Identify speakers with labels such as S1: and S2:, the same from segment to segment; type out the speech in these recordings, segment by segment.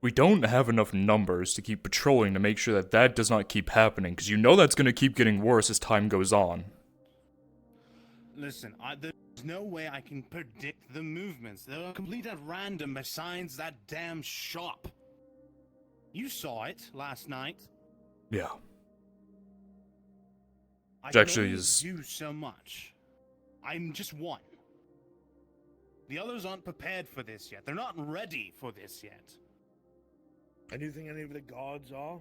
S1: We don't have enough numbers to keep patrolling to make sure that that does not keep happening, because you know that's going to keep getting worse as time goes on.
S2: Listen, there's no way I can predict the movements. They're complete at random besides that damn shop. You saw it last night.
S1: Yeah.
S2: I
S1: Which
S2: can
S1: actually
S2: only
S1: is...
S2: do so much. I'm just one. The others aren't prepared for this yet. They're not ready for this yet.
S3: And you think any of the guards are?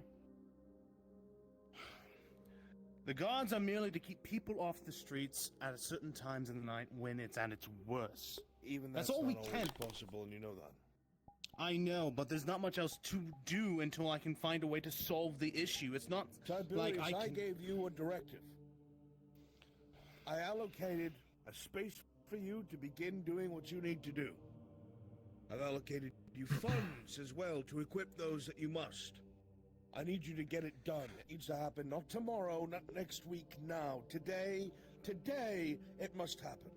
S2: The guards are merely to keep people off the streets at certain times in the night when it's at its worst.
S3: Even
S2: That's
S3: that's
S2: all we
S3: not
S2: can.
S3: always possible, and you know that.
S2: I know, but there's not much else to do until I can find a way to solve the issue. It's not
S3: Tiberius,
S2: like
S3: I gave you a directive. I allocated a space for you to begin doing what you need to do. I've allocated you funds as well to equip those that you must. I need you to get it done. It needs to happen not tomorrow, not next week, now. Today, it must happen.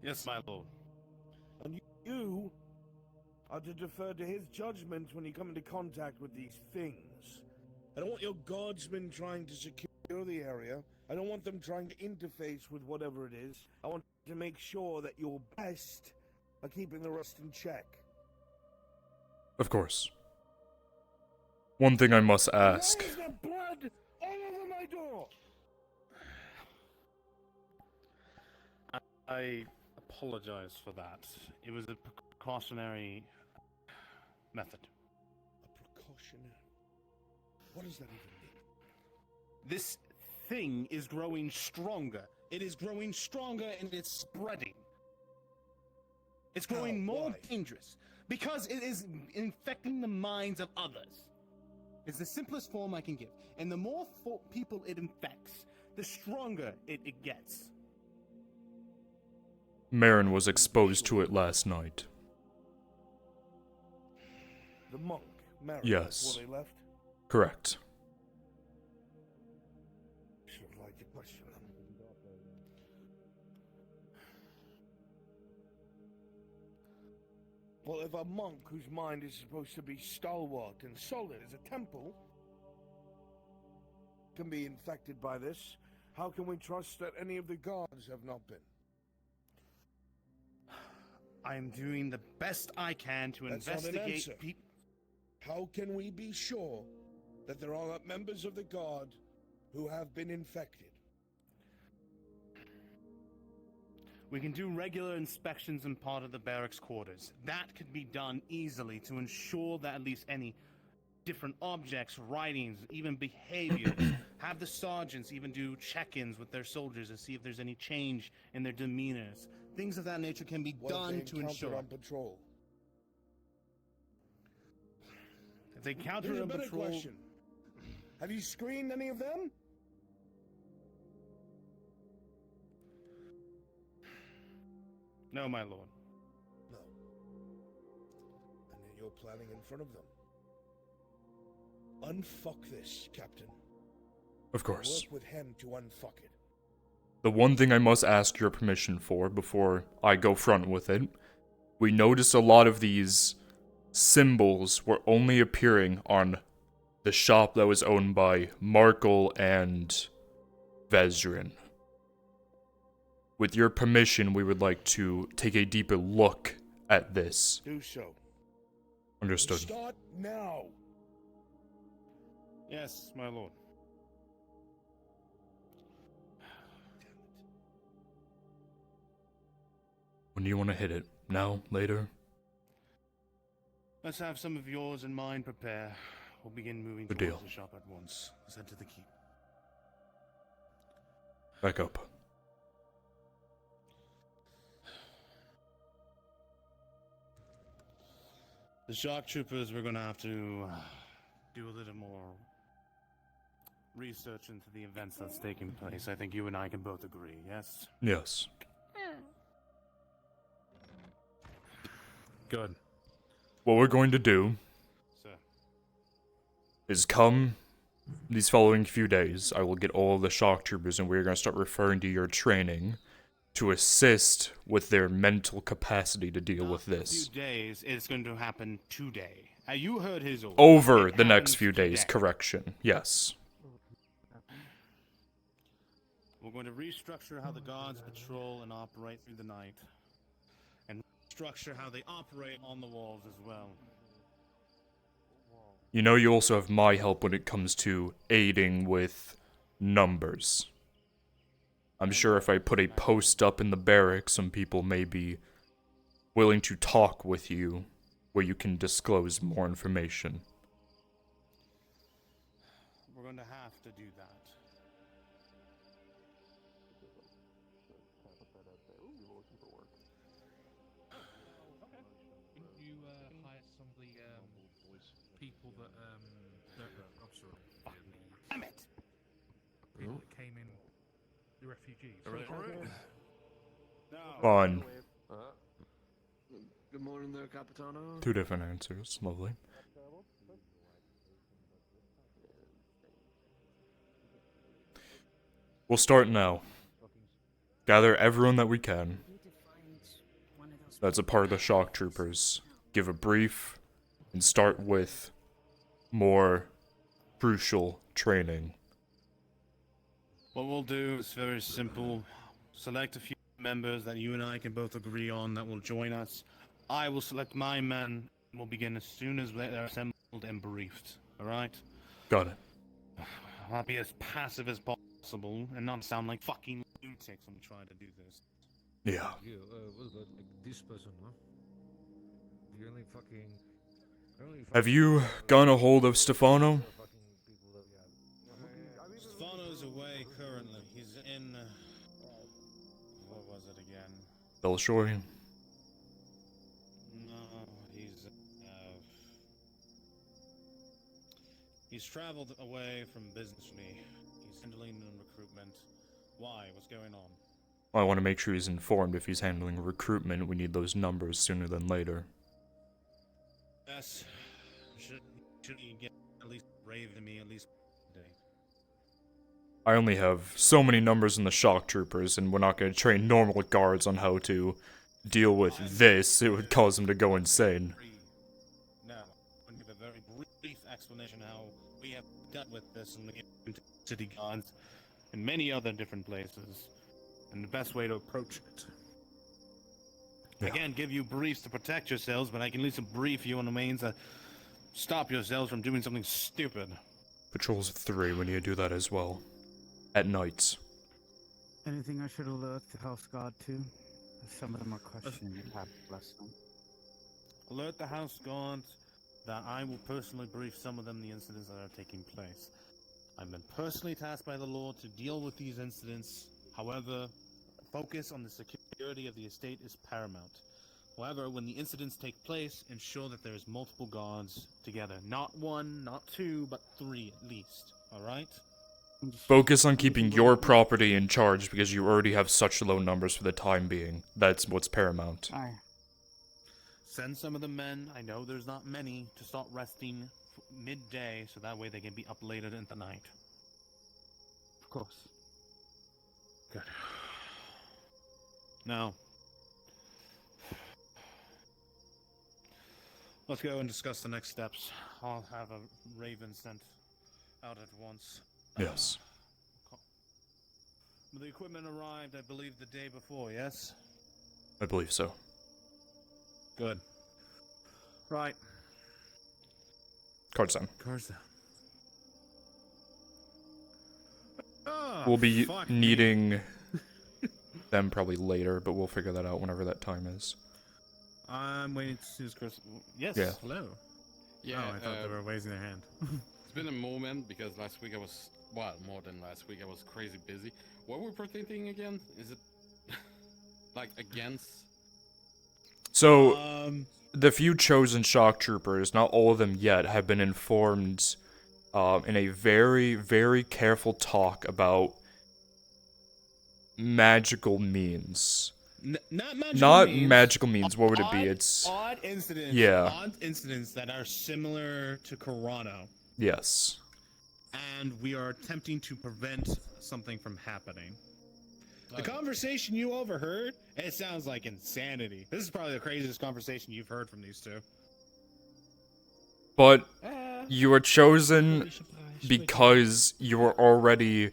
S2: Yes, my lord.
S3: And you are to defer to his judgment when you come into contact with these things. I don't want your guardsmen trying to secure the area. I don't want them trying to interface with whatever it is. I want to make sure that your best are keeping the rest in check.
S1: Of course. One thing I must ask.
S3: Why is there blood all over my door?
S2: I apologize for that. It was a precautionary method.
S3: A precautionary? What does that even mean?
S2: This thing is growing stronger. It is growing stronger and it's spreading. It's growing
S3: How?
S2: more
S3: Why?
S2: dangerous because it is infecting the minds of others. It's the simplest form I can give. And the more people it infects, the stronger it gets.
S1: Marin was exposed to it last night.
S3: The monk, Mary,
S1: Yes.
S3: before they left?
S1: Correct.
S3: Should have liked to question them. Well, if a monk whose mind is supposed to be stalwart and solid as a temple can be infected by this, how can we trust that any of the guards have not been?
S2: I'm doing the best I can to
S3: That's not an
S2: investigate
S3: answer.
S2: people.
S3: How can we be sure that there are not members of the guard who have been infected?
S2: We can do regular inspections in part of the barracks quarters. That could be done easily to ensure that at least any different objects, writings, even behaviors, have the sergeants even do check-ins with their soldiers to see if there's any change in their demeanors. Things of that nature can be
S3: What
S2: done
S3: if they
S2: to
S3: encounter
S2: ensure.
S3: on patrol?
S2: If they counter
S3: Here's a
S2: on
S3: better
S2: patrol,
S3: question. Have you screened any of them?
S2: no, my lord.
S3: No. And then you're planning in front of them. Unfuck this, Captain.
S1: Of course.
S3: Work with him to unfuck it.
S1: The one thing I must ask your permission for before I go front with it, we noticed a lot of these symbols were only appearing on the shop that was owned by Markle and Vezrin. With your permission, we would like to take a deeper look at this.
S3: Do so.
S1: Understood.
S3: Start now.
S2: Yes, my lord.
S1: When do you want to hit it? Now? Later?
S2: Let's have some of yours and mine prepare. We'll begin moving
S1: Good
S2: towards
S1: deal.
S2: the shop at once. Let's head to the keep.
S1: Back up.
S2: The shock troopers, we're gonna have to do a little more research into the events that's taking place. I think you and I can both agree, yes?
S1: Yes.
S2: Good.
S1: What we're going to do
S2: Sir.
S1: is come these following few days, I will get all of the shock troopers and we're going to start referring to your training to assist with their mental capacity to deal
S2: Not
S1: with
S2: in a
S1: this.
S2: few days, it's going to happen today. You heard his order.
S1: Over
S2: It
S1: the next
S2: happens
S1: few days,
S2: today.
S1: correction. Yes.
S2: We're going to restructure how the guards patrol and operate through the night. And structure how they operate on the walls as well.
S1: You know, you also have my help when it comes to aiding with numbers. I'm sure if I put a post up in the barracks, some people may be willing to talk with you, where you can disclose more information.
S2: We're going to have to do that.
S4: Didn't you hire some of the people that I'm sorry,
S2: Damn it!
S4: people that came in, the refugees?
S2: No.
S1: Fun.
S5: Good morning there, Capitano.
S1: 2 different answers. Lovely. We'll start now. Gather everyone that we can. That's a part of the shock troopers. Give a brief and start with more crucial training.
S2: What we'll do is very simple. Select a few members that you and I can both agree on that will join us. I will select my men and we'll begin as soon as they're assembled and briefed. Alright?
S1: Got it.
S2: I'll be as passive as possible and not sound like fucking lunatics when we try to do this.
S1: Yeah.
S4: Yeah, what about like this person, huh? The only fucking.
S1: Have you gotten a hold of Stefano?
S2: Stefano's away currently. He's in. What was it again?
S1: Belshore?
S2: No, he's traveled away from business me. He's handling recruitment. Why? What's going on?
S1: I want to make sure he's informed if he's handling recruitment. We need those numbers sooner than later.
S2: Yes. Should he get at least brave to me at least today?
S1: I only have so many numbers in the shock troopers, and we're not going to train normal guards on how to deal with this. It would cause them to go insane.
S2: Now, I'm going to give a very brief explanation how we have dealt with this in the city guards and many other different places, and the best way to approach it.
S1: Yeah.
S2: I can't give you briefs to protect yourselves, but I can at least brief you on the means to stop yourselves from doing something stupid.
S1: Patrols of 3, we need to do that as well. At nights.
S6: Anything I should alert the house guard to? Some of them are questioning it. Bless them.
S2: Alert the house guards that I will personally brief some of them the incidents that are taking place. I've been personally tasked by the Lord to deal with these incidents. However, focus on the security of the estate is paramount. However, when the incidents take place, ensure that there is multiple guards together. Not 1, not 2, but 3 at least. Alright?
S1: Focus on keeping your property in charge because you already have such low numbers for the time being. That's what's paramount.
S6: Aye.
S2: Send some of the men, I know there's not many, to start resting midday so that way they can be up later in the night.
S6: Of course.
S2: Good. Now, let's go and discuss the next steps. I'll have a raven sent out at once.
S1: Yes.
S2: The equipment arrived, I believe, the day before, yes?
S1: I believe so.
S2: Good. Right.
S1: Cards down.
S2: Cards down.
S1: We'll be needing them probably later, but we'll figure that out whenever that time is.
S2: I'm waiting to see Chris. Yes.
S1: Yeah.
S2: Hello.
S7: Yeah,
S2: Oh, I thought they were raising their hand.
S7: it's been a moment because last week I was, well, more than last week I was crazy busy. What were we protecting again? Is it like against?
S1: So, the few chosen shock troopers, not all of them yet, have been informed in a very, very careful talk about magical means.
S2: Not magical
S1: Not
S2: means.
S1: magical means, what would it be? It's...
S2: Odd incidents.
S1: Yeah.
S2: Odd incidents that are similar to Corano.
S1: Yes.
S2: And we are attempting to prevent something from happening. The conversation you overheard, it sounds like insanity. This is probably the craziest conversation you've heard from these two.
S1: But you were chosen because you were already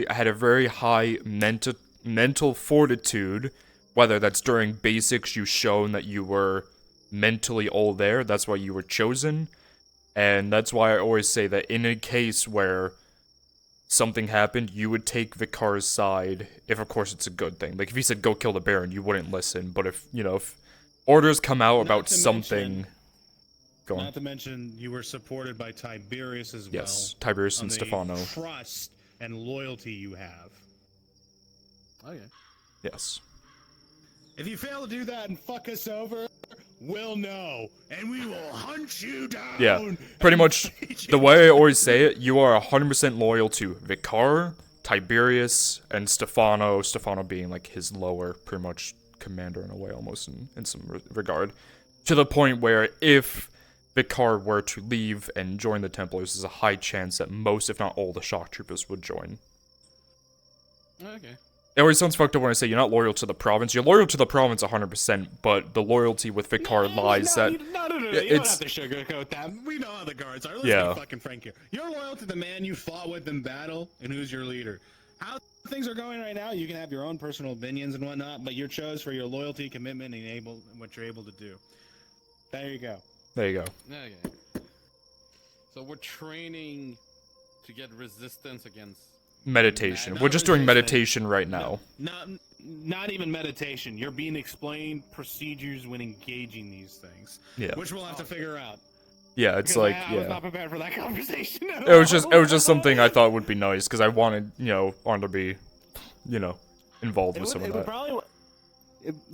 S1: had a very high mental fortitude. Whether that's during basics, you've shown that you were mentally all there. That's why you were chosen. And that's why I always say that in a case where something happened, you would take Vikar's side, if of course it's a good thing. Like if he said go kill the Baron, you wouldn't listen. But if orders come out about something, go on.
S2: Not to mention you were supported by Tiberius as well.
S1: Yes, Tiberius and
S2: the
S1: Stefano.
S2: Trust and loyalty you have.
S7: Okay.
S1: Yes.
S2: If you fail to do that and fuck us over, we'll know, and we will hunt you down.
S1: Yeah, pretty much the way I always say it, you are 100% loyal to Vikar, Tiberius, and Stefano. Stefano being like his lower, pretty much commander in a way, almost in some regard. To the point where if Vikar were to leave and join the Templars, there's a high chance that most, if not all, the shock troopers would join.
S7: Okay.
S1: It always sounds fucked up when I say you're not loyal to the province. You're loyal to the province 100%, but the loyalty with Vikar lies that...
S2: No, you don't have to sugarcoat that. We know how the guards are. Let's be fucking frank here. You're loyal to the man you fought with in battle, and who's your leader. How things are going right now, you can have your own personal opinions and whatnot, but you're chose for your loyalty, commitment, and what you're able to do. There you go.
S1: There you go.
S7: Okay. So we're training to get resistance against...
S1: Meditation. We're just doing meditation right now.
S2: Not even meditation. You're being explained procedures when engaging these things.
S1: Yeah.
S2: Which we'll have to figure out.
S1: Yeah, it's
S2: Because
S1: like,
S2: I was not prepared for that conversation.
S1: It was just something I thought would be nice, because I wanted, Arn to be, involved with some of that.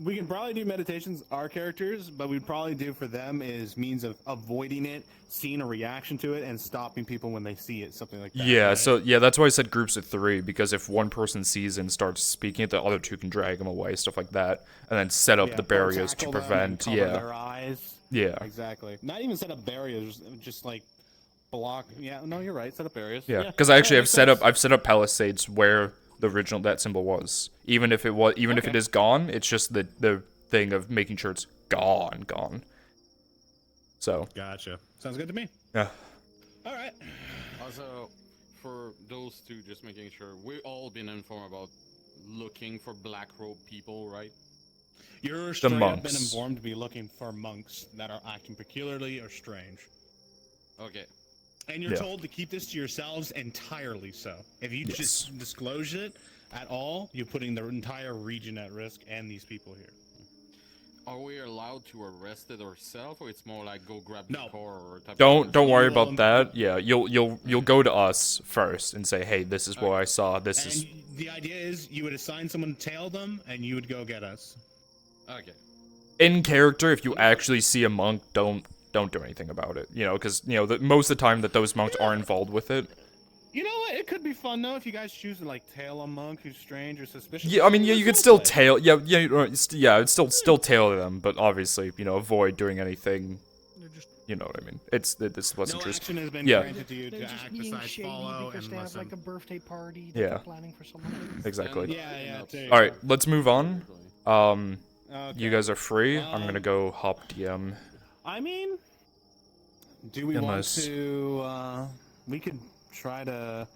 S2: We can probably do meditations, our characters, but we'd probably do for them is means of avoiding it, seeing a reaction to it, and stopping people when they see it, something like that.
S1: Yeah,
S2: right?
S1: so, that's why I said groups of 3, because if one person sees it and starts speaking it, the other 2 can drag them away, stuff like that, and then set up the barriers to prevent,
S2: their eyes.
S1: Yeah.
S2: Exactly. Not even set up barriers, just like block. Yeah, no, you're right, set up barriers.
S1: Yeah, because actually I've set up palisades where the original that symbol was. Even if it is gone, it's just the thing of making sure it's gone. So.
S2: Gotcha. Sounds good to me.
S1: Yeah.
S2: All right.
S7: Also, for those two, just making sure we've all been informed about looking for black robe people, right?
S2: You're straight up
S1: monks.
S2: been informed to be looking for monks that are acting peculiarly or strange.
S7: Okay.
S2: And you're told to keep this to yourselves entirely so. If you just disclose it at all, you're putting the entire region at risk and these people here.
S7: Are we allowed to arrest it ourselves, or it's more like go grab the car or type
S1: Don't worry about that. Yeah, you'll go to us first and say, hey, this is what I saw. This is.
S2: The idea is you would assign someone to tail them, and you would go get us.
S7: Okay.
S1: In character, if you actually see a monk, don't do anything about it. Because most of the time that those monks are involved with it.
S2: You know what? It could be fun though if you guys choose to tail a monk who's strange or suspicious.
S1: Yeah, I mean, you could still tail. It's still tail them, but obviously, avoid doing anything. You know what I mean? It's pleasantries.
S2: No action has been granted to you to act besides follow and
S5: they have
S2: listen.
S5: a birthday party.
S1: Yeah.
S5: Planning for someone.
S1: Exactly.
S2: Yeah.
S1: All right, let's move on.
S2: Okay.
S1: You guys are free. I'm gonna go hop DM.
S2: I mean, do we want to? We could try to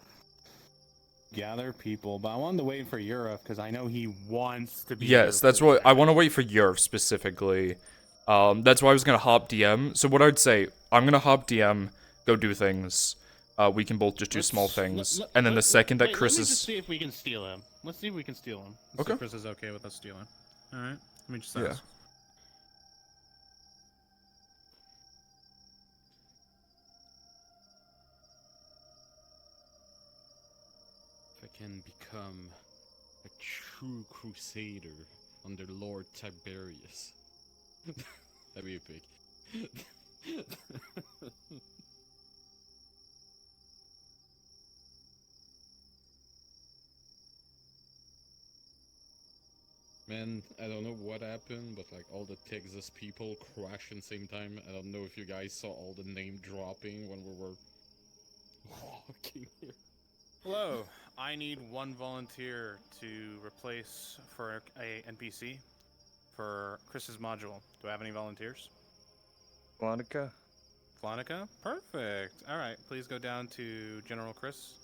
S2: gather people, but I wanted to wait for Europe because I know he wants to be.
S1: Yes, that's what I want to wait for Europe specifically. That's why I was gonna hop DM. So what I'd say, I'm gonna hop DM, go do things. We can both just do small things, and then the second that Chris
S2: let me
S1: is.
S2: just see if we can steal him. Let's see if we can steal him. Let's see if Chris is okay with us stealing. All right. Let me just ask.
S7: If I can become a true crusader under Lord Tiberius. That'd be epic. Man, I don't know what happened, but all the Texas people crashed at the same time. I don't know if you guys saw all the name dropping when we were walking here.
S2: Hello. I need one volunteer to replace for a NPC for Chris's module. Do I have any volunteers?
S8: Monica?
S2: Flonica? Perfect. All right. Please go down to General Chris.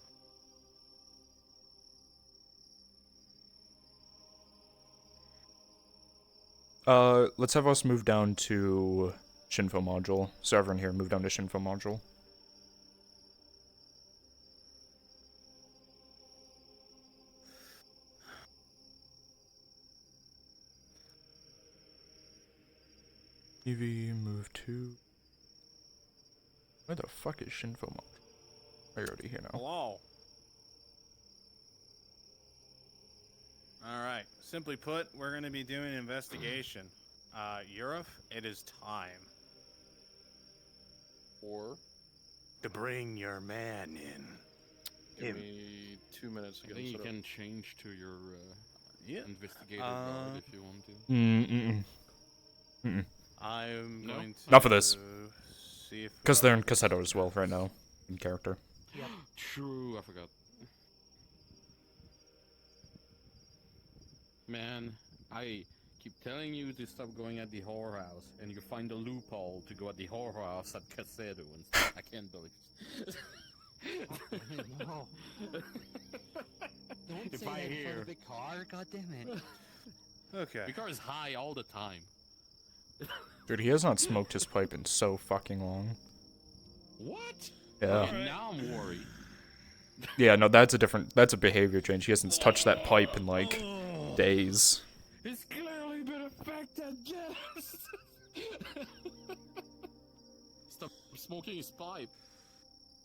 S1: Let's have us move down to Shinfo module. So everyone here move down to Shinfo module. EV move to. Where the fuck is Shinfo module? Are you already here now?
S2: Hello. All right. Simply put, we're going to be doing an investigation. Yurif, it is time
S8: Or
S2: to bring your man in.
S8: give me 2 minutes to
S7: I
S8: get
S7: think
S8: him
S7: you
S8: set up.
S7: can change to your
S2: Yeah.
S7: investigator guard if you want to.
S2: I'm
S7: No?
S2: going to
S1: Not for this.
S2: see if
S1: Because they're in Cassetto as well right now. In character.
S7: True, I forgot. Man, I keep telling you to stop going at the whorehouse, and you find a loophole to go at the whorehouse at Cassetto and stuff. I can't believe it.
S5: No. Don't
S7: If
S5: say
S7: I
S5: that in front
S7: hear-
S5: of the car, goddammit.
S2: Okay.
S7: The car is high all the time.
S1: Dude, he has not smoked his pipe in so fucking long.
S7: What?
S1: Yeah.
S7: Okay, now I'm worried.
S1: Yeah, no, that's a behavior change. He hasn't touched that pipe in like days.
S7: It's clearly been affected, yes! Stop smoking his pipe.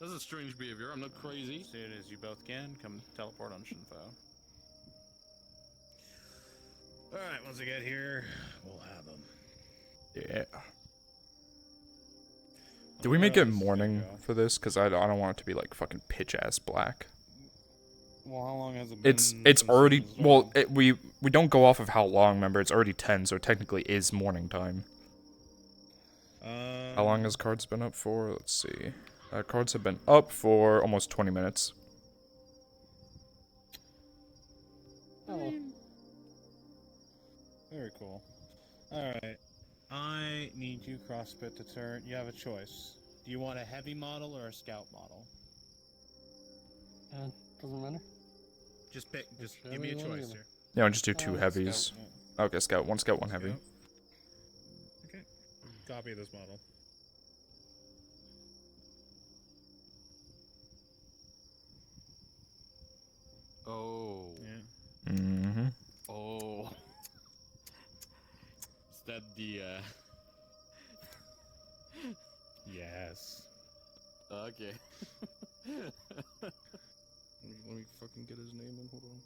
S7: That's a strange behavior, I'm not crazy.
S2: As soon as you both can, come teleport on Shinfo. Alright, once I get here, we'll have him.
S1: Yeah. Do we make it
S2: this is gonna
S1: morning
S2: go.
S1: for this? Because I don't want it to be like fucking pitch ass black.
S2: Well, how long has it been?
S1: It's
S2: since
S1: already
S2: this was
S1: well.
S2: on?
S1: We don't go off of how long. Remember, it's already 10, so it technically is morning time. How long has cards been up for? Let's see. Cards have been up for almost 20 minutes.
S2: Oh. Very cool. Alright. I need you, CrossFit, to turn. You have a choice. Do you want a heavy model or a scout model?
S5: Doesn't matter.
S2: Just pick. Just
S5: Whichever
S2: give me a
S5: you wanna
S2: choice
S5: give me.
S2: here.
S1: Yeah, I'll just do two
S5: Scout.
S1: heavies. Okay, scout. One scout, one heavy.
S2: Scout. Okay. Copy of this model.
S7: Oh.
S2: Yeah.
S1: Mm-hmm.
S7: Oh. Is that the,
S2: Yes.
S7: Okay.
S8: Let me fucking get his name in. Hold on.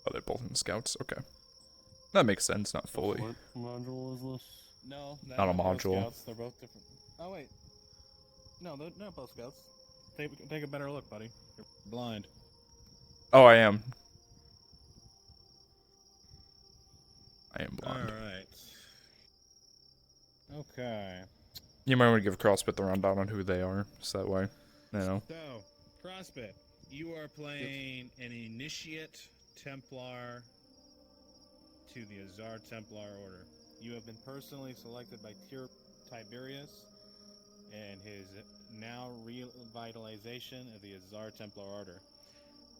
S1: Oh, they're both in scouts. Okay, that makes sense. Not fully.
S5: What module is this?
S2: No,
S1: Not a
S2: they're both
S1: module.
S2: Scouts. They're both different. Oh wait. No, they're not both scouts. Take a better look, buddy. You're blind.
S1: Oh, I am. I am blonde.
S2: All right. Okay.
S1: You might want to give CrossFit the rundown on who they are, so that way, you know.
S2: So, CrossFit, you are playing an Initiate Templar to the Azar Templar Order. You have been personally selected by Tiberius and his now revitalization of the Azar Templar Order.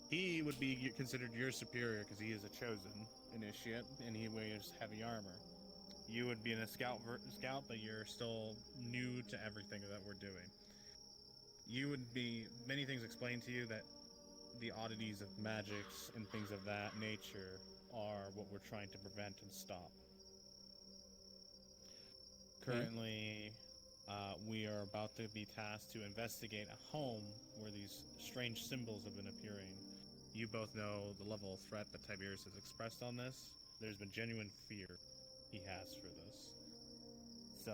S2: He would be considered your superior because he is a chosen initiate and he wears heavy armor. You would be in a scout, but you're still new to everything that we're doing. You would be many things explained to you that the oddities of magics and things of that nature are what we're trying to prevent and stop. Currently, we are about to be tasked to investigate a home where these strange symbols have been appearing. You both know the level of threat that Tiberius has expressed on this. There's been genuine fear he has for this. So,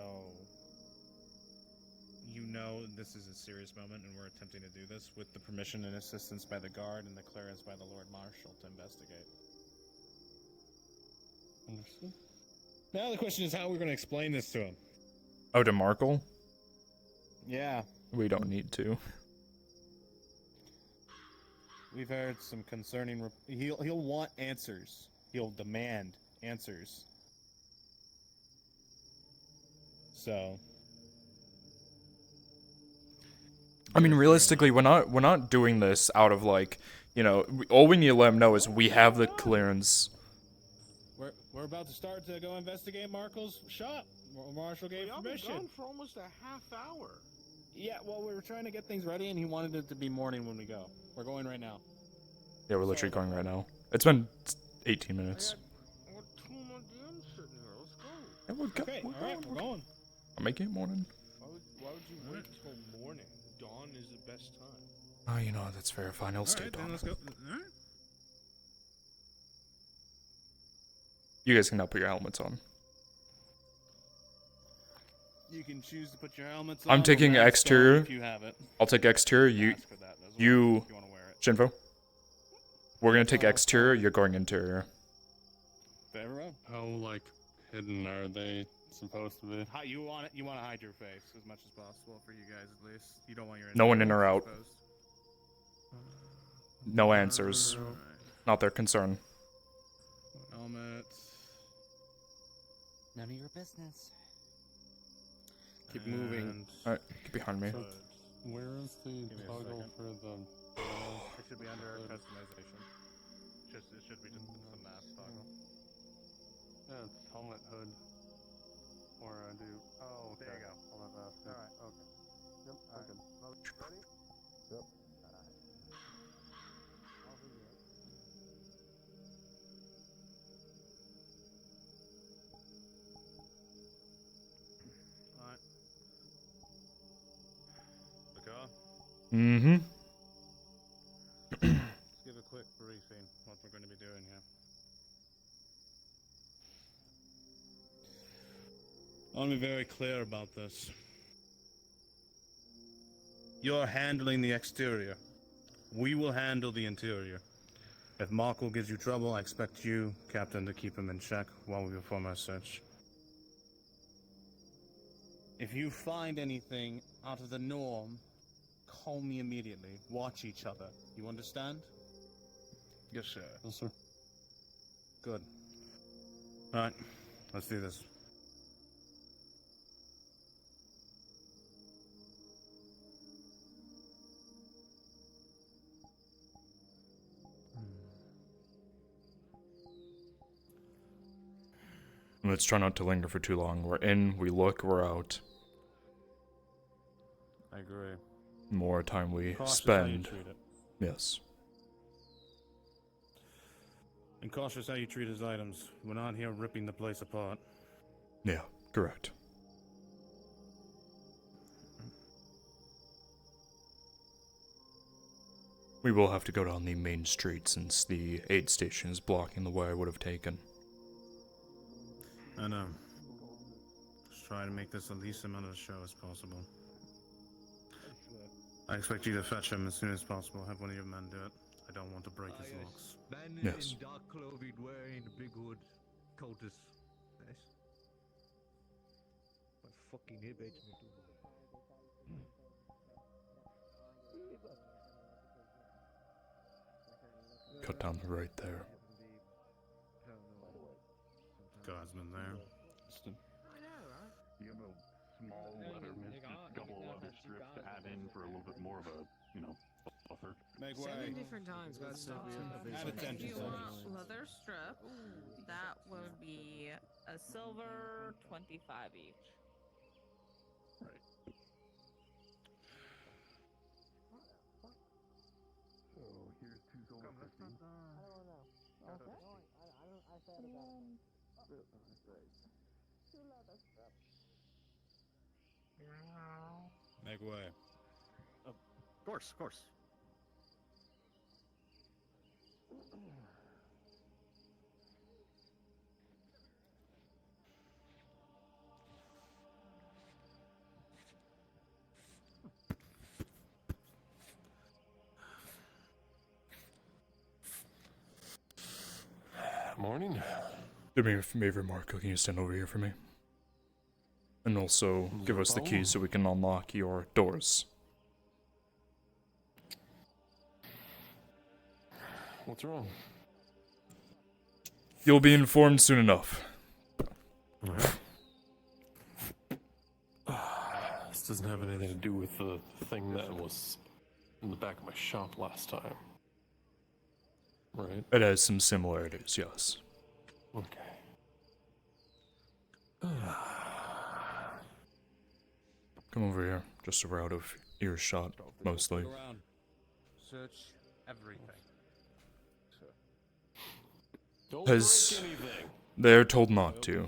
S2: you know this is a serious moment and we're attempting to do this with the permission and assistance by the guard and the clearance by the Lord Marshal to investigate.
S5: Understood.
S2: Now the question is how we're going to explain this to him.
S1: Oh, to Markle?
S2: Yeah.
S1: We don't need to.
S2: we've heard some concerning. He'll want answers. He'll demand answers. So.
S1: I mean, realistically, we're not doing this out of like, you know, all we need to let him know is we have the clearance.
S2: We're about to start to go investigate Marco's shop. Marshall gave permission.
S8: Gone for almost a half hour.
S2: Yeah, well, we were trying to get things ready, and he wanted it to be morning when we go. We're going right now.
S1: Yeah, we're literally going right now. It's been 18 minutes.
S8: I got 2 more DMs sitting here. Let's go.
S1: Yeah, we're
S2: Okay, all right, we're going.
S1: I'm making it morning.
S8: Why would you wait till morning? Dawn is the best time.
S1: Oh, you know, that's fair. Fine, I'll stay
S2: Then
S1: on.
S2: let's go.
S1: You guys can now put your helmets on.
S2: You can choose to put your helmets on.
S1: I'm taking exterior.
S2: If you have it.
S1: I'll take exterior.
S2: Ask for that as well,
S1: You,
S2: if you want to wear it.
S1: Shinfo. We're gonna take exterior. You're going interior.
S2: Very well.
S7: How like hidden are they supposed to be?
S2: You want it? You want to hide your face as much as possible for you guys, at least. You don't want your.
S1: No one in or
S2: face
S1: out.
S2: exposed.
S1: No answers. Not their concern.
S2: Helmets.
S5: None of your business.
S7: Keep moving.
S1: Alright, get behind me.
S7: Where is the
S2: me a
S7: toggle
S2: second.
S7: for the?
S2: It should be under customization. It should be just the mask toggle.
S7: Yeah, it's helmet hood. Or I do. Oh, okay.
S2: There you go.
S7: Helmet mask.
S2: All right.
S7: Okay. Yep. Okay.
S2: Yep. Alright. The car.
S1: Mm-hmm.
S2: Let's give a quick briefing what we're going to be doing here. I want to be very clear about this. You're handling the exterior. We will handle the interior. If Marco gives you trouble, I expect you, Captain, to keep him in check while we perform our search. If you find anything out of the norm, call me immediately. Watch each other. You understand? Yes, sir.
S7: Yes, sir.
S2: Good. Alright, let's do this.
S1: Let's try not to linger for too long. We're in, we look, we're out.
S2: I agree.
S1: The more time we
S2: Cautious how you
S1: spend.
S2: treat it.
S1: Yes.
S2: And cautious how you treat his items. We're not here ripping the place apart.
S1: Yeah, correct. We will have to go down the main street since the aid station is blocking the way I would have taken.
S2: I know. Just try to make this the least amount of a show as possible. I expect you to fetch him as soon as possible. Have one of your men do it. I don't want to break his locks.
S9: Man
S1: Yes.
S9: in dark clothing wearing a big hood. Cultist. Nice. My fucking hip hates me too.
S1: Cut down the right there.
S2: Guardsman there.
S10: You have a small leather mist, just a couple of leather strips to add in for a little bit more of a, buffer.
S2: Make
S11: 7
S2: way.
S11: different times. That's
S2: Add
S11: If
S2: attention,
S11: you
S2: soldiers.
S11: want leather strip, that would be a silver 25 each.
S10: So here's 2 silver 50.
S2: Make way.
S8: Of course, of course.
S10: Morning.
S1: Do me a favor, Marco. Can you stand over here for me? And also give us the keys so we can unlock your doors.
S12: What's wrong?
S1: You'll be informed soon enough.
S12: This doesn't have anything to do with the thing that was in the back of my shop last time. Right?
S1: It has some similarities, yes.
S12: Okay.
S1: Come over here, just so we're out of earshot, mostly.
S4: Look around. Search everything.
S12: Don't
S1: Because
S12: break anything.
S1: they're told not to.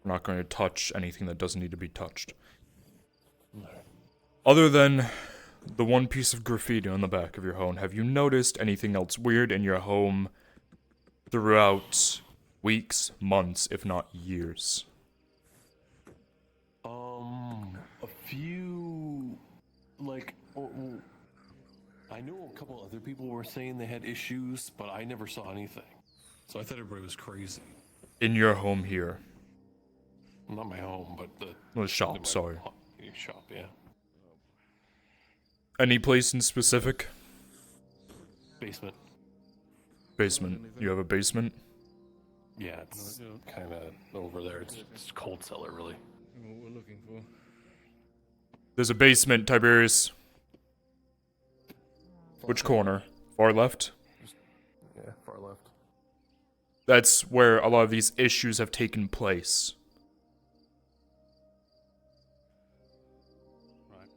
S1: We're not going to touch anything that doesn't need to be touched. Other than the one piece of graffiti on the back of your home, have you noticed anything else weird in your home throughout weeks, months, if not years?
S12: A few, like, I know a couple other people were saying they had issues, but I never saw anything. So I thought everybody was crazy.
S1: In your home here?
S12: Not my home, but
S1: The shop, sorry.
S12: Shop, yeah.
S1: Any place in specific?
S12: Basement.
S1: Basement. You have a basement?
S12: Yeah, it's kind of over there. It's cold cellar, really.
S8: What we're looking for.
S1: There's a basement, Tiberius. Which corner? Far left?
S12: Yeah, far left.
S1: That's where a lot of these issues have taken place.
S2: Right.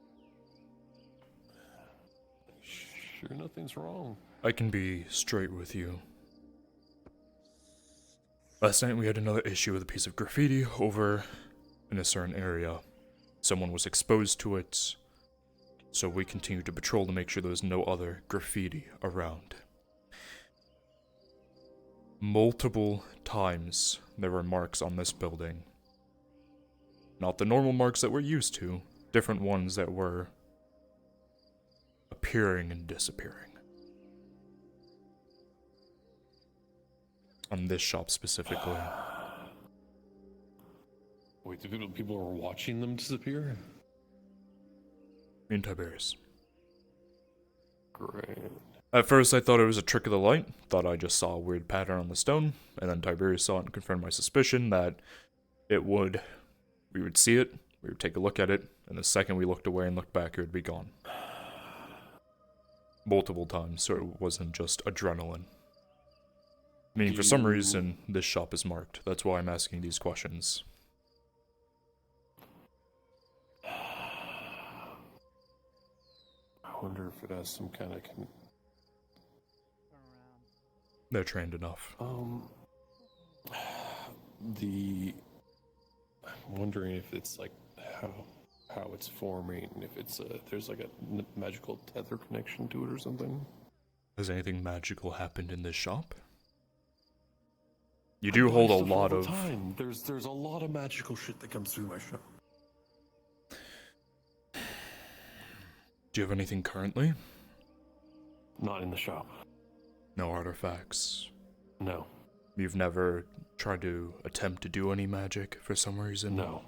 S12: Sure, nothing's wrong.
S1: I can be straight with you. Last night we had another issue with a piece of graffiti over in a certain area. Someone was exposed to it, so we continued to patrol to make sure there was no other graffiti around. Multiple times there were marks on this building. Not the normal marks that we're used to, different ones that were appearing and disappearing. On this shop specifically.
S12: Wait, do people were watching them disappear?
S1: Me and Tiberius.
S12: Great.
S1: At first I thought it was a trick of the light, thought I just saw a weird pattern on the stone, and then Tiberius saw it and confirmed my suspicion that we would see it, we would take a look at it, and the second we looked away and looked back, it would be gone. Multiple times, so it wasn't just adrenaline. I mean, for some reason, this shop is marked. That's why I'm asking these questions.
S12: I wonder if it has some kind of
S1: They're trained enough.
S12: I'm wondering if it's like how it's forming, if it's there's like a magical tether connection to it or something.
S1: Has anything magical happened in this shop? You do hold a lot of
S12: time. There's a lot of magical shit that comes through my shop.
S1: Do you have anything currently?
S12: Not in the shop.
S1: No artifacts?
S12: No.
S1: You've never tried to attempt to do any magic for some reason?
S12: No.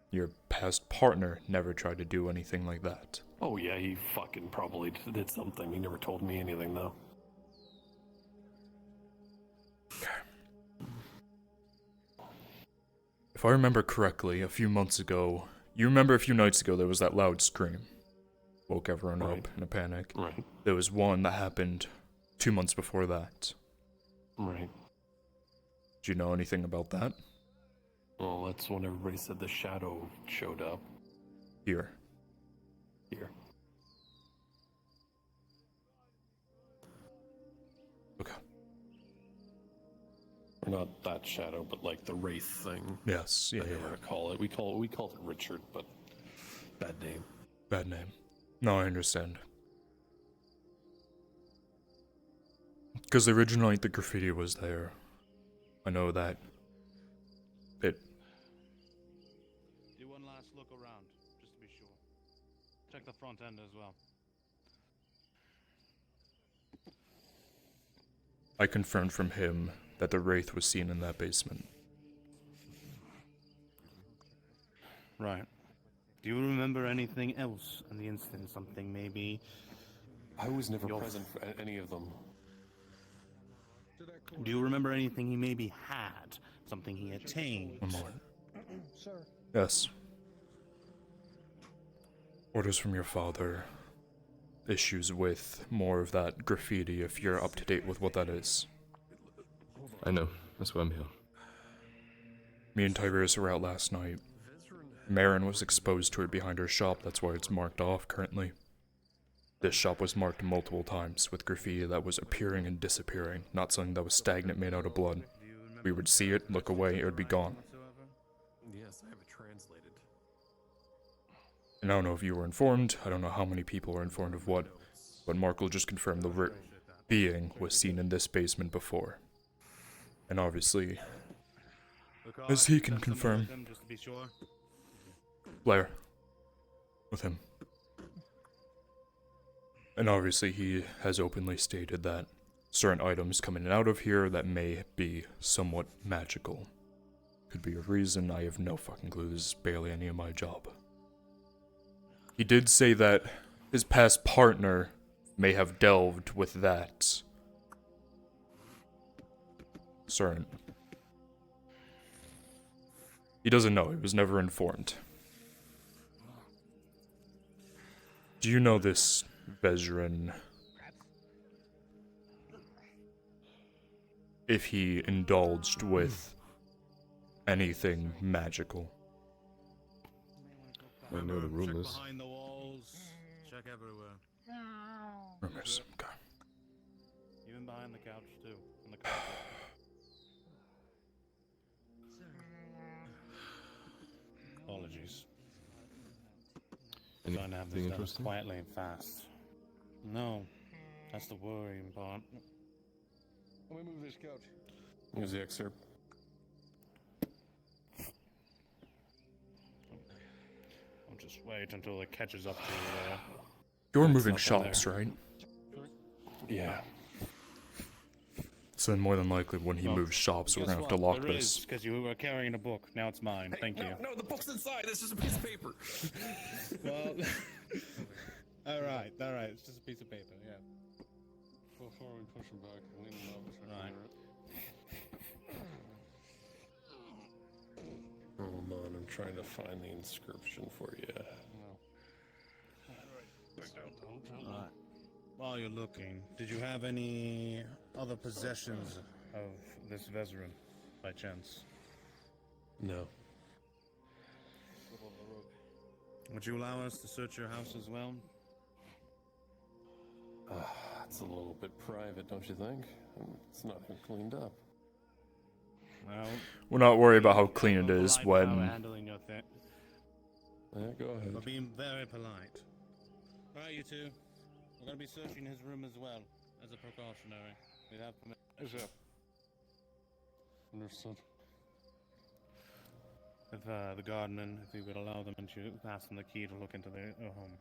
S1: Your past partner never tried to do anything like that?
S12: Oh yeah, he fucking probably did something. He never told me anything though.
S1: If I remember correctly, a few months ago, you remember a few nights ago there was that loud scream. Woke everyone up in a panic.
S12: Right.
S1: There was one that happened 2 months before that.
S12: Right.
S1: Do you know anything about that?
S12: Well, that's when everybody said the shadow showed up.
S1: Here. Okay.
S12: Or not that shadow, but like the wraith thing.
S1: Yes, yeah,
S12: I never call it. We called it Richard, but bad name.
S1: Bad name. No, I understand. Because the original night the graffiti was there, I know that it...
S2: Do one last look around, just to be sure. Check the front end as well.
S1: I confirmed from him that the wraith was seen in that basement.
S2: Right. Do you remember anything else in the incident? Something maybe...
S12: I was never present for any of them.
S2: Do you remember anything he maybe had? Something he attained?
S1: One moment.
S5: Sir.
S1: Yes. Orders from your father. Issues with more of that graffiti, if you're up to date with what that is.
S13: I know. That's why I'm here.
S1: Me and Tiberius were out last night. Marin was exposed to it behind her shop, that's why it's marked off currently. This shop was marked multiple times with graffiti that was appearing and disappearing, not something that was stagnant made out of blood. We would see it, look away, it would be gone.
S12: Yes, I have it translated.
S1: And I don't know if you were informed, I don't know how many people are informed of what, but Mark will just confirm the being was seen in this basement before. And obviously, as he can confirm,
S2: Just to be sure.
S1: Blair, with him. And obviously he has openly stated that certain items come in and out of here that may be somewhat magical. Could be a reason, I have no fucking clue, this is barely any of my job. He did say that his past partner may have delved with that certain. He doesn't know, he was never informed. Do you know this Vezran? If he indulged with anything magical?
S13: I know the rumors.
S2: Check behind the walls. Check everywhere.
S1: Rumors, okay.
S2: Even behind the couch too. On the carpet. Apologies. Trying to have this
S13: Anything
S2: done
S13: interesting?
S2: quietly and fast. No, that's the worrying part.
S12: Let me move this couch. Here's the excerpt.
S2: I'll just wait until it catches up to
S1: You're
S2: That's
S1: moving
S2: nothing
S1: shops,
S2: there.
S1: right?
S12: Yeah.
S1: So more than likely when he moves shops, we're gonna have to lock this.
S2: Because you were carrying a book. Now it's mine. Thank you.
S12: No, the book's inside. This is a piece of paper.
S2: Well, alright. It's just a piece of paper, yeah.
S12: Before we push him back, lean him up.
S2: Right.
S12: Hold on, I'm trying to find the inscription for you.
S2: Alright. While you're looking, did you have any other possessions of this Vezran, by chance?
S12: No.
S2: Would you allow us to search your house as well?
S12: It's a little bit private, don't you think? It's not even cleaned up.
S2: Well,
S1: We're not worried about how clean it is
S2: polite how we're
S1: when...
S2: handling your thing.
S12: Yeah, go ahead.
S2: We're being very polite. Alright, you two. We're gonna be searching his room as well, as a precautionary. We have permission.
S12: Understood.
S2: If the gardener, if you would allow them to pass them the key to look into their home.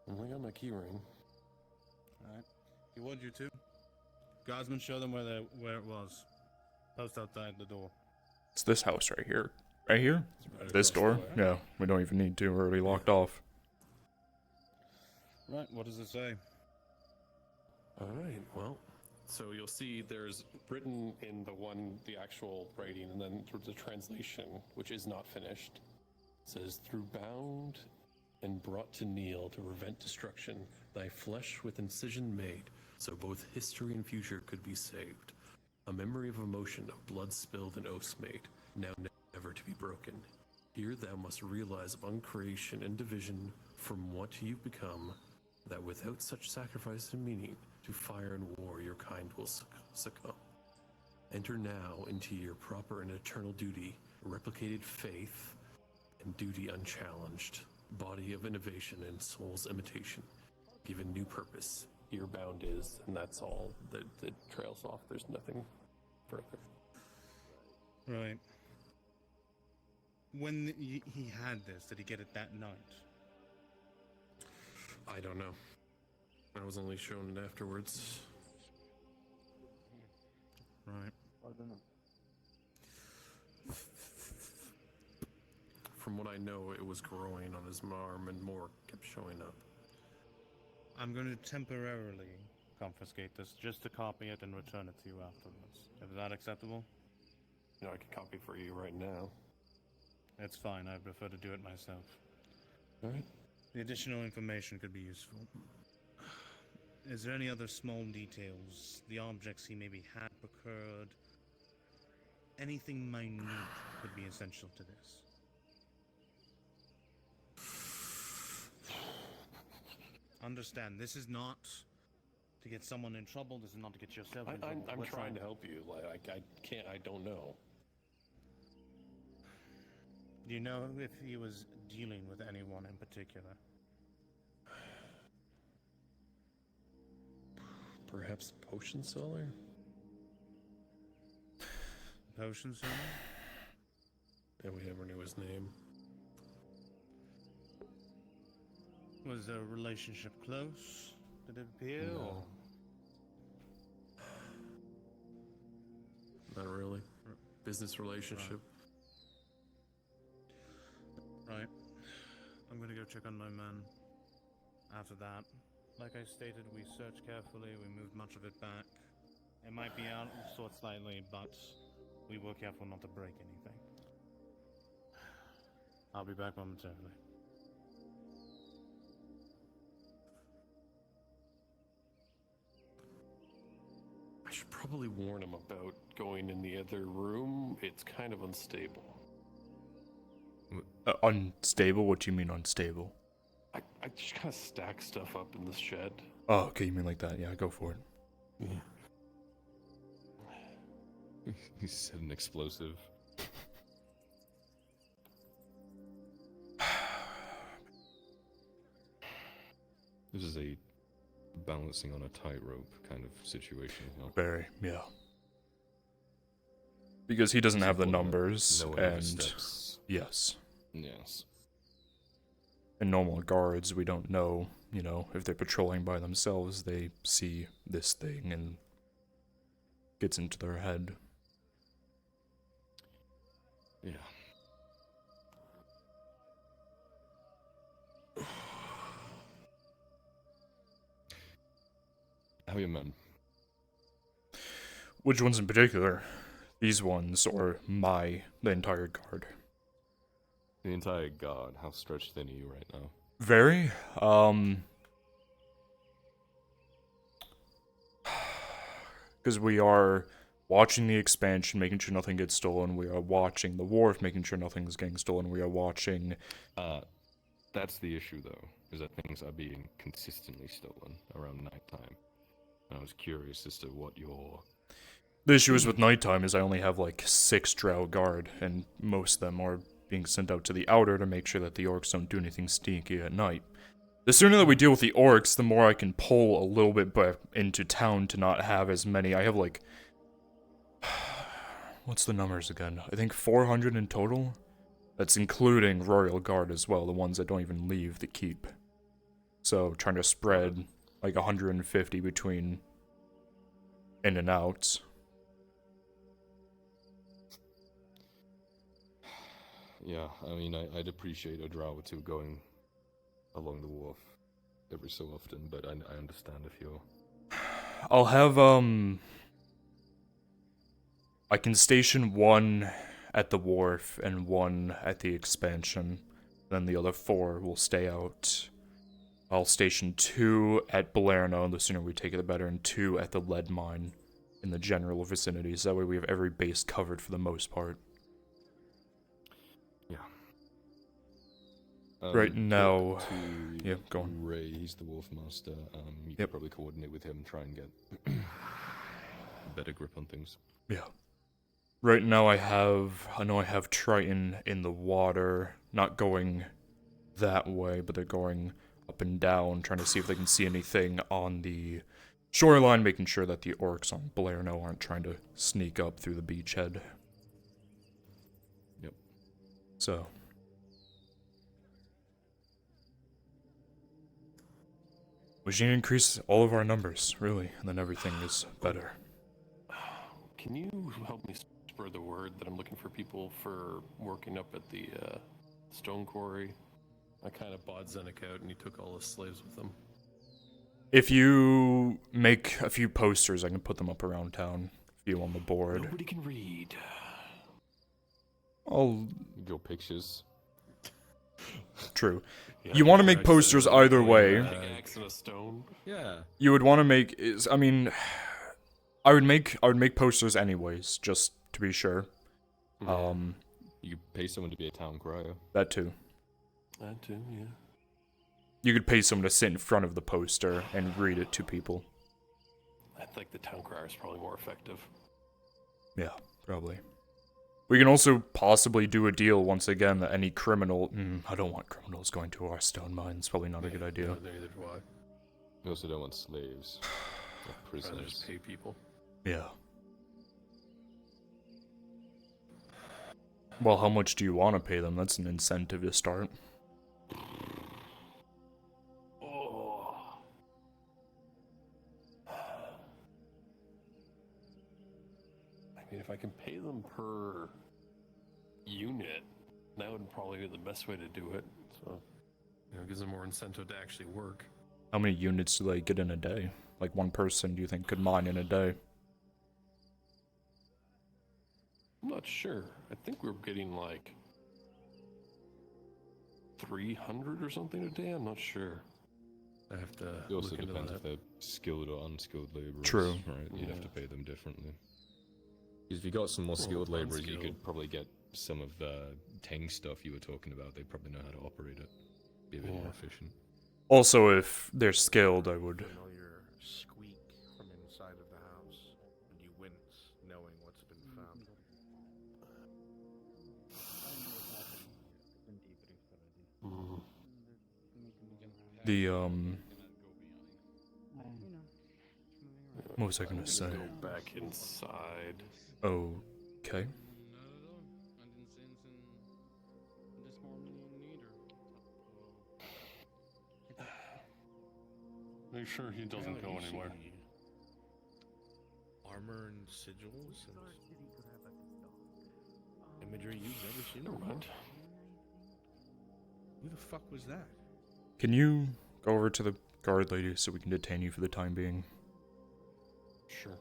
S12: I got my key ring.
S2: Alright. You would, you two? Guardsmen, show them where it was. Post outside the door.
S1: It's this house right here. Right here?
S12: Right
S1: This
S12: across
S1: door?
S12: the way.
S1: Yeah, we don't even need to, we're already locked off.
S2: Right, what does it say?
S12: All right, well, so you'll see there's written in the actual writing, and then the translation, which is not finished, says, "Through bound and brought to kneel to prevent destruction, thy flesh with incision made, so both history and future could be saved. A memory of emotion, of blood spilled and oaths made, now never to be broken. Here thou must realize among creation and division from what you've become, that without such sacrifice and meaning, to fire and war your kind will succumb. Enter now into your proper and eternal duty, replicated faith and duty unchallenged, body of innovation and soul's imitation, given new purpose. Here bound is," and that's all that trails off. There's nothing further.
S2: Right. When he had this, did he get it that night?
S12: I don't know. I was only shown it afterwards.
S2: Right.
S12: From what I know, it was growing on his arm and more kept showing up.
S2: I'm going to temporarily confiscate this just to copy it and return it to you afterwards. Is that acceptable?
S12: You know, I can copy for you right now.
S2: It's fine. I prefer to do it myself.
S12: Alright.
S2: The additional information could be useful. Is there any other small details? The objects he maybe had procured? Anything minute could be essential to this. Understand, this is not to get someone in trouble. This is not to get yourself in trouble.
S12: I'm trying to help you. Like, I don't know.
S2: Do you know if he was dealing with anyone in particular?
S12: Perhaps potion seller?
S2: Potion seller?
S12: Yeah, we never knew his name.
S2: Was the relationship close? Did it appear?
S12: No.
S2: Or?
S12: Not really. Business relationship.
S2: Right. I'm gonna go check on my man. After that, like I stated, we searched carefully, we moved much of it back. It might be out of sort slightly, but we were careful not to break anything. I'll be back momentarily.
S12: I should probably warn him about going in the other room. It's kind of unstable.
S1: Unstable? What do you mean unstable?
S12: I just kind of stack stuff up in this shed.
S1: Oh, okay, you mean like that. Yeah, go for it.
S12: Yeah.
S13: He said an explosive. This is a balancing on a tightrope kind of situation. You know?
S1: Very, yeah. Because he doesn't have the numbers,
S13: knowing the
S1: and
S13: steps.
S1: yes.
S13: Yes.
S1: And normal guards, we don't know, you know, if they're patrolling by themselves, they see this thing and gets into their head.
S13: Yeah. How are your men?
S1: Which ones in particular? These ones, or the entire guard?
S13: The entire guard. How stretched thin are you right now?
S1: Very, because we are watching the expansion, making sure nothing gets stolen. We are watching the wharf, making sure nothing's getting stolen. We are watching...
S13: That's the issue, though, is that things are being consistently stolen around nighttime. And I was curious as to what your...
S1: The issue is with nighttime is I only have like 6 drow guard, and most of them are being sent out to the outer to make sure that the orcs don't do anything sneaky at night. The sooner that we deal with the orcs, the more I can pull a little bit back into town to not have as many. I have like... What's the numbers again? I think 400 in total? That's including Royal Guard as well, the ones that don't even leave the keep. So, trying to spread like 150 between in and outs.
S13: Yeah, I mean, I'd appreciate a drow or two going along the wharf every so often, but I understand if you're...
S1: I'll have, I can station 1 at the wharf and 1 at the expansion. Then the other 4 will stay out. I'll station 2 at Balerno, the sooner we take it the better, and 2 at the lead mine in the general vicinity, so that way we have every base covered for the most part.
S13: Yeah.
S1: Right now... Yeah, go on.
S13: Ray, he's the Wolf Master. You could probably coordinate with him and try and get a better grip on things.
S1: Yeah. Right now I know I have Triton in the water, not going that way, but they're going up and down, trying to see if they can see anything on the shoreline, making sure that the orcs on Balerno aren't trying to sneak up through the beachhead.
S13: Yep.
S1: So. We should increase all of our numbers, really, and then everything is better.
S12: Can you help me spread the word that I'm looking for people for working up at the stone quarry? I kind of bought Zenek out and he took all his slaves with him.
S1: If you make a few posters, I can put them up around town for you on the board.
S12: Nobody can read.
S1: I'll...
S13: Your pictures.
S1: True.
S12: Yeah,
S1: You want to
S12: before
S1: make
S12: I
S1: posters
S12: said,
S1: either
S12: like,
S1: way.
S12: a pickaxe and a stone.
S8: Yeah.
S1: You would want to make is I mean, I would make posters anyways, just to be sure.
S13: You could pay someone to be a town crier.
S1: That too.
S12: That too, yeah.
S1: You could pay someone to sit in front of the poster and read it to people.
S12: I think the town crier is probably more effective.
S1: Yeah, probably. We can also possibly do a deal once again that any criminal... I don't want criminals going to our stone mines. Probably not a good idea.
S12: No, neither do I.
S13: You also don't want slaves. Or
S12: Rather just
S13: prisoners.
S12: pay people.
S1: Yeah. Well, how much do you want to pay them? That's an incentive to start.
S12: Oh. I mean, if I can pay them per unit, that would probably be the best way to do it. So, it gives them more incentive to actually work.
S1: How many units do they get in a day? Like one person, do you think, could mine in a day?
S12: I'm not sure. I think we're getting like 300 or something a day. I'm not sure. I have to
S13: It also
S12: look into
S13: depends
S12: that.
S13: if they're skilled or unskilled laborers.
S1: True.
S13: Right, you'd have
S12: Yeah.
S13: to pay them differently. If you got some more skilled laborers, you
S12: unskilled.
S13: could probably get some of the Tang stuff you were talking about. They probably know how to operate it. Be a bit more efficient.
S1: Also, if they're skilled, I would...
S9: You know your squeak from inside of the house, and you wince knowing what's been found.
S1: The, What was I gonna say?
S12: Go back inside.
S1: Okay.
S12: Make sure he doesn't go anywhere.
S9: Armor and sigils and imagery you've never seen.
S12: Never mind.
S9: Who the fuck was that?
S1: Can you go over to the guard lady so we can detain you for the time being?
S12: Sure.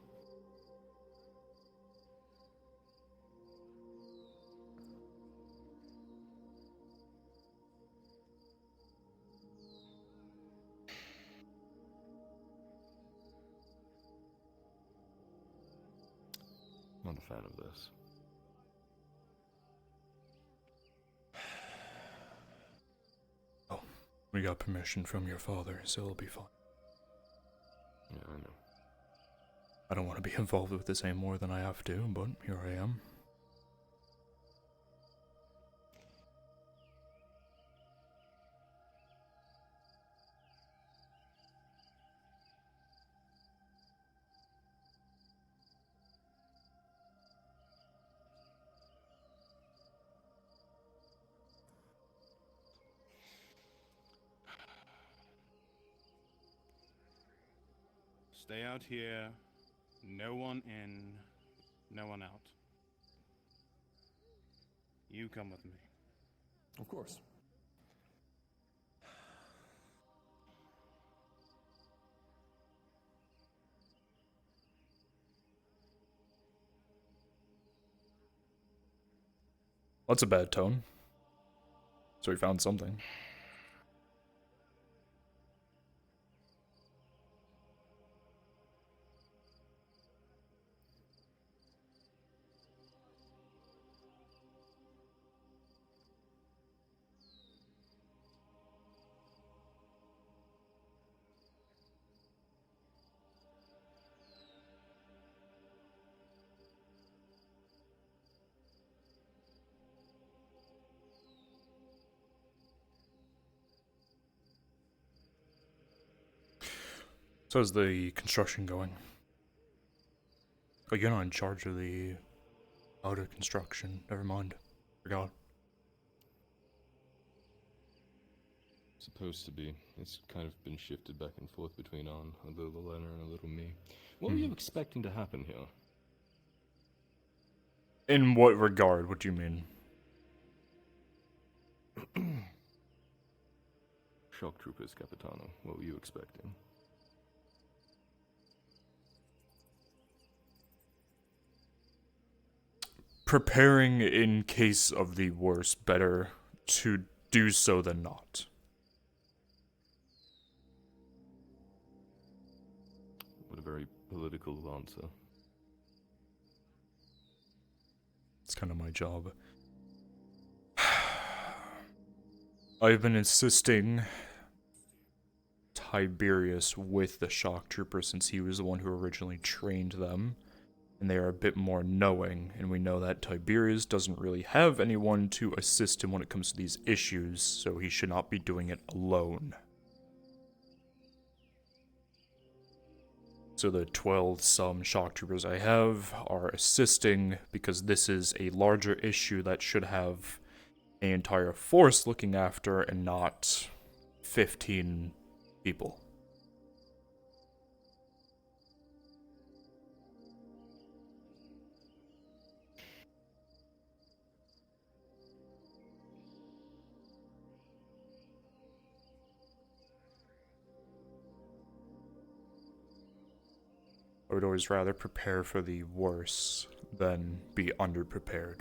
S13: Not a fan of this.
S1: Oh, we got permission from your father, so it'll be fine.
S13: Yeah, I know.
S1: I don't want to be involved with this any more than I have to, but here I am.
S2: Stay out here. No one in, no one out. You come with me.
S12: Of course.
S1: That's a bad tone. So we found something. So how's the construction going? Oh, you're not in charge of the outer construction. Never mind. Forgot.
S13: Supposed to be. It's kind of been shifted back and forth between on a little Lena and a little me. What were you expecting to happen here?
S1: In what regard? What do you mean?
S13: Shock troopers, Capitano. What were you expecting?
S1: preparing in case of the worst. Better to do so than not.
S13: What a very political answer.
S1: It's kind of my job. I've been assisting Tiberius with the shock trooper since he was the one who originally trained them, and they are a bit more knowing, and we know that Tiberius doesn't really have anyone to assist him when it comes to these issues, so he should not be doing it alone. So the 12 some shock troopers I have are assisting because this is a larger issue that should have an entire force looking after and not 15 people. I would always rather prepare for the worst than be underprepared.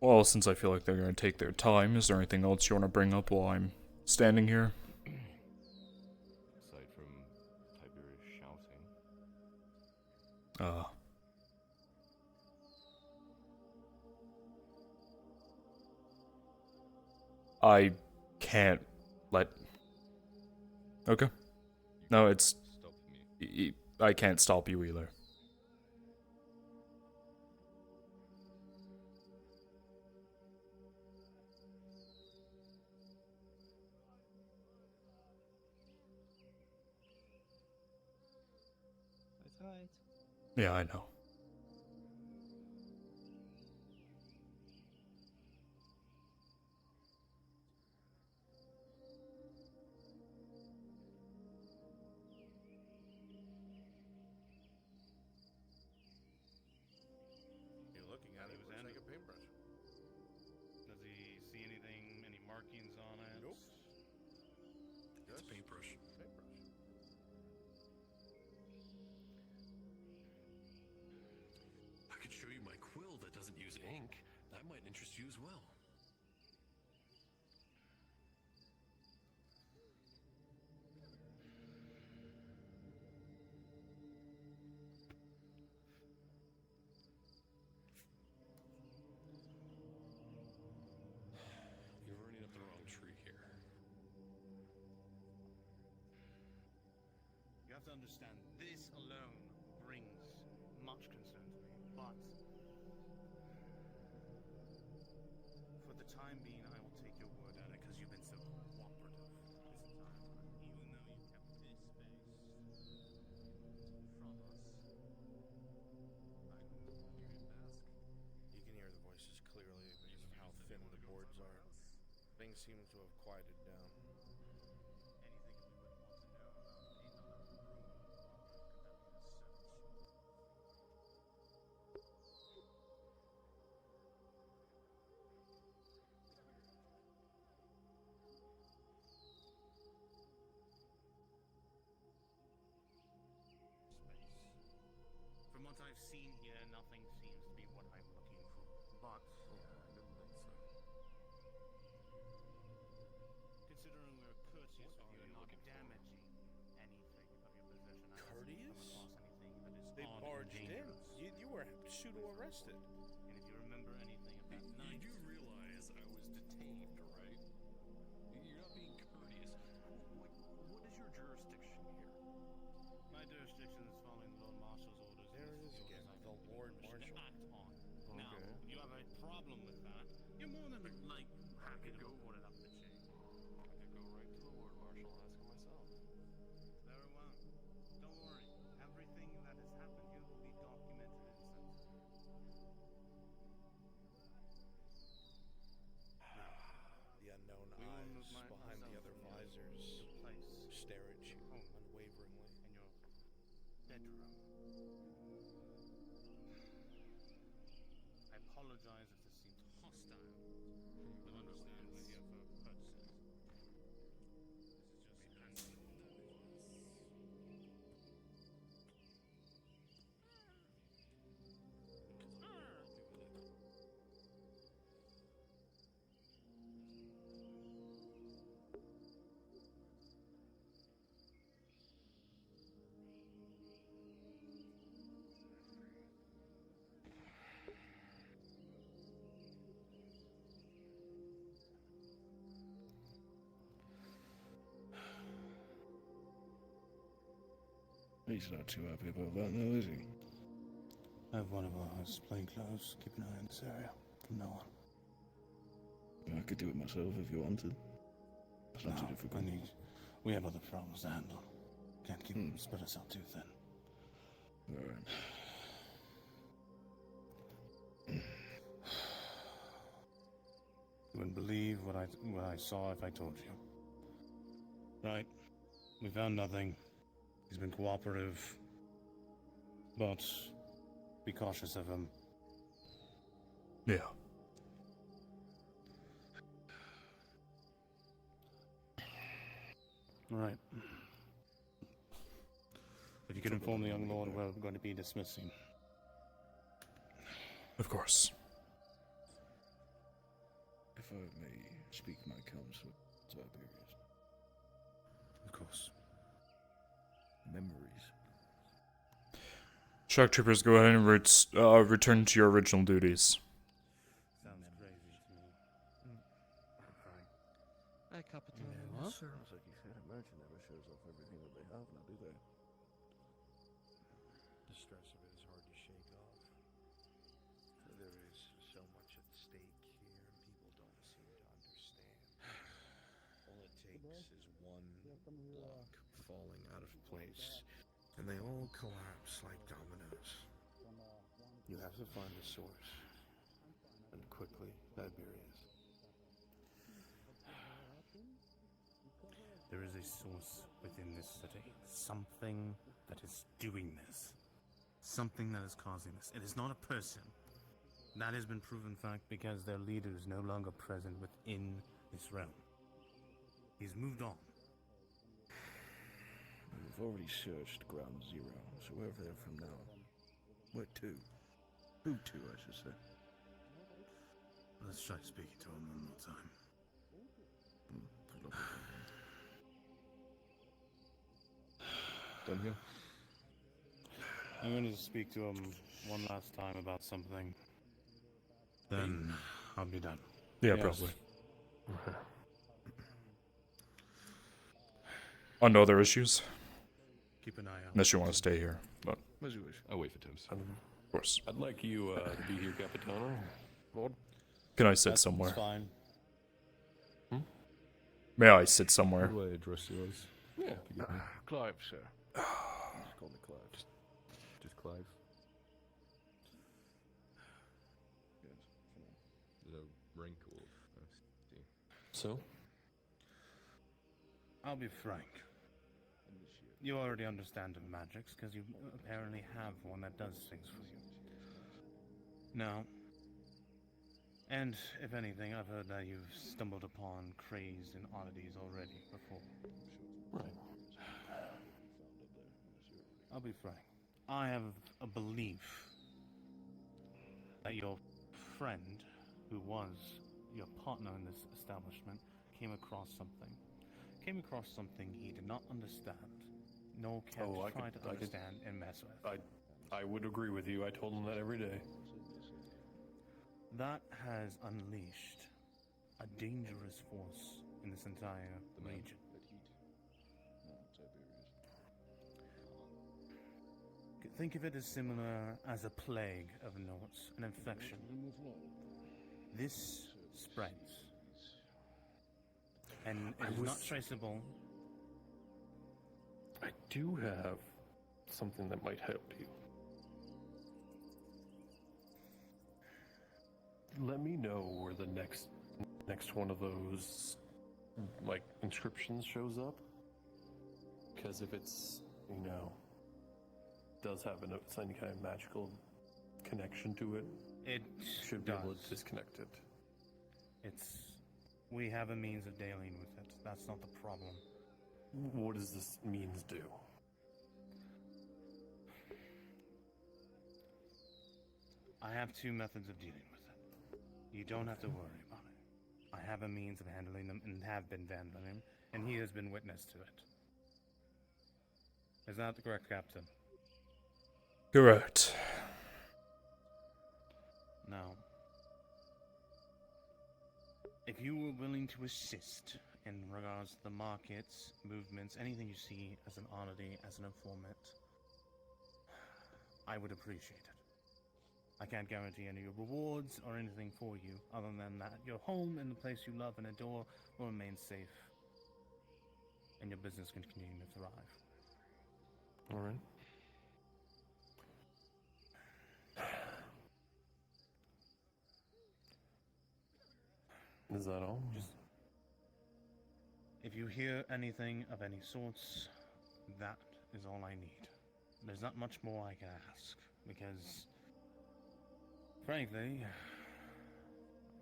S1: Well, since I feel like they're going to take their time, is there anything else you want to bring up while I'm standing here?
S13: Aside from Tiberius shouting.
S1: I can't let... Okay. No, it's...
S13: Stop me.
S1: I can't stop you either.
S5: That's right.
S1: Yeah, I know.
S9: You're looking at it, looks like a paintbrush.
S2: Does he see anything, any markings on it?
S9: Nope.
S12: It's a paintbrush.
S9: Paintbrush.
S12: I could show you my quill that doesn't use ink. That might interest you as well. You're running up the wrong tree here.
S2: You have to understand, this alone brings much concern to me, but for the time being, I will take your word at it because you've been so cooperative this entire time, even though you kept this space from us.
S9: You can hear the voices clearly because of how thin the boards are. Things seem to have quieted down.
S2: Anything we would want to know about another room while we're conducting a search. From what I've seen here, nothing seems to be what I'm looking for. But considering we're courteous with you and not damaging anything of your possession, I also come across anything that is
S9: They
S2: odd and
S9: barged in.
S2: dangerous.
S9: You were pseudo-arrested.
S2: And if you remember anything of that night,
S12: You do realize I was detained, right? You're not being courteous. What is your jurisdiction here?
S2: my jurisdiction is following the Lord Marshal's orders.
S9: There it is again, the Lord Marshal.
S2: Act on. Now, if you have a problem with that, you're more than happy to report it up the chain.
S12: I could go right to the Lord Marshal and ask him myself.
S2: Very well. Don't worry. Everything that has happened here will be documented and sent.
S9: The unknown
S2: We will
S9: eyes
S2: move
S9: behind the other visors stare at you unwaveringly.
S2: In your bedroom. I apologize if this seems hostile, but understand we're here for purposes. This is just
S8: He's not too happy about that now, is he?
S3: I have one of ours plain clothes. Keep an eye on this area from now on.
S8: I could do it myself if you wanted. It's not too difficult.
S3: We have other problems to handle. Can't keep split us out too thin.
S8: Alright.
S3: You wouldn't believe what I saw if I told you. Right. We found nothing. He's been cooperative. But be cautious of him.
S1: Yeah.
S3: Right. If you could inform the young lord, we're going to be dismissing.
S1: Of course.
S8: If I may speak my counsel, Tiberius.
S3: Of course.
S8: Memories.
S1: Shock troopers, go ahead and return to your original duties.
S3: Sounds crazy to me.
S5: Hey, Captain.
S8: What? Sounds like you said a merchant never shows off everything that they have now, do they?
S9: The stress of it is hard to shake off. There is so much at stake here, and people don't seem to understand. All it takes is one block falling out of place, and they all collapse like dominoes. You have to find the source, and quickly, Tiberius.
S3: There is a source within this city. Something that is doing this. Something that is causing this. It is not a person. That has been proven fact because their leader is no longer present within this realm. He's moved on.
S8: We've already searched Ground Zero, so wherever they're from now. Where to? Who to, I should say.
S3: Let's try speaking to him one more time.
S8: Good luck. Done here?
S3: I'm going to speak to him one last time about something. Then I'll be done.
S1: Yeah,
S3: Yes.
S1: probably. On to other issues.
S3: Keep an eye out.
S1: Unless you want to stay here, but
S8: As you wish.
S13: I'll wait for Tim's.
S1: of course.
S12: I'd like you to be here, Capitano.
S8: Lord?
S1: Can I sit
S3: That's
S1: somewhere?
S3: fine.
S1: May I sit somewhere?
S13: How do I address you as?
S12: Yeah.
S8: Clive, sir. Just call me Clive.
S13: Just Clive.
S8: Yes.
S13: There's a wrinkle. I see.
S12: So?
S3: I'll be frank. You already understand the magics, because you apparently have one that does things for you. Now, and if anything, I've heard that you've stumbled upon craze and oddities already before.
S12: Right.
S3: I'll be frank.
S2: I have a belief that your friend, who was your partner in this establishment, came across something. Came across something he did not understand, nor care to try to understand and mess with.
S12: I would agree with you. I told him that every day.
S2: That has unleashed a dangerous force in this entire region. Think of it as similar as a plague of notes, an infection. This spreads, and it is not traceable.
S12: I do have something that might help you. Let me know where the next one of those like inscriptions shows up. Because if it's, does have any kind of magical connection to it,
S2: it
S12: should be able to disconnect it.
S2: We have a means of dealing with it. That's not the problem.
S12: What does this means do?
S2: I have two methods of dealing with it. You don't have to worry about it. I have a means of handling them and have been handling him, and he has been witness to it. Is that correct, Captain?
S1: Correct.
S2: Now, if you were willing to assist in regards to the markets, movements, anything you see as an oddity, as an informant, I would appreciate it. I can't guarantee any rewards or anything for you, other than that your home and the place you love and adore will remain safe, and your business can continue to thrive.
S12: All right. Is that all?
S2: If you hear anything of any sorts, that is all I need. There's not much more I can ask, because, frankly,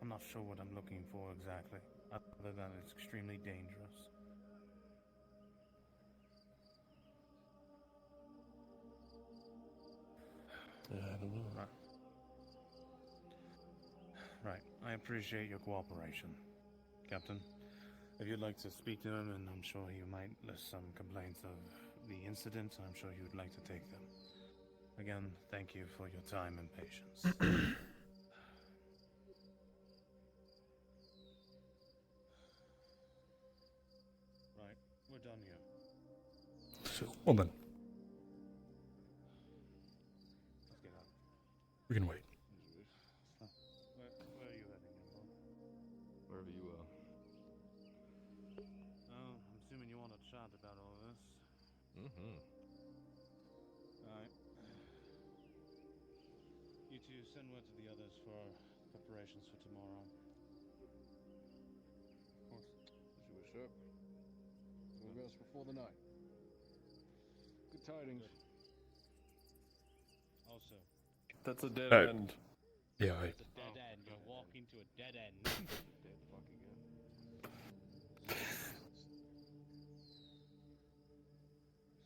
S2: I'm not sure what I'm looking for exactly, other than it's extremely dangerous.
S12: Yeah, I don't know.
S2: Right. I appreciate your cooperation, Captain. If you'd like to speak to him, and I'm sure he might list some complaints of the incident, I'm sure he would like to take them. Again, thank you for your time and patience. Right, we're done here.
S1: Well then,
S2: Let's get out.
S1: we can wait.
S2: Where are you heading, Emma?
S13: Wherever you are.
S2: Oh, I'm assuming you want to chat about all this.
S13: Mm-hmm.
S2: Alright. You two send word to the others for preparations for tomorrow.
S9: Of course. As you wish, sir. So we rest before the night. Good tidings.
S2: Also.
S12: That's a dead
S1: Hey.
S12: end.
S1: Yeah,
S2: It's a dead end. You're walking to a dead end.
S9: Dead fucking end.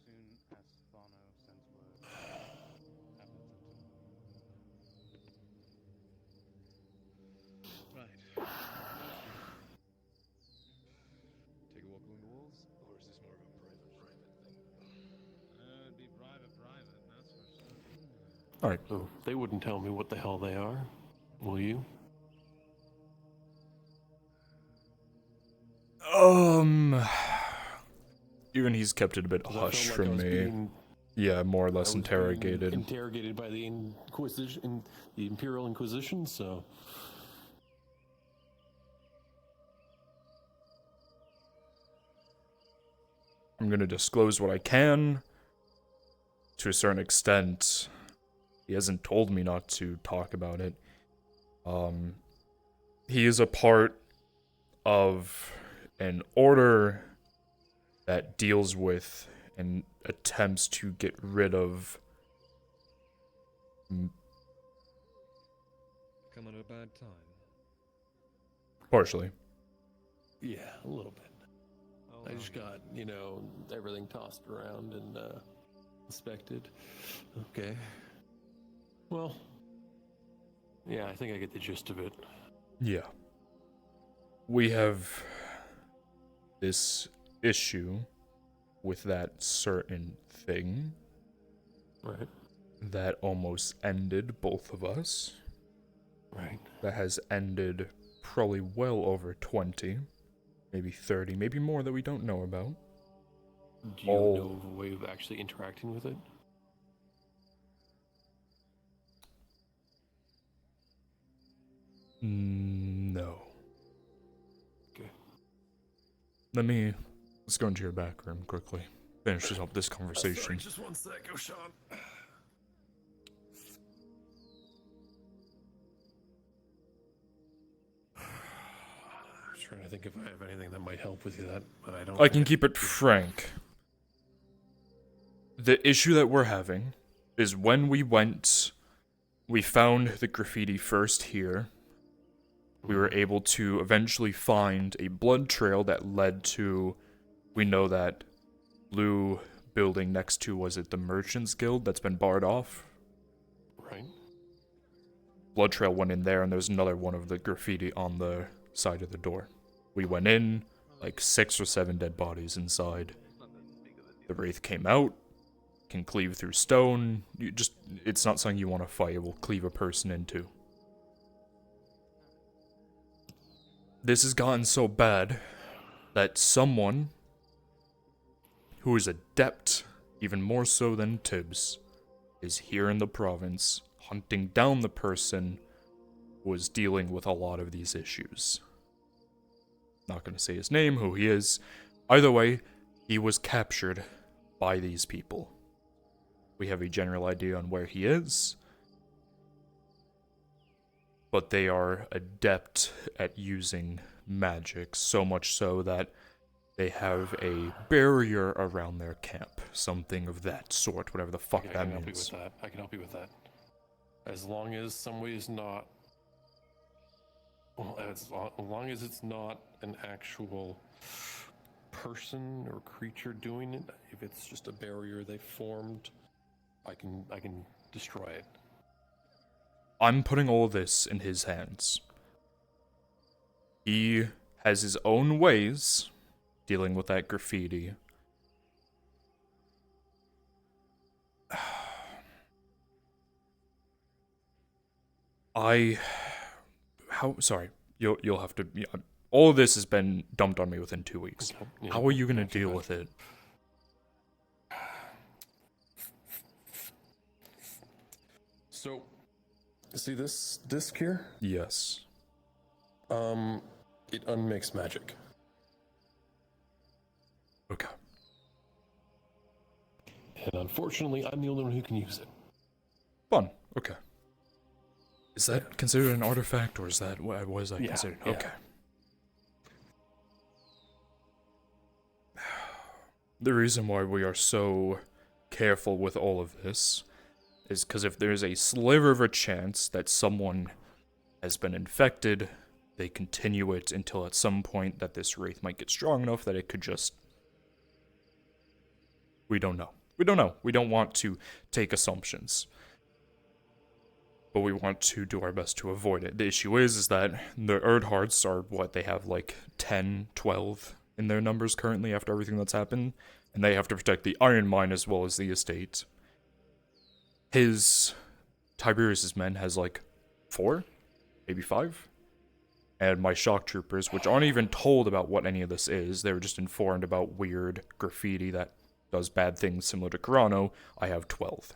S2: Soon as Fano sends word, have it sent to him. Right.
S9: Take a walk along the walls, or is this more of a private thing?
S2: It'd be private, that's for sure.
S1: All right.
S12: Oh, they wouldn't tell me what the hell they are. Will you?
S1: Even he's kept it a bit
S12: I felt
S1: hush
S12: like I
S1: from
S12: was
S1: me.
S12: being-
S1: Yeah, more or
S12: I
S1: less
S12: was
S1: interrogated.
S12: being interrogated by the Inquisition, the Imperial Inquisition. So
S1: I'm gonna disclose what I can. To a certain extent, he hasn't told me not to talk about it. He is a part of an order that deals with and attempts to get rid of
S14: Come at a bad time.
S1: partially.
S12: yeah, a little bit. I just got everything tossed around, and Inspected. Okay. Well, yeah, I think I get the gist of it.
S1: Yeah. We have this issue with that certain thing.
S12: Right.
S1: That almost ended both of us.
S12: Right.
S1: That has ended probably well over 20, maybe 30, maybe more that we don't know about.
S12: Do you know of a way of actually interacting with it?
S1: No.
S12: Okay.
S1: Let's go into your back room quickly. Finish up this conversation.
S12: Sorry, just one sec, O'Shawn. I'm trying to think if I have anything that might help with you, but I don't.
S1: I can keep it frank. The issue that we're having is when we found the graffiti first here. We were able to eventually find a blood trail that led to, we know that blue building next to, was it the Merchants Guild that's been barred off?
S12: Right.
S1: Blood trail went in there, and there's another one of the graffiti on the side of the door. We went in, like 6 or 7 dead bodies inside. The Wraith came out, can cleave through stone. It's not something you want to fight, it will cleave a person in two. This has gotten so bad that someone who is adept, even more so than Tibbs, is here in the province hunting down the person who is dealing with a lot of these issues. Not going to say his name, who he is. Either way, he was captured by these people. We have a general idea on where he is, but they are adept at using magic, so much so that they have a barrier around their camp. Something of that sort, whatever the fuck that means.
S12: I can help you with that. As long as somebody is not... Well, as long as it's not an actual person or creature doing it, if it's just a barrier they formed, I can destroy it.
S1: I'm putting all this in his hands. He has his own ways dealing with that graffiti. Sorry, you'll have to. All of this has been dumped on me within 2 weeks.
S12: Okay, yeah,
S1: how are you gonna deal with it?
S12: So, see this disc here?
S1: Yes.
S12: It unmakes magic.
S1: Okay.
S12: And unfortunately, I'm the only one who can use it.
S1: Fun. Okay. Is that considered an artifact, or is that what is that considered?
S12: Yeah.
S1: Okay. The reason why we are so careful with all of this is because if there's a sliver of a chance that someone has been infected, they continue it until at some point that this wraith might get strong enough that it could just... We don't know. We don't know. We don't want to take assumptions. But we want to do our best to avoid it. The issue is that the Erdhards are, what, they have like 10, 12 in their numbers currently after everything that's happened. And they have to protect the iron mine as well as the estate. Tiberius's men has like 4, maybe 5. And my shock troopers, which aren't even told about what any of this is, they were just informed about weird graffiti that does bad things similar to Carano, I have 12.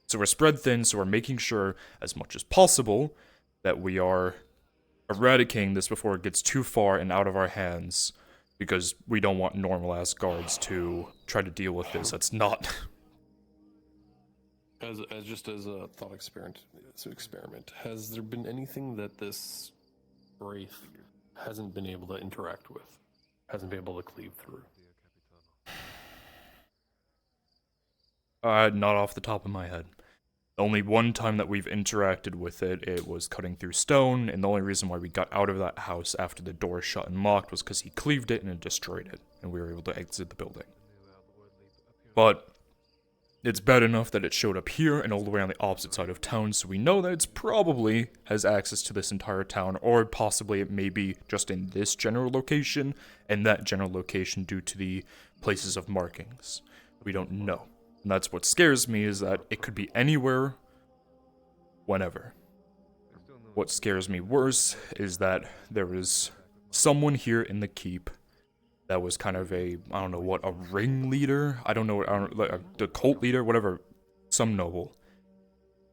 S1: So we're spread thin, so we're making sure, as much as possible, that we are eradicating this before it gets too far and out of our hands, because we don't want normal-ass guards to try to deal with this. That's not...
S12: As a thought experiment, has there been anything that this wraith hasn't been able to interact with, hasn't been able to cleave through?
S1: Not off the top of my head. Only one time that we've interacted with it, it was cutting through stone, and the only reason why we got out of that house after the door shut and locked was because he cleaved it and it destroyed it, and we were able to exit the building. But it's bad enough that it showed up here and all the way on the opposite side of town, so we know that it's probably has access to this entire town, or possibly it may be just in this general location, and that general location due to the places of markings. We don't know. And that's what scares me, is that it could be anywhere, whenever. What scares me worse is that there is someone here in the keep that was kind of a, I don't know what, a ringleader? I don't know, like the cult leader, whatever, some noble.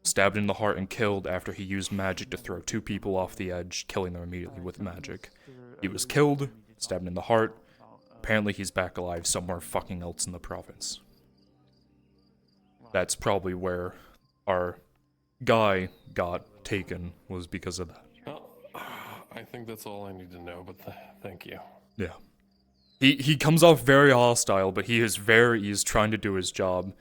S1: Stabbed in the heart and killed after he used magic to throw 2 people off the edge, killing them immediately with magic. He was killed, stabbed in the heart. Apparently he's back alive somewhere fucking else in the province. That's probably where our guy got taken, was because of that.
S12: Well, I think that's all I need to know, but thank you.
S1: Yeah. He comes off very hostile, but he's trying to do his job.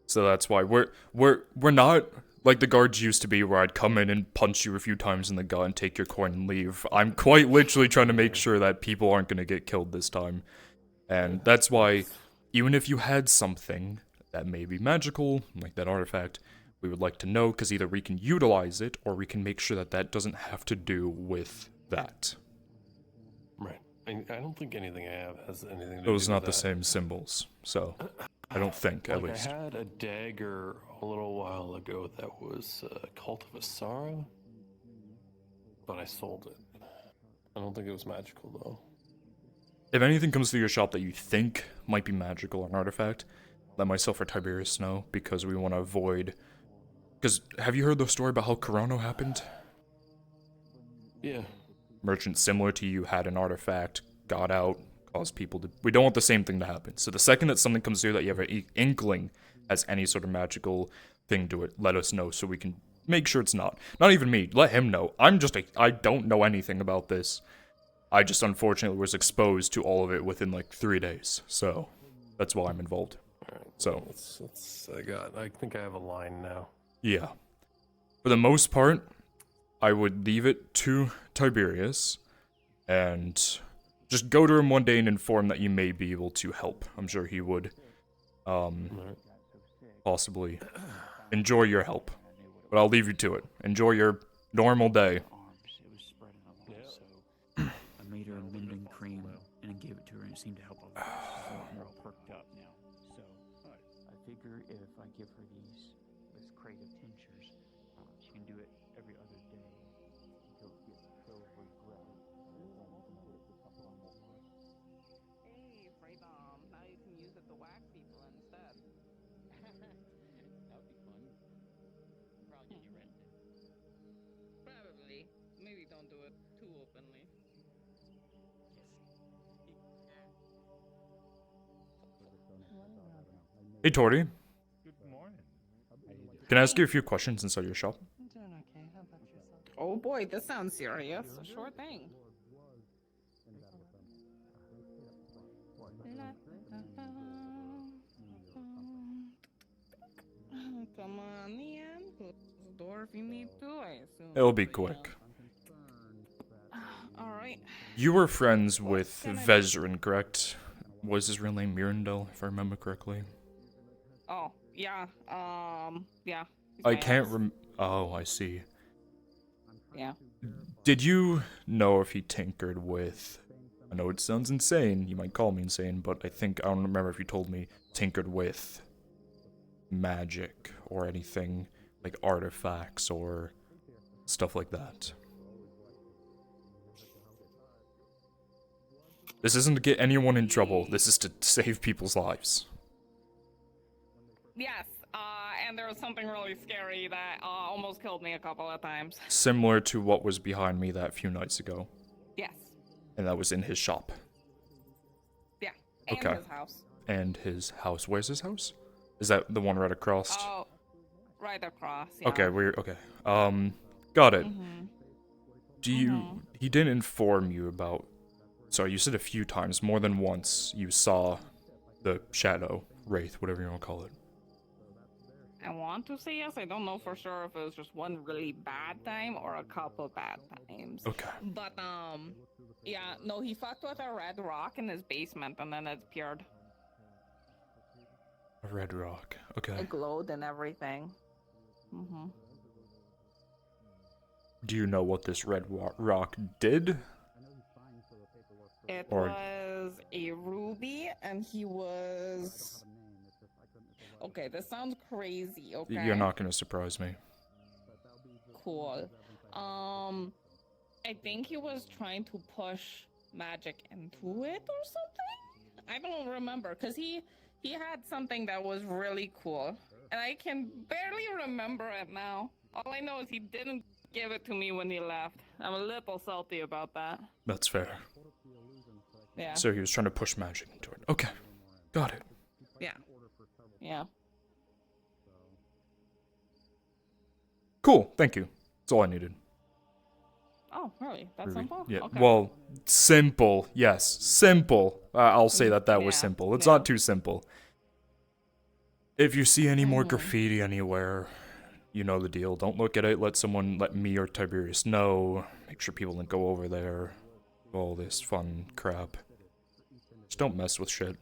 S1: So that's why we're not like the guards used to be, where I'd come in and punch you a few times in the gut and take your coin and leave. I'm quite literally trying to make sure that people aren't gonna get killed this time. And that's why, even if you had something that may be magical, like that artifact, we would like to know, because either we can utilize it, or we can make sure that that doesn't have to do with that.
S12: Right. I don't think anything I have has anything to do with that.
S1: Those are not the same symbols, so I don't think, at
S12: Like,
S1: least.
S12: I had a dagger a little while ago that was Cult of Asara, but I sold it. I don't think it was magical, though.
S1: If anything comes through your shop that you think might be magical or an artifact, let myself or Tiberius know, because we want to avoid... Because, have you heard the story about how Corona happened?
S12: Yeah.
S1: Merchant similar to you had an artifact, got out, caused people to... We don't want the same thing to happen. So the second that something comes through that you have an inkling has any sort of magical thing to it, let us know so we can make sure it's not. Not even me, let him know. I don't know anything about this. I just unfortunately was exposed to all of it within like 3 days. So, that's why I'm involved.
S12: Alright,
S1: so...
S12: I think I have a line now.
S1: Yeah. For the most part, I would leave it to Tiberius, and just go to him one day and inform that you may be able to help. I'm sure he would, possibly enjoy your help. But I'll leave you to it. Enjoy your normal day.
S6: I made her a mending cream and I gave it to her, and it seemed to help a lot. She's a lot more perked up now. So I figure if I give her this crate of tinctures, she can do it every other day until it gets so regret.
S11: Hey, Freedom, now you can use it to whack people instead.
S5: That would be fun. Probably get you rented.
S11: Probably. Maybe don't do it too openly.
S1: Hey, Tori.
S14: Good morning.
S1: Can I ask you a few questions inside your shop?
S11: I'm doing okay. How about yourself? Oh boy, this sounds serious. Sure thing. Come on in. Close the door if you need to. I assume.
S1: It'll be quick.
S11: Alright.
S1: You were friends with Vezrin, correct? Was his real name Mirandel, if I remember correctly?
S11: Oh, yeah. Yeah. he's
S1: I
S11: my
S1: can't
S11: ex.
S1: Oh, I see.
S11: Yeah.
S1: Did you know if he tinkered with... I know it sounds insane, you might call me insane, but I don't remember if you told me tinkered with magic or anything, like artifacts or stuff like that. This isn't to get anyone in trouble, this is to save people's lives.
S11: Yes, and there was something really scary that almost killed me a couple of times.
S1: Similar to what was behind me that few nights ago.
S11: Yes.
S1: And that was in his shop.
S11: Yeah, and
S1: Okay.
S11: his house.
S1: And his house. Where's his house? Is that the one right across?
S11: Oh, right across, yeah.
S1: Okay, okay. Got it.
S11: Mhm.
S1: Do you... He didn't inform you about... Sorry, you said a few times, more than once, you saw the shadow, wraith, whatever you want to call it.
S11: I want to say yes. I don't know for sure if it was just one really bad time or a couple bad times.
S1: Okay.
S11: But, yeah, no, he fucked with a red rock in his basement and then it appeared.
S1: A red rock. Okay.
S11: It glowed and everything. Mm-hmm.
S1: Do you know what this red rock did?
S11: It
S1: Or-
S11: was a ruby, and he was. Okay, this sounds crazy. Okay.
S1: You're not gonna surprise me.
S11: Cool. I think he was trying to push magic into it or something. I don't remember, cause he had something that was really cool, and I can barely remember it now. All I know is he didn't give it to me when he left. I'm a little salty about that.
S1: That's fair.
S11: Yeah.
S1: So he was trying to push magic into it. Okay. Got it.
S11: Yeah. Yeah.
S1: Cool. Thank you. That's all I needed.
S11: Oh, really? That's
S1: Ruby.
S11: simple?
S1: Yeah.
S11: Okay.
S1: Well, simple. Yes. Simple. I'll say that was
S11: Yeah,
S1: simple. It's
S11: yeah.
S1: not too simple. If you see any more
S11: Mhm.
S1: graffiti anywhere, you know the deal. Don't look at it. Let me or Tiberius know. Make sure people don't go over there. All this fun crap. Just don't mess with shit.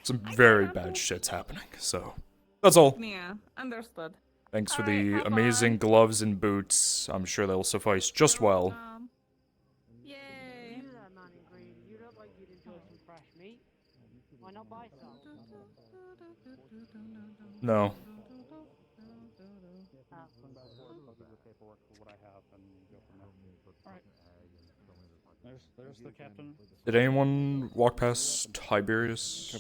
S1: Some very bad shit's happening. So, that's all.
S11: Yeah, understood.
S1: Thanks for
S11: Alright,
S1: the
S11: have
S1: amazing
S11: fun.
S1: gloves and boots. I'm sure they'll suffice just well.
S11: Yay.
S5: You that man in green. You look like you'd enjoy some fresh meat. Why not buy some?
S1: No.
S14: There's the captain.
S1: Did anyone walk past Tiberius?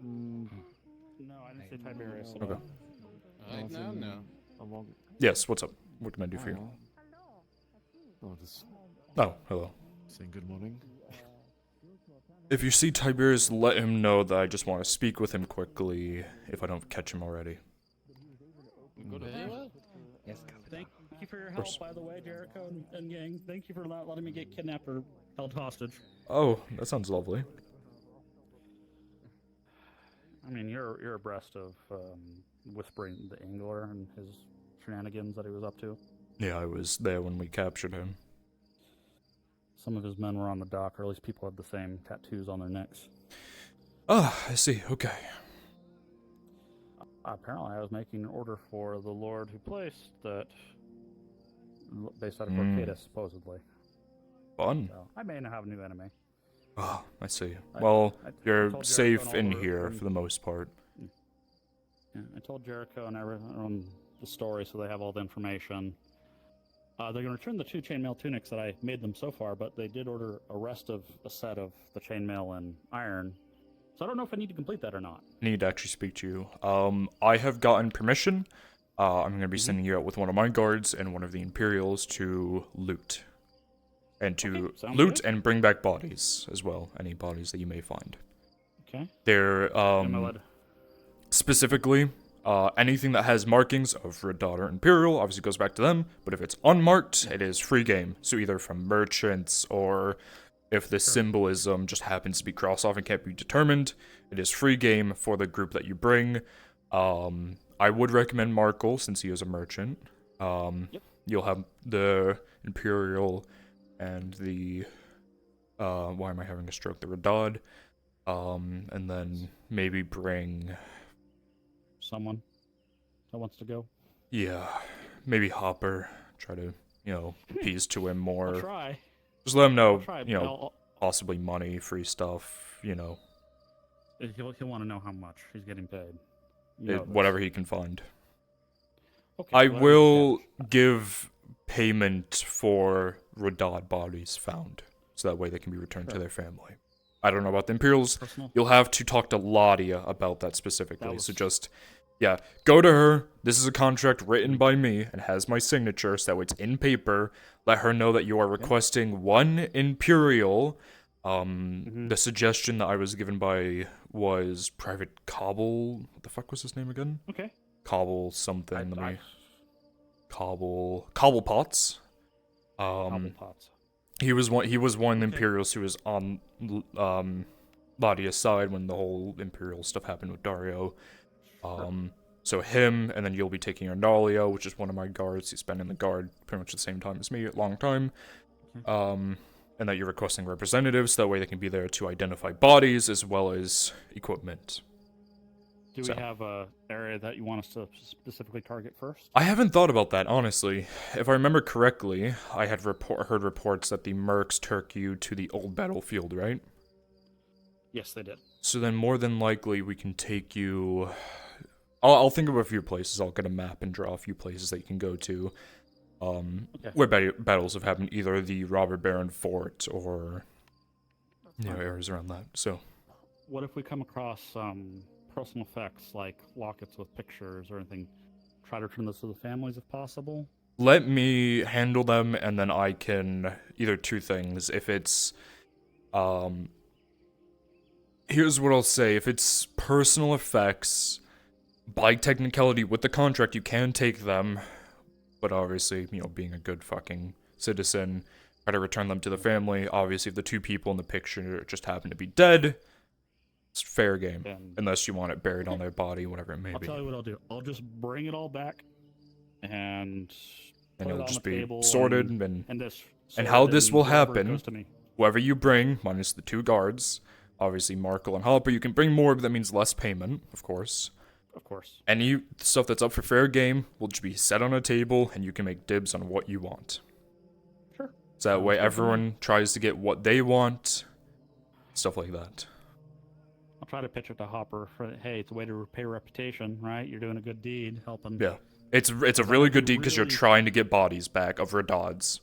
S14: No, I didn't say Tiberius.
S1: Okay.
S7: Right now, no.
S1: Yes, what's up? What can I do for you? Oh, hello.
S15: Saying good morning.
S1: If you see Tiberius, let him know that I just want to speak with him quickly, if I don't catch him already.
S7: Good idea.
S14: Yes, thank you for your
S1: Of
S14: help,
S1: course.
S14: by the way, Jericho and gang. Thank you for not letting me get kidnapped or held hostage.
S1: Oh, that sounds lovely.
S14: I mean, you're abreast of Whispering the Angler and his shenanigans that he was up to.
S1: Yeah, I was there when we captured him.
S14: Some of his men were on the dock, or at least people had the same tattoos on their necks.
S1: Ah, I see, okay.
S14: Apparently, I was making an order for the Lord who placed that, based out of
S1: Mm.
S14: Orcada, supposedly.
S1: Fun.
S14: So, I may now have a new enemy.
S1: Ah, I see.
S14: I-
S1: Well,
S14: I
S1: you're
S14: told Jericho
S1: safe
S14: and
S1: in
S14: Oliver
S1: here
S14: and-
S1: for the most part.
S14: Yeah, I told Jericho and everyone the story, so they have all the information. They're going to return the 2 chainmail tunics that I made them so far, but they did order a rest of a set of the chainmail and iron. So I don't know if I need to complete that or not.
S1: Need to actually speak to you. I have gotten permission. I'm going to be sending you out with one of my guards and one of the Imperials to loot. And to
S14: Okay, sounds
S1: loot
S14: good.
S1: and bring back bodies as well. Any bodies that you may find.
S14: Okay.
S1: They're,
S14: Am I allowed-
S1: specifically, anything that has markings of Red Dot or Imperial obviously goes back to them, but if it's unmarked, it is free game. So either from merchants or if the symbolism just happens to be crossed off and can't be determined, it is free game for the group that you bring. I would recommend Markle since he is a merchant. You'll have the Imperial and the why am I having a stroke? The Radad. And then maybe bring
S14: someone that wants to go.
S1: Yeah, maybe Hopper. Try to, appease to him more.
S14: I'll try.
S1: Just let him know,
S14: I'll try, but I'll-
S1: possibly money, free stuff,
S14: He'll want to know how much he's getting paid. You know this.
S1: whatever he can find.
S14: Okay,
S1: I
S14: whatever
S1: will give payment for Radad bodies found, so that way they can be returned to
S14: Sure.
S1: their family. I don't know about the Imperials.
S14: Personal?
S1: You'll have to talk to Ladia about that specifically.
S14: That was-
S1: So just, go to her. This is a contract written by me and has my signature, so that way it's in paper. Let her know that you are requesting 1 Imperial. The suggestion that I was given by was Private Cobble. What the fuck was his name again?
S14: Okay.
S1: Cobble something. Cobble Potts.
S14: Cobble Potts.
S1: He was one of the Imperials who was on Ladia's side when the whole Imperial stuff happened with Dario. So him, and then you'll be taking Arnalio, which is one of my guards. He's been in the guard pretty much the same time as me, a long time. And and that you're requesting representatives, that way they can be there to identify bodies as well as equipment.
S14: Do we have a area that you want us to specifically target first?
S1: I haven't thought about that, honestly. If I remember correctly, I had heard reports that the Mercs took you to the old battlefield, right?
S14: Yes, they did.
S1: So then more than likely we can take you... I'll think of a few places. I'll get a map and draw a few places that you can go to. Where battles have happened, either the Robber Baron Fort or areas around that. So,
S14: what if we come across personal effects like lockets with pictures or anything? Try to return those to the families if possible.
S1: Let me handle them, and then I can either two things. If it's here's what I'll say: if it's personal effects, by technicality with the contract, you can take them. But obviously, being a good fucking citizen, try to return them to the family. Obviously, if the two people in the picture just happen to be dead, it's fair game. Unless you want it buried on their body, whatever it may
S14: I'll
S1: be.
S14: tell you what I'll do. I'll just bring it all back, and
S1: It'll just be sorted, and how
S14: sorted,
S1: this
S14: and
S1: will
S14: whoever
S1: happen,
S14: goes to me.
S1: whoever you bring, minus the two guards, obviously Markle and Hopper, you can bring more, but that means less payment, of course.
S14: Of course.
S1: Any stuff that's up for fair game will just be set on a table, and you can make dibs on what you want.
S14: Sure.
S1: So that way everyone tries to get what they want, stuff like that.
S14: I'll try to pitch it to Hopper for, hey, it's a way to repay reputation, right? You're doing a good deed, helping.
S1: Yeah. It's a really good deed because you're trying to get bodies back of Radod's.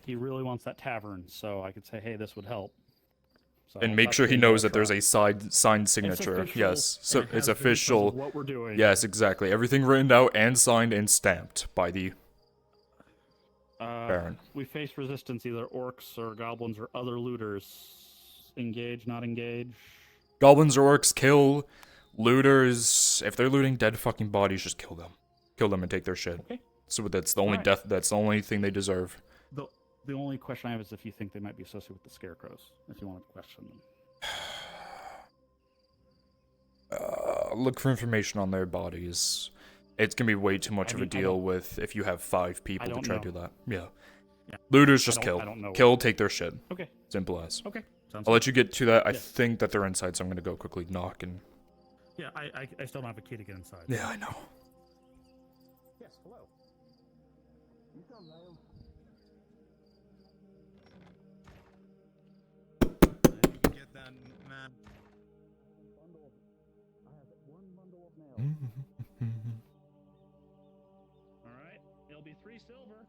S14: He really wants that tavern, so I could say, hey, this would help. So
S1: and make sure he knows that there's a signed signature. Yes, so it's official.
S14: What we're doing.
S1: Yes, exactly. Everything written out and signed and stamped by the Baron.
S14: We face resistance, either orcs or goblins or other looters. Engage, not engage.
S1: Goblins or orcs kill. Looters, if they're looting dead fucking bodies, just kill them. Kill them and take their shit.
S14: Okay.
S1: So that's the only death. That's the only thing they deserve.
S14: The only question I have is if you think they might be associated with the scarecrows. If you want to question them.
S1: Look for information on their bodies. It's gonna be way too much of a deal with if you have 5 people to try to do that. Yeah. Looters just kill. Kill, take their shit.
S14: Okay.
S1: Simple as.
S14: Okay.
S1: I'll let you get to that. I think that they're inside, so I'm gonna go quickly knock and.
S14: Yeah, I still don't have a key to get inside.
S1: Yeah, I know.
S14: Yes, hello. You come, Lyle.
S2: Get that, man.
S14: I have one bundle of nails. All right, it'll be 3 silver.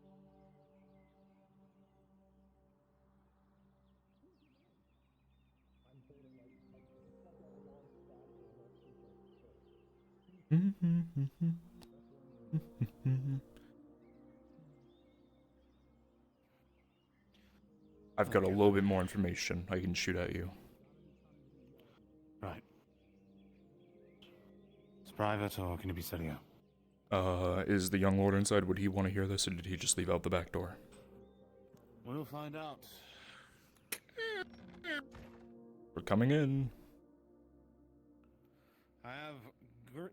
S1: I've got a little bit more information I can shoot at you.
S2: Right. It's private, or can it be setting up?
S1: Is the young lord inside? Would he want to hear this, or did he just leave out the back door?
S2: We'll find out.
S1: We're coming in.
S2: I have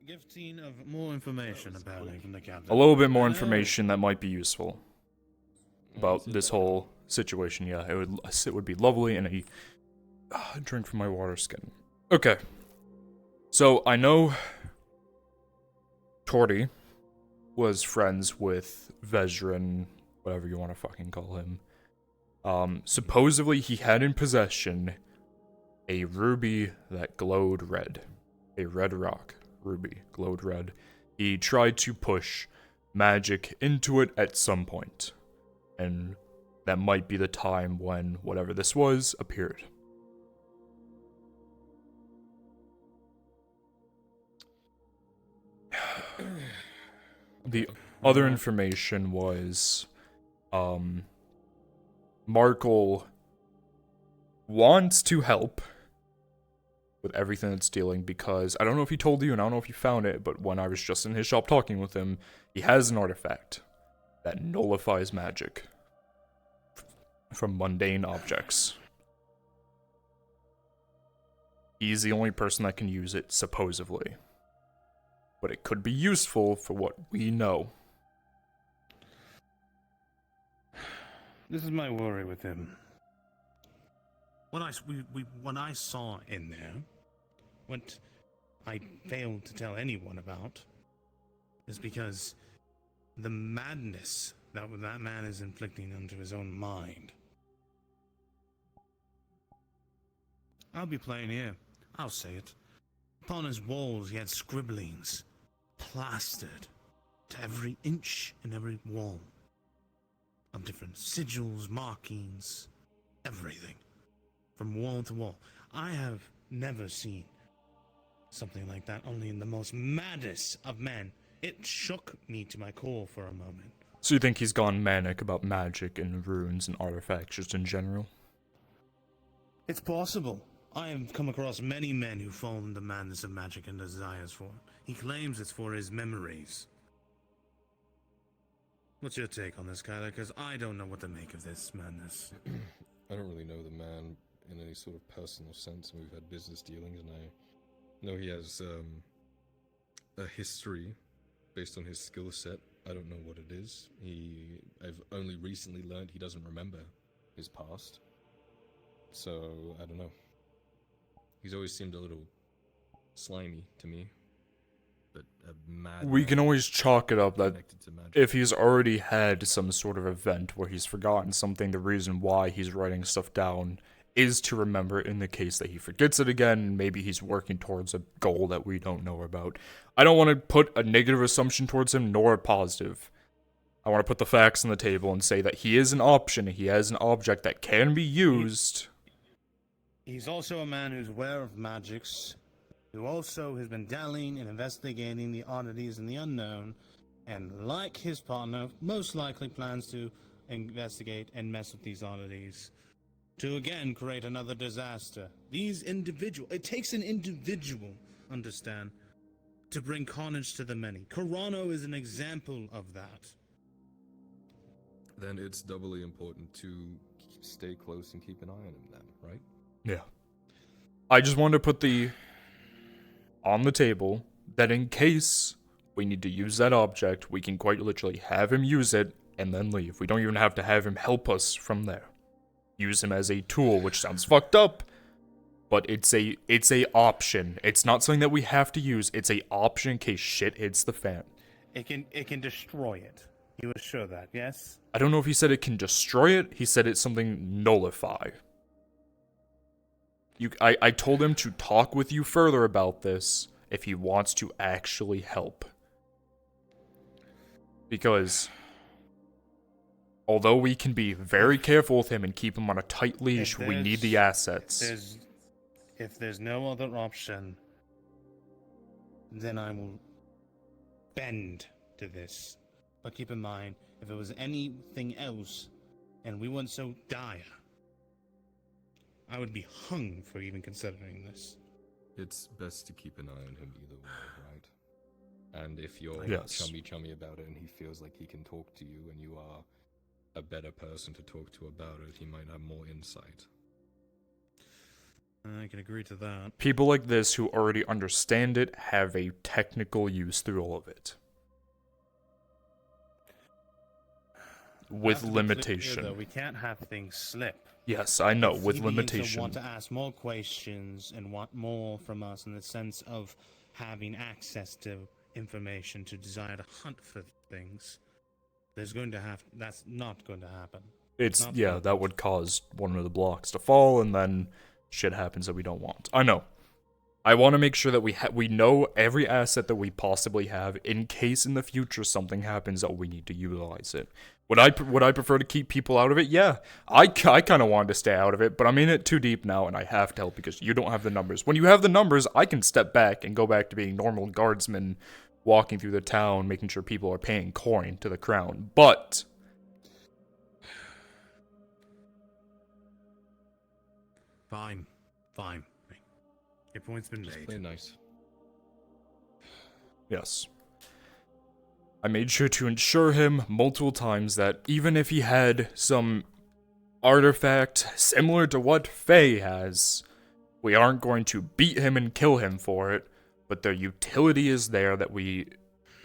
S2: gifting of more information about me from the captain.
S1: A little bit more information that might be useful about this whole situation. Yeah, it would be lovely, and a drink from my water skin. Okay, so I know Torty was friends with Vezran, whatever you want to fucking call him. Supposedly he had in possession a ruby that glowed red. A red rock ruby, glowed red. He tried to push magic into it at some point, and that might be the time when whatever this was appeared. The other information was, Markle wants to help with everything that's dealing, because I don't know if he told you and I don't know if you found it, but when I was just in his shop talking with him, he has an artifact that nullifies magic from mundane objects. He's the only person that can use it, supposedly. But it could be useful for what we know.
S2: This is my worry with him. What I saw in there, what I failed to tell anyone about, is because the madness that man is inflicting onto his own mind. I'll be playing here. I'll say it. Upon his walls, he had scribblings, plastered to every inch and every wall, of different sigils, markings, everything, from wall to wall. I have never seen something like that, only in the most maddest of men. It shook me to my core for a moment.
S1: So you think he's gone manic about magic and runes and artifacts just in general?
S2: It's possible. I have come across many men who fall in the madness of magic and desires for it. He claims it's for his memories. What's your take on this, Kyler? Because I don't know what to make of this madness.
S13: I don't really know the man in any sort of personal sense, and we've had business dealings, and I know he has a history based on his skill set. I don't know what it is. I've only recently learned he doesn't remember his past. So, I don't know. He's always seemed a little slimy to me. But a mad
S1: We
S13: man
S1: can always chalk it up that
S13: connected to magic.
S1: if he's already had some sort of event where he's forgotten something, the reason why he's writing stuff down is to remember in the case that he forgets it again. Maybe he's working towards a goal that we don't know about. I don't want to put a negative assumption towards him, nor a positive. I want to put the facts on the table and say that he is an option, he has an object that can be used.
S2: He's also a man who's aware of magics, who also has been dallying and investigating the oddities and the unknown, and like his partner, most likely plans to investigate and mess with these oddities to again create another disaster. It takes an individual, understand, to bring carnage to the many. Corano is an example of that.
S13: Then it's doubly important to stay close and keep an eye on him then, right?
S1: Yeah. I just wanted to put on the table that in case we need to use that object, we can quite literally have him use it and then leave. We don't even have to have him help us from there. Use him as a tool, which sounds fucked up, but it's a option. It's not something that we have to use. It's a option in case shit hits the fan.
S2: It can destroy it. You are sure that, yes?
S1: I don't know if he said it can destroy it. He said it's something nullify. I told him to talk with you further about this if he wants to actually help. Because although we can be very careful with him and keep him on a tight leash, we need the assets.
S2: If there's no other option, then I will bend to this. But keep in mind, if it was anything else, and we weren't so dire, I would be hung for even considering this.
S13: It's best to keep an eye on him either way, right? And if you're
S1: Yes.
S13: chummy about it and he feels like he can talk to you and you are a better person to talk to about it, he might have more insight.
S2: I can agree to that.
S1: People like this who already understand it have a technical use through all of it. With limitation.
S2: Though, we can't have things slip.
S1: Yes, I know,
S2: If
S1: with
S2: he begins
S1: limitation.
S2: to want to ask more questions and want more from us in the sense of having access to information to desire to hunt for things, that's not going to happen.
S1: That would cause one of the blocks to fall, and then shit happens that we don't want. I know. I want to make sure that we know every asset that we possibly have in case in the future something happens that we need to utilize it. Would I prefer to keep people out of it? Yeah. I kind of wanted to stay out of it, but I'm in it too deep now, and I have to help because you don't have the numbers. When you have the numbers, I can step back and go back to being normal guardsmen, walking through the town, making sure people are paying coin to the crown. But
S2: Fine. Your point's been made.
S13: Play nice.
S1: yes. I made sure to ensure him multiple times that even if he had some artifact similar to what Faye has, we aren't going to beat him and kill him for it, but the utility is there that we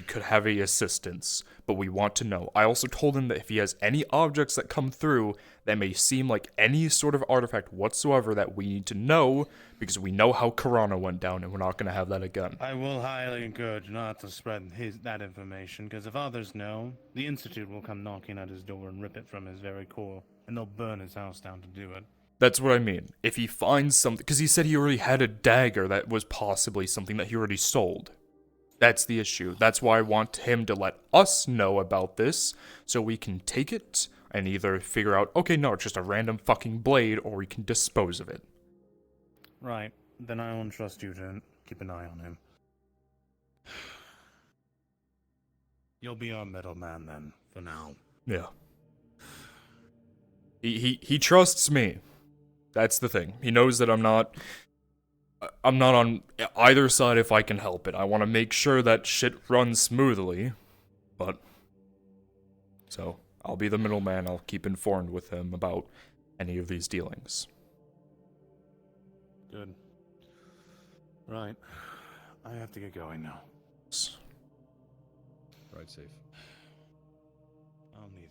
S1: he could have a assistance, but we want to know. I also told him that if he has any objects that come through that may seem like any sort of artifact whatsoever, that we need to know, because we know how Karana went down, and we're not going to have that again.
S2: I will highly encourage not to spread that information, because if others know, the Institute will come knocking at his door and rip it from his very core, and they'll burn his house down to do it.
S1: That's what I mean. If he finds something, because he said he already had a dagger that was possibly something that he already sold. That's the issue. That's why I want him to let us know about this, so we can take it and either figure out, okay, no, it's just a random fucking blade, or we can dispose of it.
S2: Right. Then I won't trust you to keep an eye on him. You'll be our middleman then, for now.
S1: Yeah. He trusts me. That's the thing. He knows that I'm not on either side if I can help it. I want to make sure that shit runs smoothly, but so I'll be the middleman. I'll keep informed with him about any of these dealings.
S2: Good. Right. I have to get going now.
S13: Ride safe.
S2: I'll need it.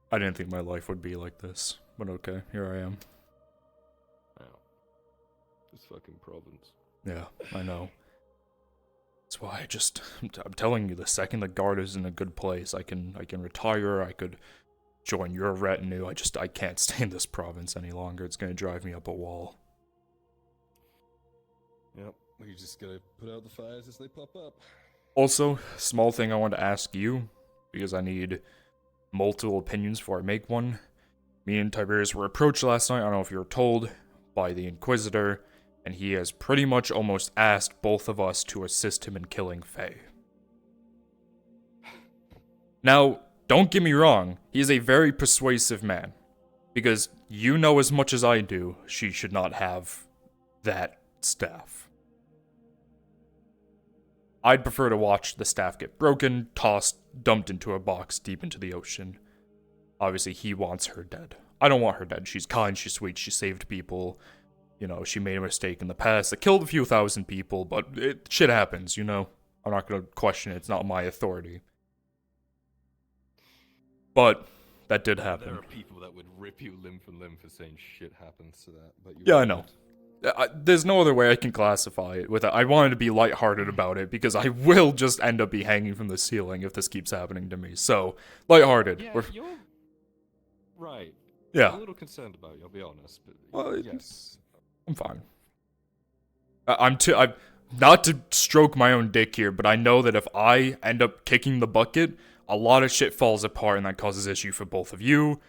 S1: I didn't think my life would be like this, but okay, here I am.
S13: Wow. This fucking province.
S1: Yeah, I know. That's why I'm telling you, the second the guard is in a good place, I can retire, I could join your retinue. I can't stay in this province any longer. It's gonna drive me up a wall.
S13: Yep, we just gotta put out the fires as they pop up.
S1: Also, small thing I want to ask you, because I need multiple opinions before I make one. Me and Tiberius were approached last night, I don't know if you were told, by the Inquisitor, and he has pretty much almost asked both of us to assist him in killing Faye. Now, don't get me wrong, he is a very persuasive man, because you know as much as I do, she should not have that staff. I'd prefer to watch the staff get broken, tossed, dumped into a box deep into the ocean. Obviously, he wants her dead. I don't want her dead. She's kind, she's sweet, she saved people. You know, she made a mistake in the past that killed a few thousand people, but shit happens, you know? I'm not gonna question it, it's not my authority. But, that did happen.
S13: There are people that would rip you limb from limb for saying shit happens to that, but
S1: yeah, I know. There's no other way I can classify it with it. I wanted to be lighthearted about it, because I will just end up be hanging from the ceiling if this keeps happening to me. So, lighthearted.
S13: Yeah, you're right.
S1: Yeah.
S13: I'm a little concerned about you, I'll be honest, but
S1: well,
S13: yes.
S1: I'm fine. I'm not to stroke my own dick here, but I know that if I end up kicking the bucket, a lot of shit falls apart and that causes issue for both of you.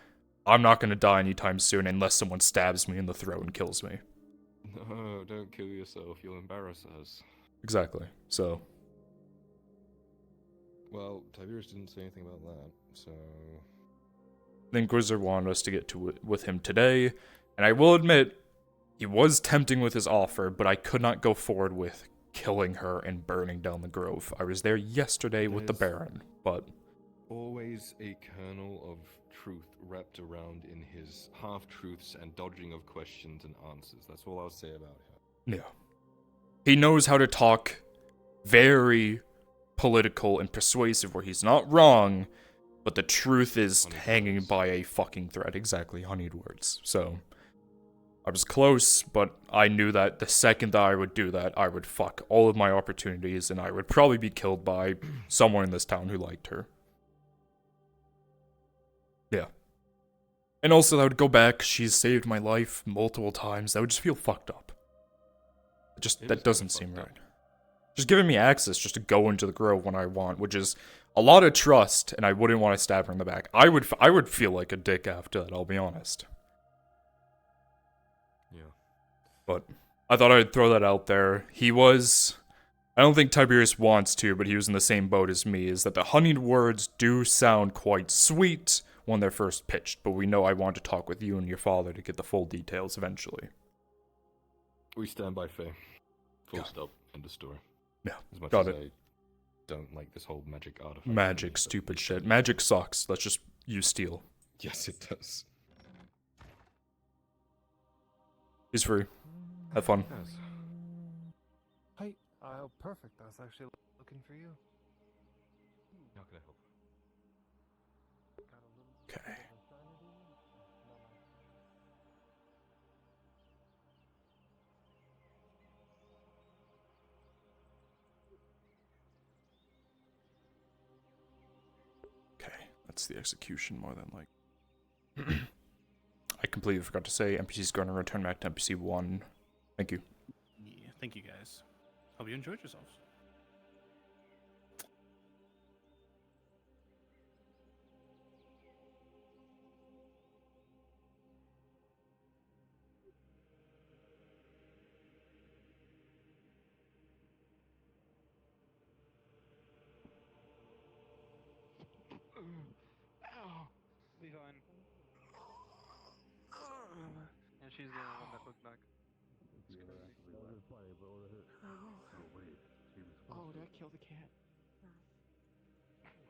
S1: I'm not gonna die anytime soon unless someone stabs me in the throat and kills me.
S13: No, don't kill yourself, you'll embarrass us.
S1: Exactly, so.
S13: Well, Tiberius didn't say anything about that, so.
S1: The Inquisitor wanted us to get to it with him today, and I will admit, he was tempting with his offer, but I could not go forward with killing her and burning down the grove. I was there yesterday with the Baron, but...
S13: Always a kernel of truth wrapped around in his half-truths and dodging of questions and answers. That's all I'll say about him.
S1: Yeah. He knows how to talk very political and persuasive, where he's not wrong, but the truth is hanging by a fucking thread. Exactly, honeyed words. So, I was close, but I knew that the second that I would do that, I would fuck all of my opportunities, and I would probably be killed by someone in this town who liked her. Yeah. And also, I would go back, she's saved my life multiple times, that would just feel fucked up. That doesn't seem right. Just giving me access just to go into the grove when I want, which is a lot of trust, and I wouldn't want to stab her in the back. I would feel like a dick after that, I'll be honest.
S13: Yeah.
S1: But I thought I'd throw that out there. I don't think Tiberius wants to, but he was in the same boat as me, is that the honeyed words do sound quite sweet when they're first pitched, but we know I want to talk with you and your father to get the full details eventually.
S13: We stand by Faye. Full stop. End of story.
S1: Yeah,
S13: as much
S1: got
S13: as
S1: it.
S13: don't like this whole magic artifact.
S1: Magic, stupid shit. Magic sucks. Let's just use steel.
S13: Yes, it does.
S1: He's free. Have fun.
S13: Yes.
S15: Hey, oh, perfect. I was actually looking for you.
S13: How can I help?
S1: Okay. Okay, that's the execution more than like. I completely forgot to say NPC's going to return back to NPC 1. Thank you.
S2: Yeah, thank you guys. Hope you enjoyed yourselves.
S15: Ow! Be fine. And she's the one that looked back. Oh, did I kill the cat?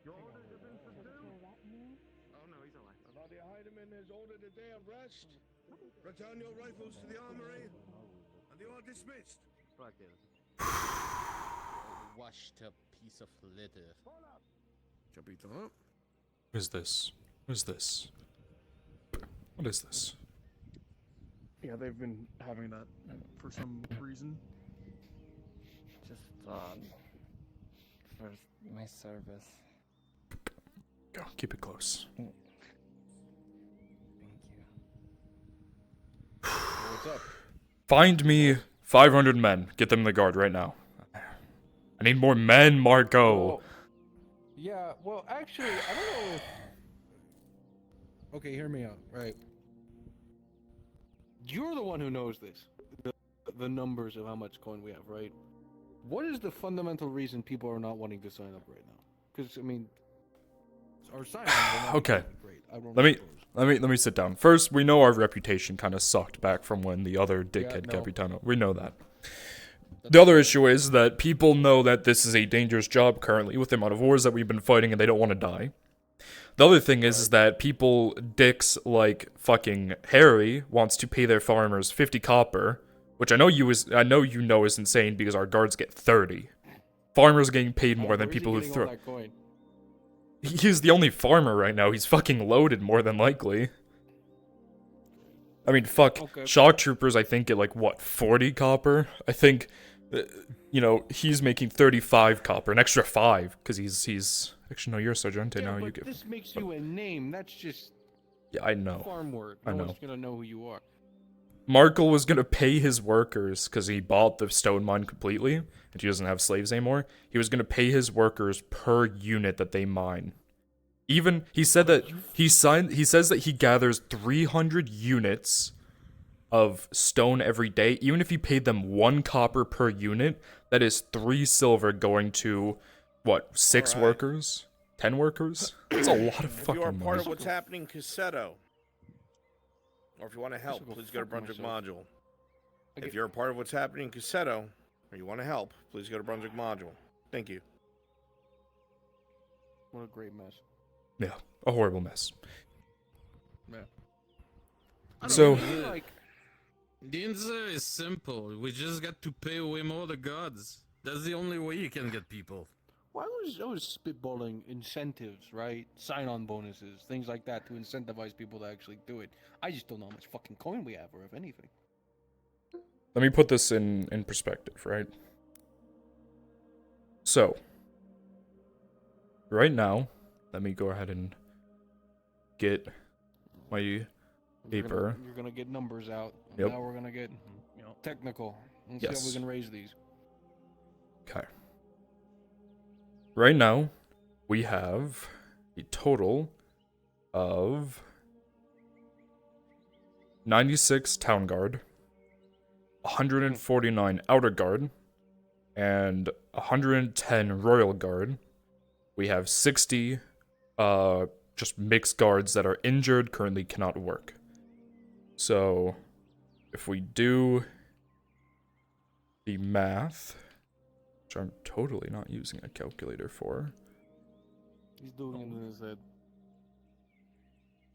S3: Your order has been fulfilled.
S15: Oh no, he's alive.
S3: Nadia Heidemann has ordered a day of rest. Return your rifles to the armory, and you are dismissed.
S16: Washed up piece of litter.
S8: Shall beat them up?
S1: What is this? What is this? What is this?
S17: Yeah, they've been having that for some reason.
S16: Just for my service.
S1: Go, keep it close.
S16: Thank you.
S8: What's up?
S1: Find me 500 men. Get them in the guard right now. I need more men, Marco.
S8: Well, yeah, well, actually, I don't know if... Okay, hear me out, right? You're the one who knows this. The numbers of how much coin we have, right? What is the fundamental reason people are not wanting to sign up right now? Because, I mean... Our sign-up...
S1: Okay. Let me sit down. First, we know our reputation kind of sucked back from when the other dickhead Capitano. We know that. The other issue is that people know that this is a dangerous job currently with the amount of wars that we've been fighting and they don't want to die. The other thing is that people, dicks like fucking Harry, wants to pay their farmers 50 copper, which I know you know is insane because our guards get 30. Farmers are getting paid more than people who throw. He's the only farmer right now. He's fucking loaded more than likely. I mean, fuck.
S8: Okay.
S1: Shock troopers, I think, get like, what, 40 copper? I think, you know, he's making 35 copper, an extra 5, because he's... Actually, no, you're a Sargente now. You get...
S8: this makes you a name. That's just...
S1: Yeah, I know.
S8: Farm work.
S1: I
S8: No
S1: know.
S8: one's gonna know who you are.
S1: Markle was gonna pay his workers, because he bought the stone mine completely, and he doesn't have slaves anymore. He was gonna pay his workers per unit that they mine. Even, he said that, he says that he gathers 300 units of stone every day. Even if he paid them 1 copper per unit, that is 3 silver going to, what, 6 workers? 10 workers? That's a lot of fucking
S3: If you are part
S1: money.
S3: of what's happening in Cassetto, or if you want to help, please go to Brunswick Module. If you're a part of what's happening in Cassetto, or you want to help, please go to Brunswick Module. Thank you.
S8: What a great mess.
S1: Yeah, a horrible mess.
S8: Yeah.
S1: So,
S7: The answer is simple. We just got to pay way more the gods. That's the only way you can get people.
S8: Well, I was spitballing incentives, right? Sign-on bonuses, things like that to incentivize people to actually do it. I just don't know how much fucking coin we have, or if anything.
S1: let me put this in perspective, right? So, right now, let me go ahead and get my paper.
S8: You're gonna get numbers out.
S1: Yep.
S8: Now we're gonna get technical. And see how we can raise these.
S1: Okay. Right now, we have a total of 96 town guard, 149 outer guard, and 110 royal guard. We have 60 just mixed guards that are injured, currently cannot work. So, if we do the math, which I'm totally not using a calculator for.
S8: He's doing it in his head.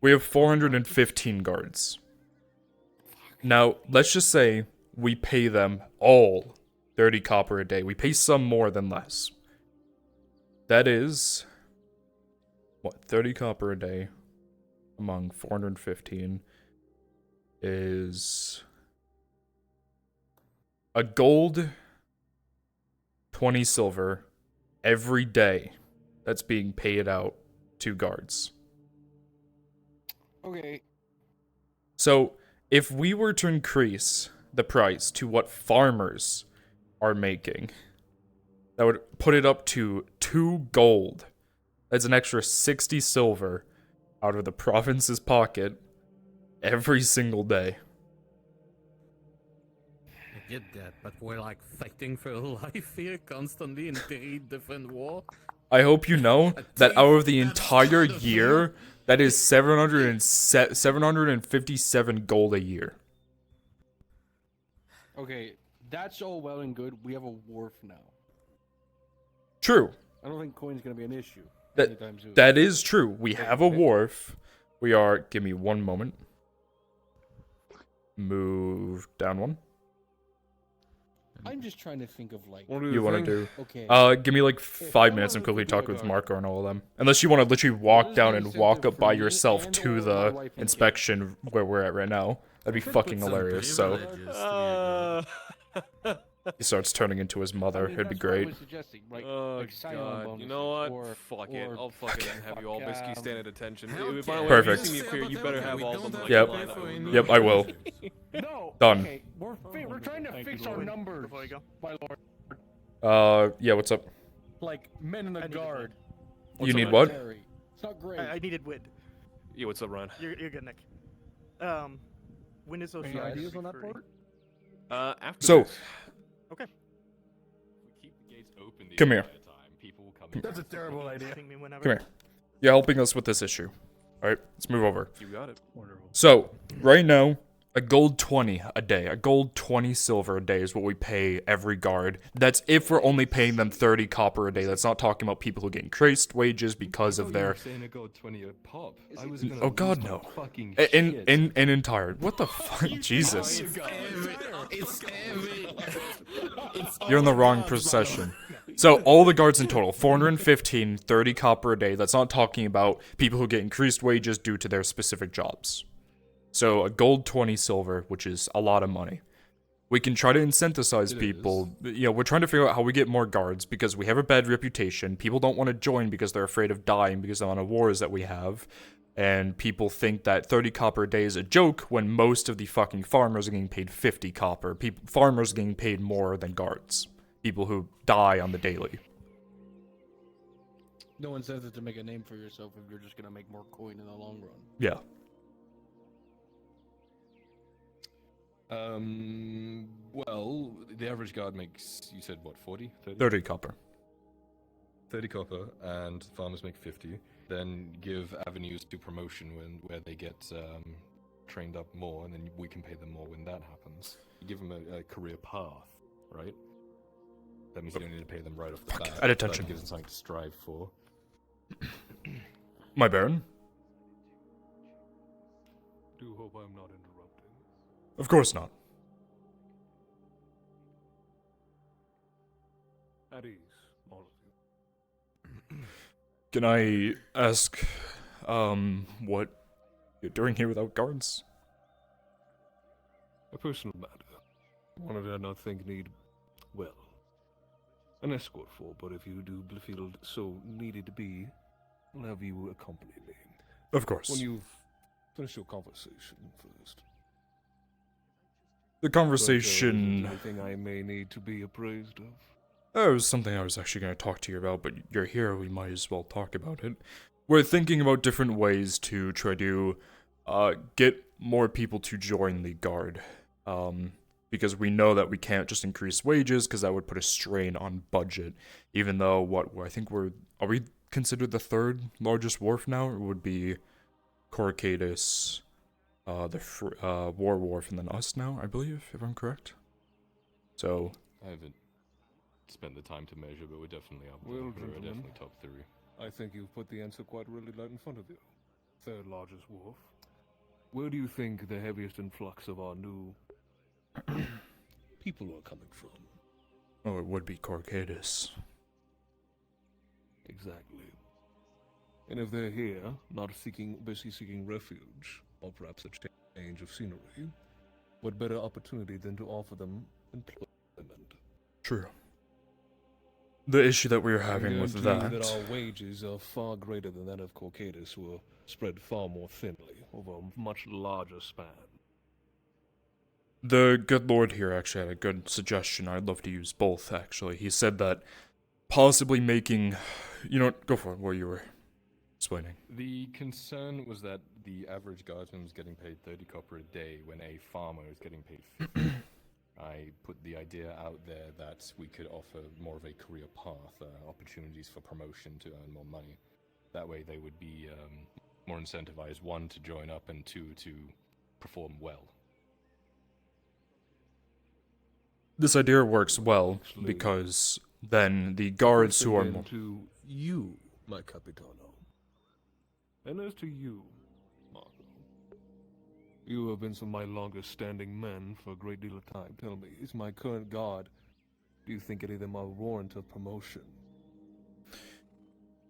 S1: We have 415 guards. Now, let's just say we pay them all 30 copper a day. We pay some more than less. That is, what, 30 copper a day among 415 is a gold, 20 silver every day that's being paid out to guards.
S8: Okay.
S1: So, if we were to increase the price to what farmers are making, that would put it up to 2 gold. That's an extra 60 silver out of the province's pocket every single day.
S7: I get that, but we're like fighting for life here constantly in 3 different wars.
S1: I hope you know that out of the entire year, that is 757 gold a year.
S8: Okay, that's all well and good. We have a wharf now.
S1: True.
S8: I don't think coin's gonna be an issue anytime soon.
S1: That is true. We have a wharf. We are... Give me one moment. Move down one.
S8: I'm just trying to think of like.
S1: You want to do?
S8: Okay.
S1: Give me like 5 minutes and quickly talk with Marco and all of them. Unless you want to literally walk down and walk up by yourself to the inspection where we're at right now. That'd be fucking hilarious. So he starts turning into his mother. It'd be great.
S18: Oh god, you know what? Fuck it. I'll fucking have you all basically stand at attention. By the way,
S1: Perfect.
S18: If you see me appear, you better have all of them like
S1: Yep.
S18: lined up.
S1: Yep, I will.
S3: No.
S1: Done.
S3: Okay, we're trying to fix our numbers, my lord.
S1: Yeah, what's up?
S3: Like men in the guard.
S1: You need what?
S3: It's not great.
S19: I needed Wid.
S18: Yeah, what's up, Ryan?
S19: You're good, Nick. When is those
S3: Any ideas on that part?
S18: After
S1: So,
S18: this.
S19: Okay.
S18: We keep the gates open the
S1: come here.
S18: entire time. People will come in.
S3: That's a terrible idea.
S19: Ping me whenever.
S1: Come here. You're helping us with this issue. Alright, let's move over.
S18: You got it. Wonderful.
S1: So, right now, a gold 20 a day, a gold 20 silver a day is what we pay every guard. That's if we're only paying them 30 copper a day. That's not talking about people who get increased wages because of their...
S13: saying a gold 20 a pop. I was
S1: Oh god, no. In entire... What the fuck? Jesus. You're in the wrong procession. So, all the guards in total, 415, 30 copper a day. That's not talking about people who get increased wages due to their specific jobs. So, a gold 20 silver, which is a lot of money. We can try to incentivize people. You know, we're trying to figure out how we get more guards because we have a bad reputation. People don't want to join because they're afraid of dying because of the amount of wars that we have. And people think that 30 copper a day is a joke when most of the fucking farmers are getting paid 50 copper. Farmers are getting paid more than guards. People who die on the daily.
S8: No incentive to make a name for yourself if you're just gonna make more coin in the long run.
S1: Yeah.
S13: Well, the average guard makes, you said what, 40?
S1: 30 copper.
S13: 30 copper, and farmers make 50. Then give avenues to promotion where they get trained up more, and then we can pay them more when that happens. You give them a career path, right? That means you don't need to pay them right off the bat.
S1: At attention.
S13: That gives them something to strive for.
S1: My baron?
S12: Do hope I'm not interrupting.
S1: Of course not.
S12: At ease, all of you.
S1: Can I ask, what you're doing here without guards?
S12: A personal matter. One that I not think need, well, an escort for, but if you do feel so needed to be, I'll have you accompany me.
S1: Of course.
S12: When you've finished your conversation first.
S1: The conversation...
S12: But, anything I may need to be appraised of?
S1: That was something I was actually going to talk to you about, but you're here, we might as well talk about it. We're thinking about different ways to try to get more people to join the guard. Because we know that we can't just increase wages, because that would put a strain on budget. Even though, I think are we considered the third largest wharf now? Or would be Coracadus, War Wharf, and then us now, I believe, if I'm correct. So...
S13: I haven't... spent the time to measure, but we're definitely up
S8: Well,
S13: there. We're
S8: gentlemen,
S13: definitely top 3.
S8: I think you've put the answer quite really right in front of you. Third largest wolf. Where do you think the heaviest influx of our new people are coming from?
S1: Oh, it would be Corcadis.
S8: Exactly. And if they're here, not busy seeking refuge, or perhaps a change of scenery, what better opportunity than to offer them employment?
S1: True. The issue that we're
S8: I
S1: having with
S8: guarantee
S1: that...
S8: that our wages are far greater than that of Corcadis, who are spread far more thinly over a much larger span.
S1: The good lord here actually had a good suggestion. I'd love to use both, actually. He said that possibly making... You know what? Go for it, what you were explaining.
S13: The concern was that the average guardsman was getting paid 30 copper a day when a farmer is getting paid 50. I put the idea out there that we could offer more of a career path, opportunities for promotion to earn more money. That way they would be more incentivized, 1, to join up, and 2, to perform well.
S1: This idea works well, because then the guards who are more...
S8: To you, my Capitano. And as to you, Marco. You have been some of my longest standing men for a great deal of time. Tell me, is my current guard, do you think any of them are warrant of promotion?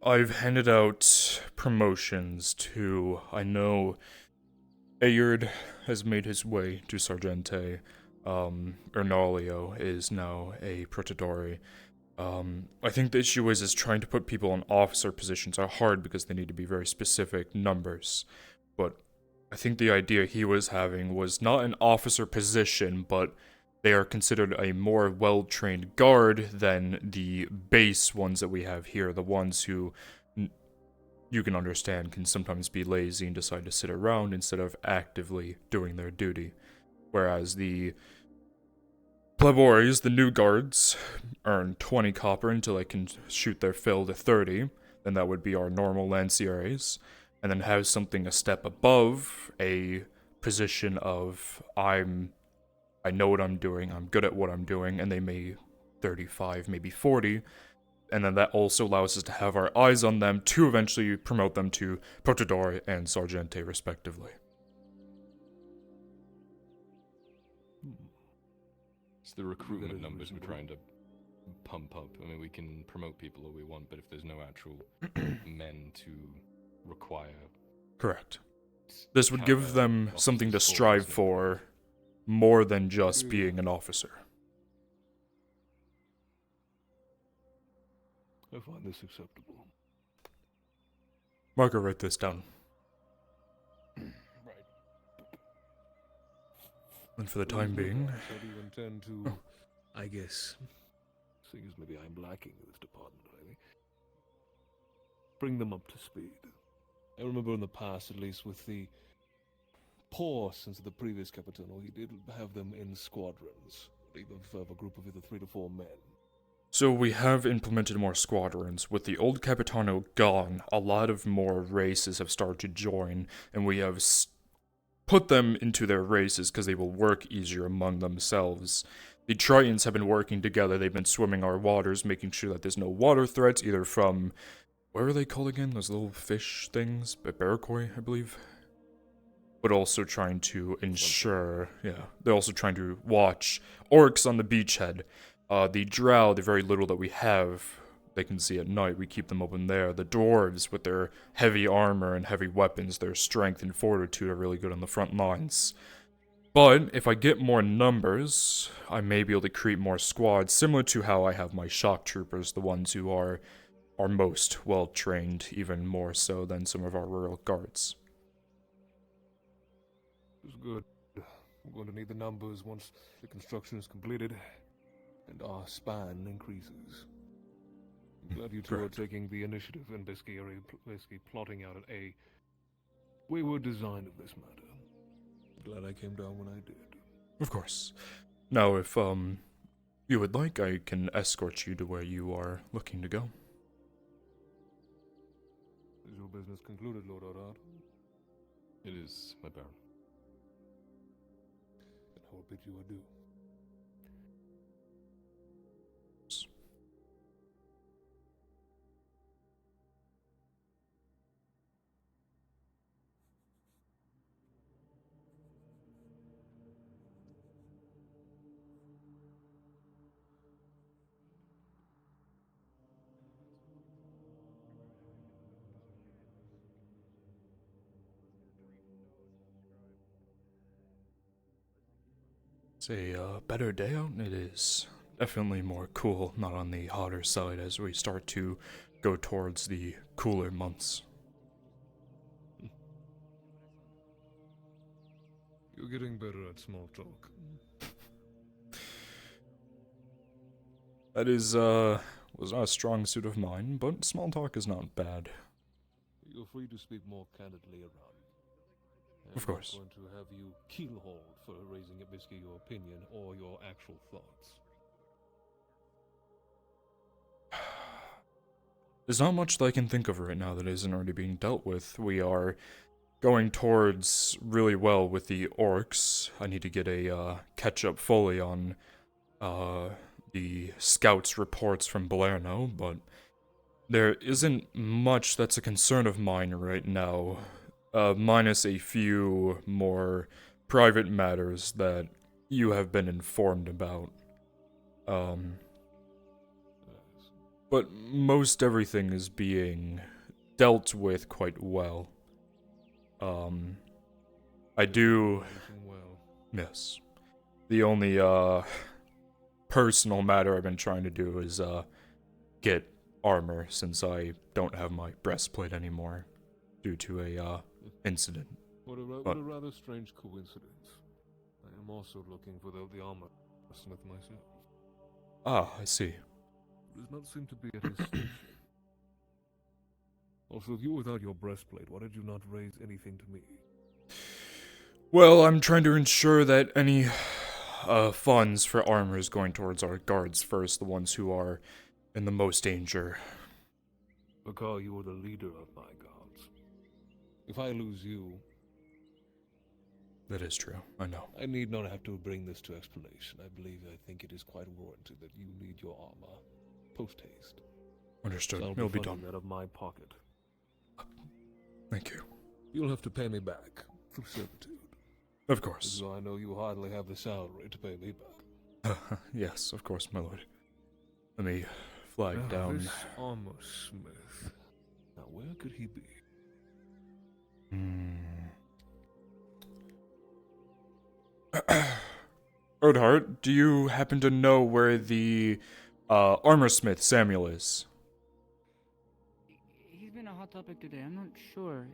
S1: I've handed out promotions to... I know Ayard has made his way to Sargente. Ernalio is now a Protodori. I think the issue is trying to put people in officer positions are hard because they need to be very specific numbers. But I think the idea he was having was not an officer position, but they are considered a more well-trained guard than the base ones that we have here, the ones who, you can understand, can sometimes be lazy and decide to sit around instead of actively doing their duty. Whereas the Pleboris, the new guards, earn 20 copper until they can shoot their fill to 30, then that would be our normal Lanciers, and then have something a step above, a position of, I know what I'm doing, I'm good at what I'm doing, and they may 35, maybe 40, and then that also allows us to have our eyes on them to eventually promote them to Protodore and Sargente, respectively.
S13: It's the recruitment numbers we're trying to pump up. I mean, we can promote people all we want, but if there's no actual men to require...
S1: Correct. This would give them something to strive for more than just being an officer.
S8: I find this acceptable.
S1: Marco, write this down.
S8: Right.
S1: And for the time being...
S8: So do you intend to, I guess, seeing as maybe I'm lacking in this department, maybe, bring them up to speed? I remember in the past, at least with the poor sense of the previous Capitano, he did have them in squadrons, of a group of either 3 to 4 men.
S1: So we have implemented more squadrons. With the old Capitano gone, a lot of more races have started to join, and we have put them into their races because they will work easier among themselves. The Tritons have been working together. They've been swimming our waters, making sure that there's no water threats, either from... What are they called again? Those little fish things? Barracuda, I believe? But also trying to ensure... Yeah, they're also trying to watch orcs on the beachhead. The drow, the very little that we have, they can see at night, we keep them open there. The dwarves, with their heavy armor and heavy weapons, their strength and fortitude are really good on the front lines. But, if I get more numbers, I may be able to create more squads, similar to how I have my shock troopers, the ones who are most well-trained, even more so than some of our rural guards.
S8: It's good. I'm going to need the numbers once the construction is completed. And our span increases. I'm glad you two are taking the initiative and basically plotting out a wayward design of this matter. Glad I came down when I did.
S1: Of course. Now, if you would like, I can escort you to where you are looking to go.
S8: Is your business concluded, Lord Arad?
S13: It is, my baron.
S8: Then I will bid you adieu.
S1: It's a better day out, and it is definitely more cool, not on the hotter side as we start to go towards the cooler months.
S8: You're getting better at small talk.
S1: That is, was not a strong suit of mine, but small talk is not bad.
S8: You're free to speak more candidly around.
S1: Of course.
S8: I'm not going to have you keelhauled for raising basically your opinion or your actual thoughts.
S1: There's not much that I can think of right now that isn't already being dealt with. We are going towards really well with the orcs. I need to get a catch up fully on the scouts' reports from Balerno, but there isn't much that's a concern of mine right now, minus a few more private matters that you have been informed about. But most everything is being dealt with quite well. I do... Yes. The only, personal matter I've been trying to do is, get armor, since I don't have my breastplate anymore, due to a, incident.
S8: What a rather strange coincidence. I am also looking for the armor smith myself.
S1: Ah, I see.
S8: Does not seem to be at his station. Also, if you're without your breastplate, why did you not raise anything to me?
S1: Well, I'm trying to ensure that any funds for armor is going towards our guards first, the ones who are in the most danger.
S8: Because you are the leader of my guards. If I lose you...
S1: That is true, I know.
S8: I need not have to bring this to explanation. I think it is quite warranted that you need your armor. Post-haste.
S1: Understood.
S8: So
S1: It'll be done.
S8: Out of my pocket.
S1: Thank you.
S8: You'll have to pay me back for servitude.
S1: Of course.
S8: Because I know you hardly have the salary to pay me back.
S1: Yes, of course, my lord. Let me flag down.
S8: This armor smith. Now, where could he be?
S1: Erdhart, do you happen to know where the armor smith Samuel is?
S6: He's been a hot topic today. I'm not sure.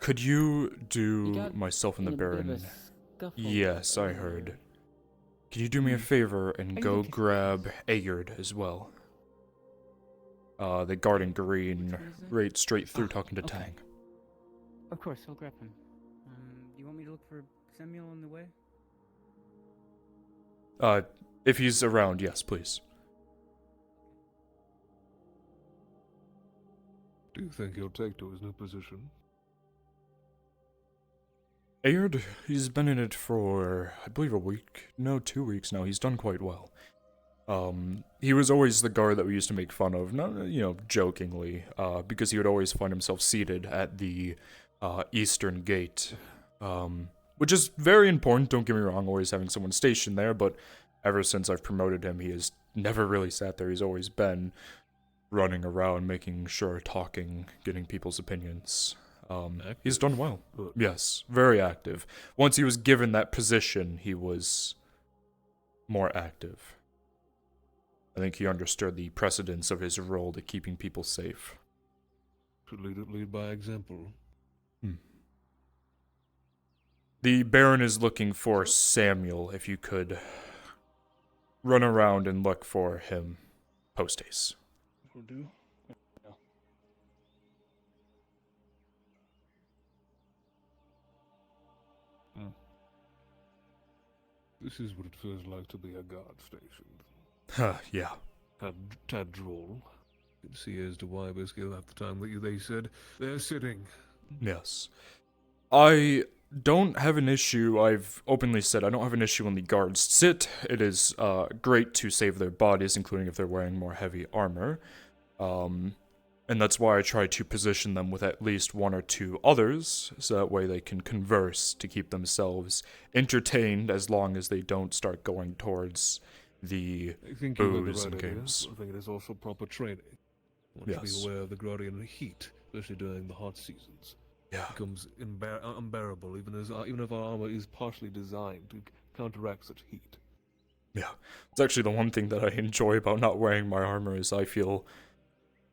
S1: Could you
S6: He
S1: do
S6: got
S1: myself and the
S6: in a bit of a
S1: Baron?
S6: scuffle.
S1: Yes, I heard. Can you do me a favor and go grab Ayard as well? The Garden Green, right straight through talking to Tang.
S6: Of course, I'll grab him. Do you want me to look for Samuel on the way?
S1: If he's around, yes, please.
S8: Do you think he'll take to his new position?
S1: Ayard, he's been in it for, I believe, a week. No, 2 weeks now. He's done quite well. He was always the guard that we used to make fun of, not, jokingly, because he would always find himself seated at the eastern gate, which is very important, don't get me wrong, always having someone stationed there, but ever since I've promoted him, he has never really sat there. He's always been running around, making sure, talking, getting people's opinions. He's done well. Yes, very active. Once he was given that position, he was more active. I think he understood the precedence of his role to keeping people safe.
S8: To lead by example.
S1: The Baron is looking for Samuel, if you could run around and look for him post-haste.
S17: Will do.
S8: This is what it feels like to be a guard station.
S1: Yeah.
S8: Tad droll. You can see as to why basically half the time that they said they're sitting.
S1: Yes. I don't have an issue, I've openly said I don't have an issue when the guards sit. It is great to save their bodies, including if they're wearing more heavy armor. And that's why I try to position them with at least 1 or 2 others, so that way they can converse to keep themselves entertained as long as they don't start going towards the booze and games.
S8: I think it is also proper training. One should be aware of the Guardian heat, especially during the hot seasons.
S1: Yeah.
S8: It becomes unbearable, even if our armor is partially designed to counteract such heat.
S1: Yeah, it's actually the one thing that I enjoy about not wearing my armor is I feel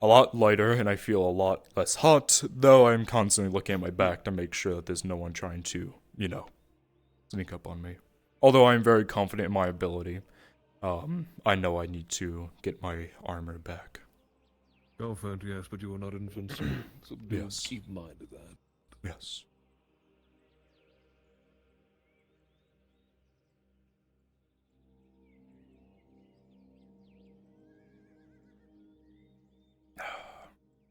S1: a lot lighter and I feel a lot less hot, though I'm constantly looking at my back to make sure that there's no one trying to, sneak up on me. Although I'm very confident in my ability, I know I need to get my armor back.
S8: Confident, yes, but you are not invincible, so do
S1: Yes.
S8: keep mind of that.
S1: Yes.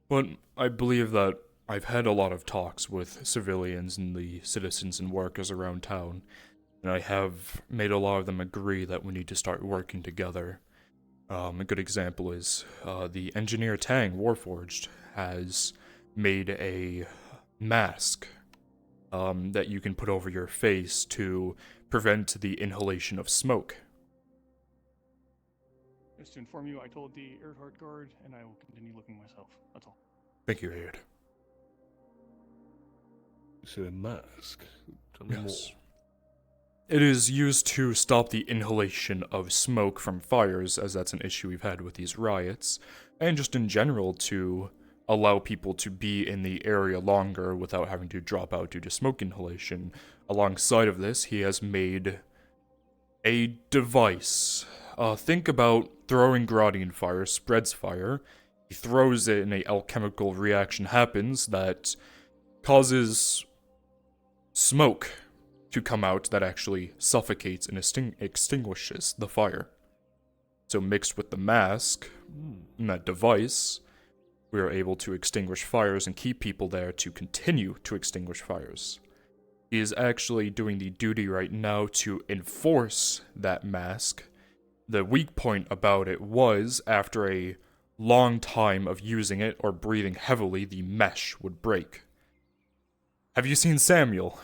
S1: But I believe that I've had a lot of talks with civilians and the citizens and workers around town, and I have made a lot of them agree that we need to start working together. A good example is the engineer Tang Warforged has made a mask that you can put over your face to prevent the inhalation of smoke.
S17: Just to inform you, I told the Earthheart guard, and I will continue looking myself. That's all.
S1: Thank you, Aid.
S8: You said a mask. Tell me more.
S1: It is used to stop the inhalation of smoke from fires, as that's an issue we've had with these riots, and just in general to allow people to be in the area longer without having to drop out due to smoke inhalation. Alongside of this, he has made a device. Think about throwing Gradian fire, spreads fire. He throws it and an alchemical reaction happens that causes smoke to come out that actually suffocates and extinguishes the fire. So mixed with the mask and that device, we are able to extinguish fires and keep people there to continue to extinguish fires. He is actually doing the duty right now to enforce that mask. The weak point about it was, after a long time of using it or breathing heavily, the mesh would break. Have you seen Samuel?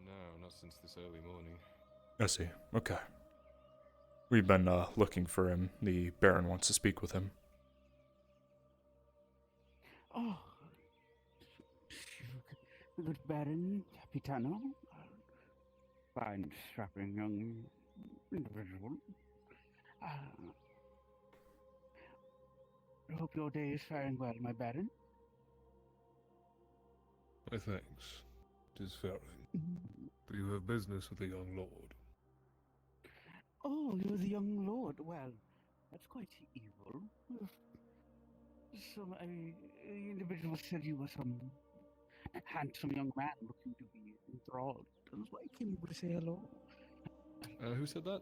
S13: No, not since this early morning.
S1: I see. Okay. We've been looking for him. The Baron wants to speak with him.
S6: Oh, good Baron Capitano. Fine, strapping young individual. I hope your day is faring well, my Baron.
S8: My thanks. 'Tis faring. Do you have business with the young lord?
S6: Oh, you're the young lord. Well, that's quite evil. Some individual said you were some handsome young man looking to be enthralled. That's why I came over to say hello.
S8: Who said that?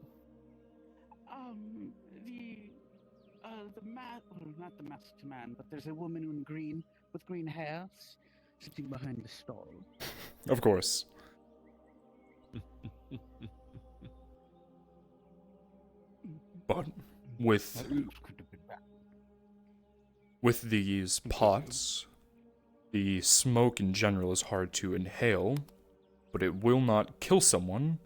S6: The man, well, not the masked man, but there's a woman in green, with green hair, sitting behind the stall.
S1: Of course. But with these pots, the smoke in general is hard to inhale, but it will not kill someone.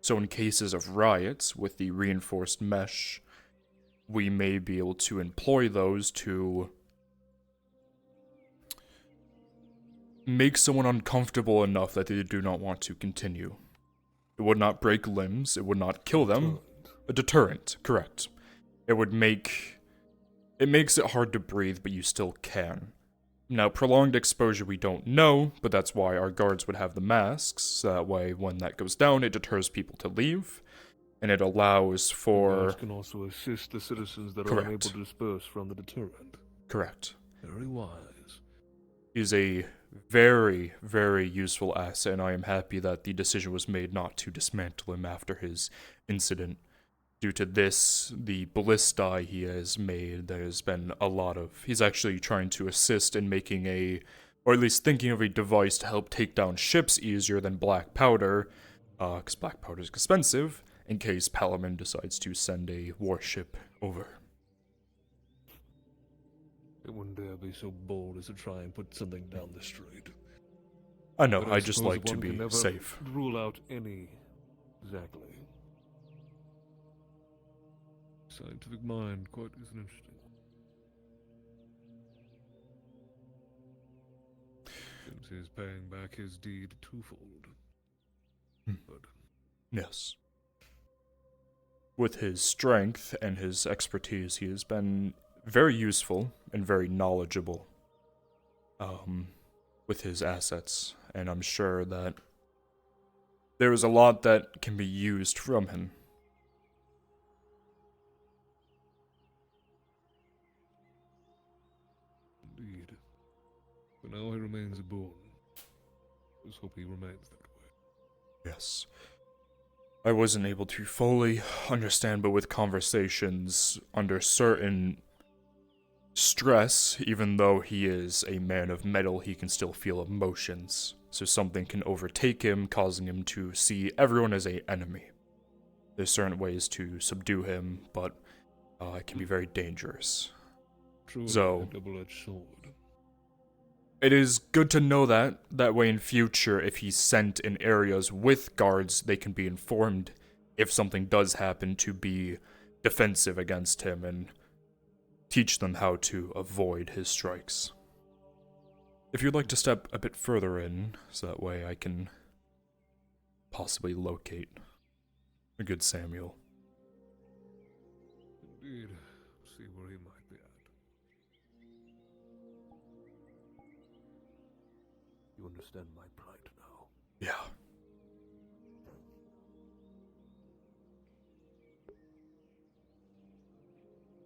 S1: So in cases of riots, with the reinforced mesh, we may be able to employ those to make someone uncomfortable enough that they do not want to continue. It would not break limbs, it would not kill them. A deterrent, correct. It makes it hard to breathe, but you still can. Now, prolonged exposure we don't know, but that's why our guards would have the masks, so that way when that goes down, it deters people to leave, and it allows for...
S8: The masks can also assist the citizens that are unable to disperse from the deterrent.
S1: Correct.
S8: Very wise.
S1: Is a very, very useful asset, and I am happy that the decision was made not to dismantle him after his incident. Due to this, the ballistae he has made, there's been a lot of... He's actually trying to assist in making or at least thinking of a device to help take down ships easier than black powder, because black powder is expensive, in case Palamon decides to send a warship over.
S8: It wouldn't dare be so bold as to try and put something down the street.
S1: I know,
S8: But
S1: I just
S8: suppose
S1: like to
S8: one can
S1: be
S8: never
S1: safe.
S8: Rule out any... Exactly. Scientific mind quite isn't interesting. is paying back his deed twofold. But
S1: Yes. With his strength and his expertise, he has been very useful and very knowledgeable with his assets, and I'm sure that there is a lot that can be used from him.
S8: indeed, for now he remains a boon. Let's hope he remains that way.
S1: Yes. I wasn't able to fully understand, but with conversations under certain stress, even though he is a man of metal, he can still feel emotions. So something can overtake him, causing him to see everyone as an enemy. There's certain ways to subdue him, but it can be very dangerous.
S8: Truly
S1: So,
S8: a double-edged sword.
S1: it is good to know that. That way in future, if he's sent in areas with guards, they can be informed if something does happen to be defensive against him and teach them how to avoid his strikes. If you'd like to step a bit further in, so that way I can possibly locate a good Samuel.
S8: Indeed, see where he might be at. You understand my plight now?
S1: Yeah.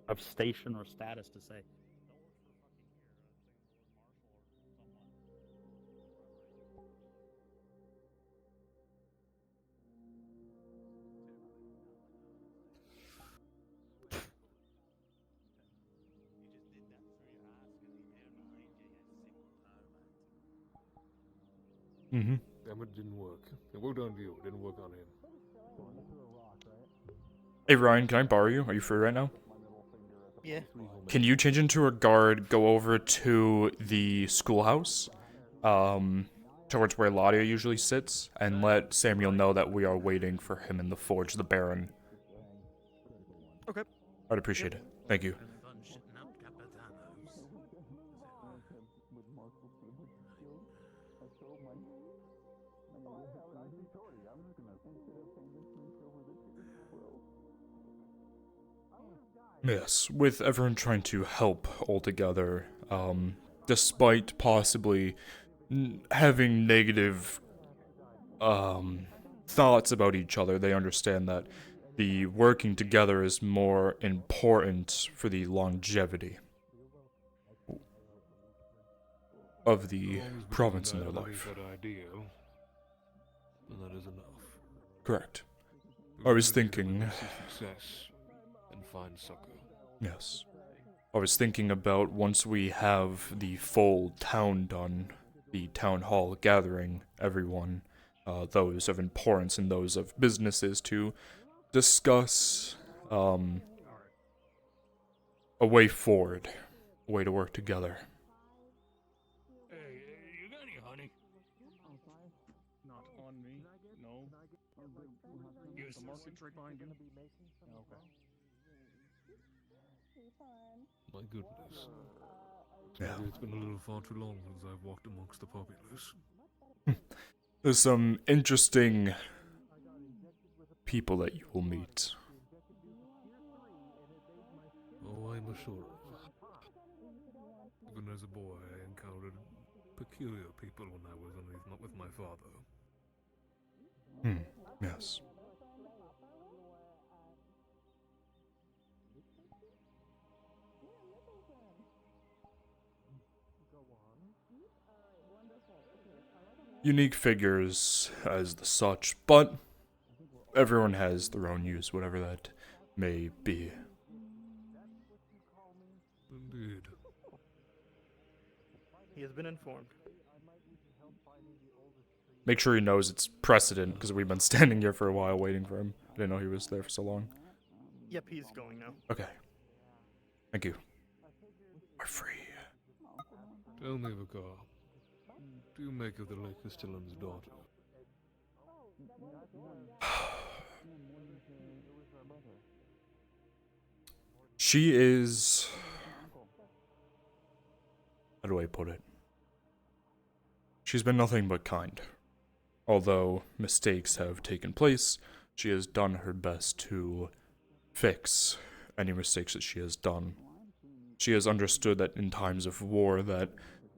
S14: Of station or status to say.
S1: Mm-hmm.
S8: Damn, it didn't work. It worked on you, it didn't work on him.
S1: Hey Ryan, can I borrow you? Are you free right now?
S19: Yeah.
S1: Can you change into a guard, go over to the schoolhouse, towards where Ladia usually sits, and let Samuel know that we are waiting for him in the forge, the Baron.
S19: Okay.
S1: I'd appreciate it. Thank you. Yes, with everyone trying to help altogether, despite possibly having negative thoughts about each other, they understand that the working together is more important for the longevity of the province in their life.
S8: Ideal, and that is enough.
S1: Correct. I was thinking...
S8: success and find succor.
S1: Yes. I was thinking about once we have the full town done, the town hall gathering everyone, those of importance and those of businesses, to discuss a way forward, a way to work together.
S8: Hey, you got any honey?
S17: Not on me. No. Use the market trade behind you. Okay.
S8: My goodness.
S1: Yeah.
S8: Maybe it's been a little far too long since I've walked amongst the populace.
S1: There's some interesting people that you will meet.
S8: Oh, I'm sure of. Even as a boy, I encountered peculiar people when I was with my father.
S1: Yes. Unique figures as the such, but everyone has their own use, whatever that may be.
S8: Indeed.
S19: He has been informed.
S1: Make sure he knows it's precedent, because we've been standing here for a while waiting for him. I didn't know he was there for so long.
S19: Yep, he's going now.
S1: Okay. Thank you. We're free.
S8: Tell me, Vicar, do you make of the late Castellan's daughter?
S1: She is... How do I put it? she's been nothing but kind. Although mistakes have taken place, she has done her best to fix any mistakes that she has done. She has understood that in times of war that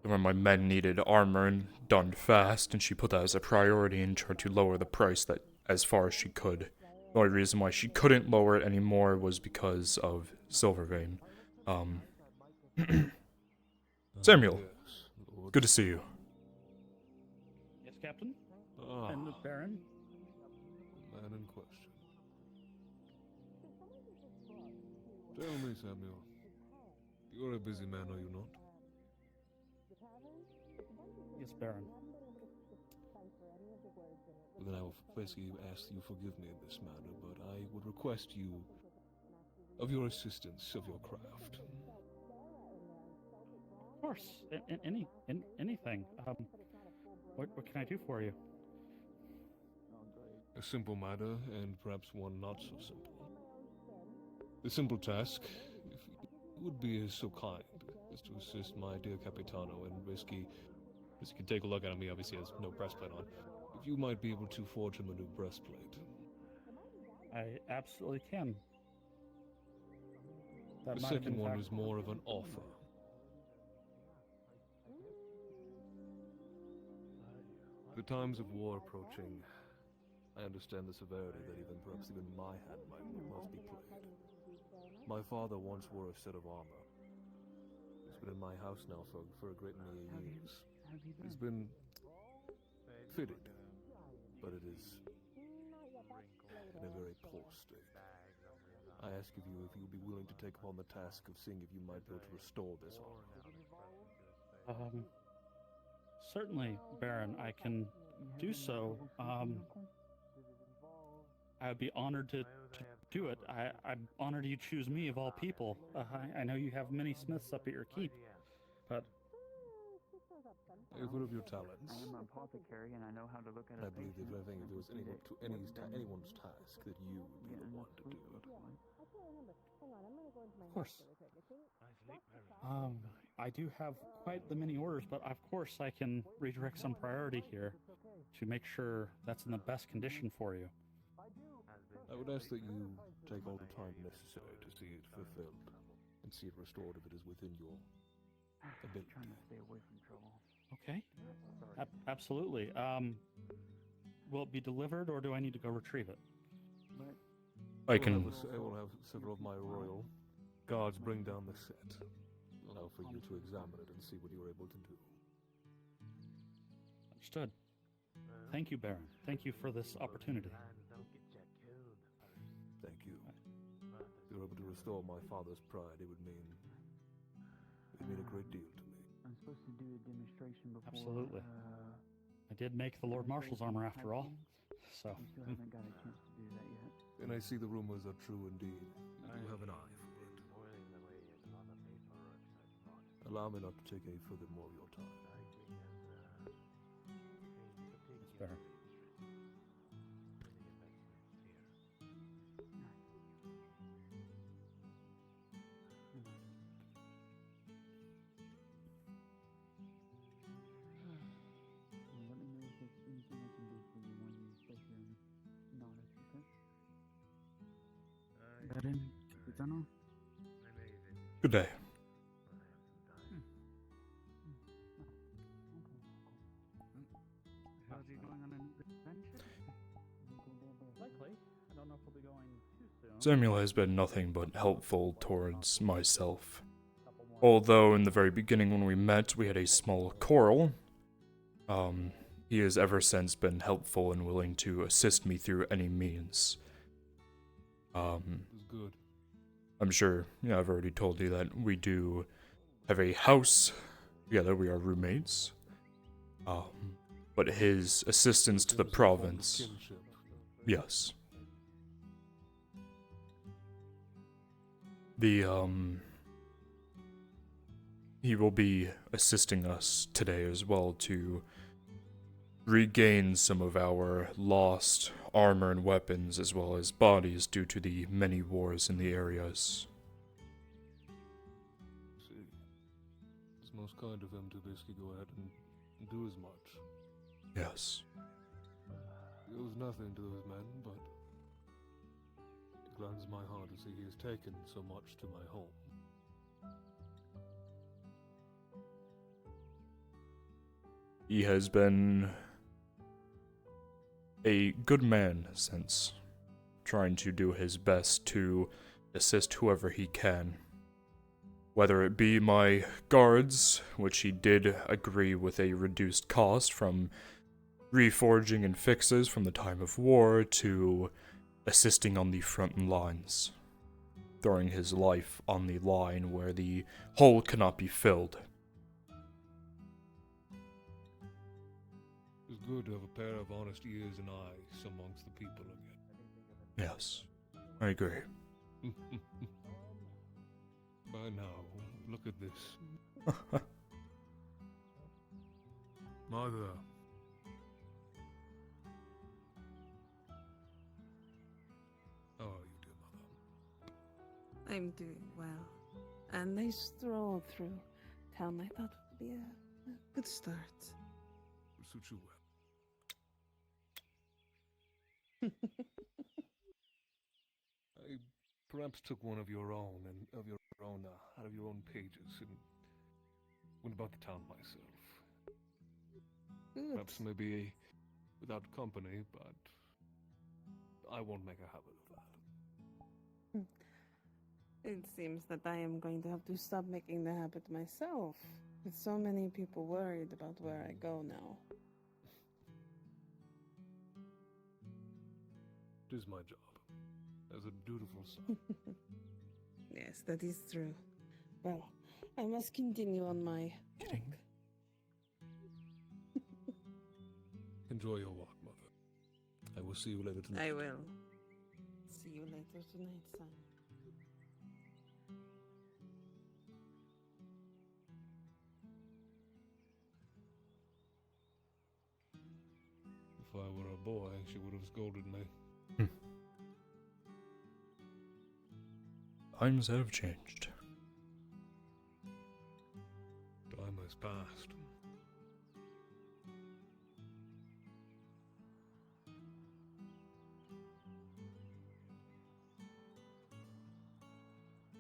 S1: when my men needed armor and done fast, and she put that as a priority and tried to lower the price that as far as she could. The only reason why she couldn't lower it anymore was because of Silvervein. Samuel,
S8: Yes, Lord.
S1: good to see you.
S14: Yes, Captain?
S8: Ah,
S14: And the Baron?
S8: the man in question. Tell me, Samuel. You're a busy man, are you not?
S14: Yes, Baron.
S8: Well, then I will basically ask you forgive me in this matter, but I would request you of your assistance of your craft.
S14: Of course. Anything. What can I do for you?
S8: A simple matter, and perhaps one not so simple. The simple task, if you would be so kind, is to assist my dear Capitano in risky. As you can take a look at him, he obviously has no breastplate on. If you might be able to forge him a new breastplate.
S14: I absolutely can. That
S8: The
S14: might have
S8: second
S14: been
S8: one
S14: fact-
S8: is more of an offer. The times of war approaching, I understand the severity that perhaps even my hand must be played. My father once wore a set of armor. It's been in my house now for a great many years. It's been fitted, but it is in a very poor state. I ask of you if you'd be willing to take upon the task of seeing if you might be able to restore this armor.
S14: Certainly, Baron, I can do so. I would be honored to do it. I'm honored you choose me of all people. I know you have many smiths up at your keep, but
S8: What of your talents?
S6: I am an apothecary and I know how to look at
S8: I
S6: a
S8: believe
S6: patient.
S8: if it was anyone's task, that you would be the one to do it.
S14: of course. I do have quite the many orders, but of course I can redirect some priority here to make sure that's in the best condition for you.
S8: I would ask that you take all the time necessary to see it fulfilled and see it restored if it is within your ability.
S6: Trying to stay away from trouble.
S14: Okay. Absolutely. Will it be delivered, or do I need to go retrieve it?
S1: I can.
S8: I will have several of my royal guards bring down the set. Allow for you to examine it and see what you're able to do.
S14: Understood. Thank you, Baron. Thank you for this opportunity.
S8: Thank you. If you're able to restore my father's pride, it would mean a great deal to me.
S6: I'm supposed to do a demonstration before.
S14: Absolutely. I did make the Lord Marshal's armor after all, so.
S6: We still haven't got a chance to do that yet.
S8: And I see the rumors are true indeed. You have an eye for it. Allow me not to take any further more of your time.
S14: It's better.
S6: Let me know if there's anything I can do for you when you stay here and not okay? Baron, Capitano?
S1: Good day.
S14: How's he going on an adventure? Likely. I don't know if we'll be going too soon.
S1: Samuel has been nothing but helpful towards myself. Although in the very beginning when we met, we had a small quarrel. He has ever since been helpful and willing to assist me through any means.
S8: It's good.
S1: I'm sure, I've already told you that we do have a house together, we are roommates. But his assistance to the province, yes. He will be assisting us today as well to regain some of our lost armor and weapons as well as bodies due to the many wars in the areas.
S8: See, it's most kind of him to basically go ahead and do as much.
S1: Yes.
S8: He owes nothing to those men, but it gladdens my heart to see he has taken so much to my home.
S1: He has been a good man since, trying to do his best to assist whoever he can. Whether it be my guards, which he did agree with a reduced cost from reforging and fixes from the time of war, to assisting on the front lines, throwing his life on the line where the hole cannot be filled.
S8: It's good to have a pair of honest ears and eyes amongst the people again.
S1: Yes, I agree.
S8: By now, look at this. Mother. How are you, dear mother?
S20: I'm doing well. A nice stroll through town I thought would be a good start.
S8: Will suit you well. I perhaps took one of your own out of your own pages and went about the town myself.
S20: Good.
S8: Perhaps maybe without company, but I won't make a habit of that.
S20: It seems that I am going to have to stop making the habit myself, with so many people worried about where I go now.
S8: It is my job, as a dutiful son.
S20: Yes, that is true. Well, I must continue on my walk.
S8: Enjoy your walk, mother. I will see you later tonight.
S20: I will. See you later tonight, son.
S8: If I were a boy, she would have scolded me.
S1: Times have changed.
S8: Time has passed.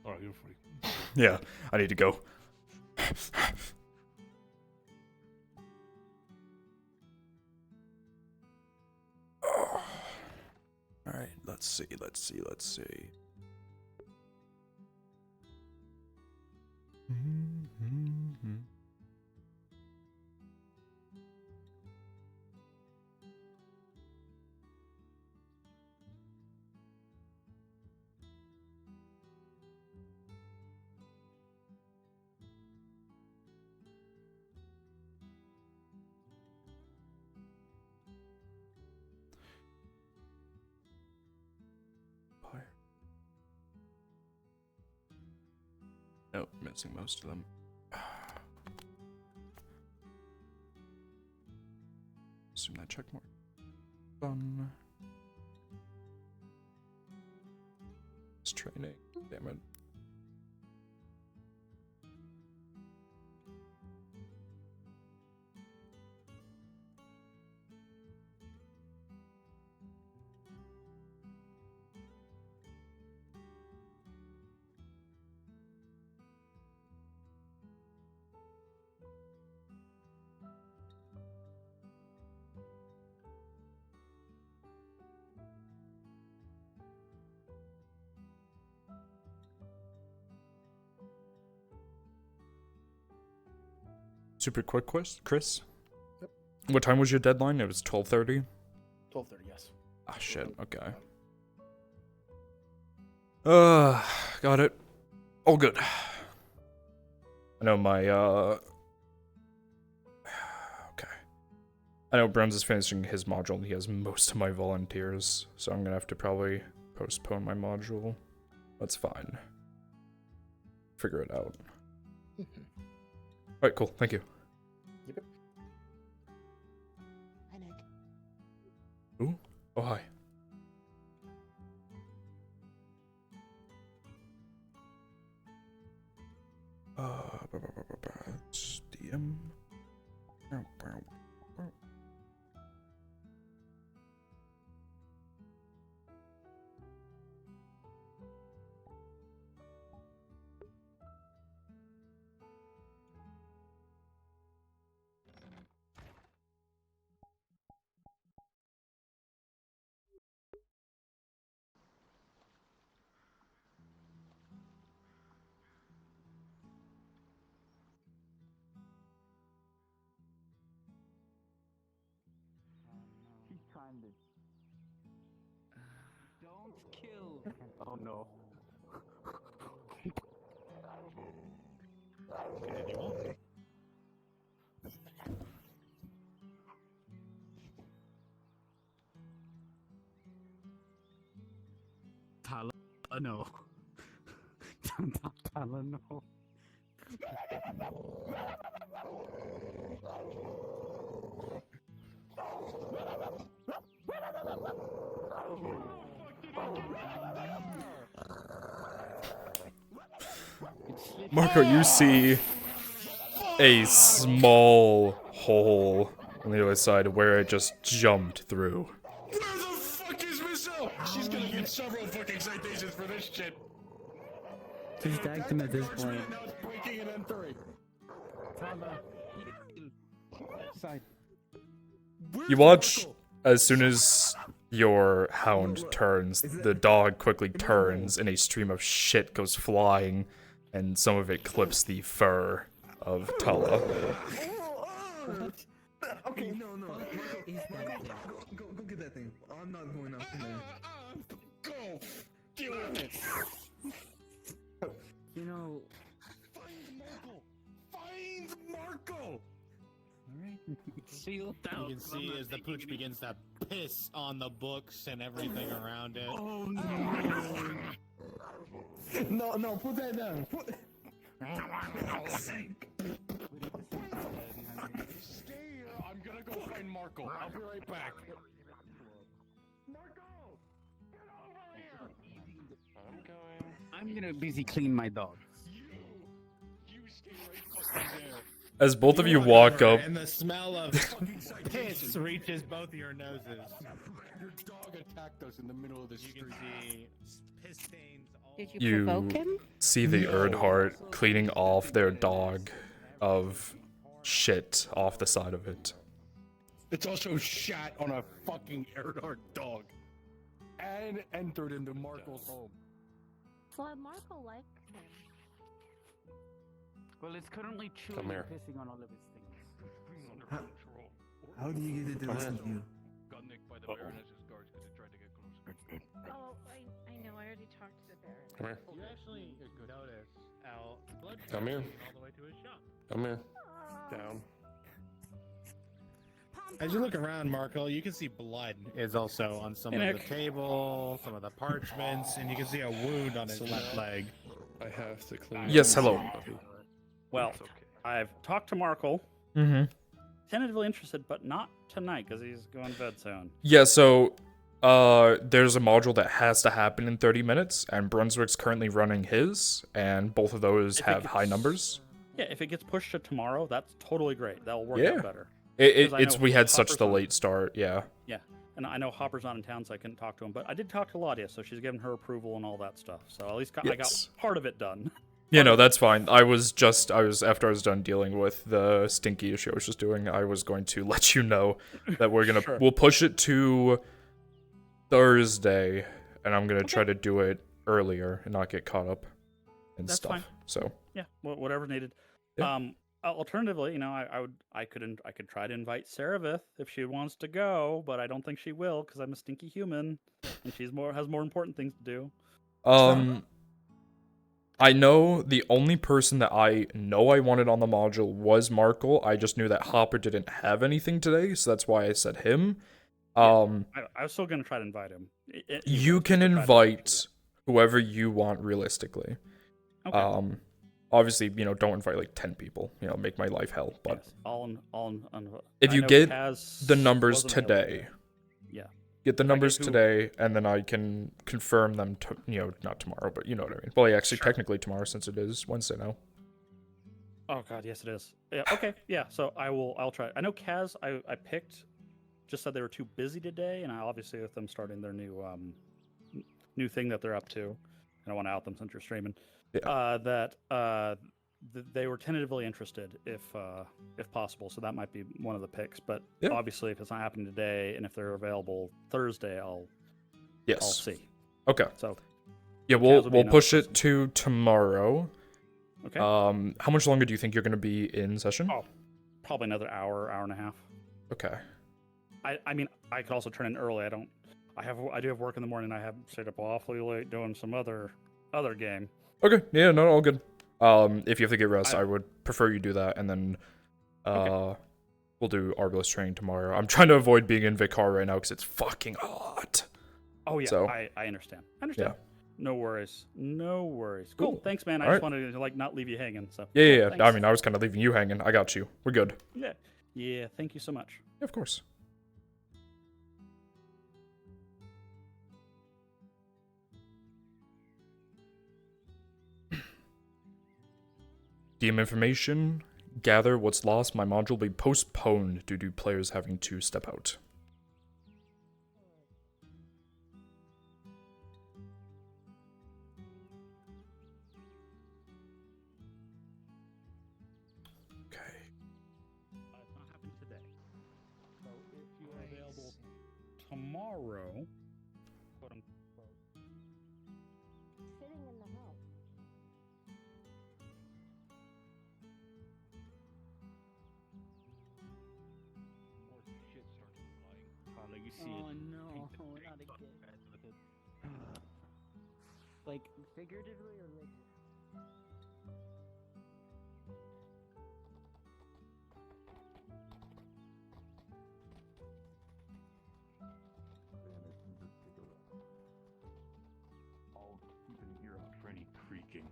S8: Alright, you're free.
S1: Yeah, I need to go. Alright, let's see. Nope, missing most of them. Assume that check mark. Done. It's training. Damn it. Super quick quest, Chris?
S21: Yep.
S1: What time was your deadline? It was 12:30?
S21: 12:30, yes.
S1: Ah, shit, okay. Got it. All good. I know my, okay. I know Browns is finishing his module and he has most of my volunteers, so I'm gonna have to probably postpone my module. That's fine. Figure it out. Alright, cool. Thank you.
S21: Yep.
S5: Hi, Nick.
S1: Ooh. Oh, hi. It's DM.
S6: stranded. Don't kill.
S17: Oh no.
S6: No. No.
S1: Marco, you see a small hole on the other side where it just jumped through.
S7: Where the fuck is Michelle? She's gonna get several fucking citations for this shit.
S6: Just act him at this point.
S7: Now it's breaking and entering.
S6: Side.
S1: You watch as soon as your hound turns, the dog quickly turns and a stream of shit goes flying, and some of it clips the fur of Tala.
S10: Okay, no. Go get that thing. I'm not going up in there.
S7: Go! Deal with it!
S6: You know...
S7: Find Marco!
S6: Sealed down.
S16: You can see as the pooch begins to piss on the books and everything around it.
S10: Oh no! No, put that down.
S7: Stay here. I'm gonna go find Marco. I'll be right back. Marco! Get over here! I'm going.
S6: I'm gonna busy clean my dog.
S7: You stay right fucking there.
S1: As both of you walk up,
S16: And the smell of piss reaches both of your noses.
S7: Your dog attacked us in the middle of the street.
S16: You can see piss stains all
S5: Did you provoke him?
S1: see the Erdhart cleaning off their dog of shit off the side of it.
S7: It's also shat on a fucking Erdart dog. And entered into Marco's home.
S5: So Marco liked him.
S6: Well, it's currently chewing
S12: Come here.
S6: and pissing on all of its things.
S10: How do you get it to listen to you?
S18: Got nicked by the bear and it's just guards because it tried to get closer.
S5: Oh, I know. I already talked to the bear.
S12: Come here.
S16: You actually notice Al blood
S12: Come here.
S16: all the way to his shop.
S12: Come here. Down.
S16: As you look around, Marco, you can see blood is also on some of the table, some of the parchments, and you can see a wound on his left leg.
S12: I have to clean.
S1: Yes, hello.
S14: Well, I've talked to Markle.
S1: Mm-hmm.
S14: Tentatively interested, but not tonight because he's going to bed soon.
S1: Yeah, so there's a module that has to happen in 30 minutes, and Brunswick's currently running his, and both of those have high numbers.
S14: Yeah, if it gets pushed to tomorrow, that's totally great. That'll work
S1: Yeah.
S14: out better.
S1: It's we had such
S14: Hopper's
S1: the
S14: on-
S1: late start, yeah.
S14: Yeah, and I know Hopper's not in town, so I couldn't talk to him. But I did talk to Ladia, so she's given her approval and all that stuff. So at least I got
S1: Yes.
S14: part of it done.
S1: Yeah, no, that's fine. I was after I was done dealing with the stinky issue I was just doing, I was going to let you know that we'll push it to Thursday, and I'm gonna try to do it earlier and not get caught up and
S14: That's
S1: stuff.
S14: fine.
S1: So
S14: Yeah, whatever's needed.
S1: Yeah.
S14: Alternatively, I could try to invite Saravith if she wants to go, but I don't think she will because I'm a stinky human, and she's has more important things to do.
S1: I know the only person that I know I wanted on the module was Markle. I just knew that Hopper didn't have anything today, so that's why I said him.
S14: I was still gonna try to invite him.
S1: You can invite whoever you want realistically.
S14: Okay.
S1: Obviously, don't invite like 10 people. Make my life hell. But if
S14: I
S1: you
S14: know
S1: get
S14: Kaz
S1: the numbers
S14: wasn't available
S1: today,
S14: today. Yeah.
S1: get the
S14: If I
S1: numbers
S14: get who-
S1: today, and then I can confirm them. Not tomorrow, but you know what I mean. Well, yeah, actually, technically tomorrow since it is Wednesday now.
S14: Oh god, yes it is. Yeah, okay, yeah. So I'll try. I know Kaz. I picked. Just said they were too busy today, and I obviously with them starting their new thing that they're up to, and I want to out them since you're streaming.
S1: Yeah.
S14: They were tentatively interested if possible, so that might be one of the picks. But
S1: Yeah.
S14: obviously, if it's not happening today, and if they're available Thursday, I'll see.
S1: Okay.
S14: So
S1: yeah,
S14: Kaz
S1: we'll
S14: will be
S1: we'll
S14: another
S1: push
S14: person.
S1: it to tomorrow.
S14: Okay.
S1: How much longer do you think you're going to be in session?
S14: Oh, probably another hour and a half.
S1: Okay.
S14: I mean, I could also turn in early. I do have work in the morning. I have stayed up awfully late doing some other game.
S1: Okay, yeah, no, all good. If you have to get rest, I would prefer you do that, and then we'll do Arbalest training tomorrow. I'm trying to avoid being in Vicar right now because it's fucking hot.
S14: Oh yeah,
S1: So,
S14: I understand. Yeah. No worries. Cool.
S1: Cool.
S14: Thanks, man. I
S1: All
S14: just
S1: right.
S14: wanted to like not leave you hanging. So
S1: Yeah.
S14: Thanks.
S1: I mean, I was kind of leaving you hanging. I got you. We're good.
S14: Yeah. Thank you so much.
S1: Yeah, of course. DM information. Gather what's lost. My module will be postponed due to players having to step out.
S14: It's not happening today. So if you're available tomorrow, quote unquote.
S5: Sitting in the house.
S16: More shit starts flying. Tyler, you see
S5: Oh
S16: it.
S5: no, not again. Like figuratively or literally?
S6: I'll keep an ear out for any creaking.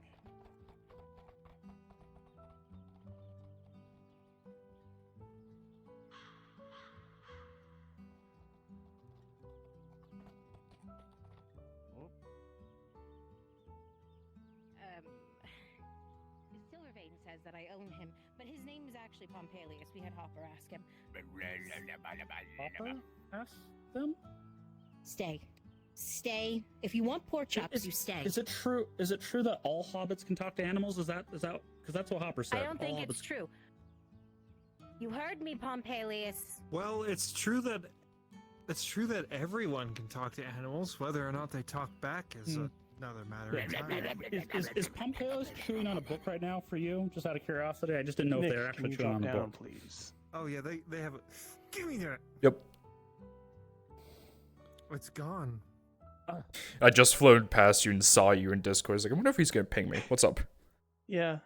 S4: Silvervein says that I own him, but his name is actually Pompelius. We had Hopper ask him.
S14: Hopper ask them?
S4: Stay. If you want pork chops, you stay.
S14: Is it true? Is it true that all hobbits can talk to animals? Is that because that's what Hopper said?
S4: I don't think
S14: all
S4: it's true. You heard me, Pompelius.
S22: Well, it's true that everyone can talk to animals. Whether or not they talk back is another matter entirely.
S14: Is Pompeius chewing on a book right now for you? Just out of curiosity, I just didn't know if they're actually chewing on a book.
S22: Please. Oh yeah, they have. Give me that.
S1: Yep.
S22: It's gone.
S1: I just floated past you and saw you in Discord. I was like, I wonder if he's gonna ping me. What's up?
S23: Yeah.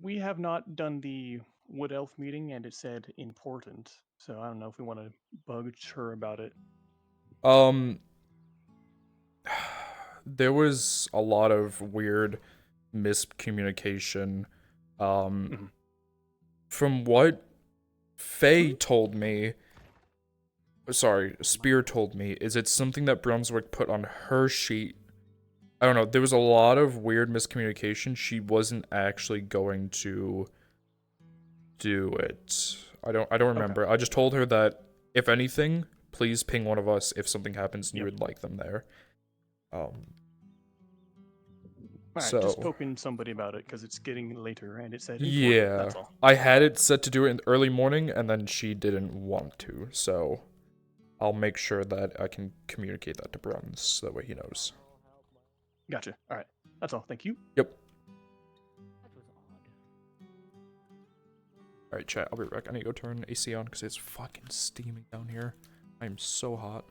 S23: We have not done the Wood Elf meeting, and it said important. So I don't know if we want to bug her about it.
S1: There was a lot of weird miscommunication. From what Faye told me, Spear told me, is it something that Brunswick put on her sheet? I don't know. There was a lot of weird miscommunication. She wasn't actually going to do it. I don't remember. I just told her that if anything, please ping one of us if something happens and you would like them there.
S23: Alright, just poking somebody about it because it's getting later, and it said important,
S1: Yeah,
S23: that's all.
S1: I had it set to do it in the early morning, and then she didn't want to, so I'll make sure that I can communicate that to Bruns, so that way he knows.
S23: Gotcha. All right, that's all. Thank you.
S1: Yep. Alright, chat, I'll be right back. I need to go turn AC on because it's fucking steaming down here. I'm so hot.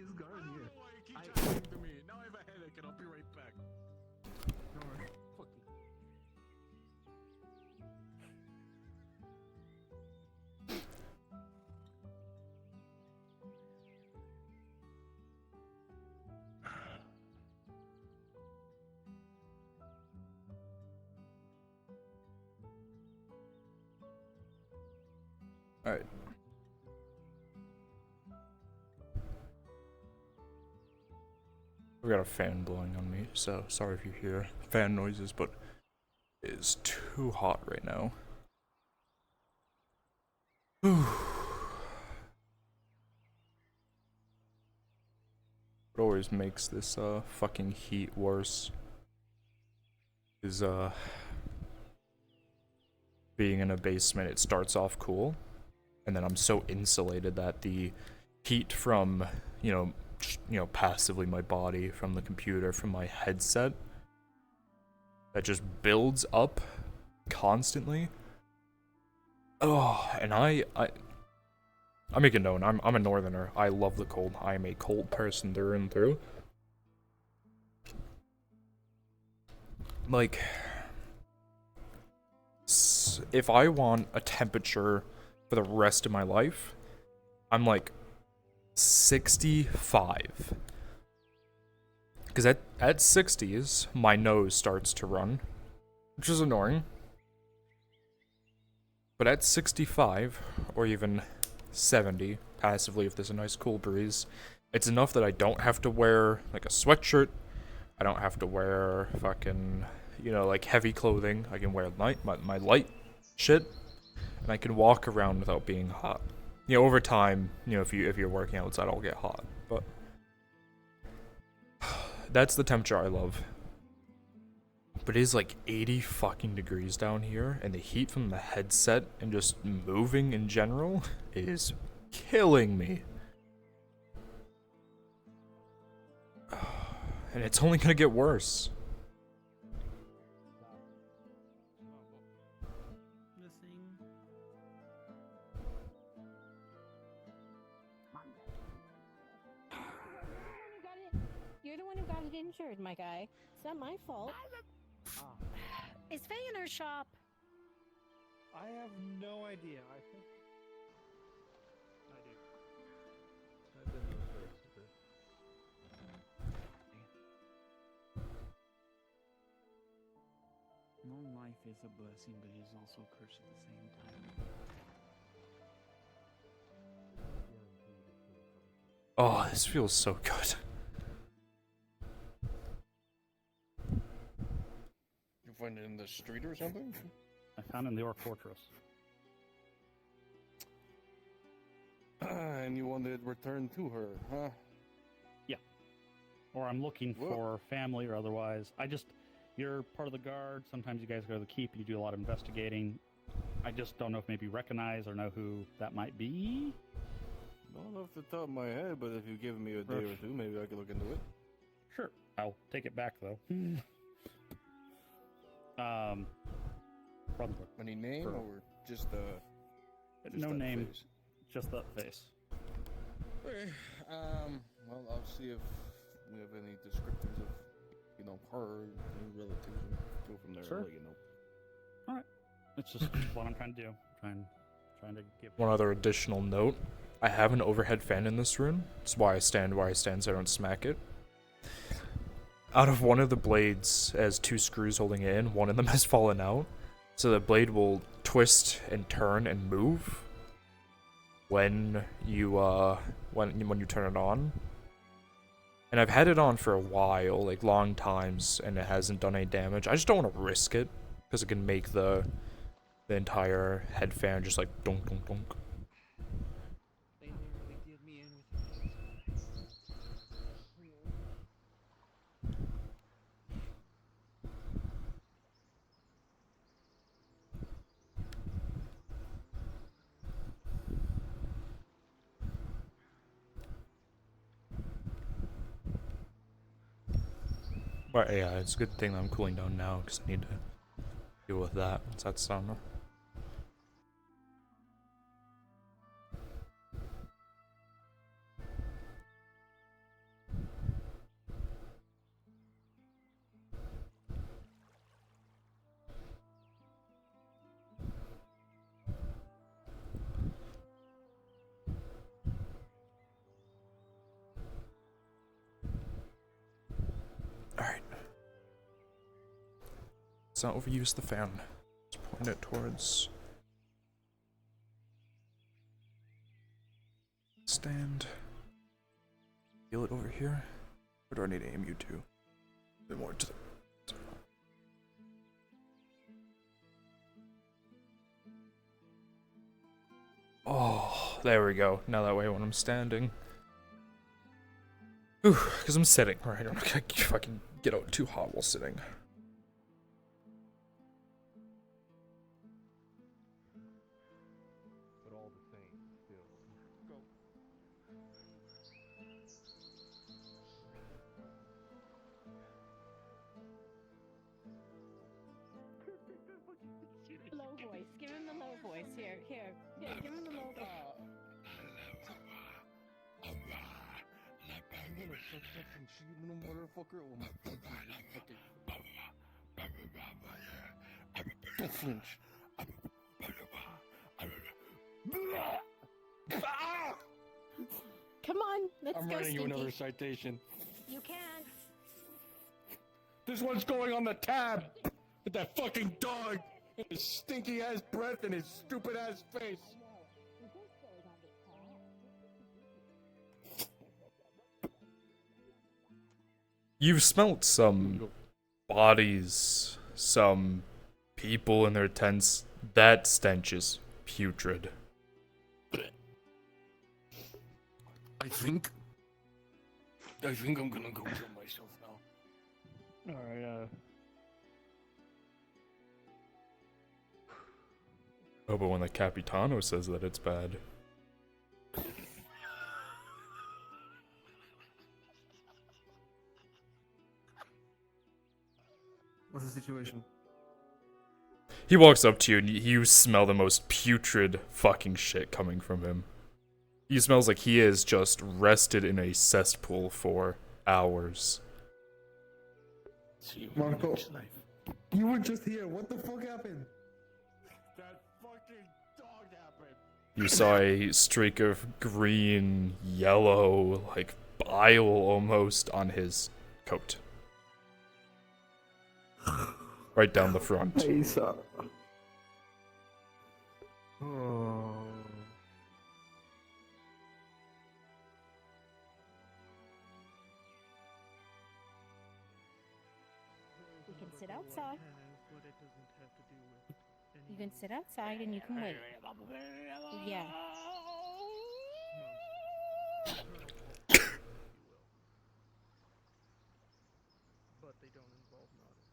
S22: is guard here.
S17: Why you keep talking to me? Now I have a headache and I'll be right back.
S22: Alright, fuck you.
S1: Alright. We got a fan blowing on me, so sorry if you hear fan noises, but it is too hot right now. What always makes this fucking heat worse is being in a basement. It starts off cool, and then I'm so insulated that the heat from, you know, passively my body, from the computer, from my headset, that just builds up constantly. Oh, and I make it known, I'm a northerner. I love the cold. I am a cold person through and through. Like, if I want a temperature for the rest of my life, I'm like 65. Because at 60s, my nose starts to run, which is annoying. But at 65, or even 70, passively if there's a nice cool breeze, it's enough that I don't have to wear, like, a sweatshirt. I don't have to wear fucking, you know, like, heavy clothing. I can wear my light shit, and I can walk around without being hot. You know, over time, you know, if you're working outside, I'll get hot, but that's the temperature I love. But it is like 80 fucking degrees down here, and the heat from the headset and just moving in general is killing me. And it's only gonna get worse.
S4: You're the one who got it injured, my guy. It's not my fault. Is Faye in her shop?
S16: I have no idea. I think I do.
S8: I've been there first, okay.
S6: Long life is a blessing, but it is also a curse at the same time.
S1: Oh, this feels so good.
S7: You find it in the street or something?
S14: I found it in the Orc Fortress.
S7: And you want it returned to her, huh?
S14: Yeah. Or I'm looking for family or otherwise. You're part of the guard. Sometimes you guys go to the keep. You do a lot of investigating. I just don't know if maybe you recognize or know who that might be.
S7: Not off the top of my head, but if you give me a day or two, maybe I can look into it.
S14: Sure. I'll take it back, though.
S7: Any name or just
S14: no
S7: that
S14: name,
S7: face?
S14: just that face.
S7: Okay. Well, I'll see if we have any descriptors of, you know, her, any relatives, and go from there.
S14: Sure.
S7: I'll let you know.
S14: All right. It's just what I'm trying to do. Trying to give.
S1: One other additional note. I have an overhead fan in this room. That's why I stand where I stand so I don't smack it. Out of one of the blades has two screws holding it in. One of them has fallen out. So the blade will twist and turn and move when you turn it on. And I've had it on for a while, like long times, and it hasn't done any damage. I just don't want to risk it because it can make the entire head fan just like donk donk donk. But yeah, it's a good thing that I'm cooling down now because I need to deal with that once that's done. Let's not overuse the fan. Let's point it towards stand. Feel it over here. Or do I need to aim you to? A bit more to the. Oh, there we go. Now that way when I'm standing. Ooh, because I'm sitting, right? I'm not gonna fucking get out too hot while sitting.
S17: But all the same, still. Go.
S4: Low voice. Give him the low voice. Here. Give him the low voice.
S17: I'm gonna suck that from you, little motherfucker. Oh my fucking. Don't flinch.
S4: Come on, let's
S16: I'm
S4: go,
S16: writing you
S4: Stinky.
S16: another citation.
S4: You can't.
S16: This one's going on the tab with that fucking dog and his stinky ass breath and his stupid ass face.
S1: You've smelt some bodies, some people in their tents. That stench is putrid.
S16: I think I'm gonna go kill myself now.
S23: Alright,
S1: Oh, but when the Capitano says that it's bad.
S10: What's the situation?
S1: He walks up to you and you smell the most putrid fucking shit coming from him. He smells like he is just rested in a cesspool for hours.
S10: Marco, you were just here. What the fuck happened?
S16: That fucking dog happened.
S1: You saw a streak of green, yellow, like bile almost on his coat. Right down the front.
S10: Oh.
S4: You can sit outside. You can sit outside and you can wait. Yeah.
S23: but they don't involve nodding.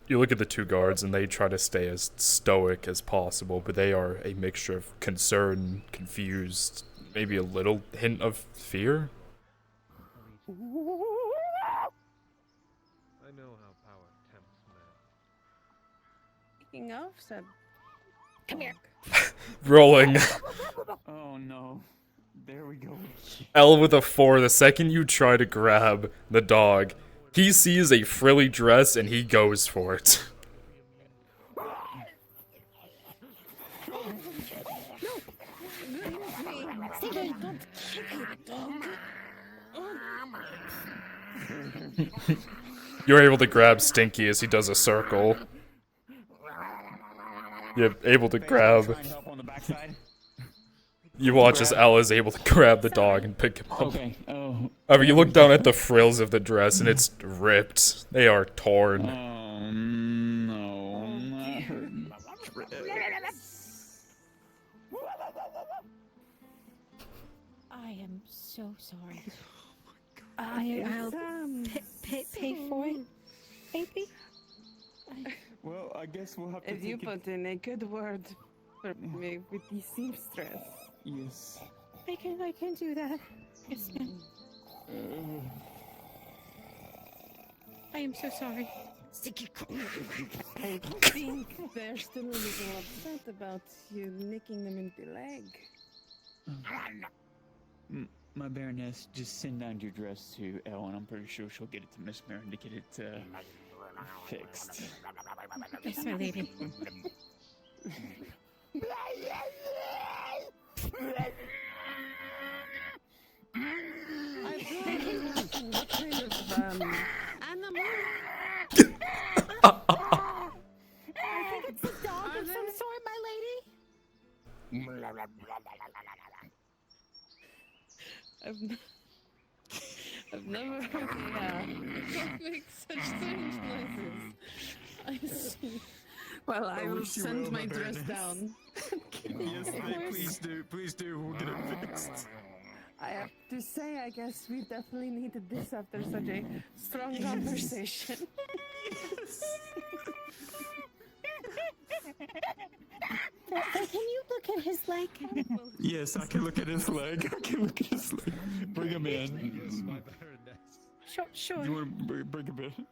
S1: You look at the two guards and they try to stay as stoic as possible, but they are a mixture of concern, confused, maybe a little hint of fear.
S22: I know how power tempts man.
S20: Speaking of said,
S4: come here.
S1: Rolling.
S6: Oh no. There we go.
S1: L with a 4, the second you try to grab the dog, he sees a frilly dress and he goes for it. You're able to grab Stinky as he does a circle. You're able to grab. You watch as Al is able to grab the dog and pick him up.
S6: Okay. Oh.
S1: However, you look down at the frills of the dress and it's ripped. They are torn.
S6: Oh no. That hurt.
S4: I am so sorry. I'll pay for it, baby.
S6: Well, I guess we'll have to
S20: If you
S6: take
S20: put in a good word for me with the seamstress.
S6: Yes.
S4: I can do that. Yes, ma'am. I am so sorry.
S20: I think they're still a little upset about you nicking them in the leg.
S6: My Baroness, just send down your dress to Ellen. I'm pretty sure she'll get it to Miss Marin to get it fixed.
S4: Yes, my lady.
S20: I've never. Okay, yeah. Don't make such strange noises. I see. Well, I will
S6: wish you
S20: send
S6: well,
S20: my
S6: my
S20: dress
S6: baroness.
S20: down.
S6: Yes,
S20: Of course.
S6: please do. We'll get it fixed.
S20: I have to say, I guess we definitely needed this after such a strong conversation.
S4: Can you look at his leg?
S6: Yes, I can look at his leg. Bring him in.
S8: Yes, my baroness.
S4: Sure.
S6: You want to bring him in?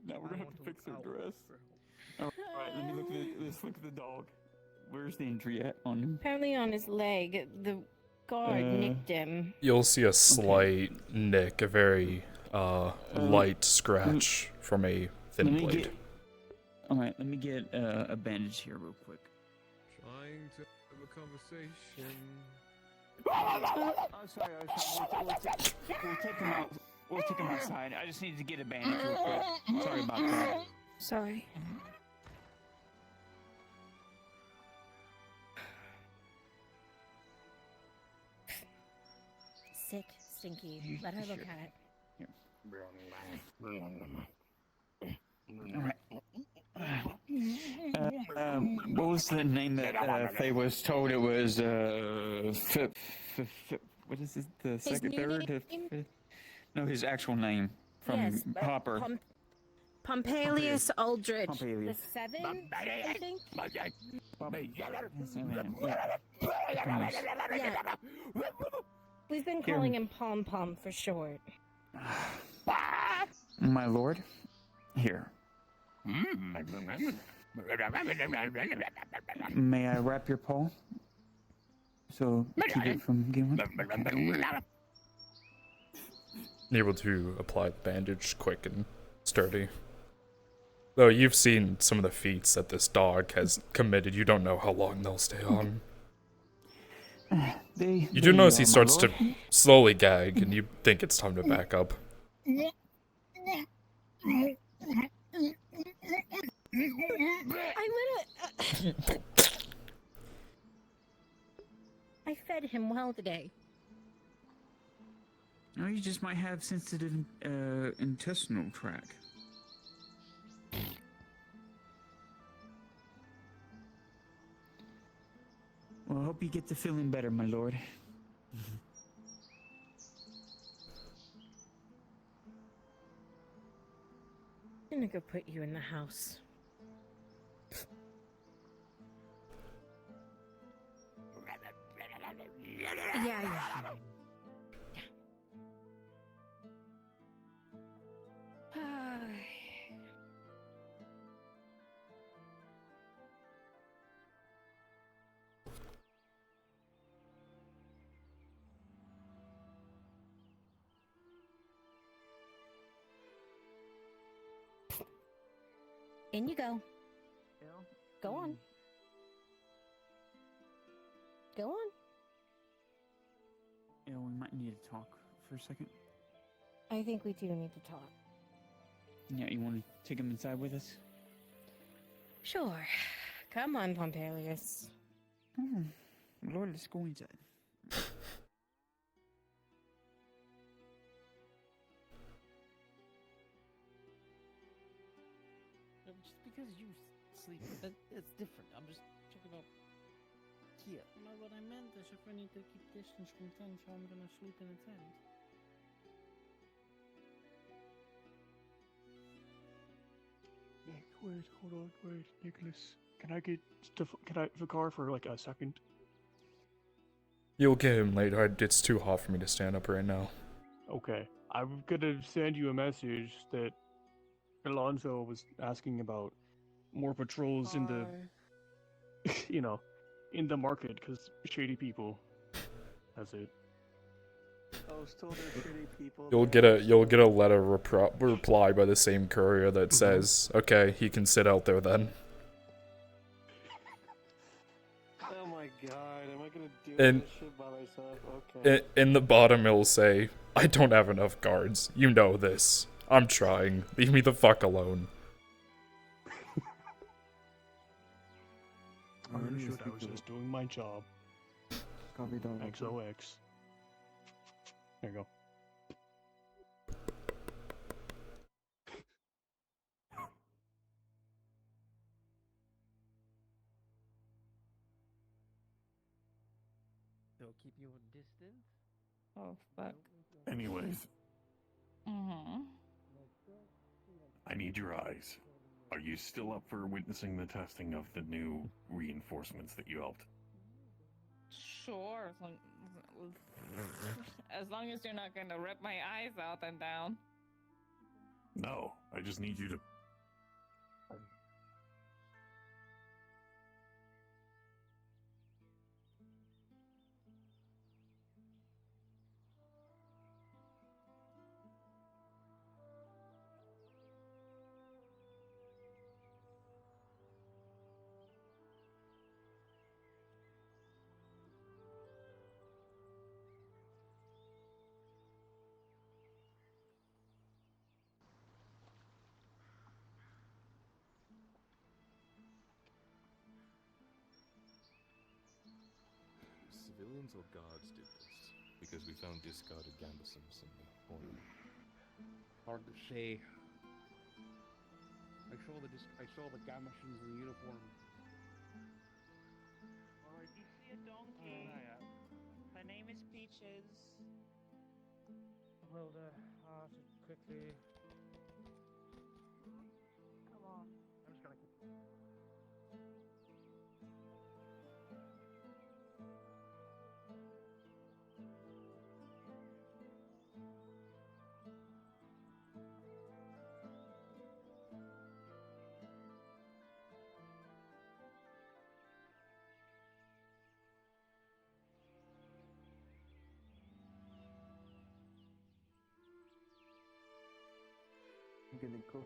S6: Now we're gonna have to fix her dress. Alright, let's look at the dog. Where's the injury at on him?
S4: Apparently on his leg, the guard nicked him.
S1: You'll see a slight nick, a very light scratch from a thin blade.
S6: Alright, let me get a bandage here real quick.
S13: Trying to have a conversation.
S6: Oh, sorry. We'll take him out. We'll take him outside. I just need to get a bandage real quick. Sorry about that.
S4: Sorry. Sick, stinky. Let her look at it.
S6: What was the name that Faye was told? It was what is it? The second, third, fifth? No, his actual name from
S4: Yes,
S6: Hopper.
S4: Pompilius Aldrich.
S6: Pompilius.
S4: The 7, I think? Yeah. We've been calling him Pom Pom for short.
S6: My lord, here. May I wrap your paw? So keep it from getting
S1: Able to apply the bandage quick and sturdy. Though you've seen some of the feats that this dog has committed, you don't know how long they'll stay on. You do notice he starts to slowly gag, and you think it's time to back up.
S4: I fed him well today.
S6: No, you just might have sensitive intestinal tract. Well, I hope you get to feeling better, my lord.
S4: I'm gonna go put you in the house. Yeah. In you go. Go on. Go on.
S6: Yeah, we might need to talk for a second.
S4: I think we do need to talk.
S6: Yeah, you want to take him inside with us?
S4: Sure. Come on, Pompilius.
S6: Lord, let's go inside.
S2: Just because you sleep, it's different. I'm just talking about here.
S5: No, what I meant is if I need to keep distance from tent, so I'm gonna sleep in a tent.
S23: Wait, hold on, wait, Nicholas. Can I get Vicar for like a second?
S1: You'll get him later. It's too hot for me to stand up right now.
S23: Okay. I'm gonna send you a message that Alonso was asking about more patrols in the, in the market, because shady people. That's it.
S19: I was told they're shitty people.
S1: You'll get a letter reply by the same courier that says, "Okay, he can sit out there then."
S2: Oh my god, am I gonna do
S1: And
S2: this shit by myself? Okay.
S1: in the bottom it'll say, "I don't have enough guards. You know this. I'm trying. Leave me the fuck alone."
S23: Understood. I was just doing my job.
S10: Copy that.
S23: XOX. There you go.
S2: They'll keep you in distance.
S9: Oh, fuck.
S11: Anyways,
S9: Mm-hmm.
S11: I need your eyes. Are you still up for witnessing the testing of the new reinforcements that you helped?
S9: Sure. As long as you're not going to rip my eyes out and down.
S11: No, I just need you to.
S13: Civilians or guards did this? Because we found discarded gambesons in the corner.
S15: Hard to say. I saw the gambesons in uniform.
S6: Oh, I do see a donkey.
S24: Her name is Peaches.
S6: Well, just quickly. Come on. I'm just gonna keep.
S15: Gonna go.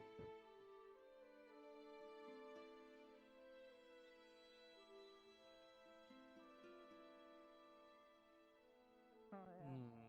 S2: Oh, yeah.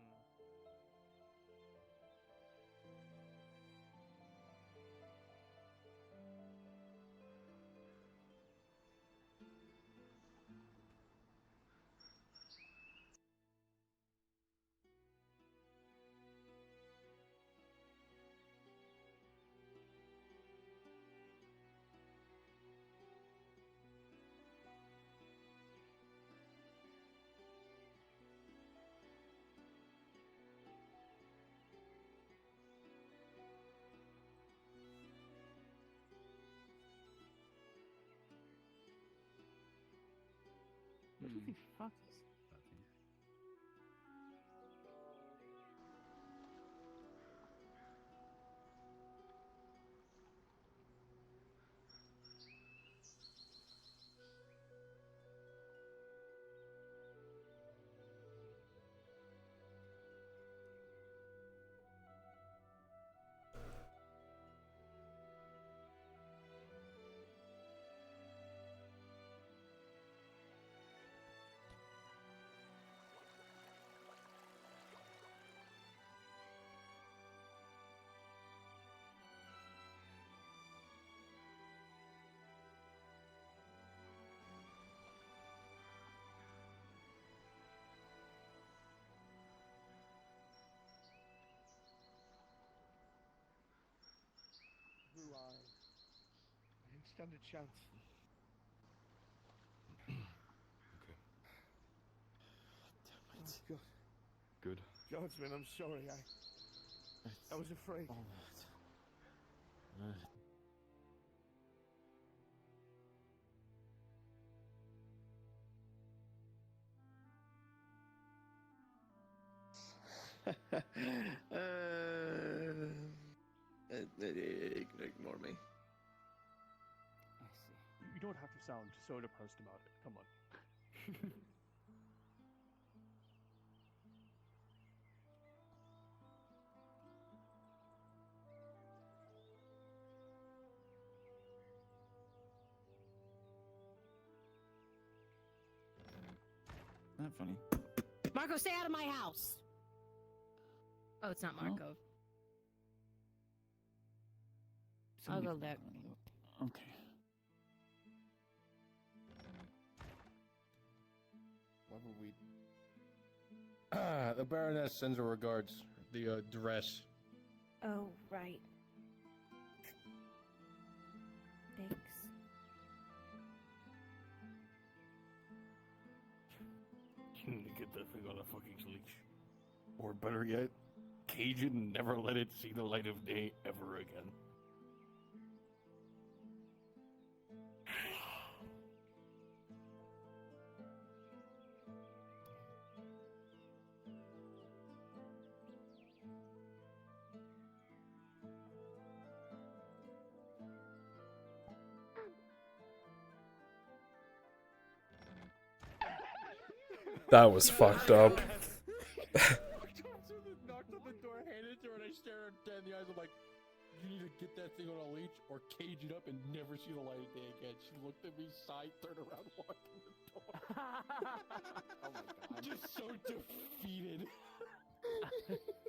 S14: What the fuck is that thing?
S3: Blue eye. I didn't stand a chance.
S13: Okay.
S3: Oh, God.
S13: Good.
S3: Georgeman, I'm sorry. I was afraid.
S10: Ignore me.
S23: I see. You don't have to sound so depressed about it. Come on.
S14: Not funny.
S4: Marco, stay out of my house. Oh, it's not Marco. I'll go look.
S14: Okay.
S3: What were we?
S16: The Baroness sends her regards. The dress.
S4: Oh, right. Thanks.
S16: You need to get that thing on a fucking leash. Or better yet, cage it and never let it see the light of day ever again.
S1: That was fucked up.
S16: Knocked on the door, handed it to her, and I stare her dead in the eyes. I'm like, you need to get that thing on a leash or cage it up and never see the light of day again. She looked at me, sighed, turned around, walked in the door. Oh my god. Just so defeated.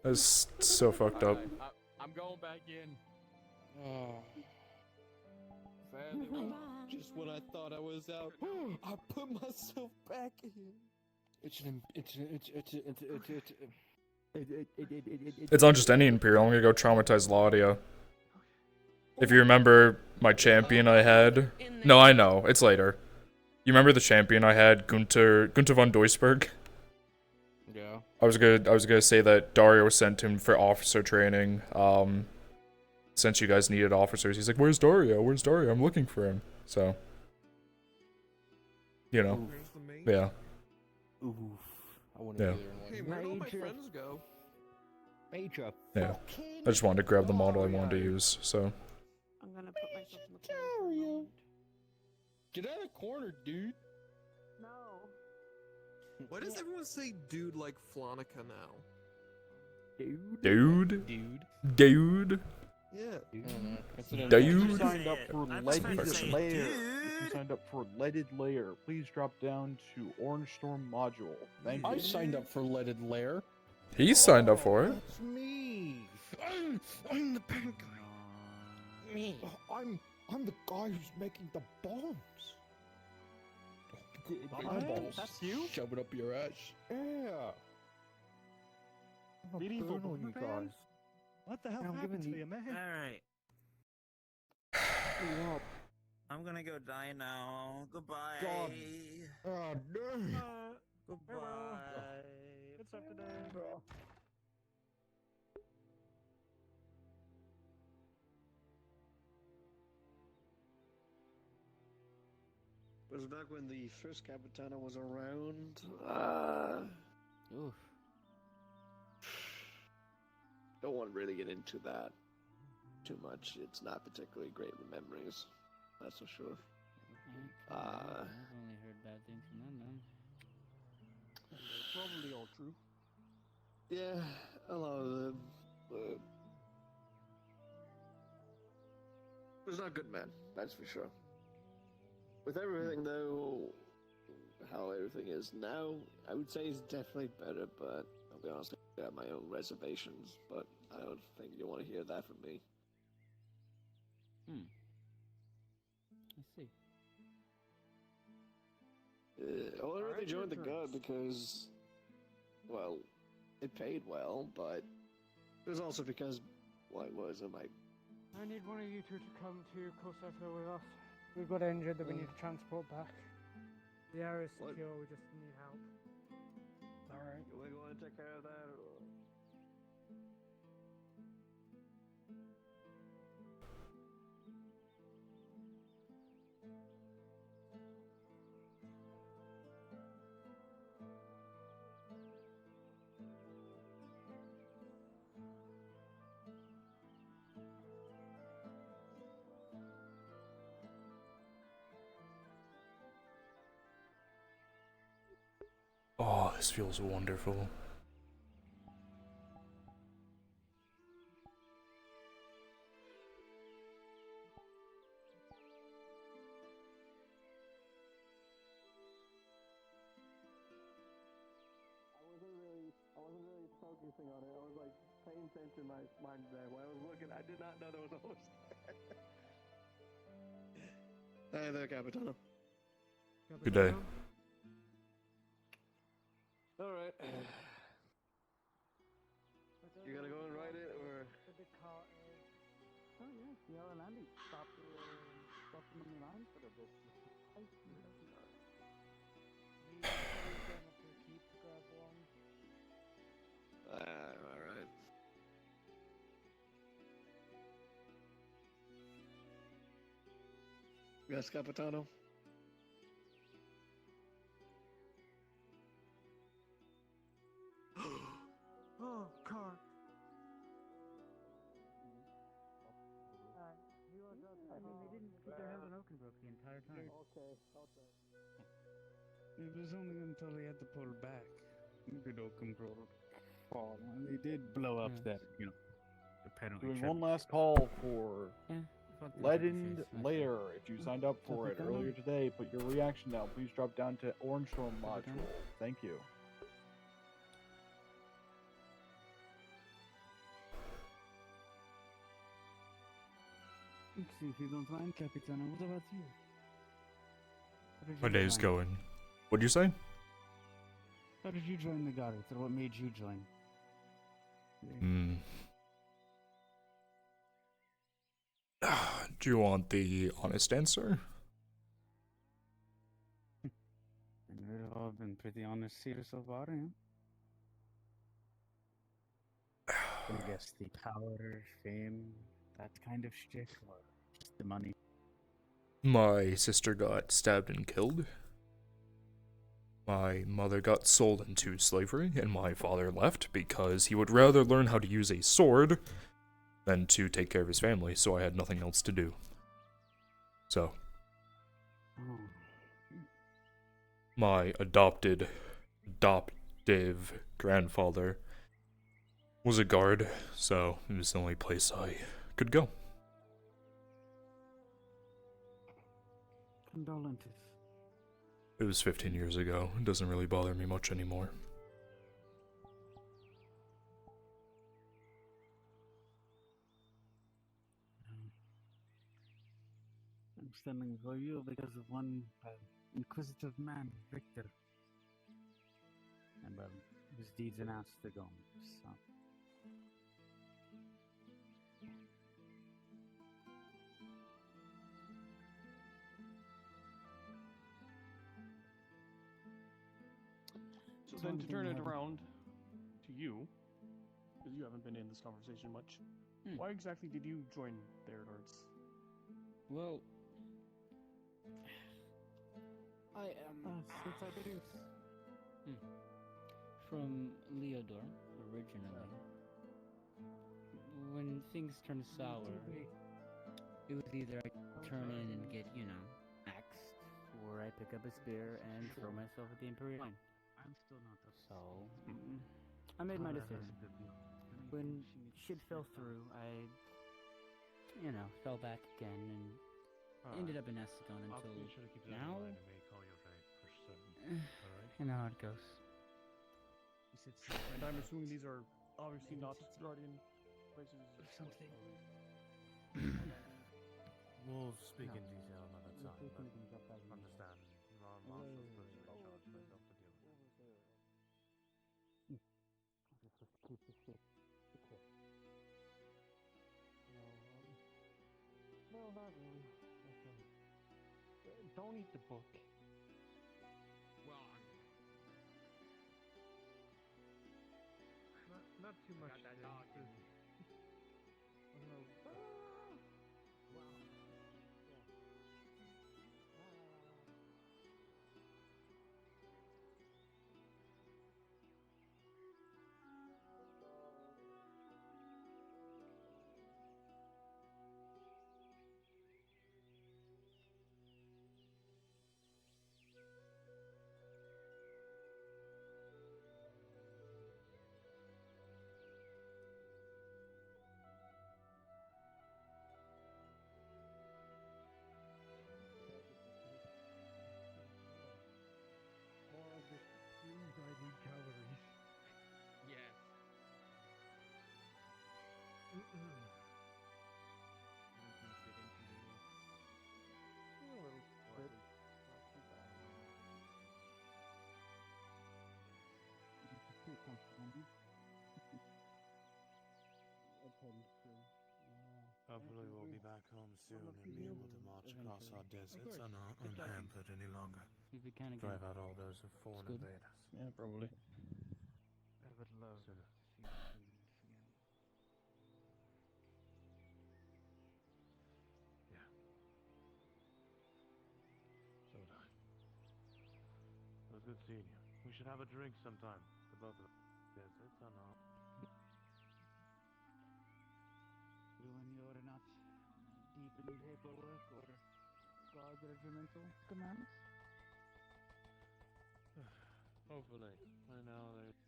S1: That's so fucked up.
S16: I'm going back in. Oh. Sadly, just when I thought I was out, I put myself back in.
S1: It's not just any Imperial. I'm gonna go traumatize Laudia. If you remember my champion I had. No, I know. It's later. You remember the champion I had, Gunther von Duisburg?
S16: Yeah.
S1: I was gonna say that Dario sent him for officer training. Since you guys needed officers, he's like, "Where's Dario? Where's Dario? I'm looking for him." So, you know, yeah.
S16: Oof. I want to
S1: Yeah.
S16: be there.
S10: Hey, where'd all my friends go?
S16: Major.
S1: Yeah. I just wanted to grab the model I wanted to use. So.
S20: I'm gonna put myself in the corner.
S16: Get out of the corner, dude.
S20: No.
S10: Why does everyone say dude like Flonica now?
S1: Dude.
S10: Yeah.
S1: Dude.
S7: Signed up for leaded layer. If you signed up for leaded layer, please drop down to Orange Storm module. Thank you.
S16: I signed up for leaded layer.
S1: He signed up for it.
S16: That's me. I'm the bad guy. Me. I'm the guy who's making the bombs.
S7: That's you?
S16: Shove it up your ass. Yeah.
S7: Medieval you guys.
S17: What the hell happened to you, man?
S12: Alright. I'm gonna go die now. Goodbye.
S16: God. Oh, no.
S12: Goodbye.
S17: What's up today?
S18: Was back when the first Capitana was around.
S2: Oof.
S18: Don't want to really get into that too much. It's not particularly great with memories, that's for sure.
S2: I've only heard bad things from them, then.
S16: Probably all true.
S18: Yeah, a lot of them. It was not good, man. That's for sure. With everything, though, how everything is now, I would say it's definitely better, but I'll be honest, I have my own reservations, but I don't think you want to hear that from me.
S2: I see.
S18: I really joined the Guard because, well, it paid well, but it was also because, well, it was, I
S5: need one of you two to come to Kosata with us. We've got injured that we need to transport back. The area is secure, we just need help.
S18: Alright. You want to take care of that, or?
S1: Oh, this feels wonderful.
S18: I wasn't really focusing on it. I was like paying attention to my mind there. When I was looking, I did not know there was a host there. Hey there, Capitano.
S1: Good day.
S18: Alright.
S6: Yeah, well, Andy stopped the money line for a bit.
S2: He probably going up to keep to grab one.
S18: Alright. Yes, Capitano?
S6: Oh, car. I mean, they didn't keep their head on Oakenbrook the entire time.
S2: Okay, okay.
S15: It was only until they had to pull back. Good Oakenbrook fall. They did blow up that, the penalty.
S7: Doing one last call for Leadened Lair. If you signed up for it earlier today, put your reaction down. Please drop down to Orange Storm module. Thank you.
S6: If you don't mind, Capitano, what about you?
S1: My day's going. What'd you say?
S6: How did you join the Garrett, or what made you join?
S1: Do you want the honest answer?
S6: We've all been pretty honest here so far, yeah? I guess the power, fame, that kind of shit, or just the money.
S1: My sister got stabbed and killed. My mother got sold into slavery, and my father left because he would rather learn how to use a sword than to take care of his family, so I had nothing else to do. So, my adoptive grandfather was a guard, so it was the only place I could go.
S6: Condolences.
S1: It was 15 years ago. It doesn't really bother me much anymore.
S6: I'm standing for you because of one inquisitive man, Victor. And his deeds announced the gone, so.
S23: So then to turn it around to you, because you haven't been in this conversation much, why exactly did you join their Lords?
S2: Well, I am from Leodor originally. When things turned sour, it was either I turn in and get, axed, or I pick up a spear and throw myself at the Imperial line.
S6: I'm still not the
S2: So, I made my decision. When shit fell through, I, fell back again and ended up in Escon until now. You know how it goes.
S23: And I'm assuming these are obviously not Guardian places.
S2: Something.
S8: We'll speak in detail another time, but understand, Marshal's personally charged myself to deal with it.
S2: Just keep the shit. Okay. No, not really. Okay. Don't eat the book.
S17: Well, not too much. Got that dog in me.
S8: Hopefully we'll be back home soon and be able to march across our deserts unhampered any longer.
S2: If we can
S8: Drive
S2: again.
S8: out all those foreign
S2: good.
S8: invaders.
S23: Yeah, probably.
S15: I would love to
S8: Sooner.
S15: see the humans again.
S8: Yeah. So would I. It was good seeing you. We should have a drink sometime. The both of us. Deserts are not.
S2: When you're not deep in paperwork or guard regimental commands.
S8: Hopefully. I know there's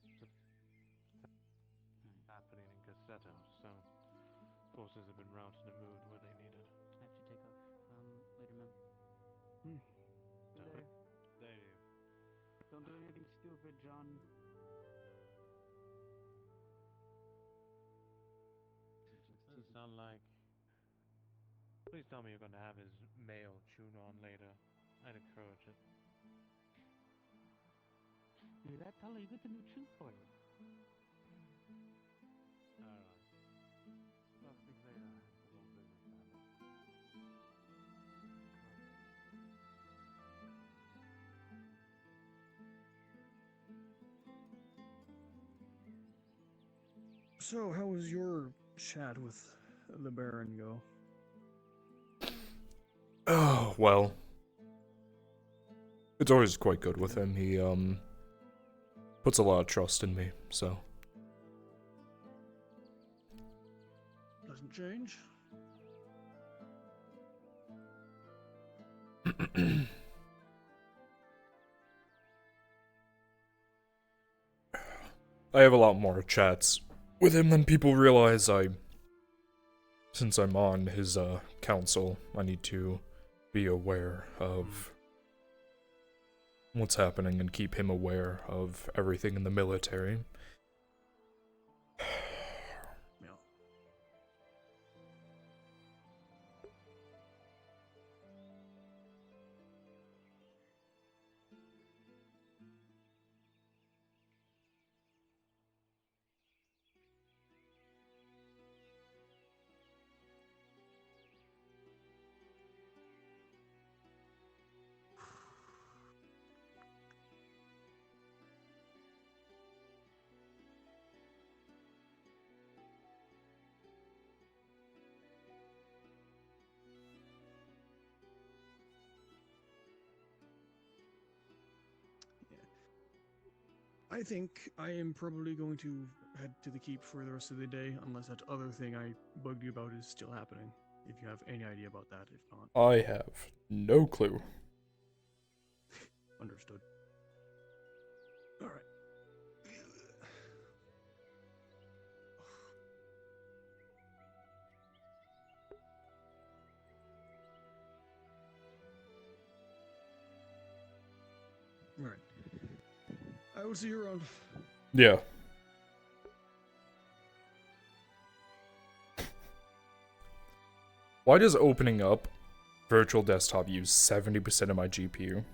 S8: happening in Cassetto, so forces have been routed and moved where they needed.
S2: I have to take off. Later, ma'am.
S8: There. There you.
S2: Don't do anything stupid, John.
S8: Doesn't sound like. Please tell me you're going to have his mail chewed on later. I'd encourage it.
S2: You're that tall, you get the new chew toy.
S8: Alright. I'll speak later. I have a little business to handle.
S23: So, how was your chat with the Baron go?
S1: Oh, well. It's always quite good with him. He, puts a lot of trust in me, so.
S23: Doesn't change?
S1: I have a lot more chats with him than people realize. Since I'm on his, council, I need to be aware of what's happening and keep him aware of everything in the military.
S23: Yeah. I think I am probably going to head to the keep for the rest of the day, unless that other thing I bugged you about is still happening. If you have any idea about that, if not.
S1: I have no clue.
S23: Understood. Alright. Alright. I will see you around.
S1: Yeah. Why does opening up virtual desktop use 70% of my GPU?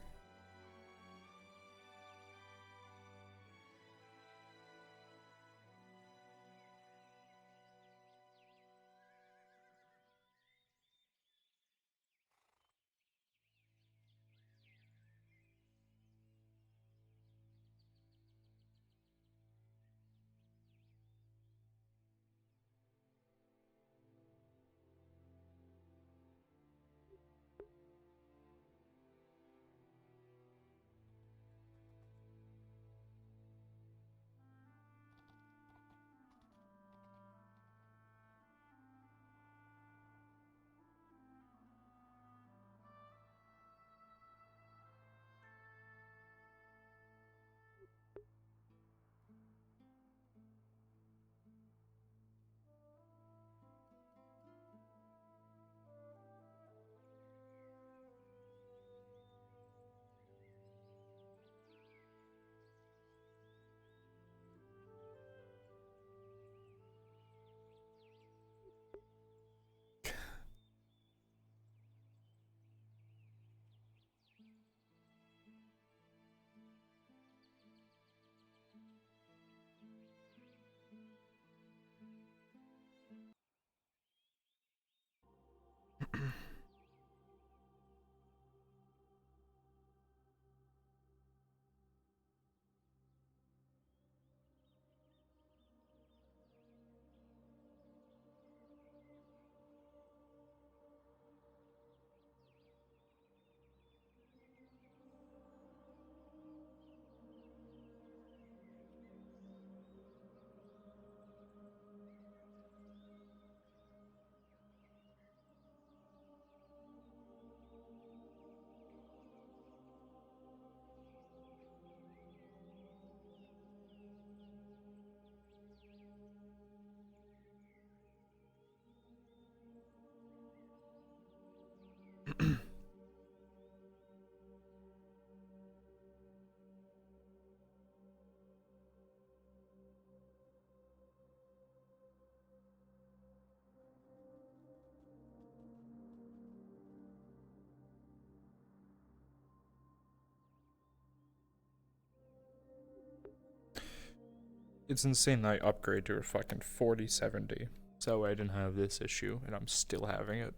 S1: It's insane that I upgrade to a fucking 4070. So I didn't have this issue, and I'm still having it.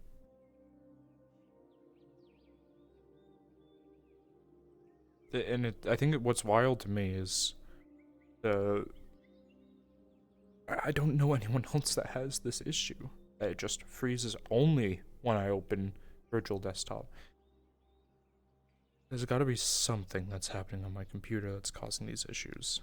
S1: And I think what's wild to me is I don't know anyone else that has this issue. It just freezes only when I open virtual desktop. There's gotta be something that's happening on my computer that's causing these issues.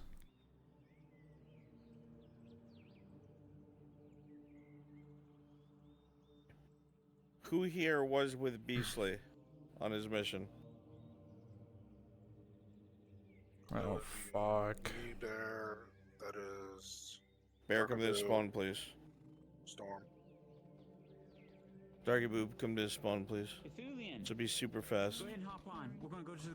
S9: Who here was with Beasley on his mission?
S1: Oh, fuck.
S19: Bear, that is...
S9: Bear, come to the spawn, please.
S19: Storm.
S9: Darky Boob, come to the spawn, please.
S6: Cthulian.
S9: This will be super fast.
S6: Go ahead and hop on. We're gonna go to the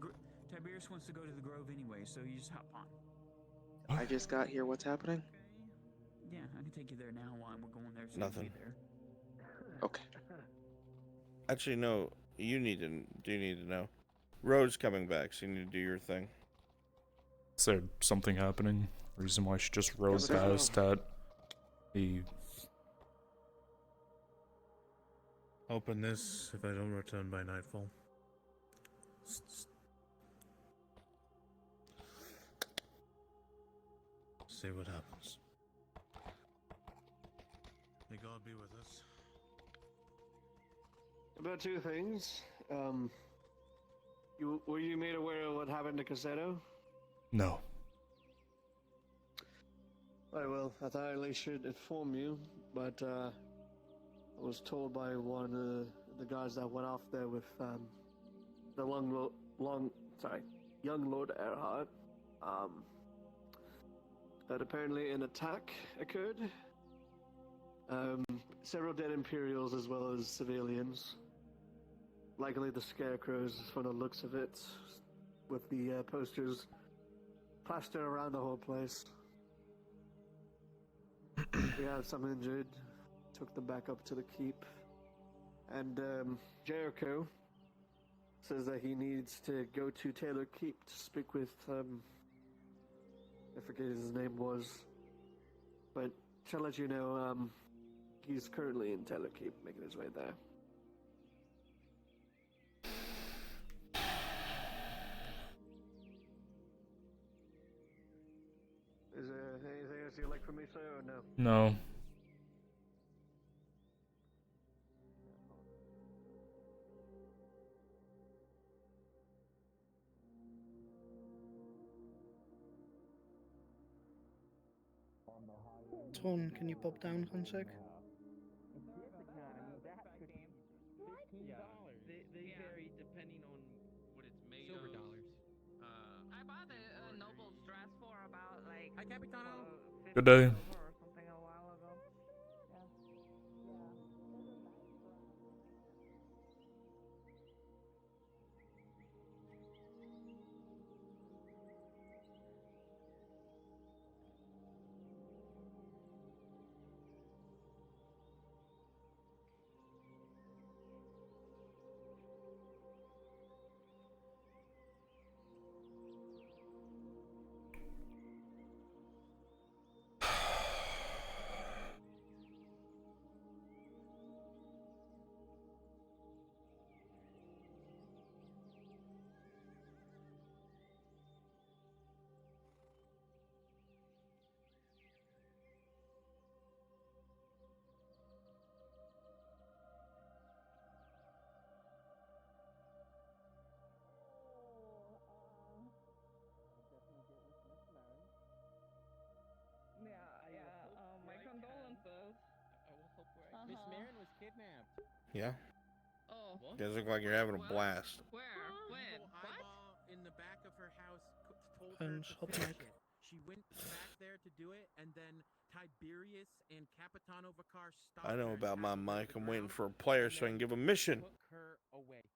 S6: Tiberius wants to go to the Grove anyway, so you just hop on.
S21: I just got here. What's happening?
S6: Yeah, I can take you there now while we're going there. So
S9: Nothing.
S6: Be there.
S21: Okay.
S9: Actually, no. You need to know. Road's coming back, so you need to do your thing.
S1: Is there something happening? Reason why she just rode past at the...
S8: Open this if I don't return by nightfall. See what happens. May God be with us.
S18: About two things. Were you made aware of what happened to Cassetto?
S1: No.
S18: Right, well, I thought I at least should inform you, but I was told by one of the guys that went off there with the young Lord Erhard, that apparently an attack occurred. Several dead Imperials as well as civilians. Likely the Scarecrows from the looks of it, with the posters plastered around the whole place. We have some injured, took them back up to the keep, and Jericho says that he needs to go to Taylor Keep to speak with, I forget his name was, but to let you know, he's currently in Taylor Keep, making his way there. Is there anything else you'd like from me, sir, or no?
S1: No.
S22: Ton, can you pop down 1 sec?
S25: They vary depending on what it's made
S16: Silver
S25: of.
S16: dollars.
S25: I bought a Noble's dress for about like. Hi, Capitano.
S1: Good day.
S25: Or something a while ago. My condolences.
S16: I will hope we're Miss Marin was kidnapped.
S9: Yeah?
S25: Oh.
S9: You guys look like you're having a blast.
S25: Where? When?
S16: Eyeball in the back of her house told her
S22: Phones,
S16: to
S22: hot
S16: finish
S22: mic.
S16: it. She went back there to do it, and then Tiberius and Capitano Vicar stopped
S9: I know
S16: her,
S9: about my
S16: shot her to
S9: mic.
S16: the
S9: I'm waiting
S16: ground,
S9: for a player
S16: and
S9: so I can
S16: then
S9: give a mission.
S16: took her away.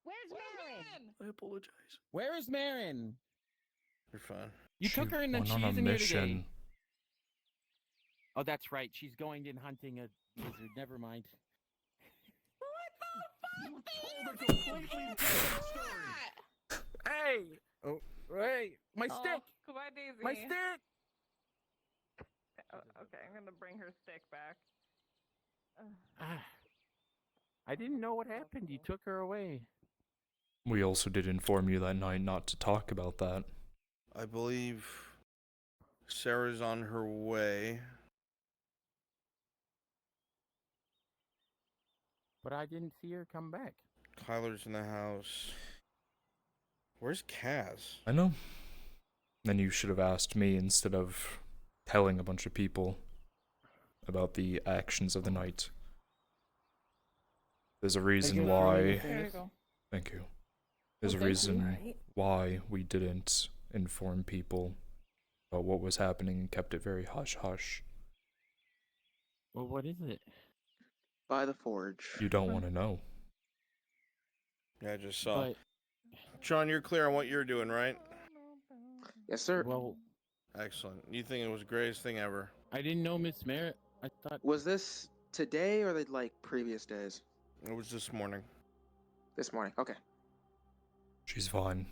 S4: Where's Marin?
S22: I apologize.
S16: Where is Marin?
S9: You're fine.
S16: You took her in the
S1: went on a
S16: cheese in here today.
S1: mission.
S16: Oh, that's right. She's going in hunting a lizard. Never mind.
S10: You told a completely different story.
S16: Hey! Oh, Wait, my stick!
S25: Goodbye, Daisy.
S16: My stick!
S25: Okay, I'm gonna bring her stick back.
S16: I didn't know what happened. You took her away.
S1: We also did inform you that night not to talk about that.
S9: I believe Sarah's on her way.
S16: But I didn't see her come back.
S9: Kyler's in the house. Where's Kaz?
S1: I know. Then you should have asked me instead of telling a bunch of people about the actions of the night. There's a reason why. Thank you. There's a reason why we didn't inform people about what was happening and kept it very hush-hush.
S16: Well, what is it?
S21: By the forge.
S1: You don't want to know.
S9: Yeah, I just saw. Sean, you're clear on what you're doing, right?
S21: Yes, sir.
S16: Well,
S9: excellent. You think it was the greatest thing ever?
S16: I didn't know Miss Merritt. I thought.
S21: Was this today or like previous days?
S9: It was this morning.
S21: This morning. Okay.
S1: She's fine.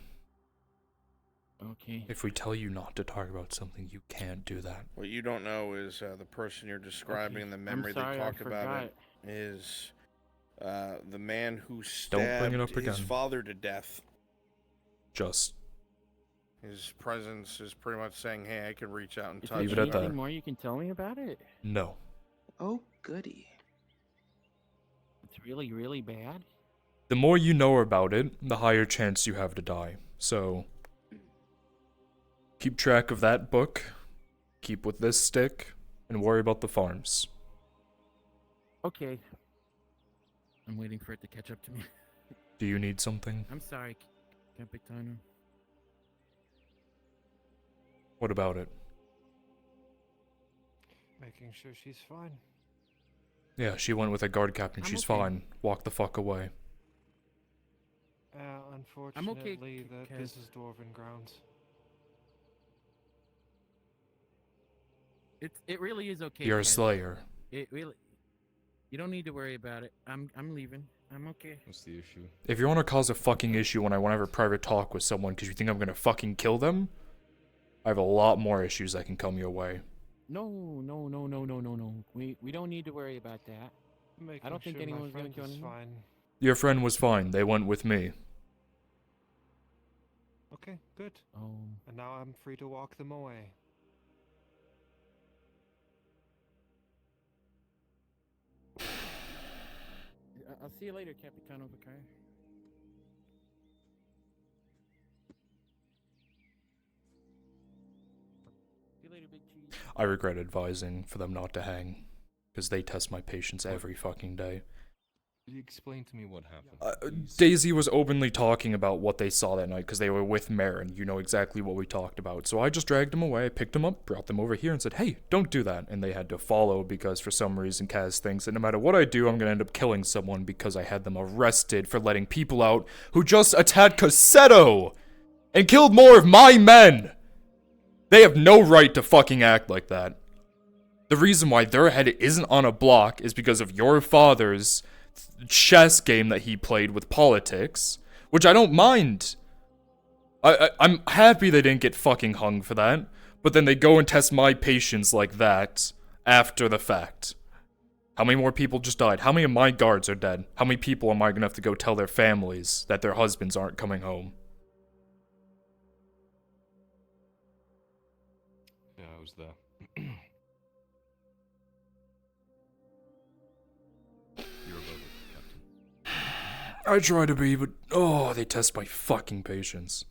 S16: Okay.
S1: If we tell you not to talk about something, you can't do that.
S9: What you don't know is the person you're describing, the memory
S16: I'm sorry,
S9: they talked
S16: I
S9: about
S16: forgot.
S9: it, is the man who
S1: Don't bring it up
S9: stabbed his
S1: again.
S9: father to death.
S1: Just
S9: His presence is pretty much saying, hey, I can reach out and touch
S1: Leave it
S9: you.
S1: at that.
S16: Anything more you can tell me about it?
S1: no.
S21: Oh, goody.
S16: It's really, really bad?
S1: The more you know about it, the higher chance you have to die. So, keep track of that book, keep with this stick, and worry about the farms.
S16: Okay. I'm waiting for it to catch up to me.
S1: Do you need something?
S16: I'm sorry, Capitano.
S1: What about it?
S5: Making sure she's fine.
S1: Yeah, she went with a guard captain.
S5: I'm
S1: She's
S5: okay.
S1: fine. Walk the fuck away.
S5: Unfortunately, this is Dwarven grounds.
S16: It really is okay.
S1: You're a
S16: Kaz.
S1: slayer.
S16: It really. You don't need to worry about it. I'm leaving. I'm okay.
S3: What's the issue?
S1: If you want to cause a fucking issue when I want to have a private talk with someone because you think I'm gonna fucking kill them, I have a lot more issues that can come your way.
S16: No. We don't need to worry about that. I don't think anyone's gonna kill anyone.
S5: Fine.
S1: Your friend was fine. They went with me.
S5: Okay, good. And now I'm free to walk them away.
S16: I'll see you later, Capitano Bakar. See you later, Big Cheese.
S1: I regret advising for them not to hang, because they test my patience every fucking day.
S3: Could you explain to me what happened?
S1: Daisy was openly talking about what they saw that night because they were with Marin. You know exactly what we talked about. So I just dragged them away, picked them up, brought them over here and said, hey, don't do that. And they had to follow because for some reason Kaz thinks that no matter what I do, I'm going to end up killing someone because I had them arrested for letting people out who just attacked Cassetto and killed more of my men. They have no right to fucking act like that. The reason why their head isn't on a block is because of your father's chess game that he played with politics, which I don't mind. I'm happy they didn't get fucking hung for that, but then they go and test my patience like that after the fact. How many more people just died? How many of my guards are dead? How many people am I gonna have to go tell their families that their husbands aren't coming home?
S3: Yeah, I was there. You're above it, Captain.
S1: I try to be, but oh, they test my fucking patience.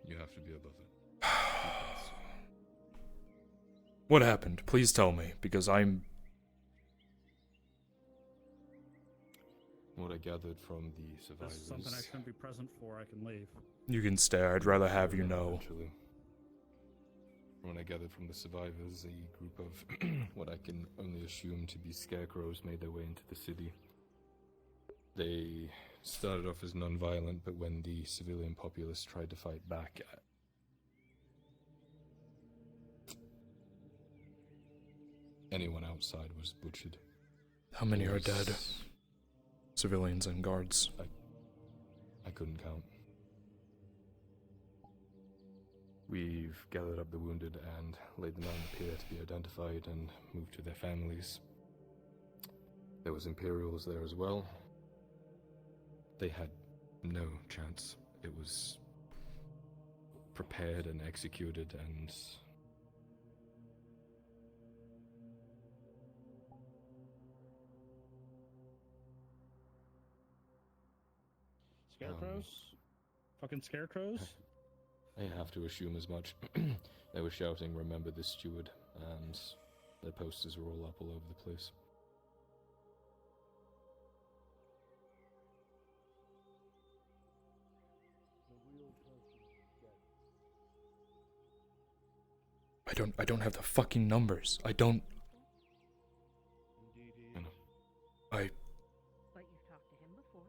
S3: You have to be above it.
S1: What happened? Please tell me, because I'm...
S3: What I gathered from the survivors...
S17: This is something I shouldn't be present for. I can leave.
S1: You can stay, I'd rather have you know.
S3: Actually, from what I gathered from the survivors, a group of what I can only assume to be scarecrows made their way into the city. They started off as non-violent, but when the civilian populace tried to fight back, anyone outside was butchered.
S1: How many are dead? Civilians and guards.
S3: I couldn't count. We've gathered up the wounded and laid them on the pier to be identified and moved to their families. There was Imperials there as well. They had no chance. It was prepared and executed, and
S17: Scarecrows? Fucking scarecrows?
S3: I have to assume as much. They were shouting, "Remember the steward," and their posters were all up all over the place.
S1: I don't have the fucking numbers. I don't.
S4: But you've talked to him before.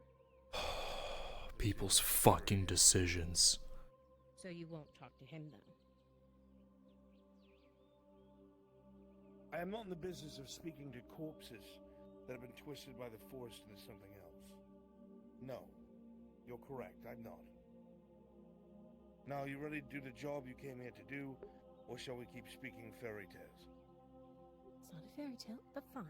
S1: People's fucking decisions.
S4: So you won't talk to him then?
S11: I am not in the business of speaking to corpses that have been twisted by the Force into something else. No. You're correct, I'm not. Now, you ready to do the job you came here to do, or shall we keep speaking fairy tales?
S4: It's not a fairy tale, but fine.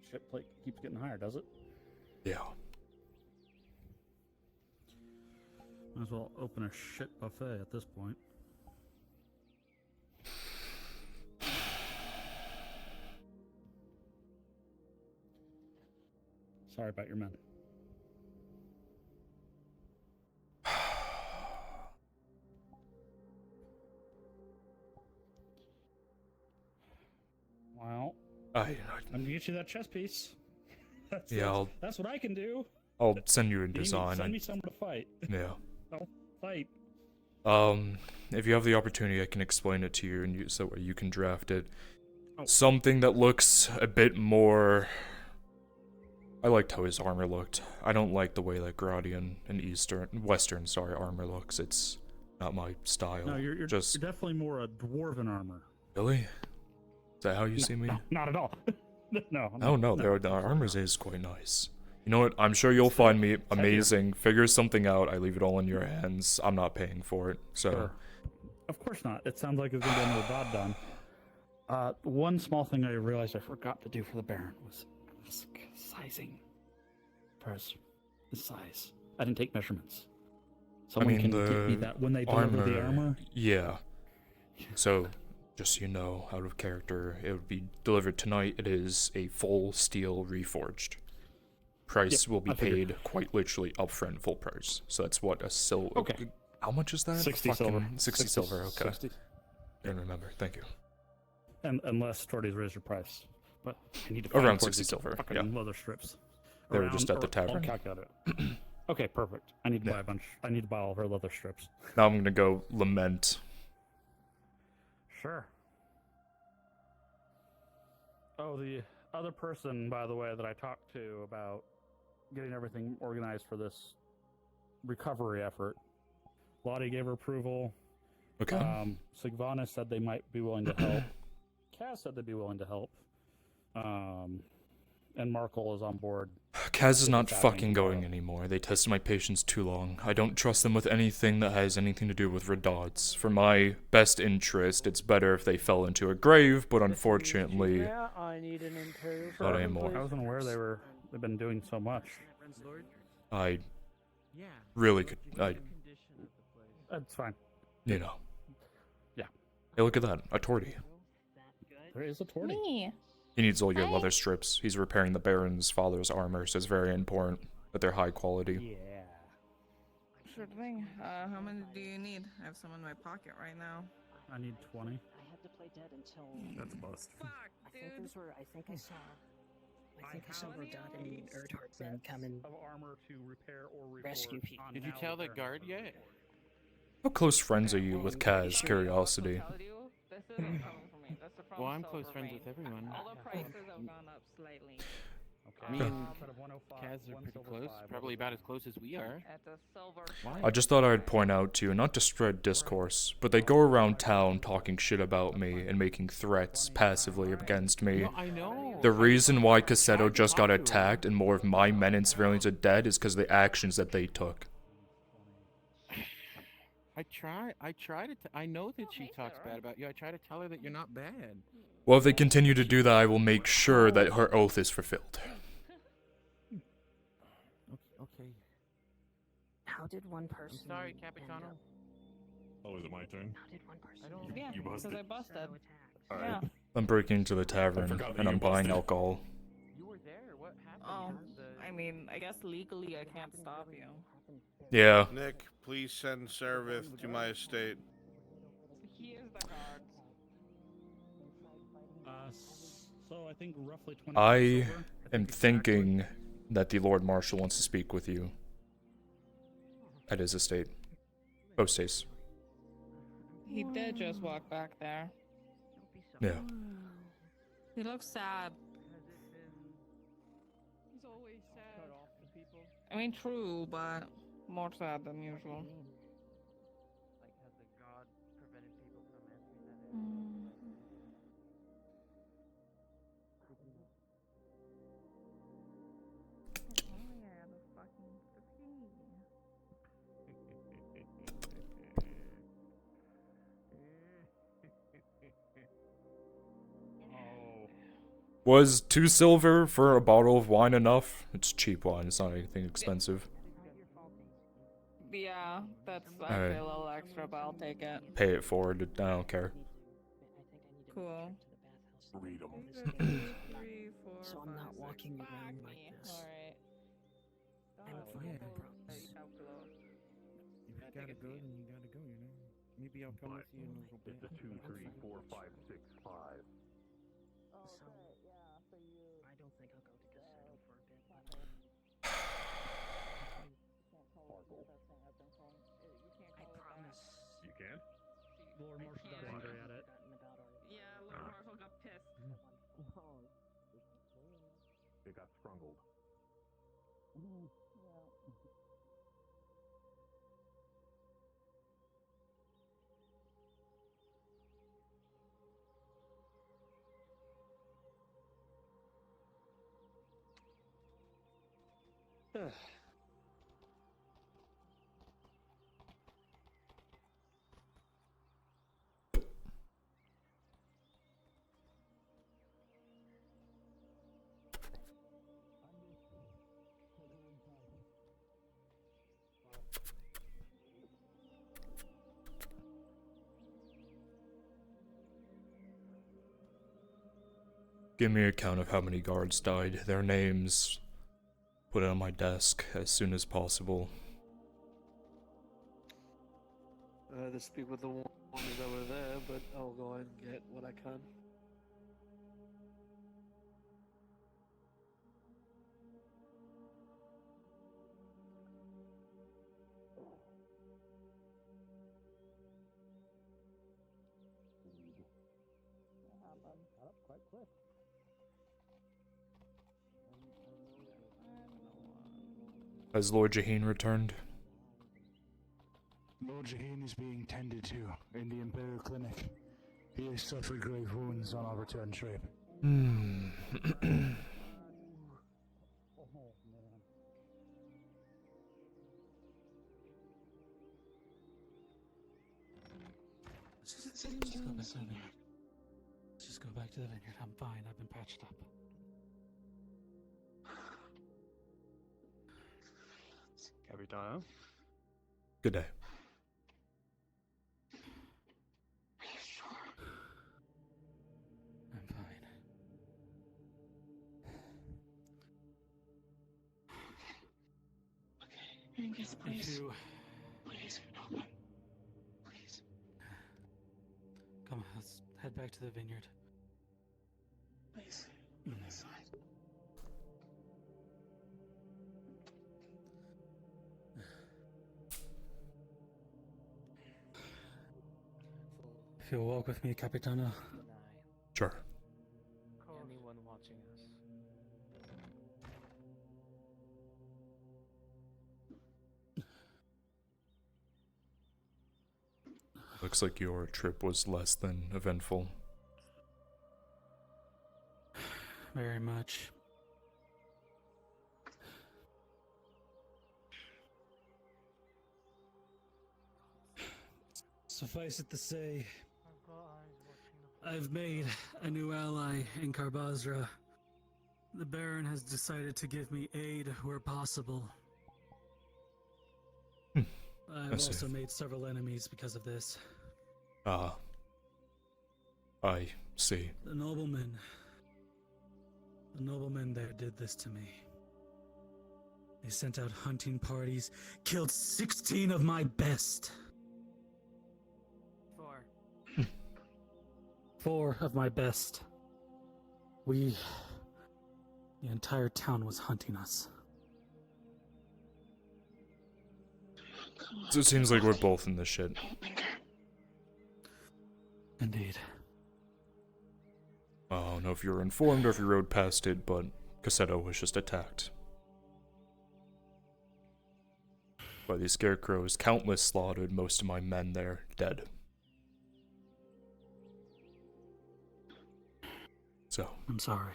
S17: Shit plate keeps getting higher, does it?
S1: Yeah.
S17: Might as well open a shit buffet at this point. Sorry about your men. Well, I'm gonna get you that chess piece. That's what I can do.
S1: I'll send you a
S17: You need me-
S1: design.
S17: Send me someone to fight.
S1: Yeah.
S17: I'll fight.
S1: If you have the opportunity, I can explain it to you, and so you can draft it.
S17: Oh.
S1: Something that looks a bit more. I liked how his armor looked. I don't like the way that Gradian and Western armor looks. It's not my style.
S17: No, you're
S1: just
S17: you're definitely more a dwarven armor.
S1: really. Is that how you see me?
S17: No, not at all. No.
S1: Oh no, the armor is quite nice. You know what? I'm sure you'll find me amazing. Figure something out. I leave it all in your hands. I'm not paying for it. So.
S17: Sure. Of course not. It sounds like it's gonna be another job done. One small thing I realized I forgot to do for the Baron was sizing. Press the size. I didn't take measurements. Someone can get me that when they deliver the armor.
S1: Yeah. So, just so you know, out of character, it would be delivered tonight. It is a full steel reforged. Price will be paid quite literally upfront, full price. So that's what a silver.
S17: Okay.
S1: How much is that?
S17: 60 silver.
S1: 60 silver. Okay.
S17: 60.
S1: I don't remember. Thank you.
S17: And unless Torty's raised your price, but I need to
S1: Around
S17: find
S1: 60 silver.
S17: fucking
S1: Yeah.
S17: leather strips.
S1: They were just at the
S17: I'll
S1: tavern.
S17: calculate it. Okay, perfect. I need to buy a bunch. I need to buy all of her leather strips.
S1: Now I'm gonna go lament.
S17: Sure. Oh, the other person, by the way, that I talked to about getting everything organized for this recovery effort, Lottie gave her approval.
S1: Okay.
S17: Sigvana said they might be willing to help. Kaz said they'd be willing to help. And Markle is on board.
S1: Kaz is not
S17: It's happening
S1: fucking going anymore. They tested my patience too long. I don't trust them with anything that has anything to do with Radots. For my best interest, it's better if they fell into a grave, but unfortunately,
S5: Yeah, I need an Imperial.
S1: not
S5: servant,
S1: anymore.
S5: please.
S17: I wasn't aware they've been doing so much.
S1: I really could.
S17: That's fine.
S1: You know.
S17: Yeah.
S1: Hey, look at that. A torty.
S17: There is a Torty.
S13: Me.
S1: He needs all your leather strips. He's repairing the Baron's father's armor, so it's very important that they're high quality.
S17: Yeah.
S25: Sure thing. How many do you need? I have some in my pocket right now.
S17: I need 20.
S2: I had to play dead until.
S17: That's a bust.
S25: Fuck,
S2: I think
S25: dude.
S2: those were. I think I saw Rodot and Erdhartman come and
S17: of armor to repair or
S2: rescue people.
S14: Did you tell the guard yet?
S1: How close friends are you with Kaz? Curiosity.
S14: Well, I'm close friends with everyone.
S25: All the prices have gone up slightly.
S6: Me and Kaz are pretty close. Probably about as close as we are.
S25: At the silver.
S6: Why?
S1: I just thought I'd point out to you, not to spread discourse, but they go around town talking shit about me and making threats passively against me.
S6: No, I know.
S1: The reason why Cassetto just got attacked and more of my men and civilians are dead is because of the actions that they took.
S6: I try to, I know that she talks bad about you. I try to tell her that you're not bad.
S1: Well, if they continue to do that, I will make sure that her oath is fulfilled.
S6: Okay.
S4: How did one person?
S6: I'm sorry, Capitano.
S12: Oh, is it my turn?
S4: How did one person?
S25: Yeah,
S12: You
S25: because
S12: busted.
S25: I busted.
S12: Alright.
S1: I'm breaking into the tavern
S12: forgot that
S1: and
S12: you
S1: I'm buying
S12: busted.
S1: alcohol.
S6: You were there. What
S25: Oh,
S6: happened?
S25: I mean, I guess legally I can't stop you.
S1: Yeah.
S9: Nick, please send Servith to my estate.
S25: He is the guard.
S17: So I think roughly 20
S1: I
S17: silver.
S1: am thinking that the Lord Marshal wants to speak with you at his estate. Both states.
S25: He did just walk back there.
S1: Yeah.
S25: He looks sad. He's always sad. I mean, true, but more sad than usual.
S13: Like, has the god prevented people from answering that?
S25: Oh yeah, the fucking
S1: Was 2 silver for a bottle of wine enough? It's cheap wine, it's not anything expensive.
S25: Yeah, that's
S1: Alright.
S25: actually a little extra, but I'll take it.
S1: Pay it forward, I don't care.
S25: Cool.
S12: Read 'em.
S25: 3, 4,
S4: So I'm not walking around like this.
S25: Alright.
S4: I'm fine, I promise.
S6: If you gotta go, then you gotta go, you know? Maybe I'll come with you in a little bit.
S12: It's a 2, 3, 4, 5, 6, 5.
S4: So, I don't think I'll go to Cassetto for a bit, but I promise.
S12: You can?
S17: Lord Marshal got angry at it.
S25: Yeah, Lord Marshall got pissed.
S12: It got sprungled.
S1: Give me a count of how many guards died, their names. Put it on my desk as soon as possible.
S18: I had to speak with the ones that were there, but I'll go ahead and get what I can.
S2: Quite quick.
S1: Has Lord Jaheen returned?
S14: Lord Jaheen is being tended to in the Imperial Clinic. He has suffered grave wounds on our return trip.
S17: Let's just go back to the vineyard. Let's just go back to the vineyard. I'm fine. I've been patched up.
S23: Capitano?
S1: Good day.
S17: I'm fine.
S4: Angus, please.
S17: You.
S4: Please, open. Please.
S17: Come on, let's head back to the vineyard.
S4: Please. On this side.
S17: If you'll walk with me, Capitano.
S1: Sure.
S13: Anyone watching us?
S1: Looks like your trip was less than eventful.
S17: Very much. Suffice it to say, I've made a new ally in Carbazra. The Baron has decided to give me aid where possible. I've
S1: I see.
S17: also made several enemies because of this.
S1: Ah. I see.
S17: The nobleman there did this to me. They sent out hunting parties, killed 16 of my best. 4 of my best. The entire town was hunting us.
S1: So it seems like we're both in this shit.
S17: Indeed.
S1: I don't know if you were informed or if you rode past it, but Cassetto was just attacked by these scarecrows. Countless slaughtered, most of my men there dead. So
S17: I'm sorry.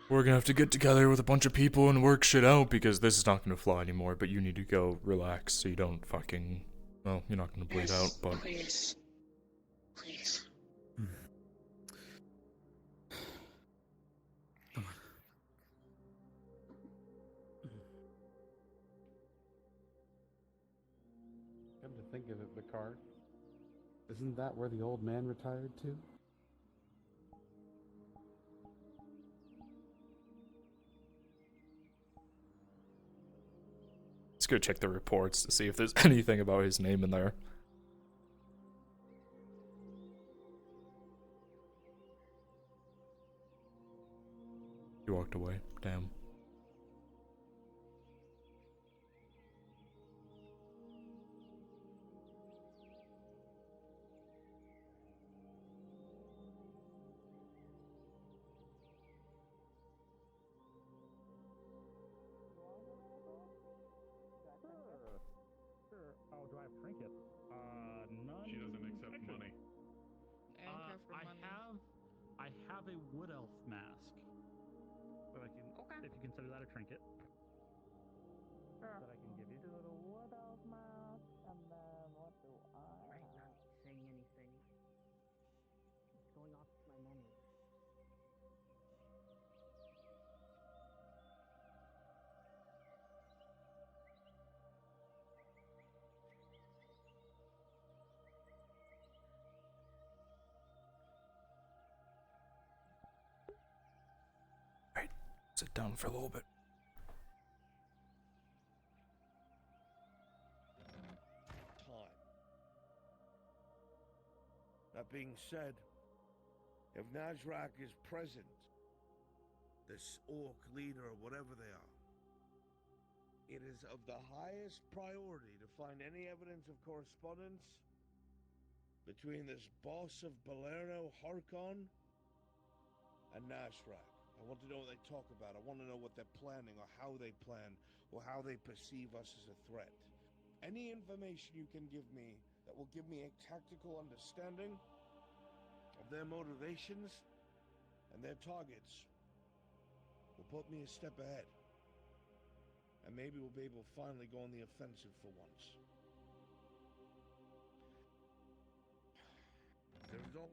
S1: We're gonna have to get together with a bunch of people and work shit out because this is not gonna fly anymore, but you need to go relax so you don't fucking... Well, you're not gonna bleed out, but...
S21: Please. Please.
S7: Come to think of it, Picard, isn't that where the old man retired to?
S1: Let's go check the reports to see if there's anything about his name in there. He walked away. Damn.
S6: Sure. Oh, do I have trinkets? None.
S12: She doesn't accept money.
S6: I have a wood elf mask. But I can, if you consider that a trinket. That I can give you.
S2: Little wood elf mask, and then what do I? I'm not saying anything. It's going off my memory.
S1: Sit down for a little bit.
S11: Time. That being said, if Najrak is present, this orc leader or whatever they are, it is of the highest priority to find any evidence of correspondence between this boss of Balerno, Harkon, and Najrak. I want to know what they talk about. I want to know what they're planning or how they plan or how they perceive us as a threat. Any information you can give me that will give me a tactical understanding of their motivations and their targets will put me a step ahead. And maybe we'll be able to finally go on the offensive for once. The result...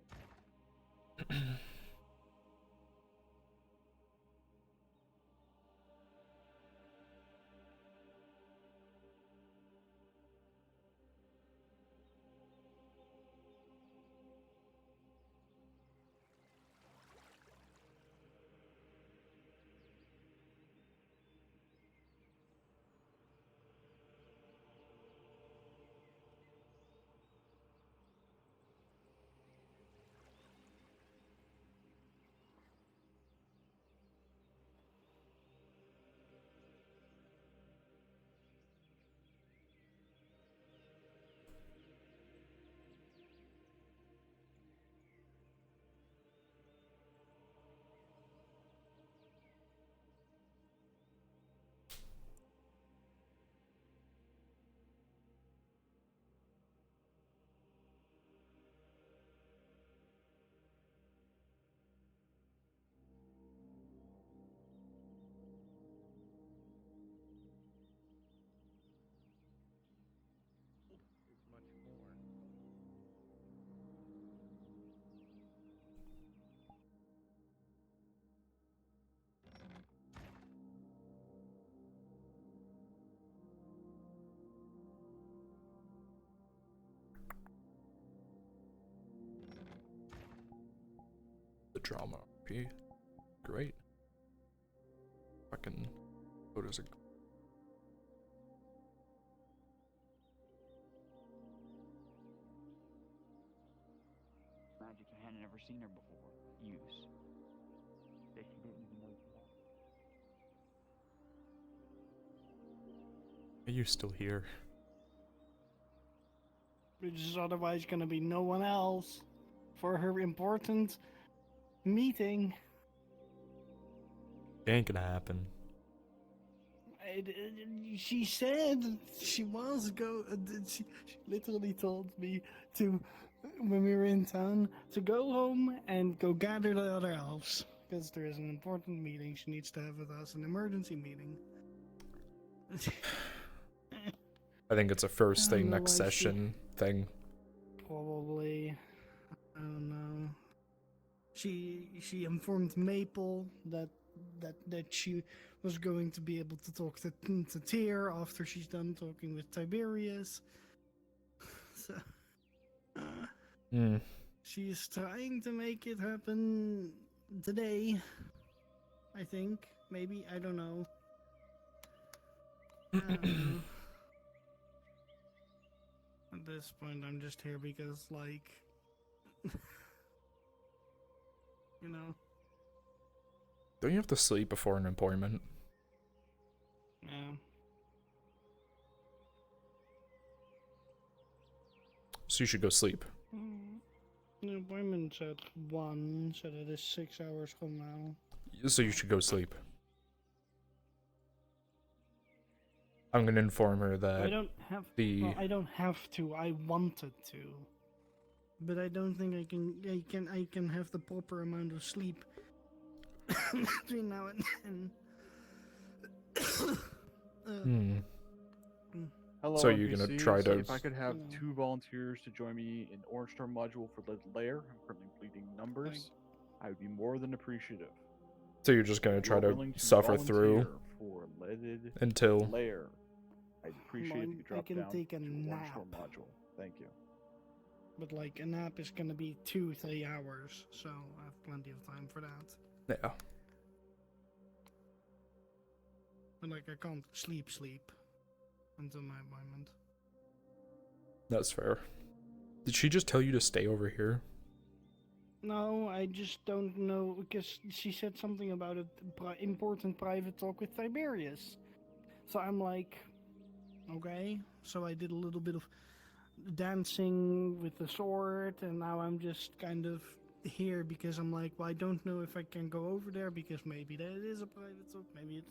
S1: drama RP. Great. Fucking what is it?
S6: Magic I hadn't ever seen her before use. That she didn't even know she had.
S1: Are you still here?
S22: There's otherwise gonna be no one else for her important meeting.
S1: It ain't gonna happen.
S22: She said she was she literally told me to, when we were in town, to go home and go gather the other elves. Because there is an important meeting she needs to have with us, an emergency meeting.
S1: I think it's a first
S22: I don't
S1: thing
S22: know
S1: next
S22: why
S1: session thing.
S22: Probably. I don't know. She informed Maple that she was going to be able to talk to Tyr after she's done talking with Tiberius. So she's trying to make it happen today. I think. Maybe. I don't know. At this point, I'm just here because, like, you know.
S1: Don't you have to sleep before an appointment?
S22: Yeah.
S1: So you should go sleep.
S22: The appointment's at 1, so that is 6 hours from now.
S1: So you should go sleep. I'm gonna inform her that
S22: I don't have. Well, I don't have to. I wanted to, but I don't think I can. I can have the proper amount of sleep between now and then.
S8: Hello,
S1: So you're gonna
S8: NPCs.
S1: try to-
S8: If I could have 2 volunteers to join me in Orange Storm module for Leaded Lair, I'm currently bleeding numbers. I would be more than appreciative.
S1: So you're just gonna
S8: If
S1: try
S8: you're
S1: to
S8: willing to
S1: suffer through
S8: volunteer for Leaded
S1: until
S8: Lair, I'd appreciate if you
S22: I
S8: drop
S22: can
S8: down
S22: take a
S8: to Orange
S22: nap.
S8: Storm module. Thank you.
S22: But like a nap is gonna be 2-3 hours, so I have plenty of time for that.
S1: Yeah.
S22: But like I can't sleep until my appointment.
S1: That's fair. Did she just tell you to stay over here?
S22: No, I just don't know, because she said something about an important private talk with Tiberius. So I'm like, okay. So I did a little bit of dancing with the sword, and now I'm just kind of here because I'm like, well, I don't know if I can go over there because maybe that is a private talk, maybe it's...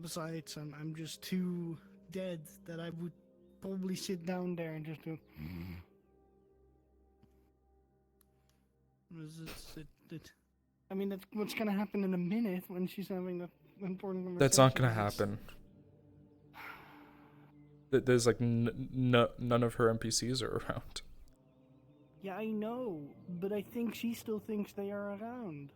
S22: Besides, I'm just too dead that I would probably sit down there and just do... I mean, that's what's gonna happen in a minute when she's having that important conversation.
S1: That's not gonna happen. There's like none of her NPCs are around.
S22: Yeah, I know, but I think she still thinks they are around.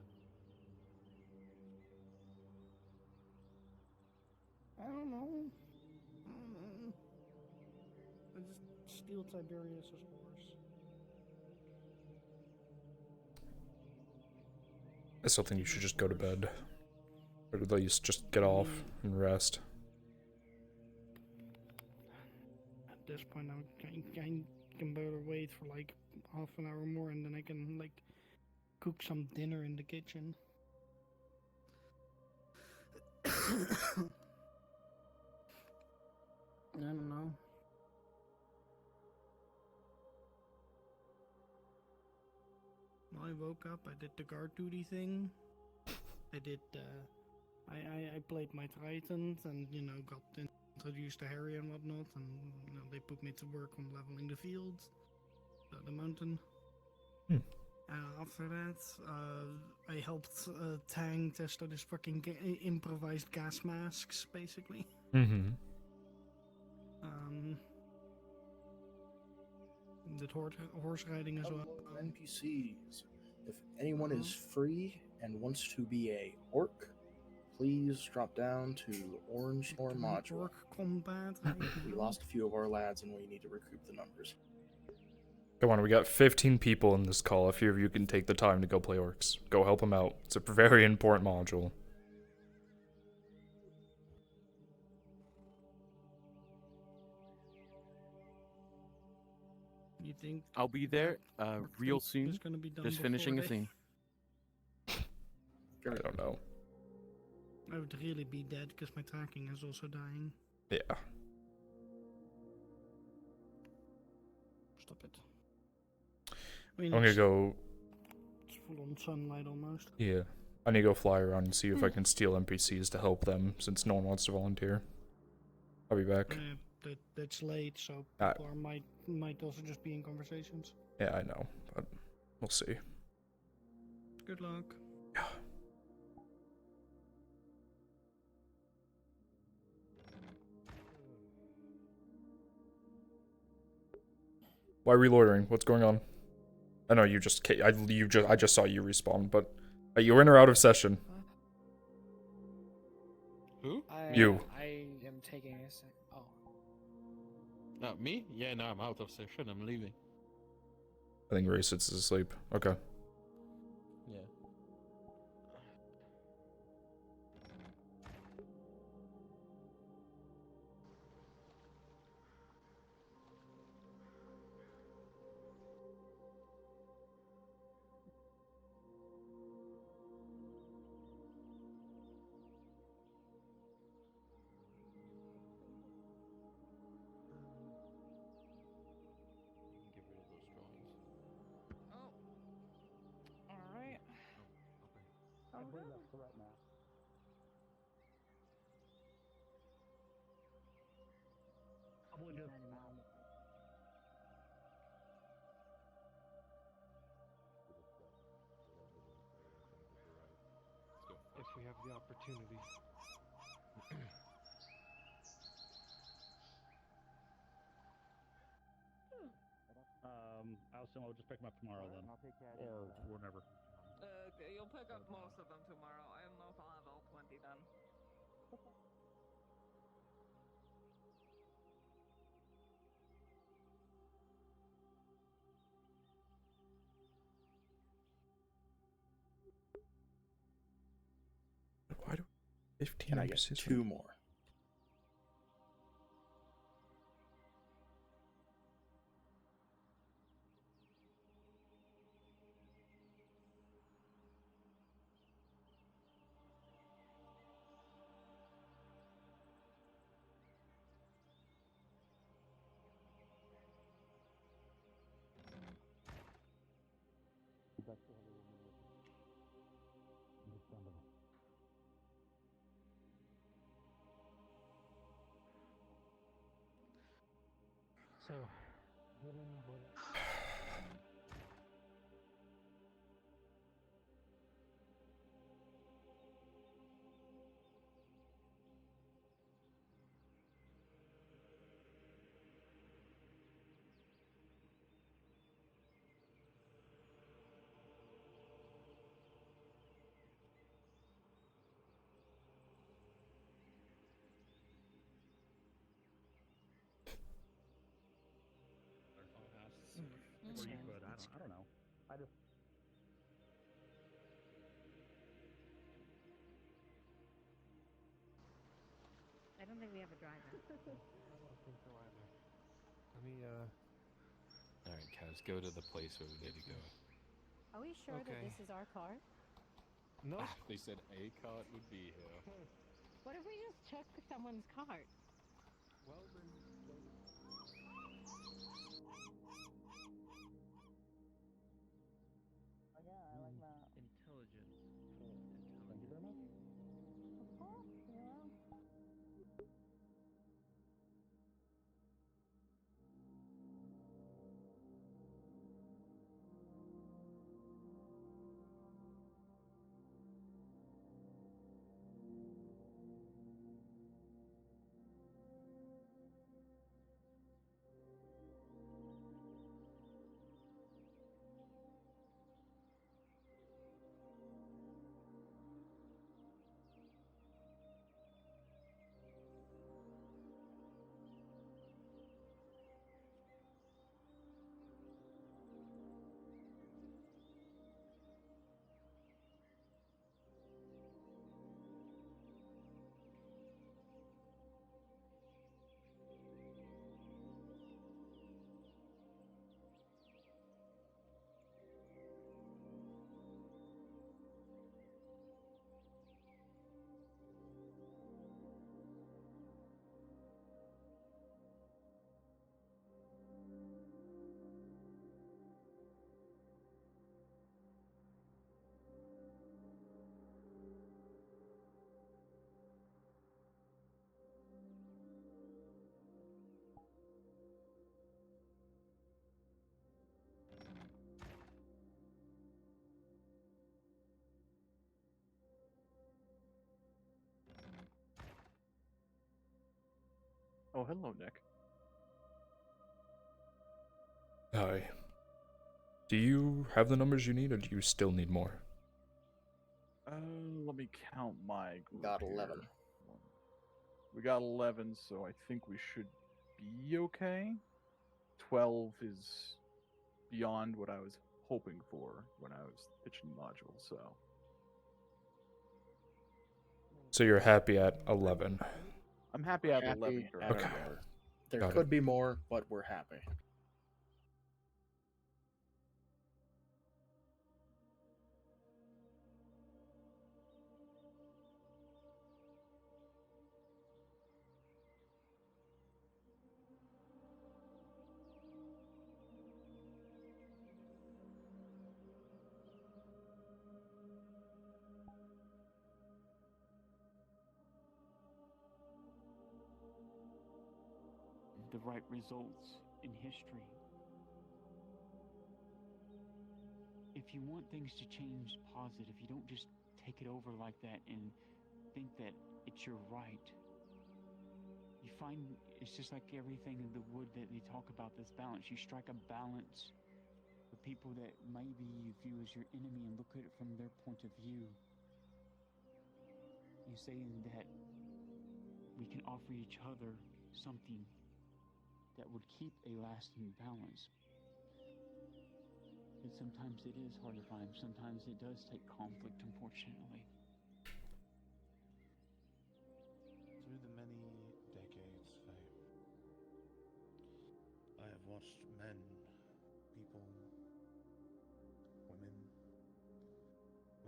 S22: I don't know. I just steal Tiberius' horse.
S1: I still think you should just go to bed. Or at least just get off and rest.
S22: At this point, I can better wait for like half an hour more, and then I can like cook some dinner in the kitchen. I don't know. I woke up, I did the guard duty thing. I did, I played my Tritons and, you know, got introduced to Harry and whatnot, and, you know, they put me to work on leveling the fields, the mountain. After that, I helped Tang test out his fucking improvised gas masks, basically. Did horse riding as well.
S15: NPCs. If anyone is free and wants to be a orc, please drop down to Orange or Module.
S22: Orc combat.
S15: We lost a few of our lads and we need to recoup the numbers.
S1: Come on, we got 15 people in this call. A few of you can take the time to go play orcs. Go help them out. It's a very important module.
S22: You think
S10: I'll be there real soon.
S22: is gonna be done
S10: Just finishing a
S22: before
S10: thing.
S1: I don't know.
S22: I would really be dead because my tracking is also dying.
S1: Yeah.
S22: Stop it. I mean,
S1: I'm gonna go.
S22: It's full on sunlight almost.
S1: Yeah. I need to go fly around and see if I can steal NPCs to help them, since no one wants to volunteer. I'll be back.
S22: That's late, so
S1: Alright.
S22: people might also just be in conversations.
S1: Yeah, I know, but we'll see.
S22: Good luck.
S1: Yeah. Why are we loitering? What's going on? I know you just I just saw you respawn, but are you in or out of session?
S10: Who?
S1: You.
S16: I am taking a sec. Oh.
S10: Not me? Yeah, no, I'm out of session. I'm leaving.
S1: I think Ray sits asleep. Okay.
S10: Yeah.
S25: Alright.
S6: I believe that's correct now. I believe that's
S12: If we have the opportunity.
S17: Allison, I'll just pick them up tomorrow then. Or whenever.
S25: Okay, you'll pick up most of them tomorrow. I don't know if I'll have all 20 done.
S1: Why do 15
S15: Can I get
S1: NPCs?
S15: 2 more?
S6: So,
S17: Or you could. I don't know. I just.
S4: I don't think we have a driver.
S12: I don't think so either. Let me,
S3: Alright, Kaz, go to the place where we need to go.
S4: Are we sure that
S12: Okay.
S4: this is our car?
S12: No.
S3: They said a cart would be here.
S4: What if we just took someone's cart?
S12: Well, then.
S2: Oh yeah, I like that. Intelligence.
S17: Thank you very much.
S4: Of course, you know.
S8: Oh, hello, Nick.
S1: Hi. Do you have the numbers you need, or do you still need more?
S8: Let me count my group.
S15: Got
S8: here.
S15: 11.
S8: We got 11, so I think we should be okay. 12 is beyond what I was hoping for when I was pitching the module, so.
S1: So you're happy at 11.
S8: I'm happy at
S15: Happy
S8: 11.
S15: at
S1: Okay.
S15: There
S1: Got
S15: could
S1: it.
S15: be more, but we're happy.
S6: The right results in history. If you want things to change positive, you don't just take it over like that and think that it's your right. You find it's just like everything in the wood that they talk about, this balance. You strike a balance with people that maybe you view as your enemy and look at it from their point of view. You say that we can offer each other something that would keep a lasting balance. But sometimes it is hard to find. Sometimes it does take conflict, unfortunately.
S5: Through the many decades, Faye, I have watched men, people, women,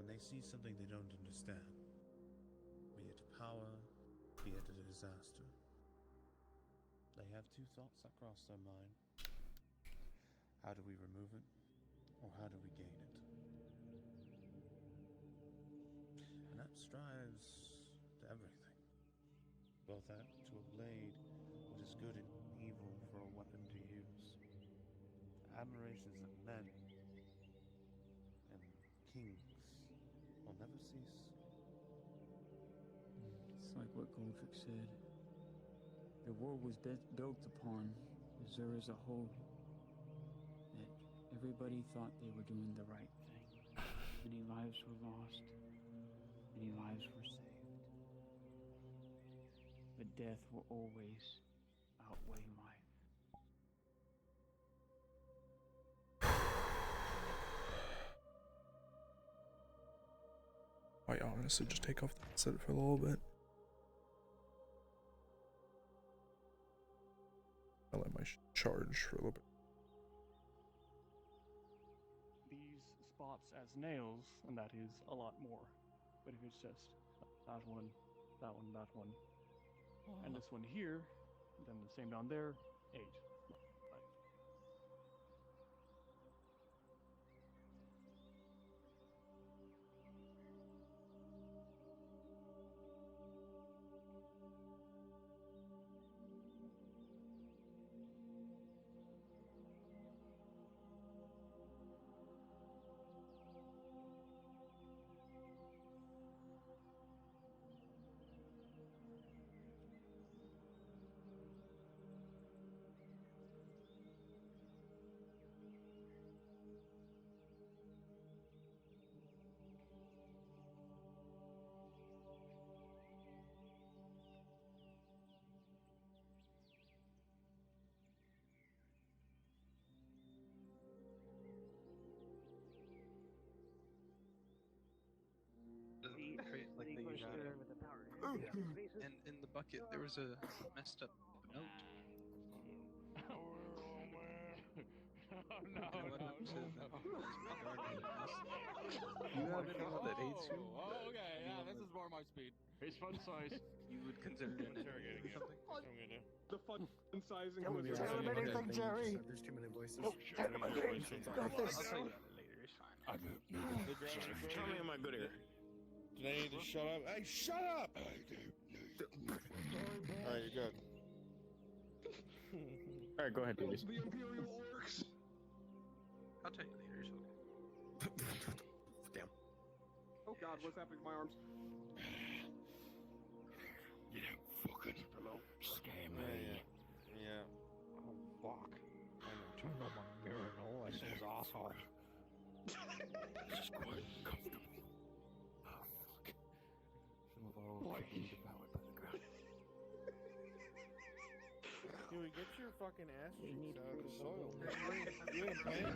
S5: when they see something they don't understand, be it power, be it a disaster, they have two thoughts that cross their mind. How do we remove it, or how do we gain it? And that strives to everything, both at to a blade what is good and evil for a weapon to use. Admirations of men and kings will never cease.
S6: It's like what Goldrick said. The world was built upon as there is a whole, that everybody thought they were doing the right thing. Many lives were lost, many lives were saved. But death will always outweigh life.
S1: Might honestly just take off the headset for a little bit. I'll let my charge for a little bit.
S23: These spots as nails, and that is a lot more. But if it's just that one, that one, that one, and this one here, then the same down there, 8. Right.
S13: Like that you got it. With the power. Yeah. And in the bucket there was a messed up note. You know what? It says that you have anyone that hates you?
S10: Oh, okay, yeah, this is more my speed.
S13: It's fun size. You would consider an enemy or something?
S12: The fun sizing
S13: Don't
S12: was
S13: tell him anything,
S12: Jerry.
S5: There's too many voices.
S13: Oh, shit. I'll tell you about it later. It's fine.
S5: Tell me am I good here?
S11: Did I need to shut up? Hey, shut up! Alright, you're good.
S13: Alright, go ahead, babies.
S12: The Imperial Orcs.
S13: I'll tell you later. It's okay.
S5: Damn.
S12: Oh god, what's happening to my arms?
S14: You don't fucking scare me. Oh, this is quite comfortable. Oh, fuck. Some of our old people devoured by the ground.
S5: Huey, get your fucking ass cheeks out of the soil, man. You ain't playing.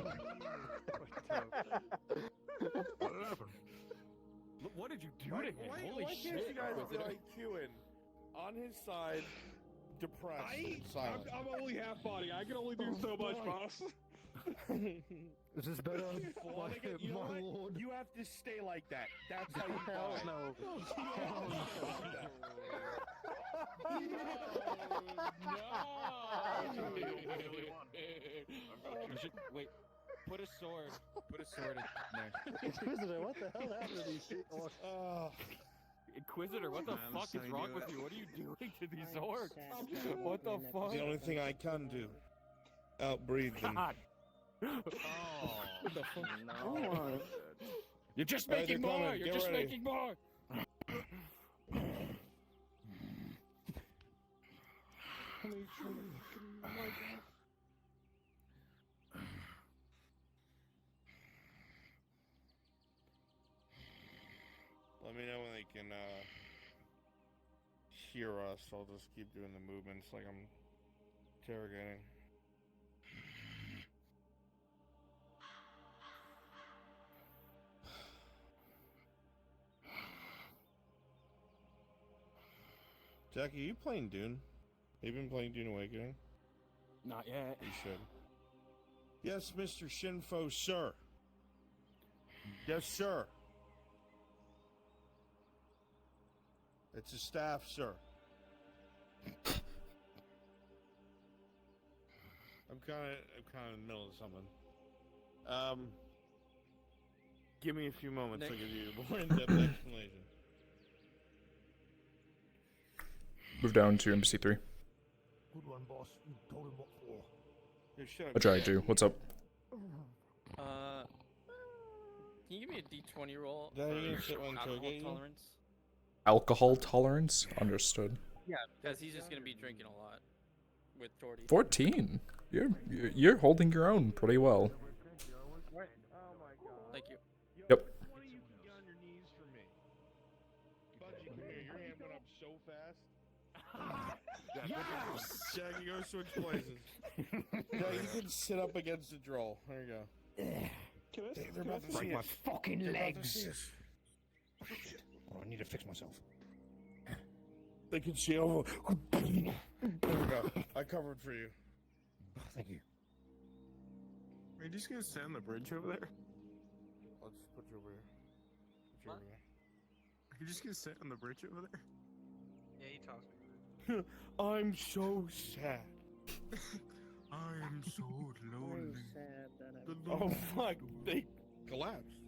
S14: What happened? What did you do to him? Holy
S5: why
S14: shit.
S5: can't you guys be like queuing on his side, depressed, silent?
S12: I'm only half body. I can only do so much, boss.
S7: Is this better,
S5: You know
S7: my
S5: what?
S7: lord?
S5: You have to stay like that. That's how you
S7: Hell
S5: die.
S7: no.
S5: Hell
S10: Wait, put a sword. Put a sword in there.
S7: Inquisitor, what the hell happened to these shit?
S10: Inquisitor, what the fuck is wrong with you? What are you doing to these orcs? What the fuck?
S5: The only thing I can do. Outbreathe them.
S10: God.
S5: Oh. What the fuck?
S10: No. You're just
S5: All right,
S10: making
S5: they're
S10: more.
S5: coming.
S10: You're
S5: Get
S10: just
S5: ready.
S10: making more.
S5: Let me know when they can hear us. I'll just keep doing the movements like I'm interrogating. Jackie, are you playing Dune? Have you been playing Dune Awakening?
S10: Not yet.
S5: You should. Yes, Mr. Shinfo, sir. Yes, sir. It's a staff, sir. I'm kind of in the middle of something. Give me a few moments. I'll give you a more in-depth explanation.
S1: Move down to Embassy 3.
S14: Good one, boss. You told him what for.
S5: Hey, shut up.
S1: I try to. What's up?
S9: Can you give me a D20 roll
S5: Dad, you gonna
S9: for
S5: sit while I
S9: alcohol
S5: interrogate you?
S9: tolerance?
S1: Alcohol tolerance? Understood.
S9: Yeah, because he's just gonna be drinking a lot with Jordy.
S1: 14. You're holding your own pretty well.
S9: Thank you.
S1: Yep.
S5: One of you can get on your knees for me. Bungie, come here. Your hand went up so fast.
S7: Yes!
S5: Jackie, go switch places. Jackie, you can sit up against the draw. There you go. They're about to
S14: Break
S5: see
S14: my
S5: us.
S14: fucking
S5: They're about to
S14: legs.
S5: see us.
S14: Oh, I need to fix myself.
S5: They can see over. There we go. I covered for you.
S14: Thank you.
S12: Are you just gonna stand on the bridge over there?
S5: Let's put you over here. Put you over here.
S12: Are you just gonna sit on the bridge over there?
S13: Yeah, he tossed me.
S5: I'm so sad.
S12: I am so lonely.
S5: Oh fuck! They collapsed.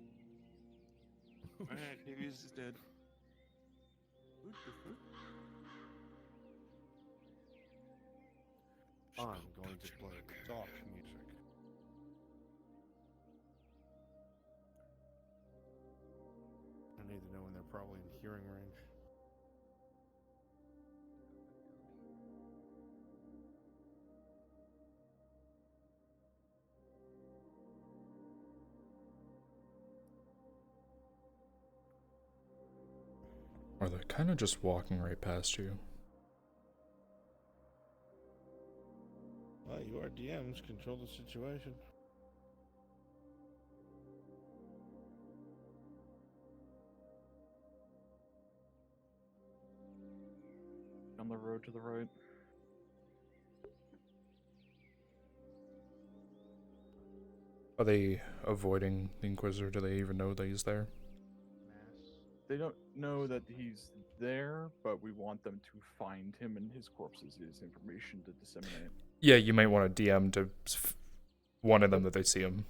S12: Alright, maybe he's just dead.
S5: I'm going to play dark music. I need to know when they're probably in hearing range.
S1: Or they're kind of just walking right past you.
S5: Well, you are DMs. Control the situation.
S8: On the road to the right.
S1: Are they avoiding the Inquisitor? Do they even know that he's there?
S8: They don't know that he's there, but we want them to find him and his corpses is information to disseminate.
S1: Yeah, you might want to DM to one of them that they see him.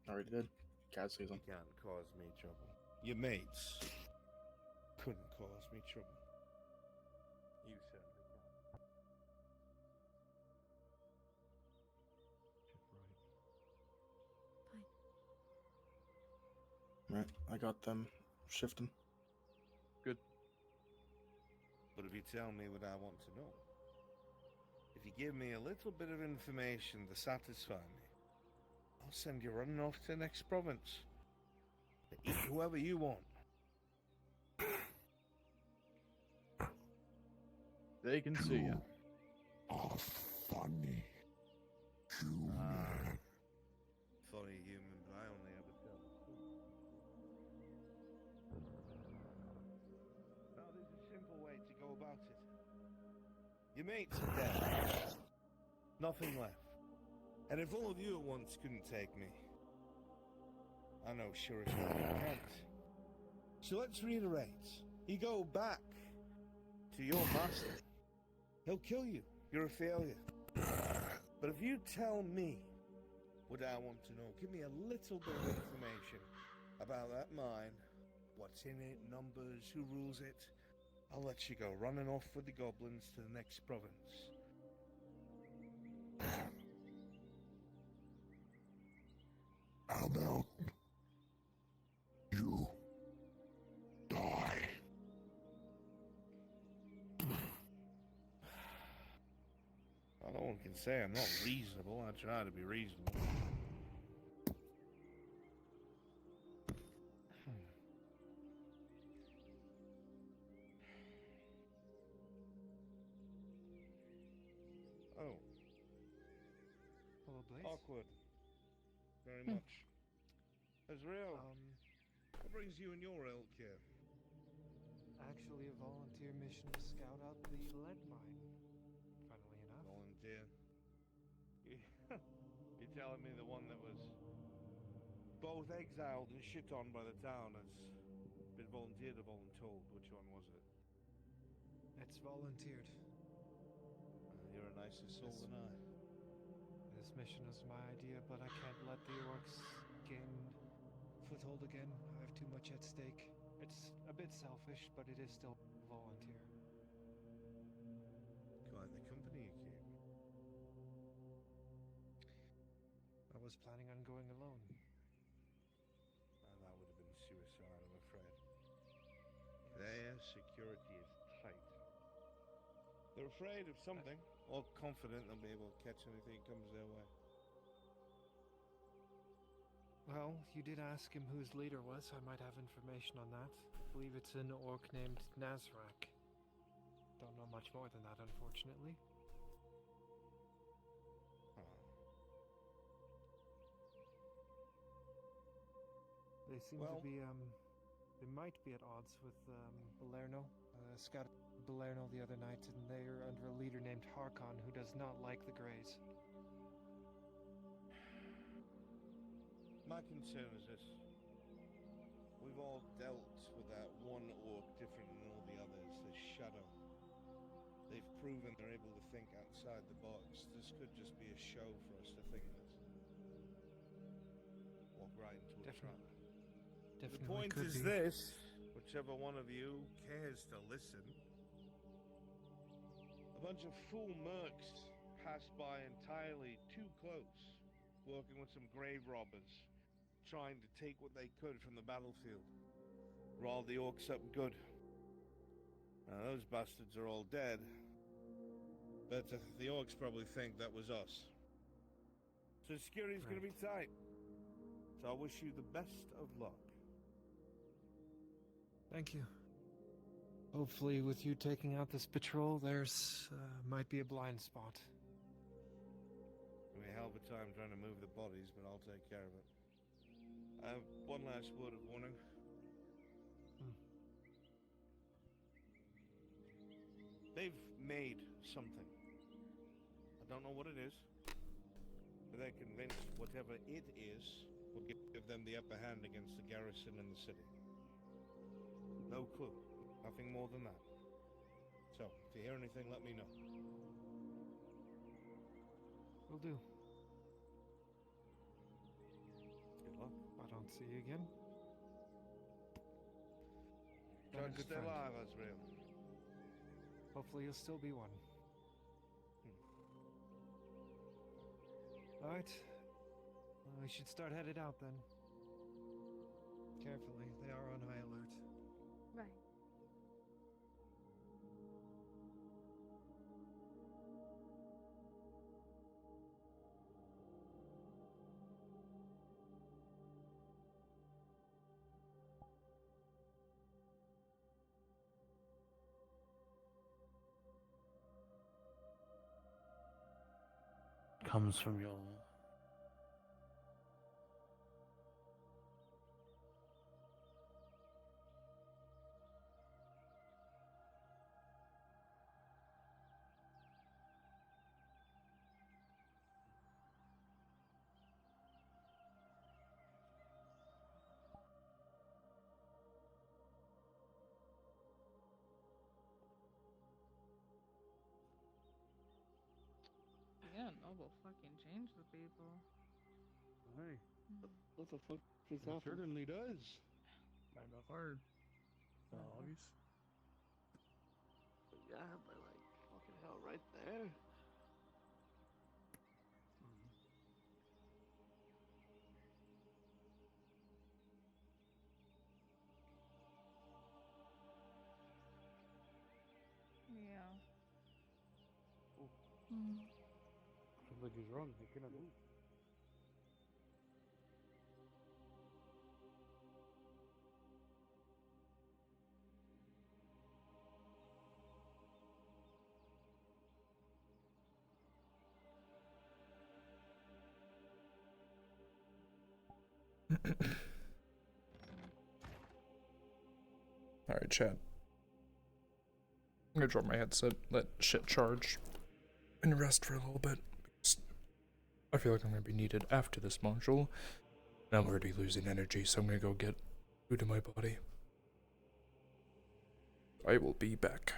S15: Already did. Cat sees him.
S5: You can't cause me trouble. Your mates couldn't cause me trouble. You certainly
S15: Right, I got them shifting.
S8: Good.
S5: But if you tell me what I want to know,
S11: If you give me a little bit of information to satisfy me, I'll send you running off to the next province to eat whoever you want.
S8: They can see you.
S11: Oh, funny human. Funny human, but I only ever tell the truth. Now, there's a simple way to go about it. Your mates are dead. Nothing left. And if all of you at once couldn't take me, I know sure as hell you can't. So let's reiterate. You go back to your master. He'll kill you. You're a failure. But if you tell me what I want to know, give me a little bit of information about that mine, what's in it, numbers, who rules it, I'll let you go running off with the goblins to the next province.
S14: How about you die?
S11: Well, no one can say I'm not reasonable. I try to be reasonable. Oh.
S18: Hello, Blaze.
S11: Awkward. Very much. Azrael, what brings you and your ilk here?
S18: Actually, a volunteer mission to scout out the lead mine. Funnily enough.
S11: Volunteer? You're telling me the one that was both exiled and shit on by the town has been volunteered or voluntold? Which one was it?
S18: It's volunteered.
S11: You're a nicer soul than I.
S18: This mission is my idea, but I can't let the orcs gain foothold again. I have too much at stake. It's a bit selfish, but it is still volunteer.
S11: Quite the company you keep.
S18: I was planning on going alone.
S11: That would have been suicide, I'm afraid. Their security is tight. They're afraid of something, or confident they'll be able to catch anything that comes their way.
S18: Well, you did ask him who his leader was. I might have information on that. I believe it's an orc named Nazrak. Don't know much more than that, unfortunately. They seem to be, they might be at odds with Balerno. Scouted Balerno the other night, and they are under a leader named Harkon who does not like the Greys.
S11: My concern is this. We've all dealt with that one orc different than all the others, this Shadow. They've proven they're able to think outside the box. This could just be a show for us to think that. Walk right into a trap. The point is this, whichever one of you cares to listen. A bunch of fool mercs passed by entirely too close, working with some grave robbers, trying to take what they could from the battlefield. Riled the orcs up good. Now those bastards are all dead, but the orcs probably think that was us. So security's gonna be tight. So I wish you the best of luck.
S18: Thank you. Hopefully with you taking out this patrol, there's might be a blind spot.
S11: We hell of a time trying to move the bodies, but I'll take care of it. I have one last word of warning. They've made something. I don't know what it is, but they're convinced whatever it is will give them the upper hand against the garrison in the city. No clue. Nothing more than that. So, if you hear anything, let me know.
S18: Will do.
S11: Good luck.
S18: I don't see you again.
S11: Try to stay alive, Azrael.
S18: Hopefully you'll still be one. Alright. We should start headed out then. Carefully, they are on high alert.
S4: Right.
S19: comes from your
S25: Yeah, Noble fucking changed the people.
S19: Hey, what the fuck just happened?
S11: Certainly does.
S19: Kind of hard.
S11: Dogs.
S19: Yeah, but like, fucking hell, right there.
S25: Yeah.
S19: Seems like he's wrong. He cannot move.
S1: Alright, chat. I'm gonna drop my headset, let shit charge, and rest for a little bit. Because I feel like I'm gonna be needed after this module. And I'm already losing energy, so I'm gonna go get food in my body. I will be back.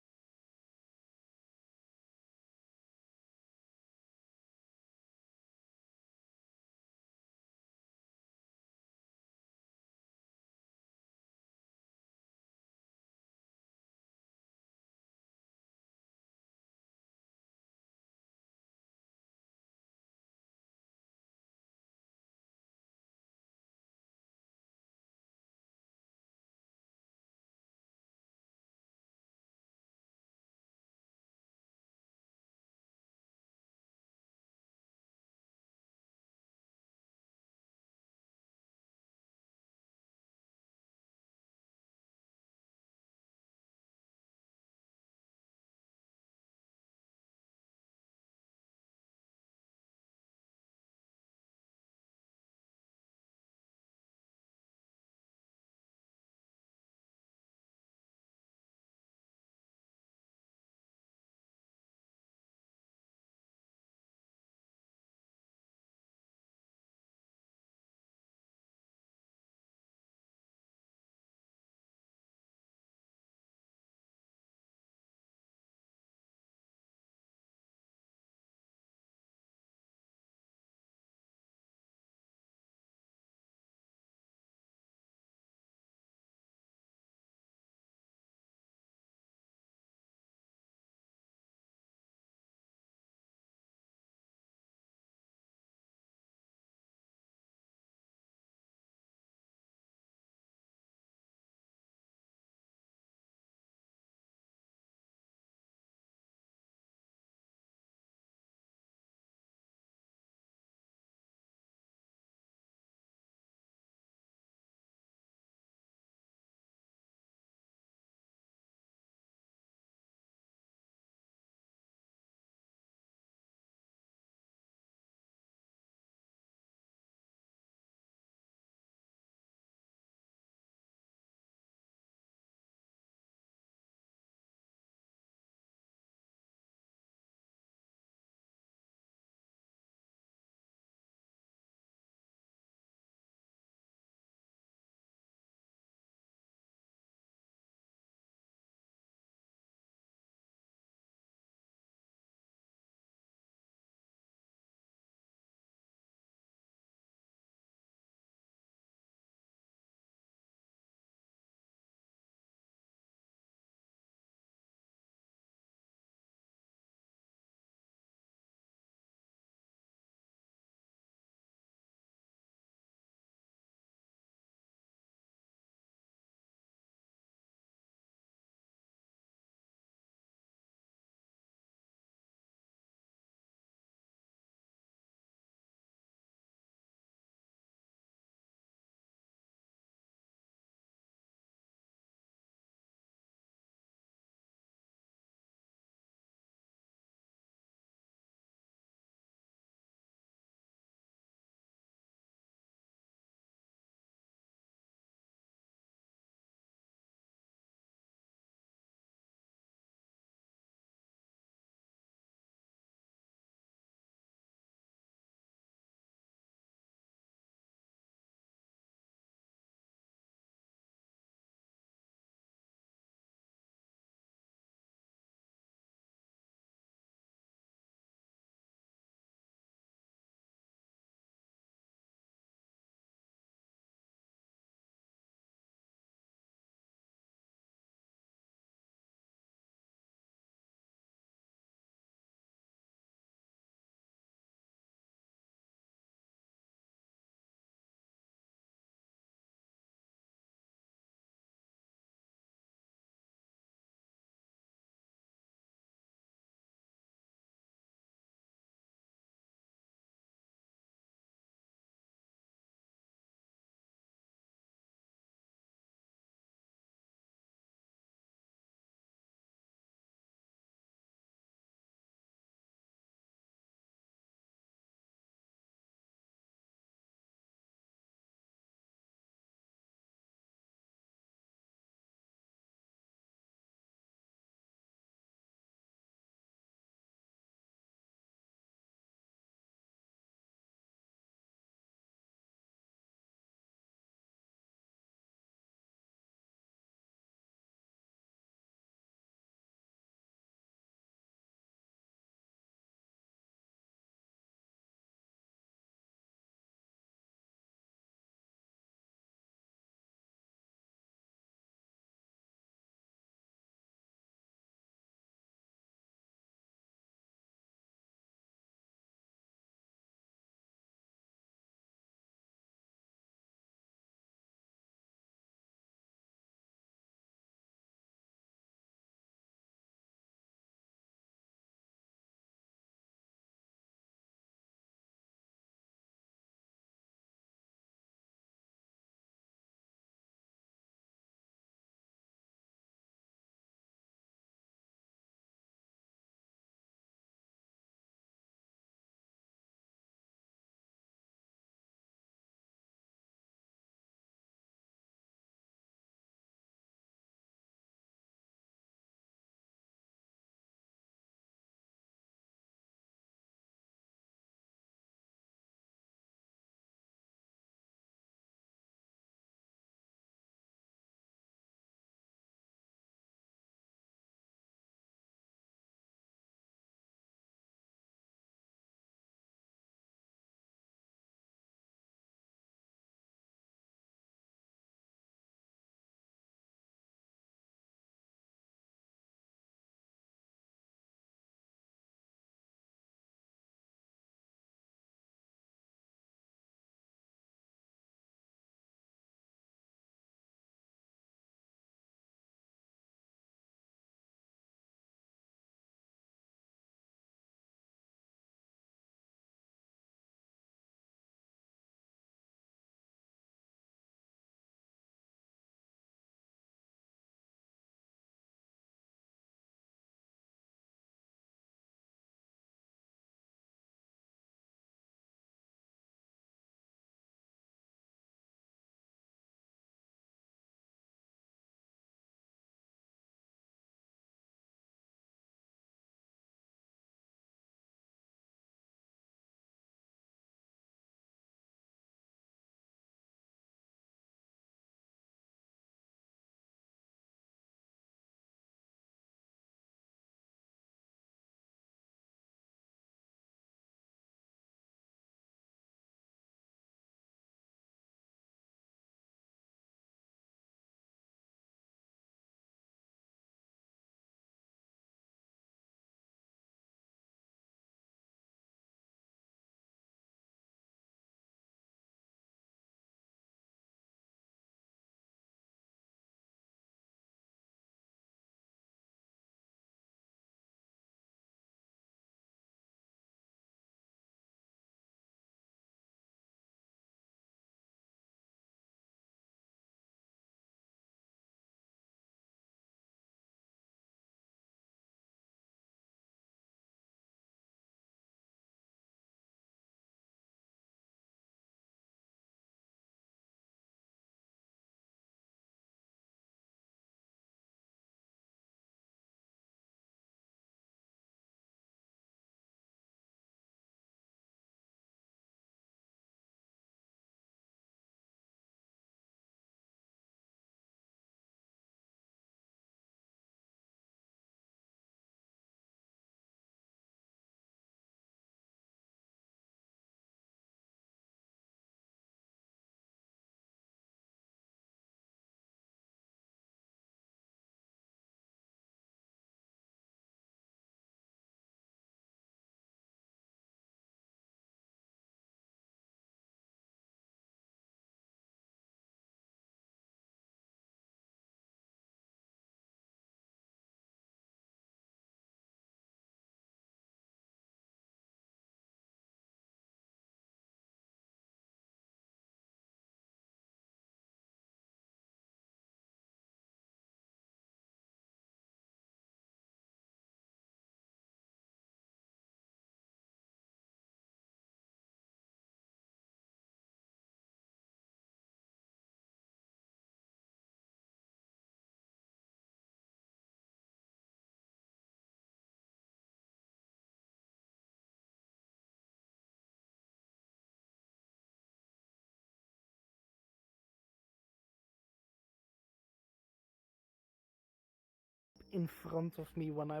S16: in front of me when I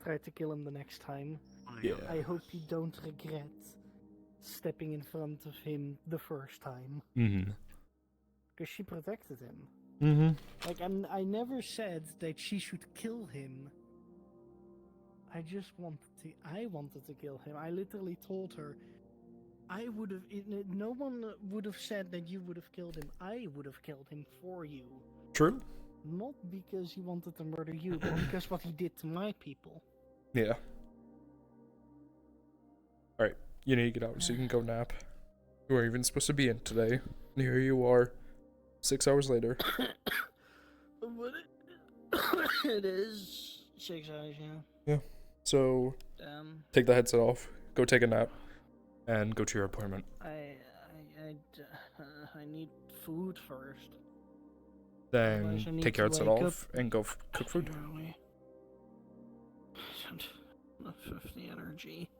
S16: try to kill him the next time.
S1: Yeah.
S16: I hope you don't regret stepping in front of him the first time.
S1: Mm-hmm.
S16: Because she protected him.
S1: Mm-hmm.
S16: Like, I never said that she should kill him. I wanted to kill him. I literally told her, no one would have said that you would have killed him. I would have killed him for you.
S1: True.
S16: Not because he wanted to murder you, but because what he did to my people.
S1: Yeah. Alright, you need to get out so you can go nap. You weren't even supposed to be in today. And here you are, 6 hours later.
S16: But it is 6 hours, yeah.
S1: Yeah. So, take the headset off, go take a nap, and go to your appointment.
S16: I need food first.
S1: Then
S16: Otherwise I need
S1: take your
S16: to
S1: headset
S16: wake
S1: off and go cook food.
S16: Not 50 energy.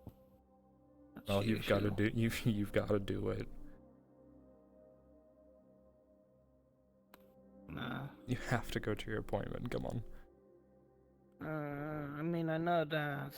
S16: That's
S1: Well,
S16: the
S1: you've got to
S16: issue.
S1: do you've got to do it.
S16: Nah.
S1: You have to go to your appointment. Come on.
S16: I mean, I know that.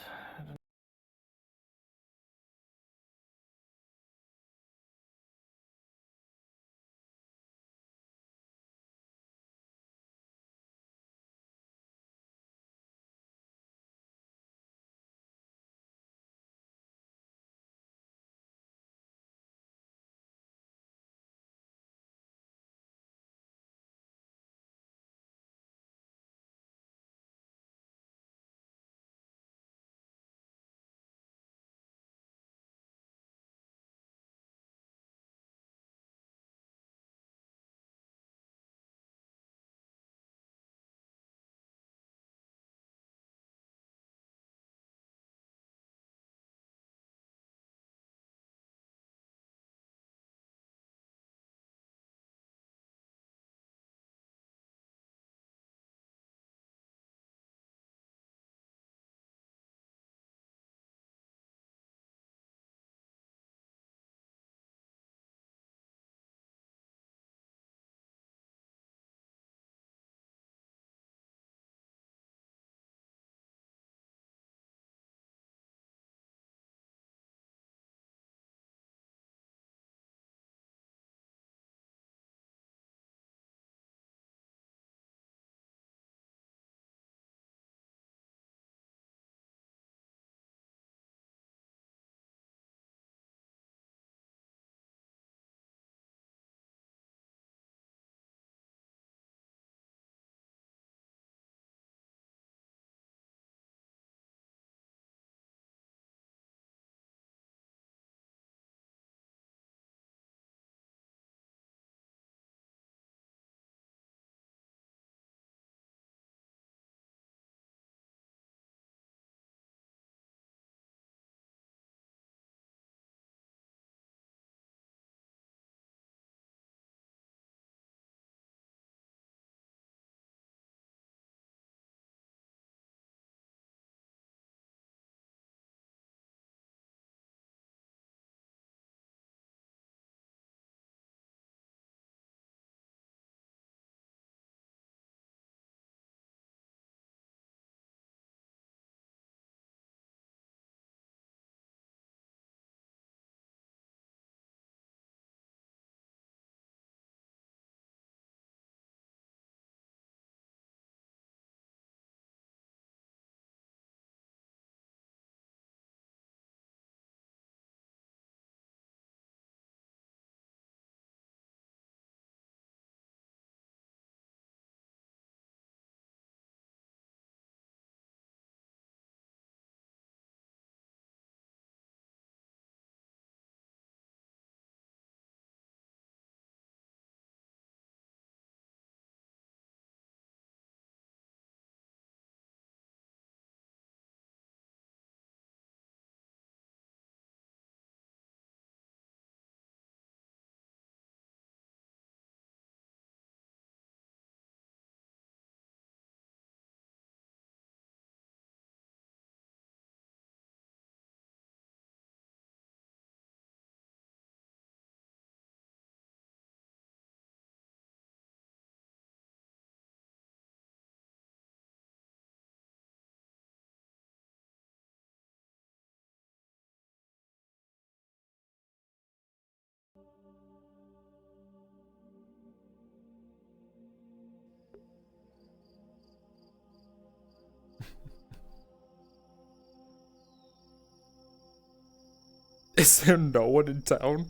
S1: Is there no one in town?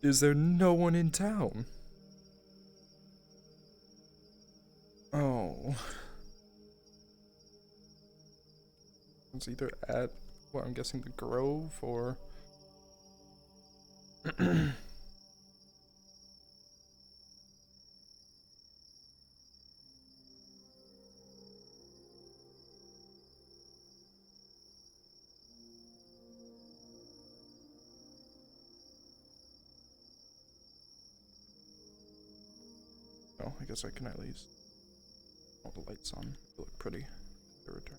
S1: Is there no one in town? Oh. It's either at, well, I'm guessing the Grove or... Oh, I guess I can at least... all the lights on. They look pretty. They return.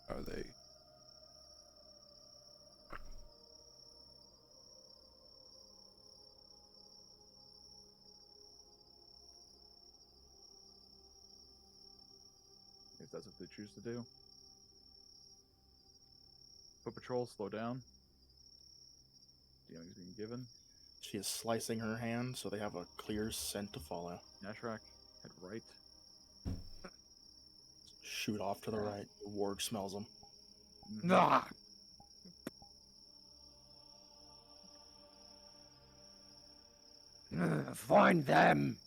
S1: Are they?
S8: If that's what they choose to do. Foot patrol, slow down. DMing's being given.
S15: She is slicing her hand so they have a clear scent to follow.
S8: Nashrak, head right.
S15: Shoot off to the right. The warg smells them.
S10: Ah! Find them.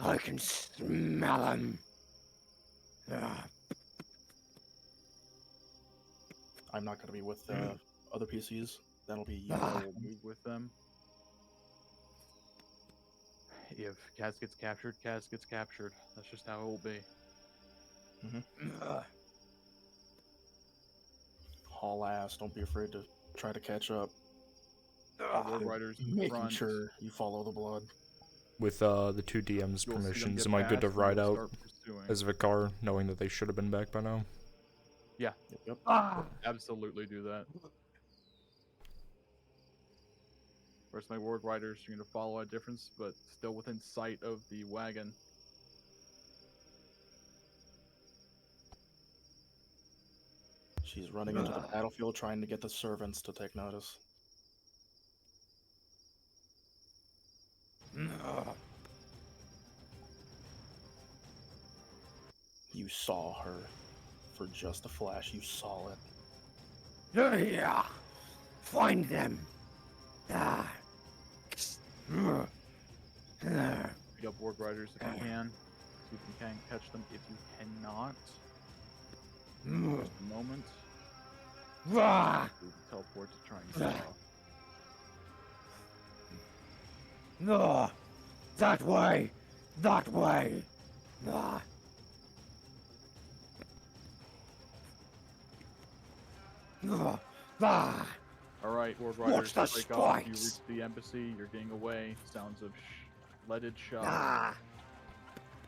S10: I can smell them.
S15: I'm not going to be with other PCs. That'll be you.
S8: I will move with them. If Kaz gets captured, Kaz gets captured. That's just how it will be.
S15: Haul ass. Don't be afraid to try to catch up.
S8: Road Riders in
S15: Making
S8: front.
S15: sure you follow the blood.
S1: With the two DMs'
S8: You'll see them
S1: permissions,
S8: get
S1: am I good to
S8: past and
S1: ride
S8: they'll
S1: out
S8: start pursuing.
S1: as Vicar, knowing that they should have been back by now?
S8: Yeah.
S15: Yep.
S8: Absolutely do that. Whereas my Ward Riders are going to follow a difference, but still within sight of the wagon.
S15: She's running into the battlefield trying to get the servants to take notice. You saw her. For just a flash, you saw it.
S10: Yeah. Find them.
S8: Pick up Ward Riders if you can. See if you can catch them. If you cannot, just a moment. Teleport to try and get off.
S10: No. That way. That way.
S8: Alright, Ward
S10: Watch
S8: Riders,
S10: the
S8: break off. You
S10: spikes.
S8: reach the embassy, you're getting away. Sounds of leaded shot.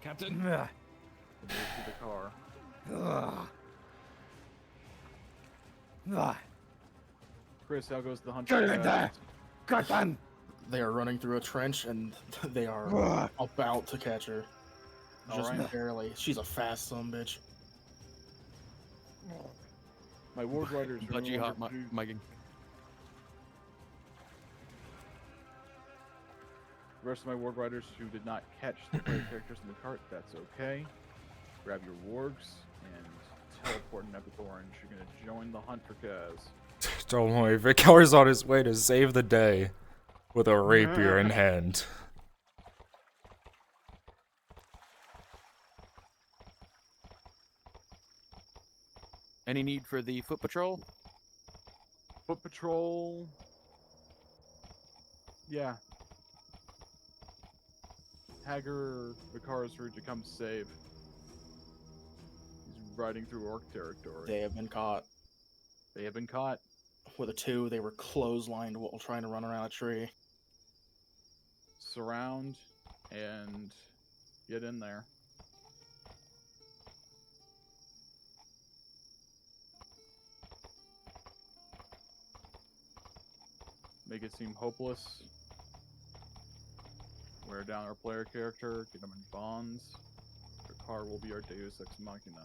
S10: Captain.
S8: Move to the car. Chris, how goes the hunt?
S10: Get in there. Get them.
S15: They are running through a trench, and they are about to catch her. Just
S8: Alright.
S15: barely. She's a fast son bitch.
S8: My ward riders are
S14: Budgie
S8: no
S14: hot
S8: longer
S14: miking.
S8: The rest of my ward riders who did not catch the player characters in the cart, that's okay. Grab your wargs and teleport an Epic Orange. You're gonna join the hunt for Kaz.
S1: Don't worry, Vikar's on his way to save the day with a rapier in hand.
S14: Any need for the foot patrol?
S8: Foot patrol. Yeah. Hager Vikar's route to come save. He's riding through orc territory.
S15: They have been caught.
S8: They have been caught.
S15: With a 2, they were clotheslined while trying to run around a tree.
S8: Surround and get in there. Make it seem hopeless. Wear down our player character, get them in bonds. The car will be our Deus Ex Machina.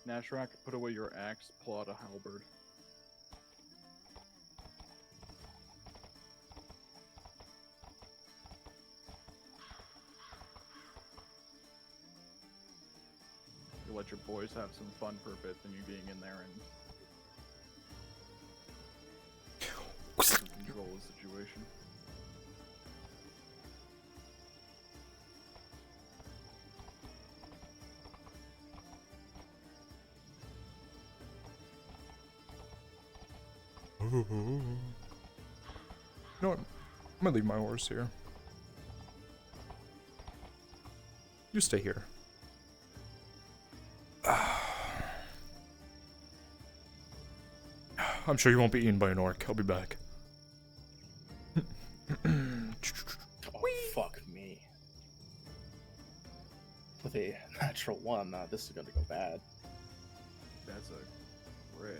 S8: Nashrak, put away your axe, pull out a halberd. You let your boys have some fun for a bit, then you being in there and control the situation.
S1: You know what? I'm gonna leave my horse here. You stay here. I'm sure you won't be eaten by an orc. I'll be back.
S15: Oh, fuck me. With a natural 1, this is gonna go bad.
S8: That's a red.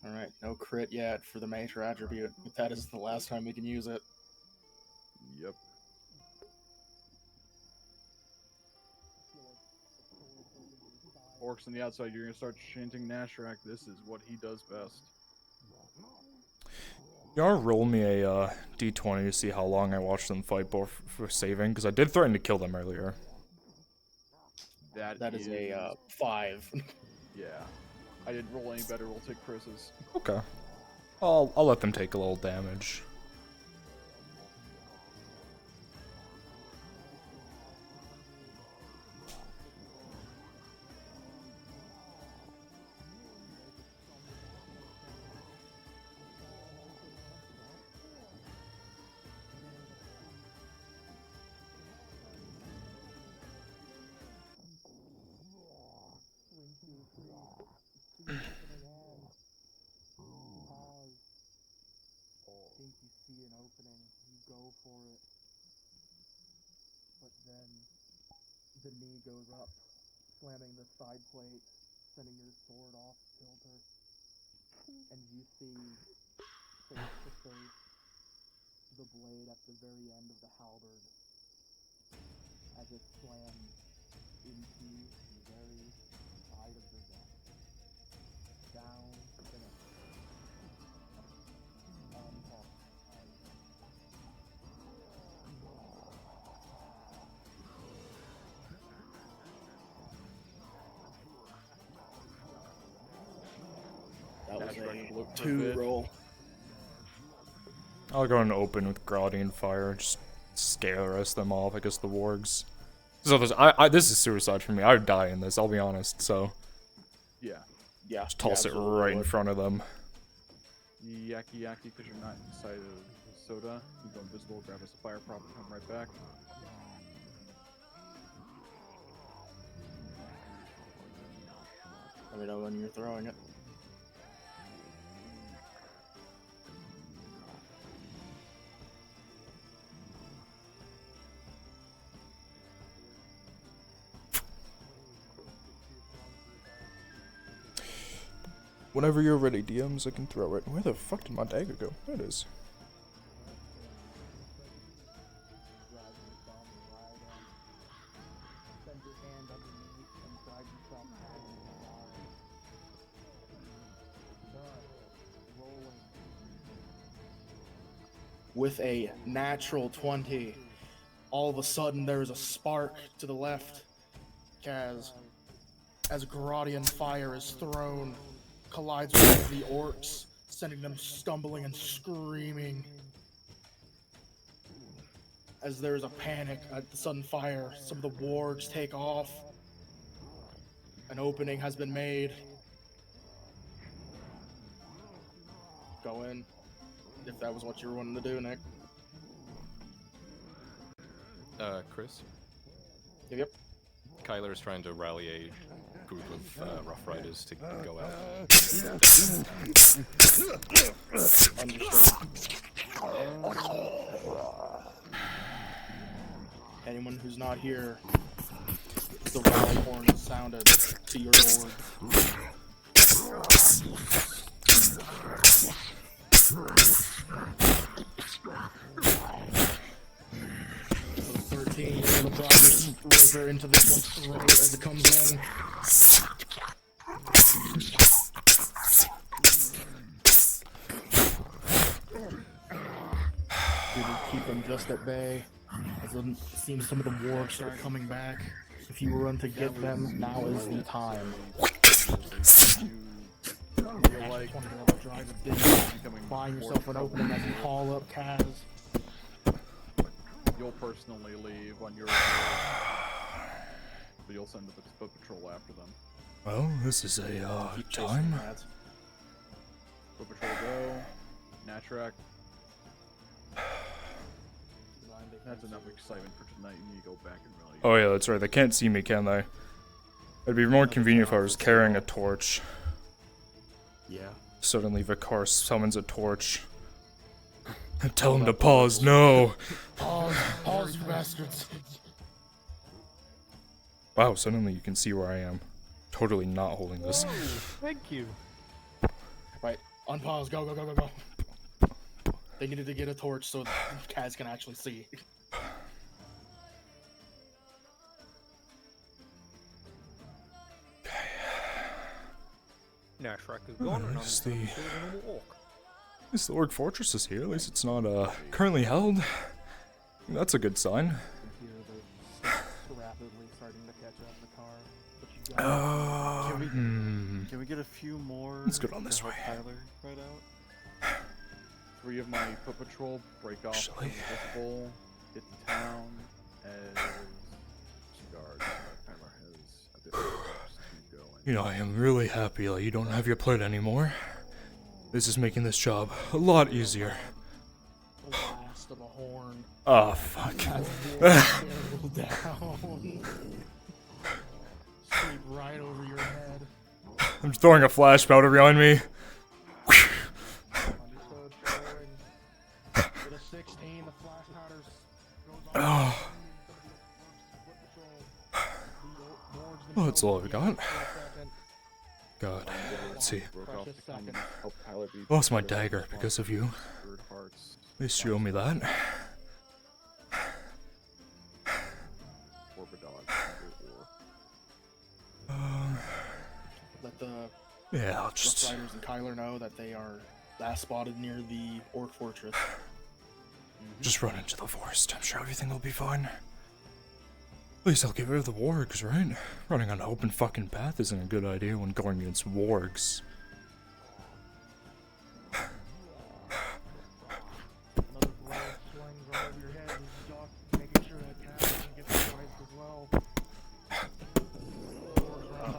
S15: Alright, no crit yet for the major attribute. That is the last time we can use it.
S8: Yep. Orcs on the outside, you're gonna start chanting Nashrak. This is what he does best.
S1: Y'all roll me a d20 to see how long I watched them fight for saving, because I did threaten to kill them earlier.
S15: That is a 5.
S8: Yeah. I didn't roll any better, we'll take Chris's.
S1: Okay. I'll let them take a little damage.
S3: Think you see an opening, you go for it, but then the knee goes up, slamming the side plate, sending your sword off kilter, and you see face to face the blade at the very end of the halberd as it slams into the very side of the gun, down the neck.
S15: That was a 2 roll.
S1: I'll go and open with Graudian Fire, just scare the rest of them off, I guess the wargs. So this is suicide for me. I would die in this, I'll be honest, so.
S8: Yeah.
S15: Yeah.
S1: Just toss it
S15: absolutely
S1: right in
S15: would.
S1: front of them.
S8: Yaki, because you're not inside of soda. You go invisible, grab us a fire prop, and come right back.
S15: Let me know when you're throwing it.
S1: Whenever you're ready, DMs, I can throw it. Where the fuck did my dagger go? There it is.
S15: With a natural 20, all of a sudden there is a spark to the left. As Garadian fire is thrown, collides with the orcs, sending them stumbling and screaming. As there is a panic at the sudden fire, some of the wargs take off. An opening has been made. Go in, if that was what you were wanting to do, Nick.
S14: Chris?
S15: Yep.
S14: Kyler is trying to rally a group of Rough Riders to go out.
S15: Anyone who's not here, the rally horn is sounded to your board. So 13, you're gonna drop your river into this one's throat as it comes in. You would keep them just at bay. As it seems some of the wargs start coming back. If you run to get them, now is the time. Find yourself an opening as you haul up Kaz.
S8: You'll personally leave on your but you'll send the foot patrol after them.
S1: Well, this is a, time.
S8: Foot patrol go. Natrak. That's enough excitement for tonight. You need to go back and rally.
S1: Oh yeah, that's right. They can't see me, can they? It'd be more convenient if I was carrying a torch.
S15: Yeah.
S1: Suddenly Vicar summons a torch. Tell him to pause, no!
S15: Pause, you bastards.
S1: Wow, suddenly you can see where I am. Totally not holding this.
S7: Thank you.
S15: Right, unpause, go. They needed to get a torch so Kaz can actually see.
S10: Now Shrek is gone and I'm
S1: Is
S10: going
S1: the
S10: to do a normal walk.
S1: Is the Orc Fortress is here? At least it's not currently held. That's a good sign.
S3: Rapidly starting to catch up the car.
S8: Can we get a few more?
S1: Let's go on this way.
S8: Tyler right out. 3 of my foot patrol break off invisible, hit the town as guards. Tyler has a bit of steps to go.
S1: You know, I am really happy that you don't have your plate anymore. This is making this job a lot easier.
S15: Blast of a horn.
S1: Oh, fuck.
S15: Down. Sweep right over your head.
S1: I'm throwing a flash powder behind me. Oh. Oh, that's all I've got. God, let's see. Lost my dagger because of you. At least you owe me that.
S15: Let the
S1: yeah, I'll just
S15: Rough Riders and Kyler know that they are last spotted near the Orc Fortress.
S1: just run into the forest. I'm sure everything will be fine. At least I'll get rid of the wargs, right? Running on an open fucking path isn't a good idea when going against wargs.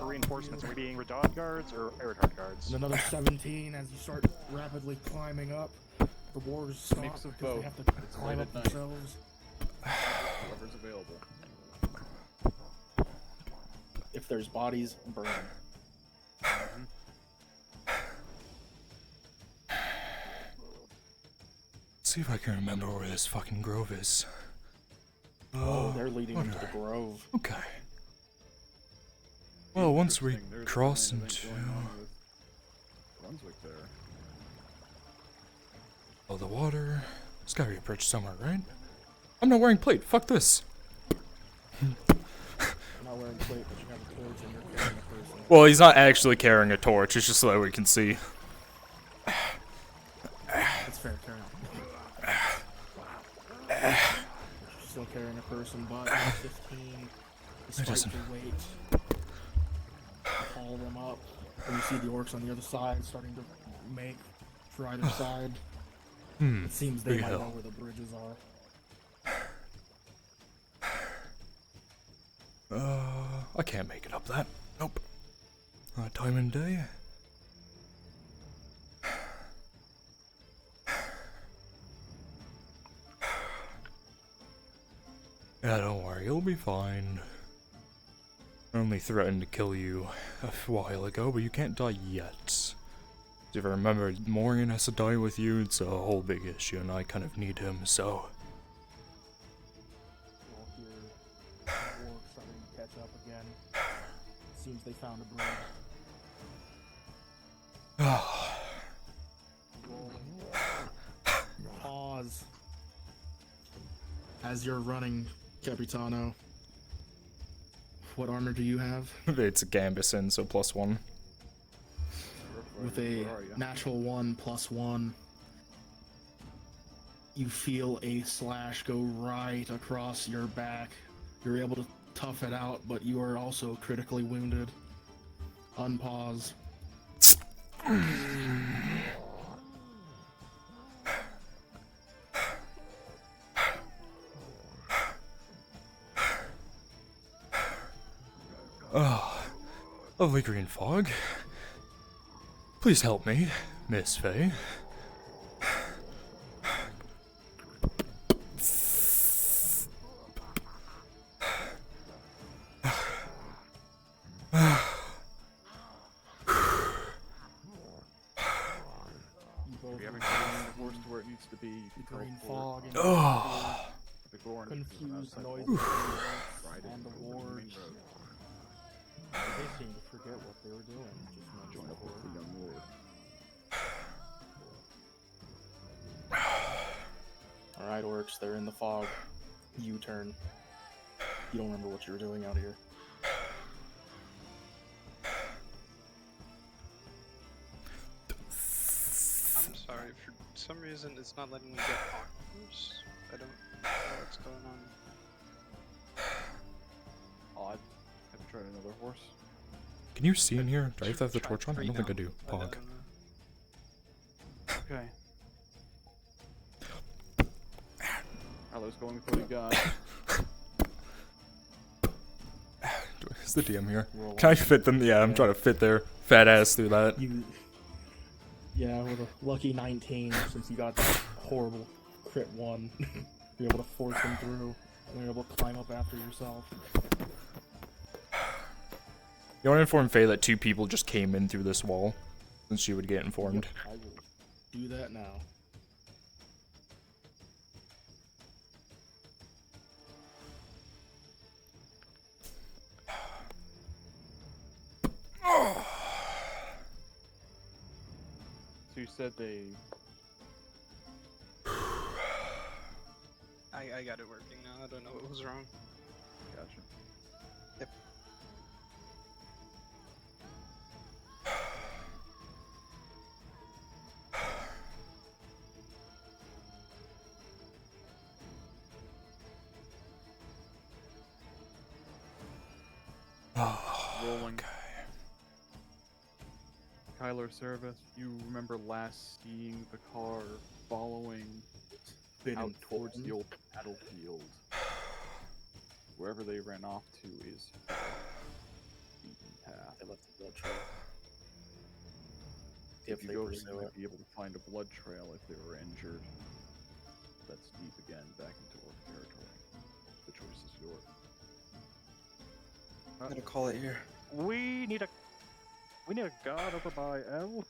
S3: Reinforcements are being Radon guards or Eridhard guards?
S15: And another 17 as you start rapidly climbing up. The wars stop
S8: Mix of
S15: because they
S8: both.
S15: have to
S8: It's
S15: climb
S8: late
S15: up
S8: at night.
S15: themselves.
S8: Whoever's available.
S15: If there's bodies, burn.
S1: Let's see if I can remember where this fucking grove is.
S15: Oh, they're leading into the grove.
S1: Okay. Well, once we
S8: Interesting, there's
S1: cross
S8: a land
S1: into...
S8: event going on with Brunswick there.
S1: Oh, the water. There's gotta be a bridge somewhere, right? I'm not wearing plate. Fuck this.
S15: You're not wearing plate, but you have a torch and you're carrying a person.
S1: Well, he's not actually carrying a torch. It's just so that we can see.
S15: That's fair, Karen. Still carrying a person, but 15. Despite
S1: doesn't-
S15: your weight, haul them up. And you see the orcs on the other side starting to make for either side. It seems they
S1: big
S15: might
S1: hill.
S15: know where the bridges are.
S1: I can't make it up that. Nope. Not time and day. Yeah, don't worry, you'll be fine. I only threatened to kill you a while ago, but you can't die yet. If I remember, Morgan has to die with you, it's a whole big issue, and I kind of need him, so...
S15: You'll hear the orcs starting to catch up again. Seems they found a bridge. Pause. As you're running, Capitano, what armor do you have?
S1: It's a Gambison, so +1.
S15: With a natural 1 +1, you feel a slash go right across your back. You're able to tough it out, but you are also critically wounded. Unpause.
S1: Oh, lovely green fog. Please help me, Miss Faye.
S8: If you haven't gotten the horse to where it needs to be, you can
S15: Green
S8: go
S15: fog and
S8: the Gorn is
S15: confused
S8: outside
S15: noises
S8: the
S15: and
S8: Right
S15: the
S8: in the
S15: wards.
S8: main road.
S15: They seem to forget what they were doing. Just
S8: Join up with the young lord.
S15: Alright, orcs, they're in the fog. U-turn. You don't remember what you were doing out here.
S13: I'm sorry, for some reason it's not letting me get arms. I don't know what's going on.
S8: Odd. Have you tried another horse?
S1: Can you see in here? Do I have to have the torch on? I don't think I do. Pog.
S8: Okay. Carlo's going with what he got.
S1: Is the DM here? Can I fit them? Yeah, I'm trying to fit their fat ass through that.
S15: Yeah, with a lucky 19, since you got that horrible crit 1, you're able to force them through, and you're able to climb up after yourself.
S1: You want to inform Faye that 2 people just came in through this wall, since she would get informed.
S15: I will do that now.
S8: So you said they...
S13: I got it working now. I don't know what was wrong.
S8: Gotcha.
S13: Yep.
S8: Rolling. Kyler Service, you remember last seeing the car following out towards the old battlefield. Wherever they ran off to is beaten path.
S15: They left the blood trail.
S8: If
S15: If
S8: you
S15: they
S8: go there,
S15: pursue
S8: you might
S15: it.
S8: be able to find a blood trail if they were injured. That's deep again, back into orc territory. The choice is yours.
S2: I'm gonna call it here.
S8: We need a god over by L.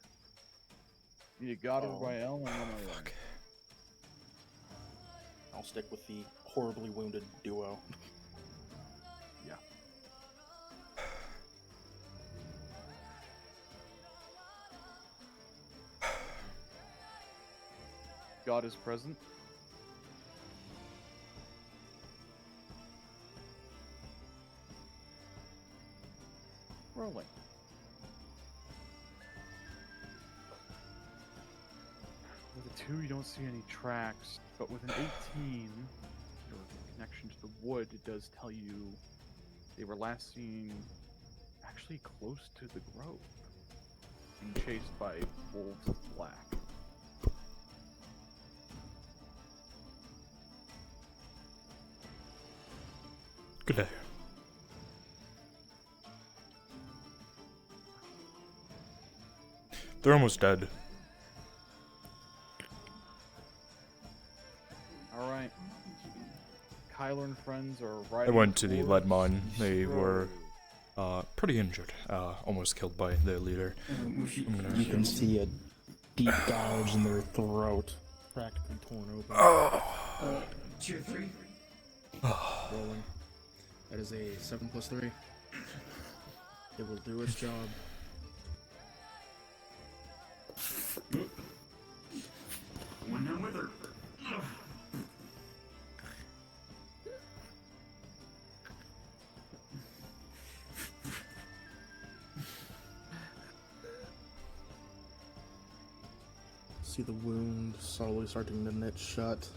S8: Need a god over by L. And fuck.
S15: I'll stick with the horribly wounded duo.
S8: Yeah. God is present. Rolling. With a 2, you don't see any tracks, but with an 18, your connection to the wood, it does tell you they were last seen actually close to the grove, being chased by wolves of black.
S1: Good day. They're almost dead.
S8: Alright. Kyler and friends are
S1: I
S8: riding
S1: went to the lead
S8: towards
S1: mine.
S8: the
S1: They were
S8: road.
S1: pretty injured. Almost killed by their leader.
S15: You can see a deep gouge in their throat, practically torn open.
S20: Tier 3.
S15: Rolling. That is a 7+3. It will do its job.
S20: One down with her.
S15: See the wound slowly starting to knit shut.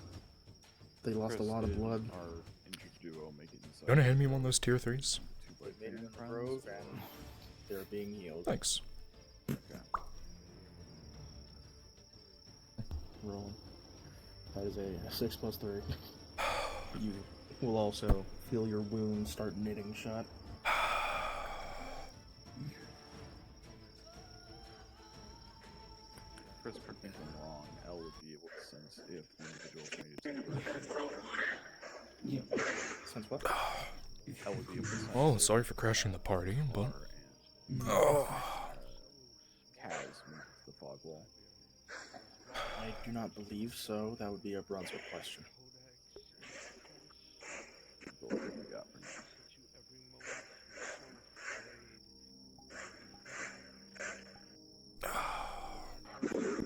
S15: They lost a lot of blood.
S8: Our injured duo make it inside.
S1: You wanna hand me one of those tier 3s?
S15: They made it in the grove and they're being healed.
S1: Thanks.
S8: Okay.
S15: Rolling. That is a 6+3. You will also feel your wound start knitting shut.
S8: Chris, correct me if I'm wrong. L would be able to sense if the individual made it to the grove.
S15: Sense what?
S8: L would be able to sense
S1: Oh,
S8: if
S1: sorry for crashing the party, but
S8: Kaz moved the fog wall.
S15: I do not believe so. That would be a Brunswick question.
S8: That's all we got for now.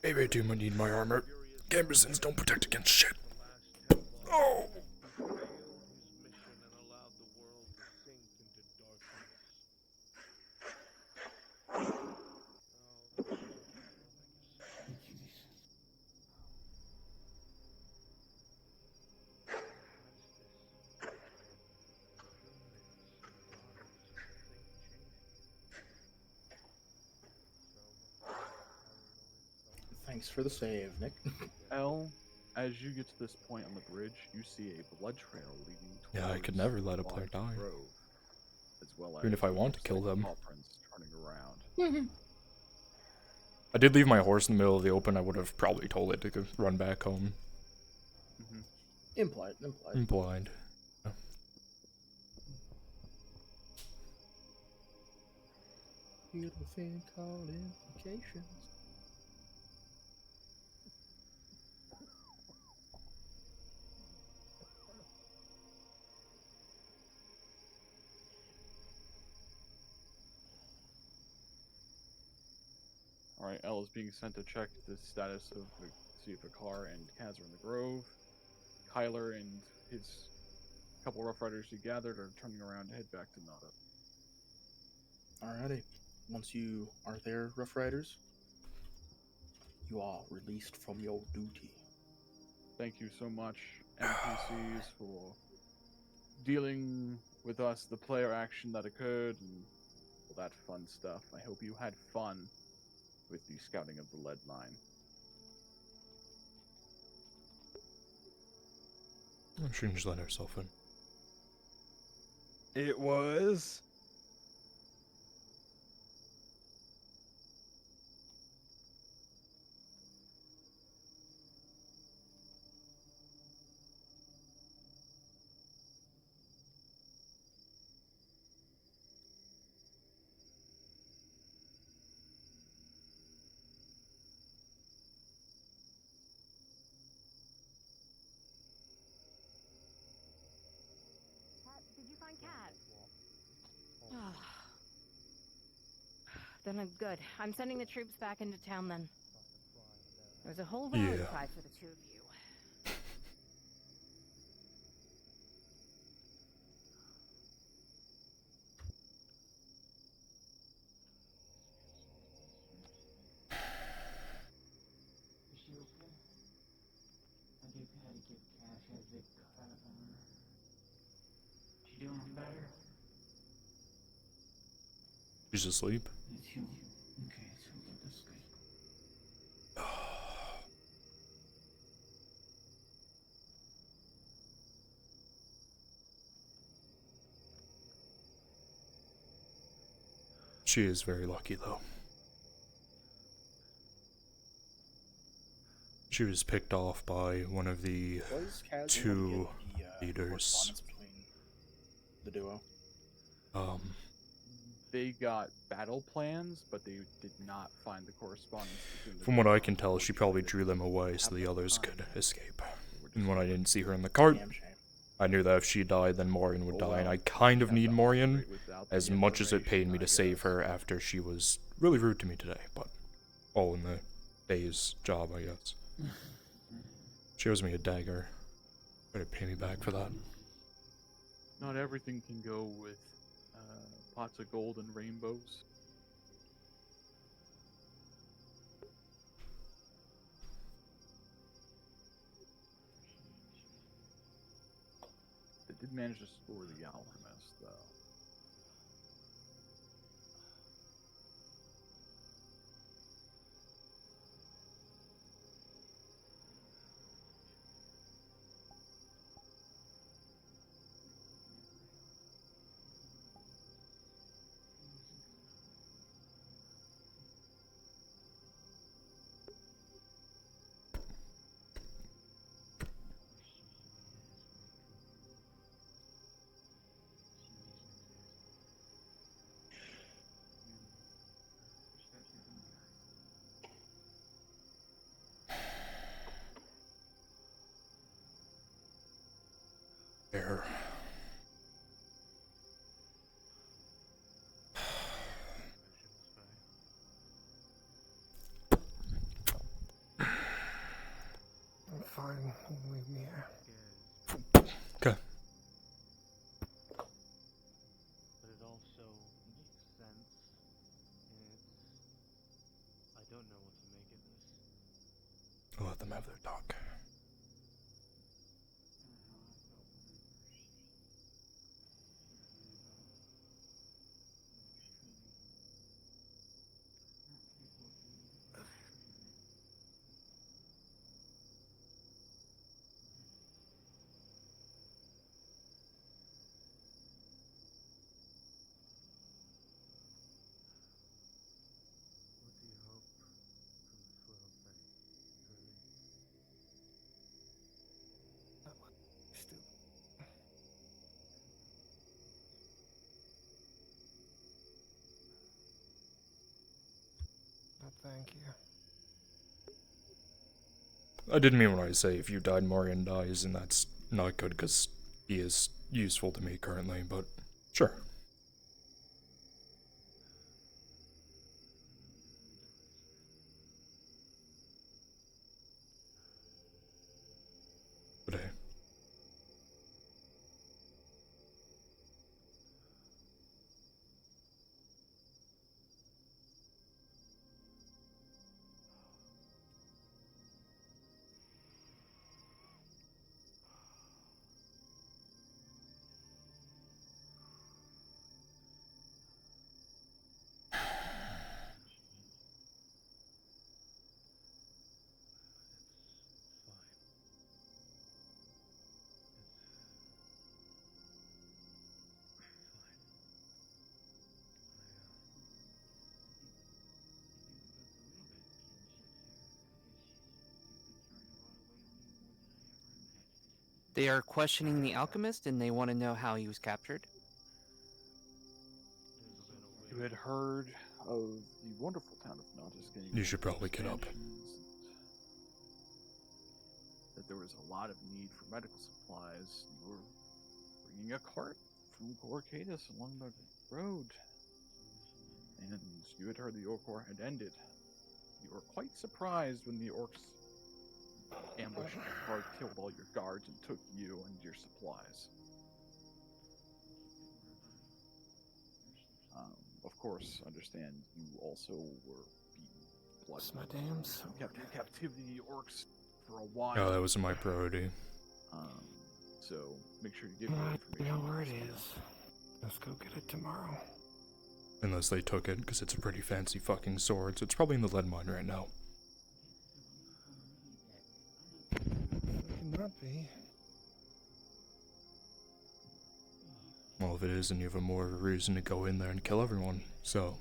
S1: maybe I do need my armor. Gambesons don't protect against shit. Oh!
S15: Thanks for the save, Nick.
S8: L, as you get to this point on the bridge, you see a blood trail leading towards
S1: Yeah, I could never let a player
S8: Lodge
S1: die.
S8: Grove, as well
S1: Even
S8: as
S1: if I want to
S8: looks
S1: kill
S8: like
S1: them.
S8: paw prints turning around.
S1: I did leave my horse in the middle of the open. I would have probably told it to go run back home.
S15: Implied.
S1: I'm blind. Yeah.
S15: Beautiful thing called implications.
S8: Alright, L is being sent to check the status of see if Akar and Kaz are in the grove. Kyler and his couple Rough Riders he gathered are turning around to head back to Nada.
S15: Alrighty. Once you are there, Rough Riders, you are released from your duty.
S8: Thank you so much, NPCs, for dealing with us, the player action that occurred, and all that fun stuff. I hope you had fun with the scouting of the lead mine.
S1: I'm sure you just let herself in.
S10: It was
S4: cat. Then I'm good. I'm sending the troops back into town then. There's a whole rally
S1: Yeah.
S4: cry for the two of you.
S6: Is she okay? I had to give Cash a zip cut on her. She doing better?
S1: She's asleep.
S6: It's healing. Okay, it's healing. That's good.
S1: She is very lucky, though. She was picked off by one of the
S15: Was Kaz
S1: two
S15: the
S1: leaders.
S15: correspondence between the duo?
S8: They got battle plans, but they did not find the correspondence between the
S1: From what I can tell, she probably drew them away so the others could escape. And when I didn't see her in the cart, I knew that if she died, then Morian would die, and I kind of need Morian, as much as it paid me to save her after she was really rude to me today, but all in the day's job, I guess. She owes me a dagger. Better pay me back for that.
S8: Not everything can go with pots of gold and rainbows. They did manage to score the alchemist, though.
S1: There.
S18: I'm fine. You can leave me here.
S1: Okay.
S5: But it also makes sense. I don't know what to make of this.
S1: I'll let them have their talk.
S5: What do you hope from this world, Faye? Really?
S18: Not what stupid. But thank you.
S1: I didn't mean when I say if you died, Morian dies, and that's not good because he is useful to me currently, but sure. But hey.
S2: They are questioning the alchemist and they want to know how he was captured.
S8: You had heard of the wonderful town of Nautis getting
S1: You should probably get up.
S8: that there was a lot of need for medical supplies. You were bringing a cart from Gorkatus along the road, and you had heard the Orc War had ended. You were quite surprised when the orcs ambushed your cart, killed all your guards, and took you and your supplies. Of course, understand you also were beaten bloody.
S14: It's my damn
S8: Kept in captivity orcs for a while.
S1: No, that wasn't my priority.
S8: So make sure to give me
S14: I
S8: information.
S14: know where it is. Let's go get it tomorrow.
S1: Unless they took it, because it's a pretty fancy fucking sword, so it's probably in the lead mine right now.
S14: It could not be.
S1: Well, if it is, then you have a more reason to go in there and kill everyone, so...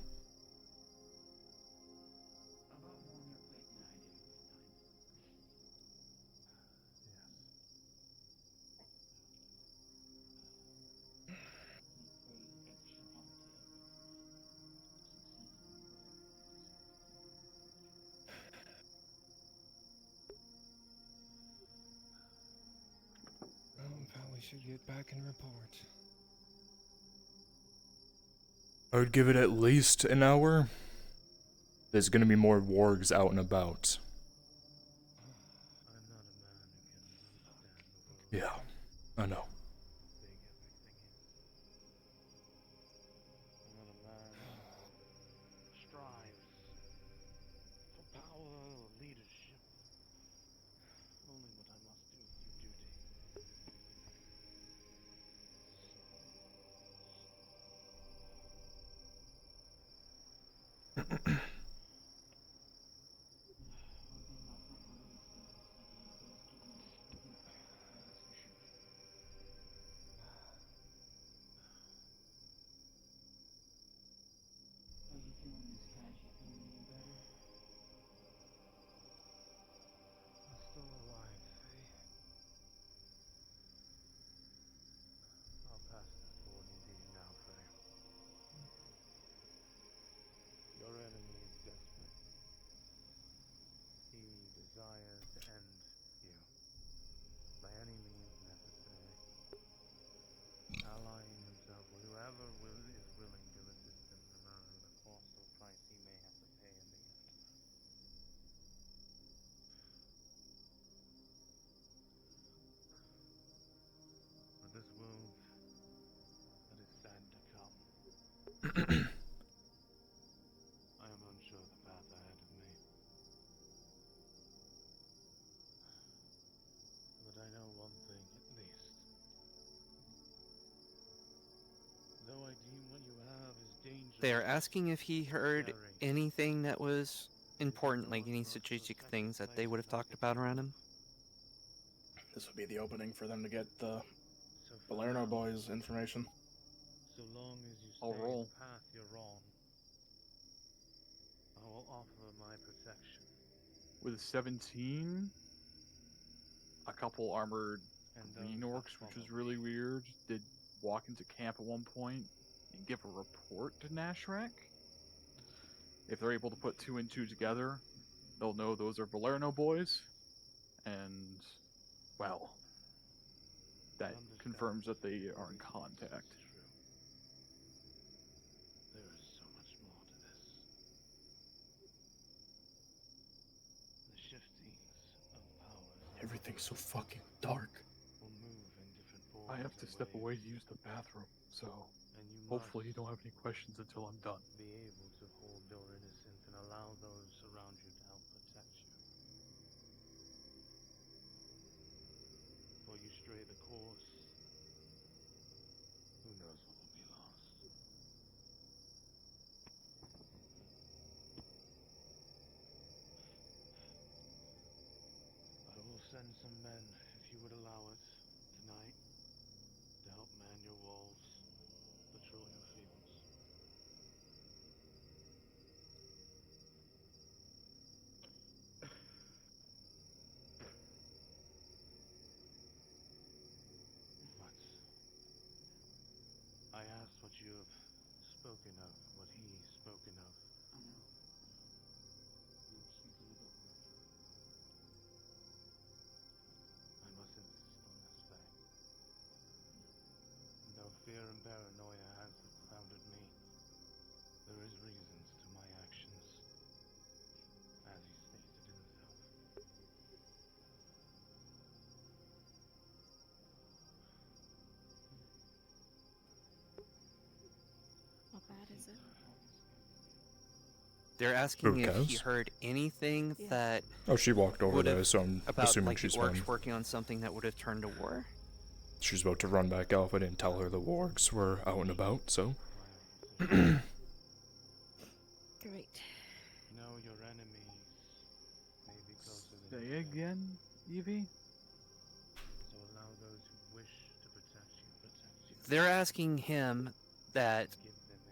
S14: Well, pal, we should get back and report.
S1: I would give it at least an hour. There's gonna be more wargs out and about. Yeah, I know.
S5: Strives for power or leadership. Only what I must do through duty.
S14: I'm still alive, Faye.
S5: I'll pass this warning to you now, Faye. Your enemy is desperate. He desires to end you by any means necessary, allying himself with whoever is willing to assist him, no matter the cost or price he may have to pay in the aftermath. But this wound that is sad to come. I am unsure of the path ahead of me. But I know one thing at least. Though I deem what you have is dangerous.
S2: They are asking if he heard anything that was important, like any strategic things that they would have talked about around him.
S15: This would be the opening for them to get the Balerno boys' information.
S5: So long as you stay
S8: I'll roll.
S5: the path you're on, I will offer my protection.
S8: With 17, a couple armored green orcs, which was really weird, did walk into camp at one point and give a report to Nashrak. If they're able to put 2 and 2 together, they'll know those are Balerno boys. And, well, that confirms that they are in contact.
S5: There is so much more to this. The shiftings of power.
S15: Everything's so fucking dark.
S5: Will move in different forms.
S8: I have to step away to use the bathroom, so hopefully you don't have any questions until I'm done.
S5: Be able to hold your innocence and allow those around you to help protect you. For you stray the course, who knows what will be lost. I will send some men, if you would allow it, tonight, to help man your walls, patrol your fields. But I asked what you have spoken of, what he spoken of.
S6: I know. You speak a little word.
S5: I must insist on this fact. No fear and paranoia has surrounded me, there is reasons to my actions, as he stated himself.
S4: How bad is it?
S2: They're asking
S1: Who
S2: if he
S1: cares?
S2: heard anything that.
S1: Oh, she walked over
S2: would've-
S1: there, so I'm
S2: about,
S1: assuming
S2: like,
S1: she's
S2: the orcs
S1: fine.
S2: working on something that would have turned to war.
S1: She's about to run back off. I didn't tell her the wargs were out and about, so.
S4: Great.
S5: Know your enemies may be closer than
S8: Say
S5: yourself,
S8: again, Evie?
S5: so allow those who wish to protect you.
S2: They're asking him that.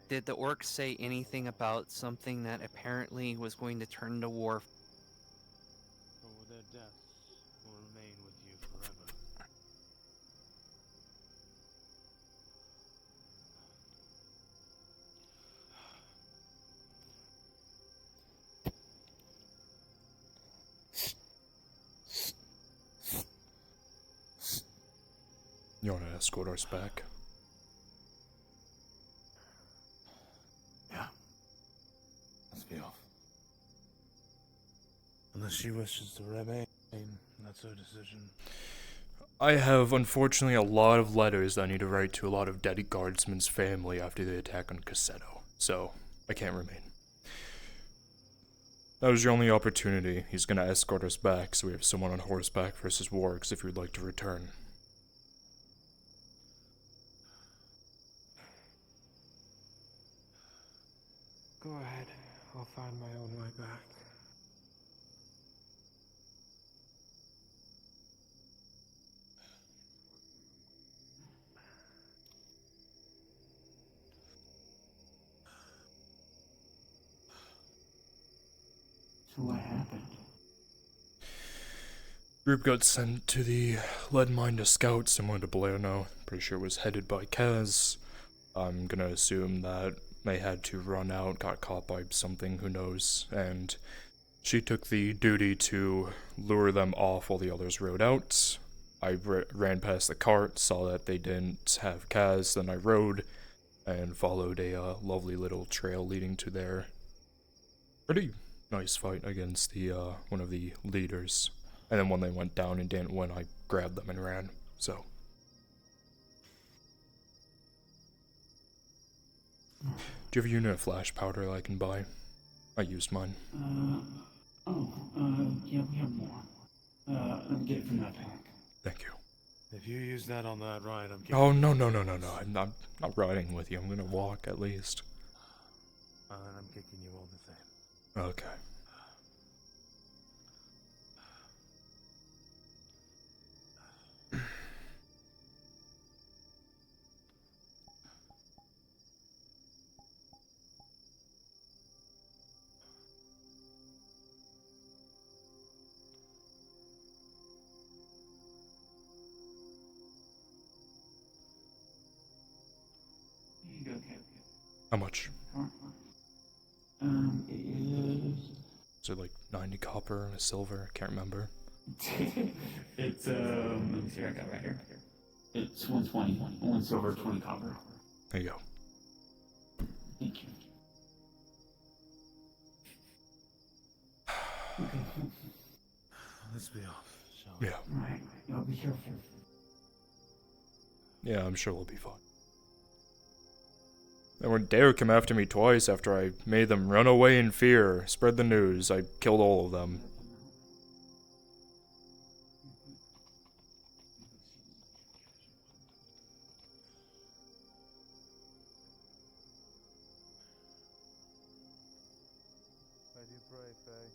S2: Did the orcs say anything about something that apparently was going to turn to war?
S5: For their deaths will remain with you forever.
S1: You want to escort us back?
S5: Yeah. Let's be off. Unless she wishes to remain, that's her decision.
S1: I have, unfortunately, a lot of letters that I need to write to a lot of dead guardsmen's family after the attack on Cassetto, so I can't remain. That was your only opportunity. He's gonna escort us back, so we have someone on horseback versus wargs if you'd like to return.
S18: Go ahead. I'll find my own way back.
S6: So what happened?
S1: Group got sent to the lead mine to scout, similar to Blairno. Pretty sure it was headed by Kaz. I'm gonna assume that they had to run out, got caught by something, who knows, and she took the duty to lure them off while the others rode out. I ran past the cart, saw that they didn't have Kaz, then I rode and followed a lovely little trail leading to their pretty nice fight against the one of the leaders. And then when they went down and didn't win, I grabbed them and ran, so. Do you have a unit of flash powder that I can buy? I used mine.
S6: Yeah, we have more. Let me get it from that pack.
S1: Thank you.
S5: If you use that on that ride, I'm
S1: Oh, no. I'm not riding with you. I'm gonna walk at least.
S5: I'm kicking you all the same.
S1: Okay.
S6: Okay.
S1: How much?
S6: It is.
S1: Is it like 90 copper and a silver? I can't remember.
S6: It's let me see, I got it right here. It's 120, 1 silver, 20 copper.
S1: There you go.
S6: Thank you. Okay.
S5: Let's be off, shall we?
S1: Yeah.
S6: Alright, y'all be careful.
S1: Yeah, I'm sure we'll be fine. They wouldn't dare come after me twice after I made them run away in fear. Spread the news. I killed all of them.
S8: I do pray, Faye.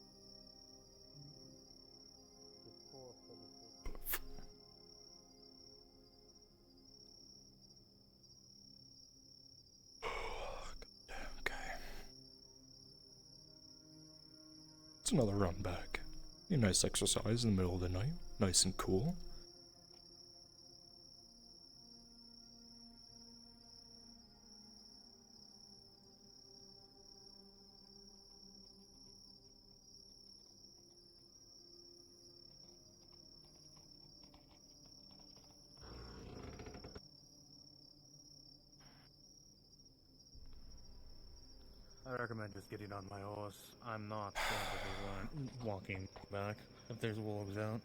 S1: Okay. It's another run back. A nice exercise in the middle of the night. Nice and cool.
S5: recommend just getting on my horse. I'm not going to be walking back if there's wolves out.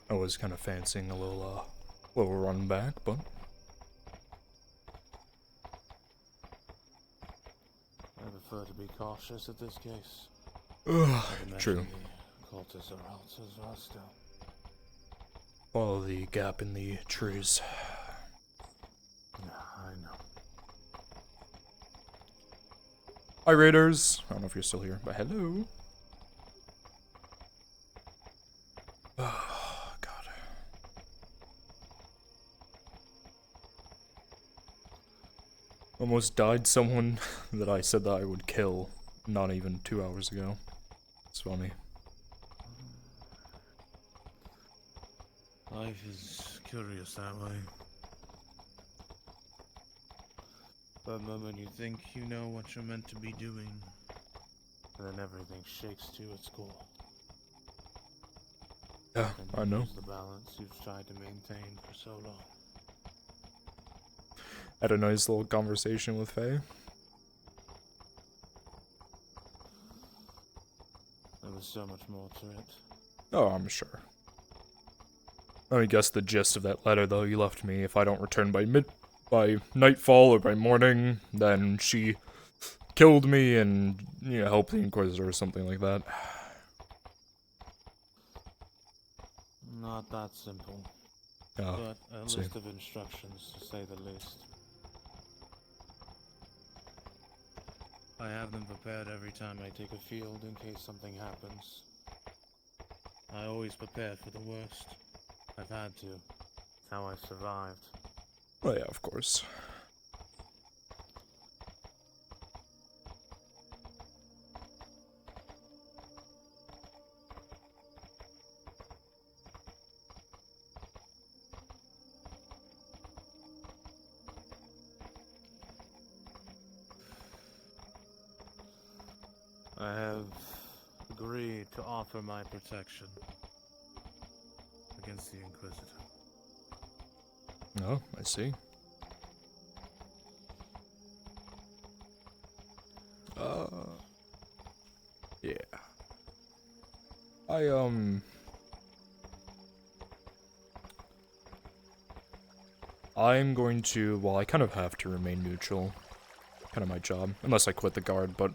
S1: I was kind of fancying a little run back, but
S5: I prefer to be cautious at this case.
S1: True.
S5: The cultists are out as well still.
S1: Follow the gap in the trees.
S5: Yeah, I know.
S1: Hi, Raiders. I don't know if you're still here, but hello. Oh, God. Almost died someone that I said that I would kill not even 2 hours ago. It's funny.
S5: Life is curious that way. The moment you think you know what you're meant to be doing, then everything shakes to its core.
S1: Yeah,
S5: And
S1: I
S5: you
S1: know.
S5: lose the balance you've tried to maintain for so long.
S1: Had a nice little conversation with Faye.
S5: There was so much more to it.
S1: Oh, I'm sure. I guess the gist of that letter, though, you left me. If I don't return by nightfall or by morning, then she killed me and, you know, helped the Inquisitor or something like that.
S5: Not that simple.
S1: Oh,
S5: but a
S1: see.
S5: list of instructions, to say the least. I have them prepared every time I take a field in case something happens. I always prepare for the worst. I've had to. It's how I survived.
S1: Oh yeah, of course.
S5: I have agreed to offer my protection against the Inquisitor.
S1: Oh, I see. Yeah. I'm going to, well, I kind of have to remain neutral. Kind of my job, unless I quit the guard, but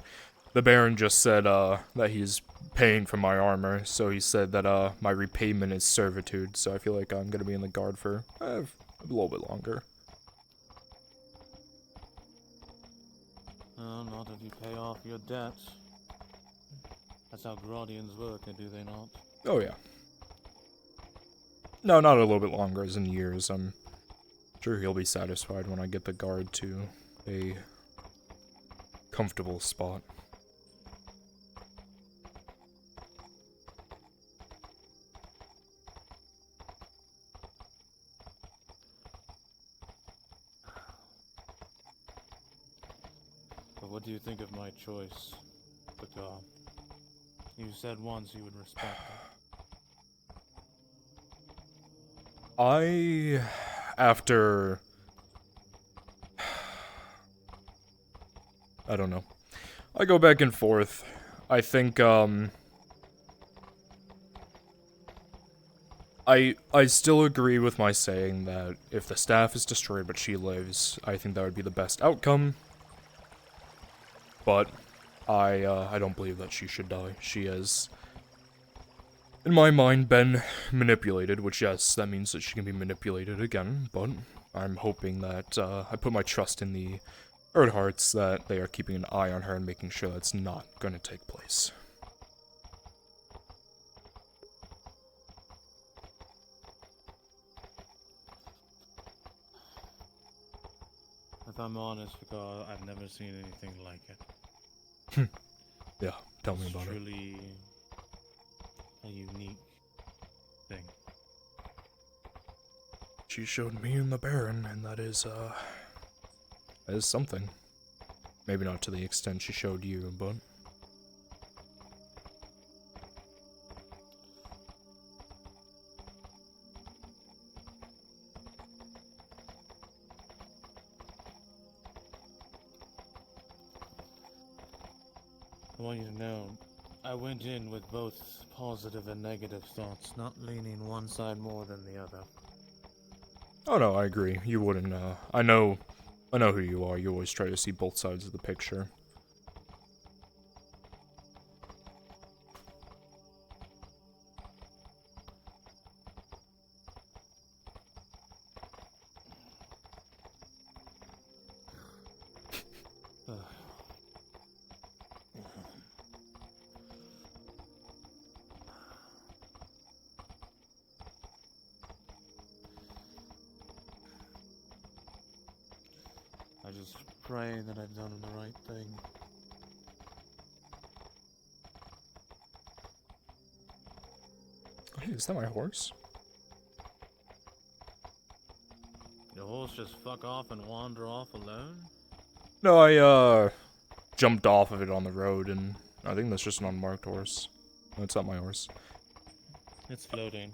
S1: the Baron just said, that he's paying for my armor, so he said that, my repayment is servitude, so I feel like I'm gonna be in the guard for, a little bit longer.
S5: Not if you pay off your debts. That's how Guardians work, do they not?
S1: Oh, yeah. No, not a little bit longer, as in years. I'm sure he'll be satisfied when I get the guard to a comfortable spot.
S5: But what do you think of my choice, Bakar? You said once you would respect it.
S1: After... I don't know. I go back and forth. I think, I still agree with my saying that if the staff is destroyed but she lives, I think that would be the best outcome. But I don't believe that she should die. She has, in my mind, been manipulated, which, yes, that means that she can be manipulated again, but I'm hoping that, I put my trust in the Earthhearts that they are keeping an eye on her and making sure that's not going to take place.
S5: If I'm honest, because I've never seen anything like it.
S1: Yeah, tell me about it.
S5: It's truly a unique thing.
S1: She showed me and the Baron, and that is something. Maybe not to the extent she showed you, but...
S5: I want you to know, I went in with both positive and negative thoughts, not leaning one side more than the other.
S1: Oh no, I agree. You wouldn't, I know who you are. You always try to see both sides of the picture.
S5: I just pray that I've done the right thing.
S1: Hey, is that my horse?
S5: Your horse just fuck off and wander off alone?
S1: No, I, jumped off of it on the road, and I think that's just an unmarked horse. No, it's not my horse.
S5: It's floating.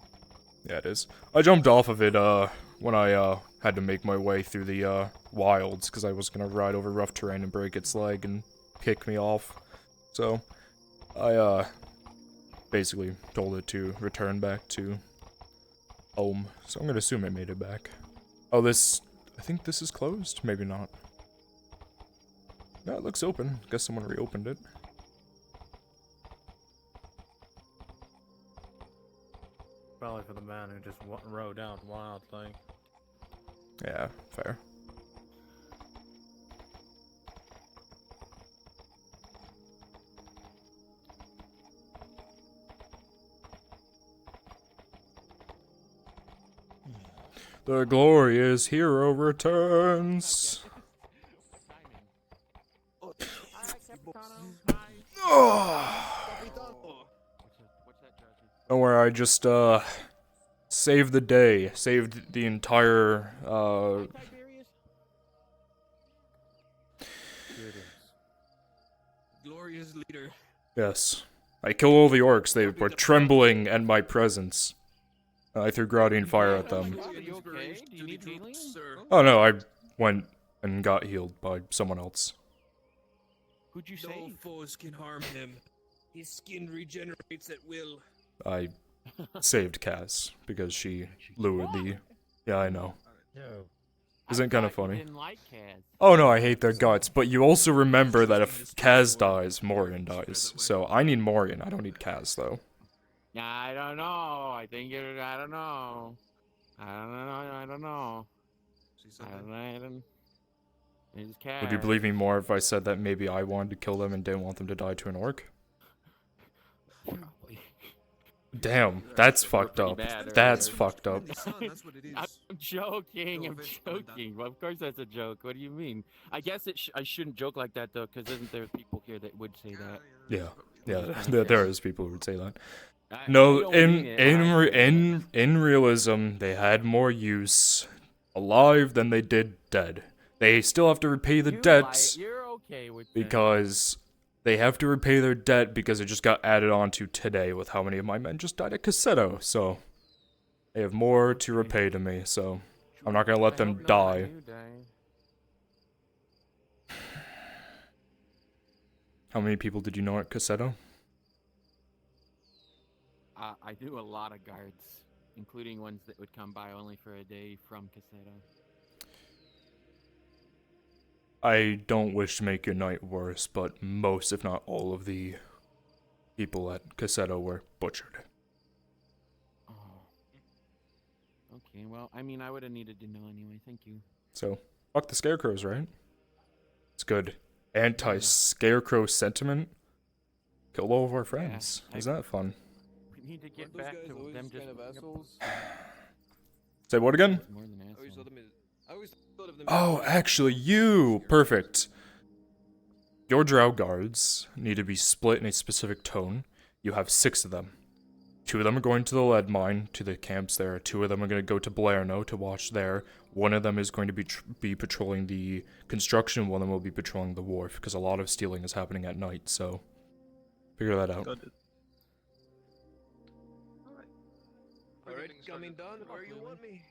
S1: Yeah, it is. I jumped off of it, when I, had to make my way through the, wilds, because I was gonna ride over rough terrain and break its leg and kick me off. So, I, basically told it to return back to home. So I'm gonna assume it made it back. Oh, I think this is closed? Maybe not. No, it looks open. Guess someone reopened it.
S5: Probably for the man who just rode out wildly.
S1: Yeah, fair. The glorious hero returns. Don't worry, I just, saved the day. Saved the entire,
S10: Glorious leader.
S1: Yes. I killed all the orcs. They were trembling at my presence. I threw Gradian fire at them.
S10: Are you okay? Do you need healing?
S1: Oh no, I went and got healed by someone else.
S10: Who'd you say? No foes can harm him. His skin regenerates at will.
S1: I saved Kaz because she lured the... Yeah, I know. Isn't kind of funny. Oh no, I hate their guts, but you also remember that if Kaz dies, Morgan dies. So I need Morgan, I don't need Kaz though.
S17: I don't know. I think you're. I don't know. I don't know. It's Kaz.
S1: Would you believe me more if I said that maybe I wanted to kill them and didn't want them to die to an orc? Damn, that's fucked up. That's fucked up.
S17: I'm joking. I'm joking. Well, of course that's a joke. What do you mean? I guess I shouldn't joke like that though, because isn't there people here that would say that?
S1: Yeah, there is people who would say that. No, in realism, they had more use alive than they did dead. They still have to repay the debts because they have to repay their debt because it just got added on to today with how many of my men just died at Cassetto. So they have more to repay to me. So I'm not gonna let them die. How many people did you know at Cassetto?
S17: I knew a lot of guards, including ones that would come by only for a day from Cassetto.
S1: I don't wish to make your night worse, but most, if not all, of the people at Cassetto were butchered.
S17: Oh. Okay, well, I mean, I would have needed to know anyway. Thank you.
S1: So, fuck the scarecrows, right? It's good. Anti-scarecrow sentiment. Kill all of our friends. Isn't that fun?
S17: We need to get back to them just
S10: kind of assholes.
S1: Say what again?
S10: I always thought of them.
S1: Oh, actually, you! Perfect. Your drow guards need to be split in a specific tone. You have 6 of them. 2 of them are going to the lead mine, to the camps there. 2 of them are going to go to Blarno to watch there. 1 of them is going to be patrolling the construction. 1 of them will be patrolling the wharf, because a lot of stealing is happening at night, so figure that out.
S10: Alright, coming done. Where you want me?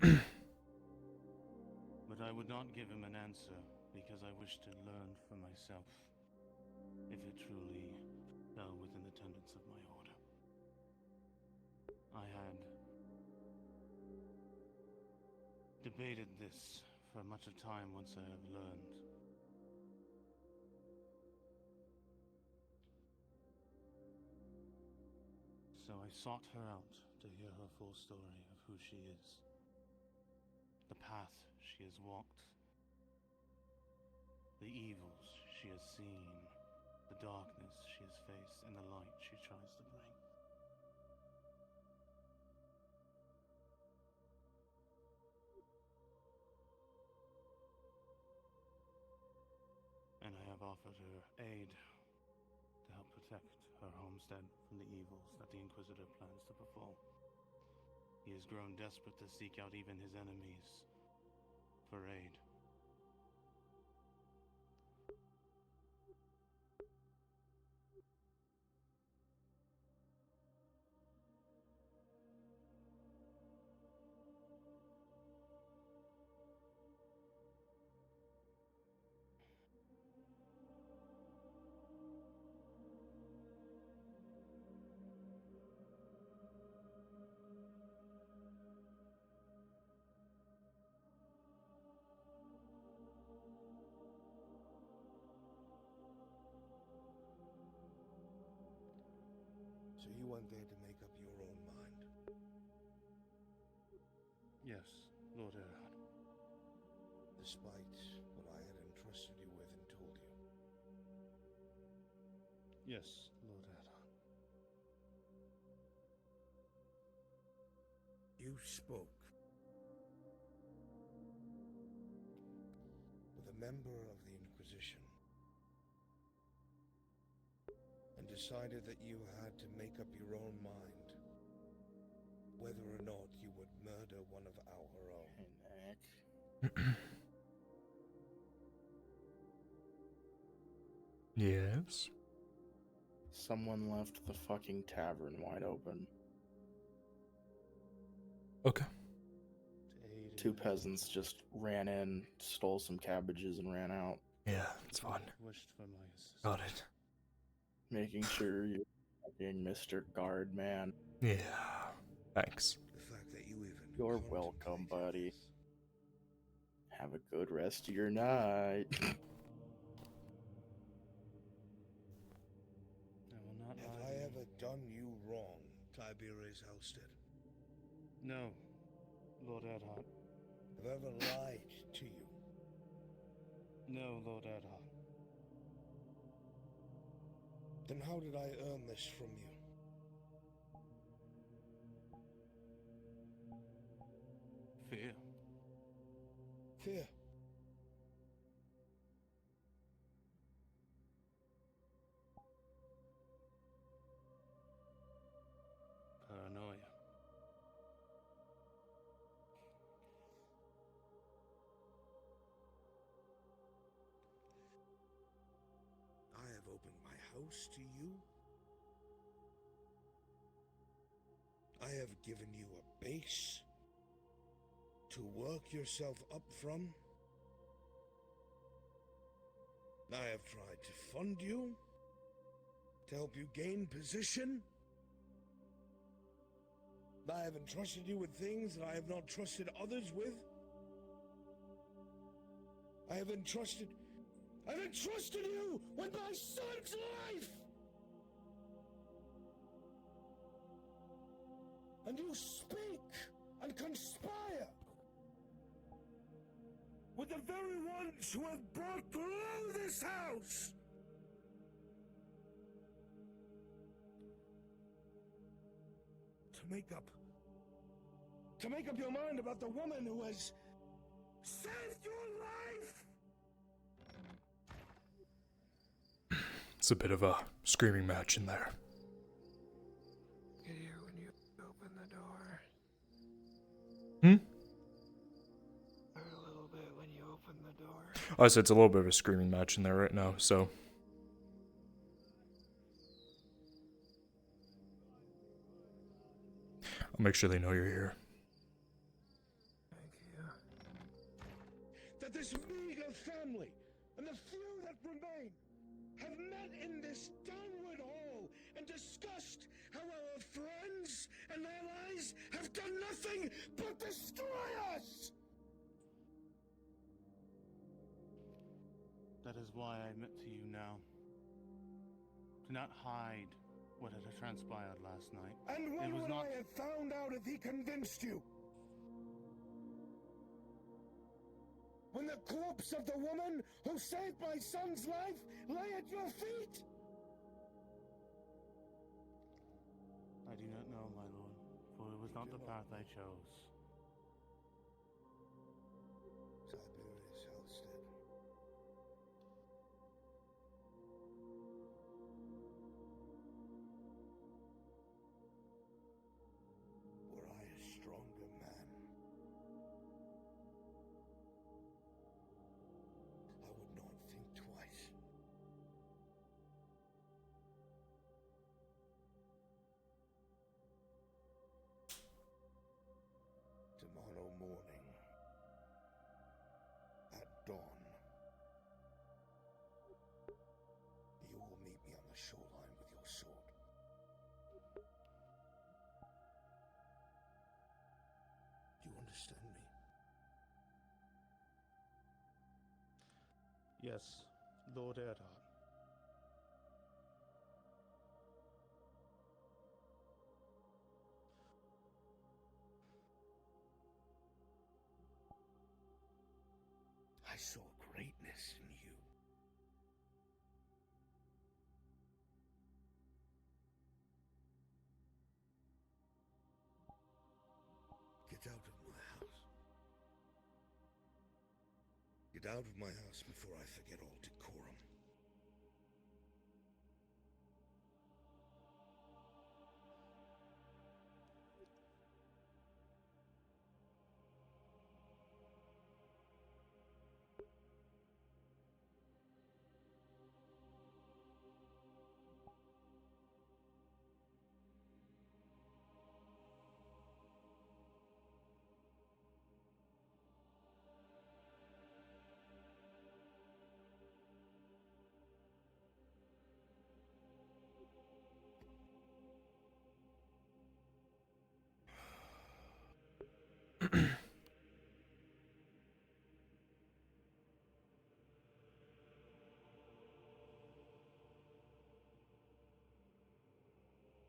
S5: But I would not give him an answer because I wished to learn for myself if it truly fell within the tenets of my order. I had debated this for much of time once I have learned. So I sought her out to hear her full story of who she is, the path she has walked, the evils she has seen, the darkness she has faced, and the light she tries to bring. And I have offered her aid to help protect her homestead from the evils that the Inquisitor plans to befall. He has grown desperate to seek out even his enemies for aid.
S11: So you went there to make up your own mind?
S5: Yes, Lord Erhard.
S11: Despite what I had entrusted you with and told you?
S5: Yes, Lord Erhard.
S11: You spoke with a member of the Inquisition and decided that you had to make up your own mind whether or not you would murder one of our own.
S1: Yes.
S15: Someone left the fucking tavern wide open.
S1: Okay.
S15: Two peasants just ran in, stole some cabbages, and ran out.
S1: Yeah, it's fine.
S5: Wished for my assistance.
S1: Got it.
S15: Making sure you're fucking Mr. Guard, man.
S1: Yeah. Thanks.
S11: The fact that you even
S15: You're welcome, buddy. Have a good rest of your night.
S11: Have I ever done you wrong, Tiberius Halstead?
S5: No, Lord Erhard.
S11: Have I ever lied to you?
S5: No, Lord Erhard.
S11: Then how did I earn this from you?
S5: Fear.
S11: Fear.
S5: Paranoia.
S11: I have opened my house to you. I have given you a base to work yourself up from. I have tried to fund you, to help you gain position. I have entrusted you with things that I have not trusted others with. I have entrusted you with my son's life! And you speak and conspire with the very ones who have brought through this house! To make up your mind about the woman who has saved your life!
S1: It's a bit of a screaming match in there.
S10: Get here when you open the door.
S1: Hmm?
S10: Or a little bit when you open the door.
S1: I said it's a little bit of a screaming match in there right now, so. I'll make sure they know you're here.
S11: that this meager family and the few that remain have met in this downward hall and discussed how our friends and allies have done nothing but destroy us!
S5: That is why I admit to you now. Do not hide what had transpired last night.
S11: And when
S5: it was
S11: would
S5: not...
S11: I have found out if he convinced you? When the corpse of the woman who saved my son's life lay at your feet?
S5: I do not know, my lord, for it was not the path I chose.
S11: Tiberius Halstead. Were I a stronger man, I would not think twice. Tomorrow morning, at dawn, you will meet me on the shoreline with your sword. Do you understand me?
S5: Yes, Lord Eardhart.
S11: I saw greatness in you. Get out of my house. Get out of my house before I forget all decorum.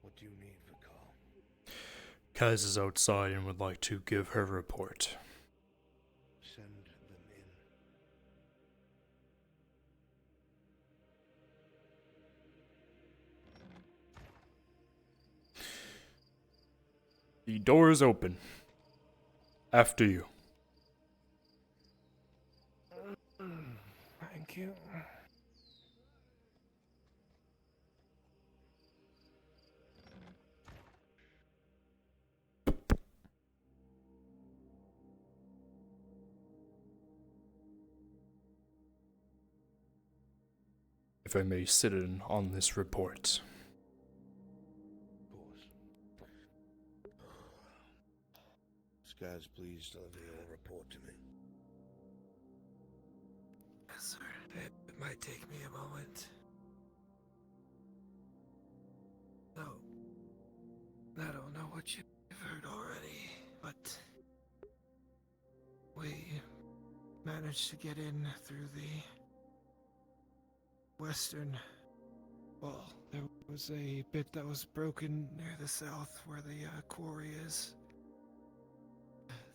S11: What do you need, Vikal?
S1: Kaz is outside and would like to give her report.
S11: Send them in.
S1: The door is open. After you.
S18: Thank you.
S1: If I may sit in on this report.
S11: Skaz, please deliver your report to me.
S10: Yes, sir. It might take me a moment. No. I don't know what you've heard already, but we managed to get in through the western wall. There was a bit that was broken near the south where the quarry is.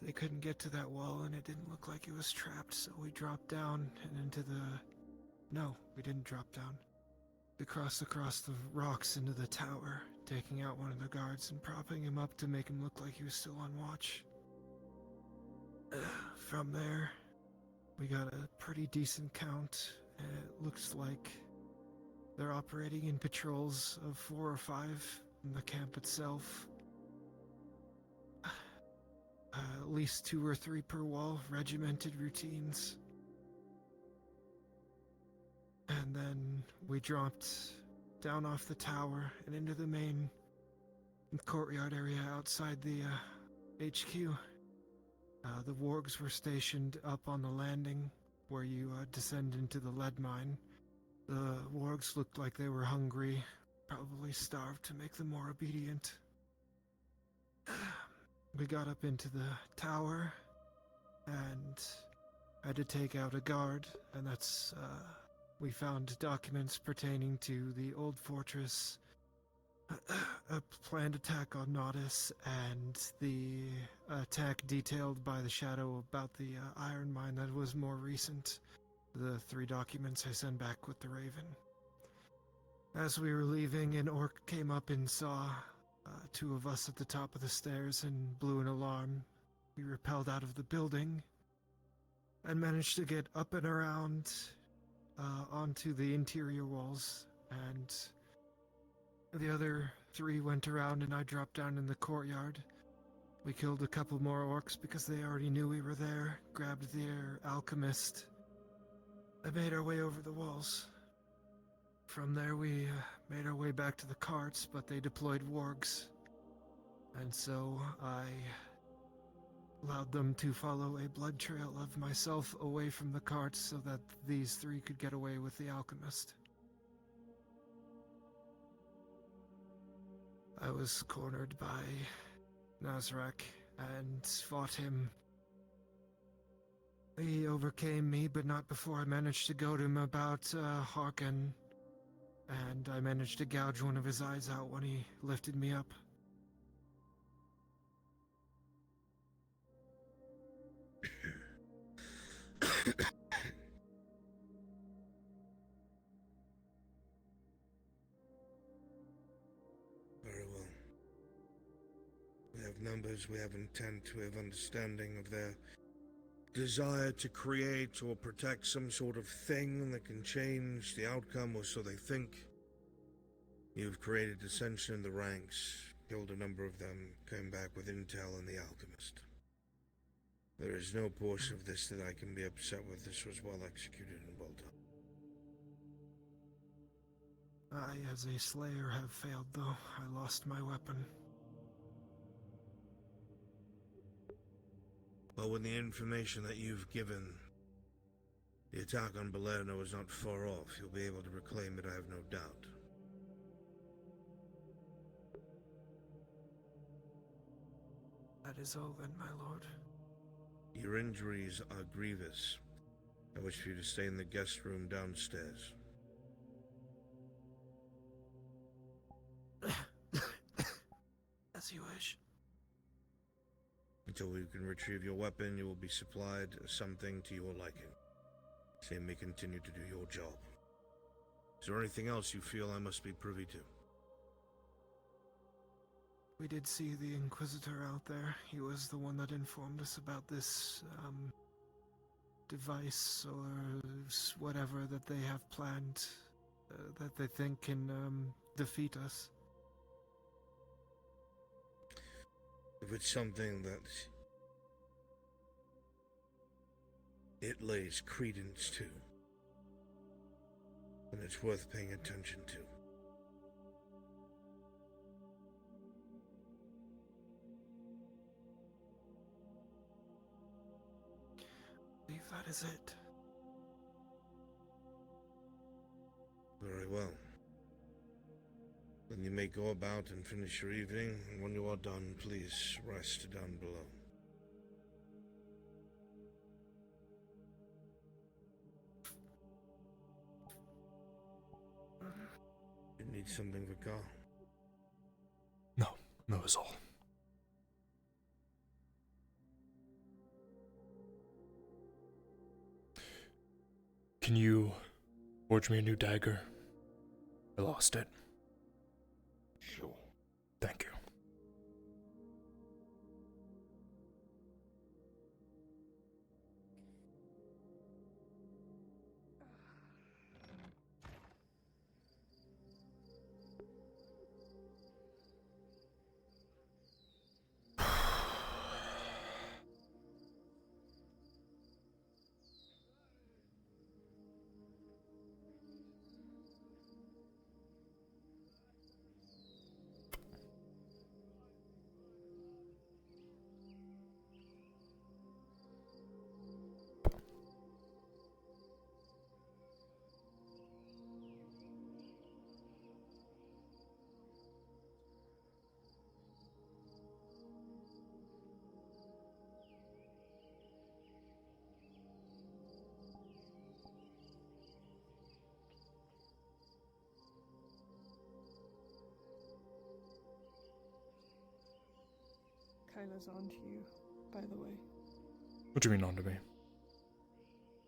S10: They couldn't get to that wall and it didn't look like it was trapped, so we dropped down and into the... No, we didn't drop down. We crossed across the rocks into the tower, taking out one of the guards and propping him up to make him look like he was still on watch. From there, we got a pretty decent count, and it looks like they're operating in patrols of 4 or 5 in the camp itself. At least 2 or 3 per wall, regimented routines. And then we dropped down off the tower and into the main courtyard area outside the HQ. The wargs were stationed up on the landing where you descend into the lead mine. The wargs looked like they were hungry, probably starved to make them more obedient. We got up into the tower and had to take out a guard, and that's, we found documents pertaining to the old fortress, a planned attack on Nodus, and the attack detailed by the Shadow about the iron mine that was more recent. The 3 documents I sent back with the Raven. As we were leaving, an orc came up and saw 2 of us at the top of the stairs and blew an alarm. We repelled out of the building and managed to get up and around onto the interior walls, and the other 3 went around and I dropped down in the courtyard. We killed a couple more orcs because they already knew we were there, grabbed their alchemist, and made our way over the walls. From there we made our way back to the carts, but they deployed wargs, and so I allowed them to follow a blood trail of myself away from the carts so that these 3 could get away with the alchemist. I was cornered by Nazrak and fought him. He overcame me, but not before I managed to goad him about Harkin, and I managed to gouge one of his eyes out when he lifted me up.
S11: Very well. We have numbers, we have intent, we have understanding of their desire to create or protect some sort of thing that can change the outcome, or so they think. You've created dissension in the ranks, killed a number of them, came back with intel and the alchemist. There is no portion of this that I can be upset with. This was well executed and well done.
S10: I, as a slayer, have failed, though. I lost my weapon.
S11: Well, with the information that you've given, the attack on Balerno is not far off. You'll be able to reclaim it, I have no doubt.
S10: That is all then, my lord.
S11: Your injuries are grievous. I wish for you to stay in the guest room downstairs.
S10: As you wish.
S11: Until we can retrieve your weapon, you will be supplied something to your liking. So you may continue to do your job. Is there anything else you feel I must be privy to?
S10: We did see the Inquisitor out there. He was the one that informed us about this, device or whatever that they have planned, that they think can, defeat us.
S11: If it's something that it lays credence to, then it's worth paying attention to.
S10: I believe that is it.
S11: Very well. Then you may go about and finish your evening, and when you are done, please rest down below. You need something for Carl?
S1: No is all. Can you forge me a new dagger? I lost it.
S11: Sure.
S1: Thank you.
S9: Kyla's onto you, by the way.
S1: What do you mean onto me?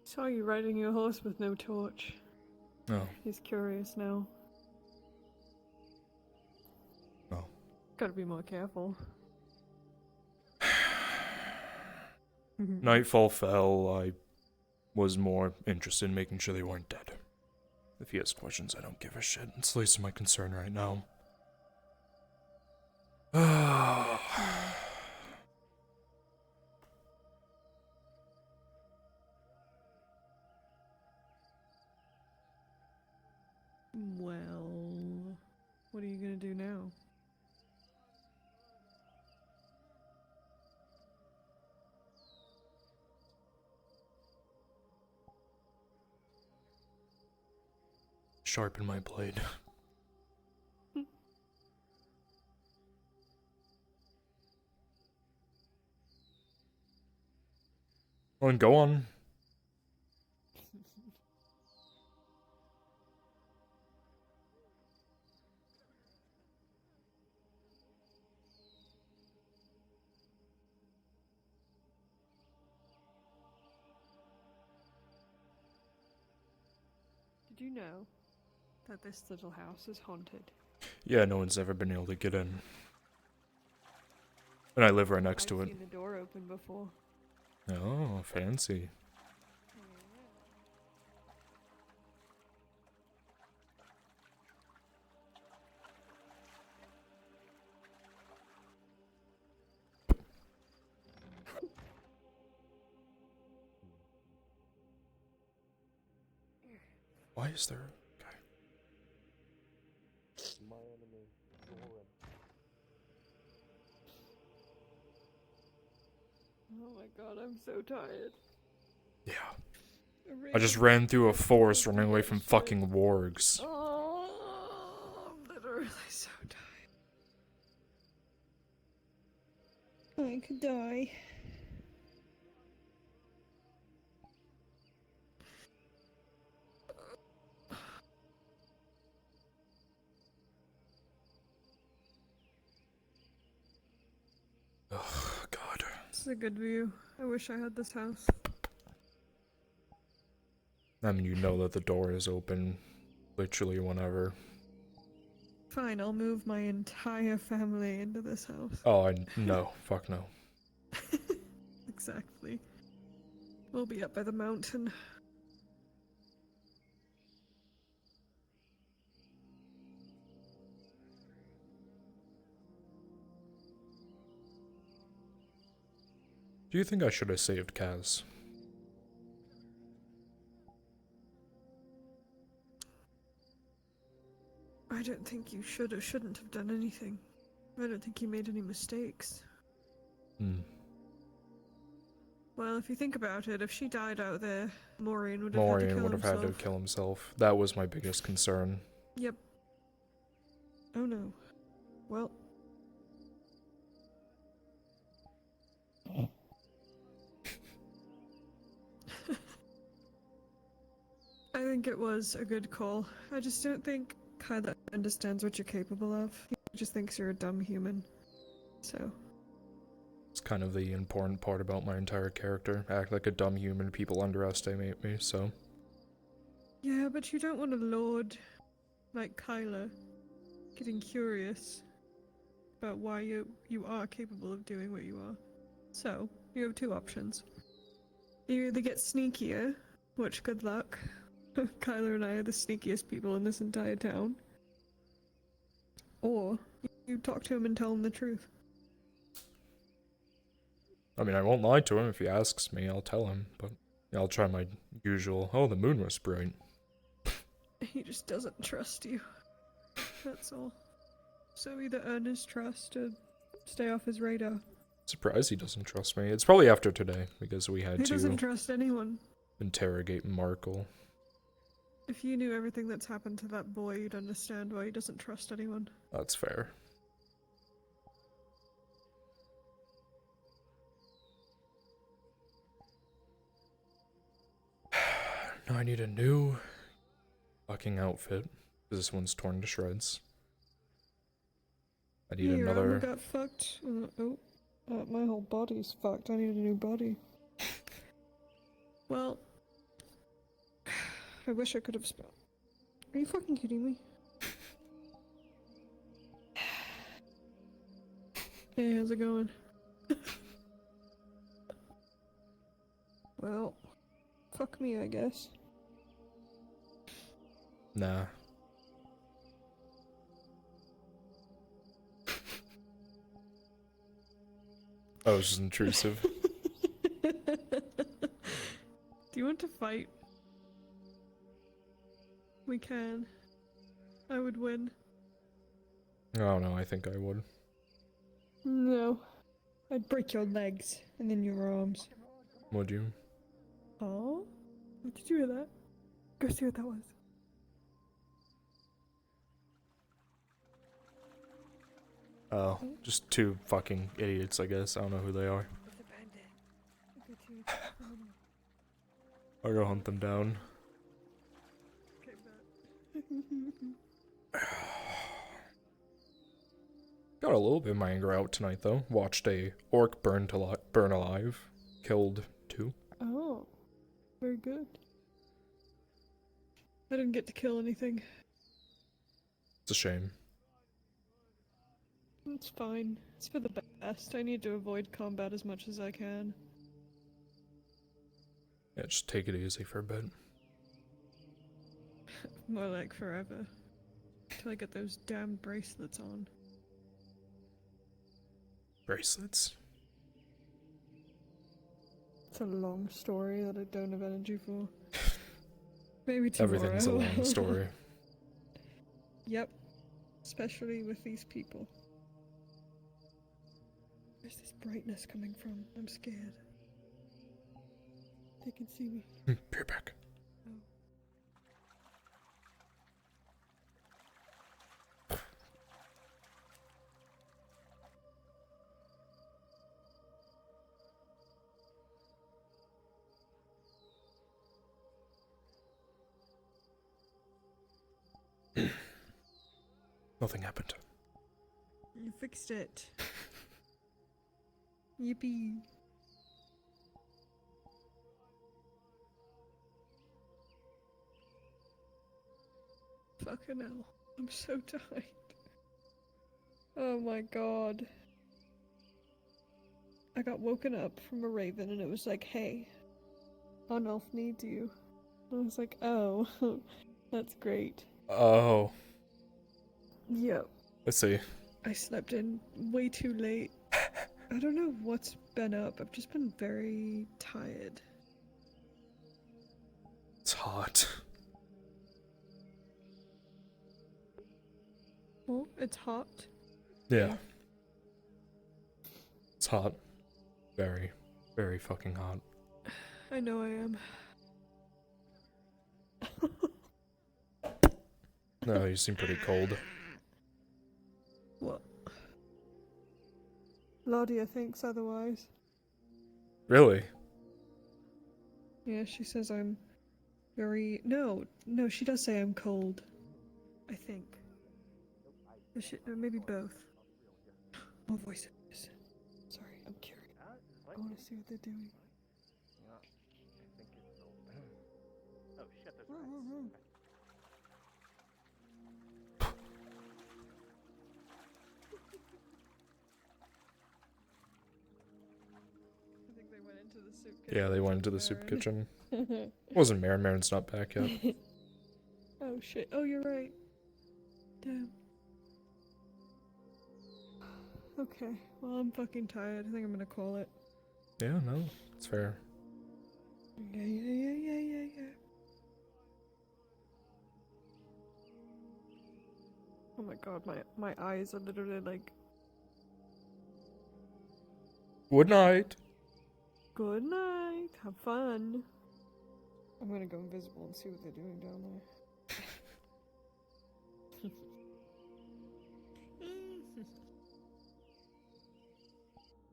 S9: Saw you riding your horse with no torch.
S1: Oh.
S9: He's curious now.
S1: Oh.
S9: Gotta be more careful.
S1: Nightfall fell, I was more interested in making sure they weren't dead. If he has questions, I don't give a shit. It's the least of my concern right now.
S9: Well, what are you gonna do now?
S1: Sharpen my blade. Well, then go on.
S9: Did you know that this little house is haunted?
S1: Yeah, no one's ever been able to get in. And I live right next to
S9: I've
S1: it.
S9: seen the door open before.
S1: Oh, fancy. Why is there... Okay.
S14: My enemy, Zoran.
S9: Oh my god, I'm so tired.
S1: Yeah. I just ran through a forest running away from fucking wargs.
S9: Oh, I'm literally so tired. I could die.
S1: Oh, God.
S9: It's a good view. I wish I had this house.
S1: I mean, you know that the door is open literally whenever.
S9: Fine, I'll move my entire family into this house.
S1: Oh, no. Fuck no.
S9: Exactly. We'll be up by the mountain.
S1: Do you think I should have saved Kaz?
S9: I don't think you should or shouldn't have done anything. I don't think you made any mistakes.
S1: Hmm.
S9: Well, if you think about it, if she died out there, Maureen would have had to
S1: Maureen
S9: kill
S1: would have had
S9: himself.
S1: to kill himself. That was my biggest concern.
S9: Yep. Oh no. Well. I think it was a good call. I just don't think Kyla understands what you're capable of. He just thinks you're a dumb human. So.
S1: It's kind of the important part about my entire character. Act like a dumb human, people underestimate me, so.
S9: Yeah, but you don't want a lord like Kyla getting curious about why you are capable of doing what you are. So, you have two options. You either get sneakier, which good luck. Kyla and I are the sneakiest people in this entire town. Or, you talk to him and tell him the truth.
S1: I mean, I won't lie to him if he asks me, I'll tell him, but I'll try my usual, oh, the moon was bright.
S9: He just doesn't trust you. That's all. So either earn his trust or stay off his radar.
S1: Surprised he doesn't trust me. It's probably after today, because we had
S9: He
S1: to
S9: doesn't trust anyone.
S1: interrogate Markle.
S9: If you knew everything that's happened to that boy, you'd understand why he doesn't trust anyone.
S1: That's fair. Now I need a new fucking outfit, because this one's torn to shreds. I need
S9: Your armor
S1: another...
S9: got fucked. Oh. My whole body's fucked. I need a new body. Well, I wish I could have spelled. Are you fucking kidding me? Hey, how's it going? Well, fuck me, I guess.
S1: Nah. That was just intrusive.
S9: Do you want to fight? We can. I would win.
S1: I don't know, I think I would.
S9: No. I'd break your legs and then your arms.
S1: Would you?
S9: Oh? Did you hear that? Go see what that was.
S1: Oh, just two fucking idiots, I guess. I don't know who they are.
S9: With a bandit. Good to
S1: I'll go hunt them down.
S9: Okay,
S1: Got a little bit of my anger out tonight, though. Watched a orc burn alive. Killed 2.
S9: Oh. Very good. I didn't get to kill anything.
S1: It's a shame.
S9: It's fine. It's for the best. I need to avoid combat as much as I can.
S1: Yeah, just take it easy for a bit.
S9: More like forever. Till I get those damn bracelets on.
S1: Bracelets?
S9: It's a long story that I don't have energy for. Maybe tomorrow.
S1: Everything's a long story.
S9: Yep. Especially with these people. Where's this brightness coming from? I'm scared. They can see me.
S1: Peer back. Nothing happened.
S9: You fixed it. Yippee. Fucking hell. I'm so tired. Oh my god. I got woken up from a raven and it was like, hey, Unelf needs you. And I was like, oh, that's great.
S1: Oh.
S9: Yep.
S1: Let's see.
S9: I slept in way too late. I don't know what's been up. I've just been very tired.
S1: It's hot.
S9: Oh, it's hot.
S1: Yeah. It's hot. Very, very fucking hot.
S9: I know I am.
S1: No, you seem pretty cold.
S9: What? Laudia thinks otherwise.
S1: Really?
S9: Yeah, she says I'm very... No, she does say I'm cold. I think. Or maybe both. More voices. Sorry, I'm curious. I want to see what they're doing.
S12: Oh shit, there's rats.
S9: I think they went into the soup kitchen.
S1: Yeah, they went into the soup kitchen. Wasn't Marin. Marin's not back yet.
S9: Oh shit. Oh, you're right. Damn. Okay, well, I'm fucking tired. I think I'm gonna call it.
S1: Yeah, no, it's fair.
S9: Yeah. Oh my god, my eyes are literally like...
S1: Good night.
S9: Good night. Have fun. I'm gonna go invisible and see what they're doing down there.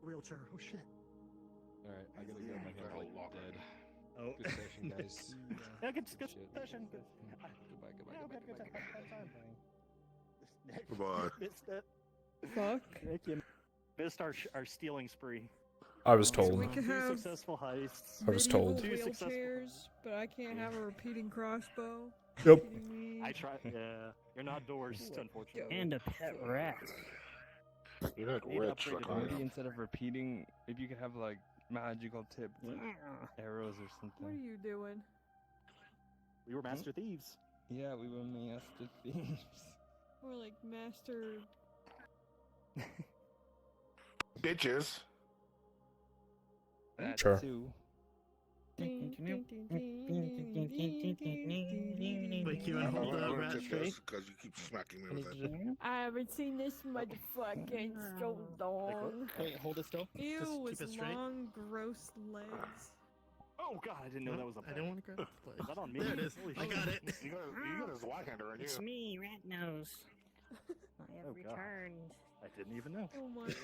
S12: Wheelchair. Oh shit.
S7: Alright, I gotta go. My hand's like dead.
S12: Oh.
S7: Good session, guys.
S12: Yeah, good
S7: Shit.
S12: session. Good.
S7: Goodbye.
S12: Time.
S14: Goodbye.
S12: Missed it.
S9: Fuck.
S12: Thank you. Missed our stealing spree.
S1: I was
S9: So
S1: told.
S9: we could
S12: Two
S9: have
S12: successful heists.
S1: I was
S9: medieval
S1: told.
S12: Two successful.
S9: wheelchairs, but I can't have a repeating crossbow.
S1: Yep.
S9: Kidding me?
S12: I tried. Yeah, you're not doors, unfortunately.
S21: And a pet rat.
S14: You're not
S12: Need
S14: rich
S12: upgraded
S14: like I
S12: maybe
S14: am.
S22: Instead of repeating, maybe you could have like magical tipped arrows or
S9: What are
S22: something.
S9: you doing?
S12: We were master thieves.
S22: Yeah, we were master thieves.
S9: Or like master.
S14: Bitches.
S22: That
S1: Sure.
S22: too.
S21: Wait, you wanna hold the rat straight?
S14: Because you keep smacking me with that.
S4: I haven't seen this motherfucker in so long.
S21: Wait, hold it still.
S9: Ew,
S21: Just
S9: with
S21: keep it straight.
S9: long, gross legs.
S12: Oh god, I didn't know that was a
S21: I don't want to grab the
S12: Is
S21: plate.
S12: that on me?
S21: There it is.
S12: Holy
S21: I
S12: shit.
S21: got it.
S14: You got his white hander in
S21: It's
S14: you.
S21: me, Rat Nose. I have
S12: Oh, God.
S21: returned.
S12: I didn't even know.
S9: Oh my god.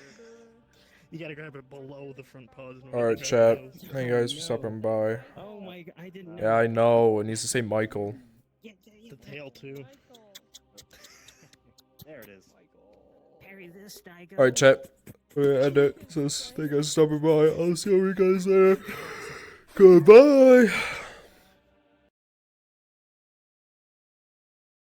S21: You gotta grab it below the front paws. in order
S1: Alright,
S21: to
S1: chat.
S21: grab those.
S1: Thank you guys for stopping by.
S21: Oh my god, I didn't know.
S1: Yeah, I know. It needs to say Michael.
S21: The tail too.
S12: There it is.
S21: Parry this, Daigo.
S1: Alright, chat. We're gonna end it. So, thank you guys for stopping by. I'll see you guys later. Goodbye.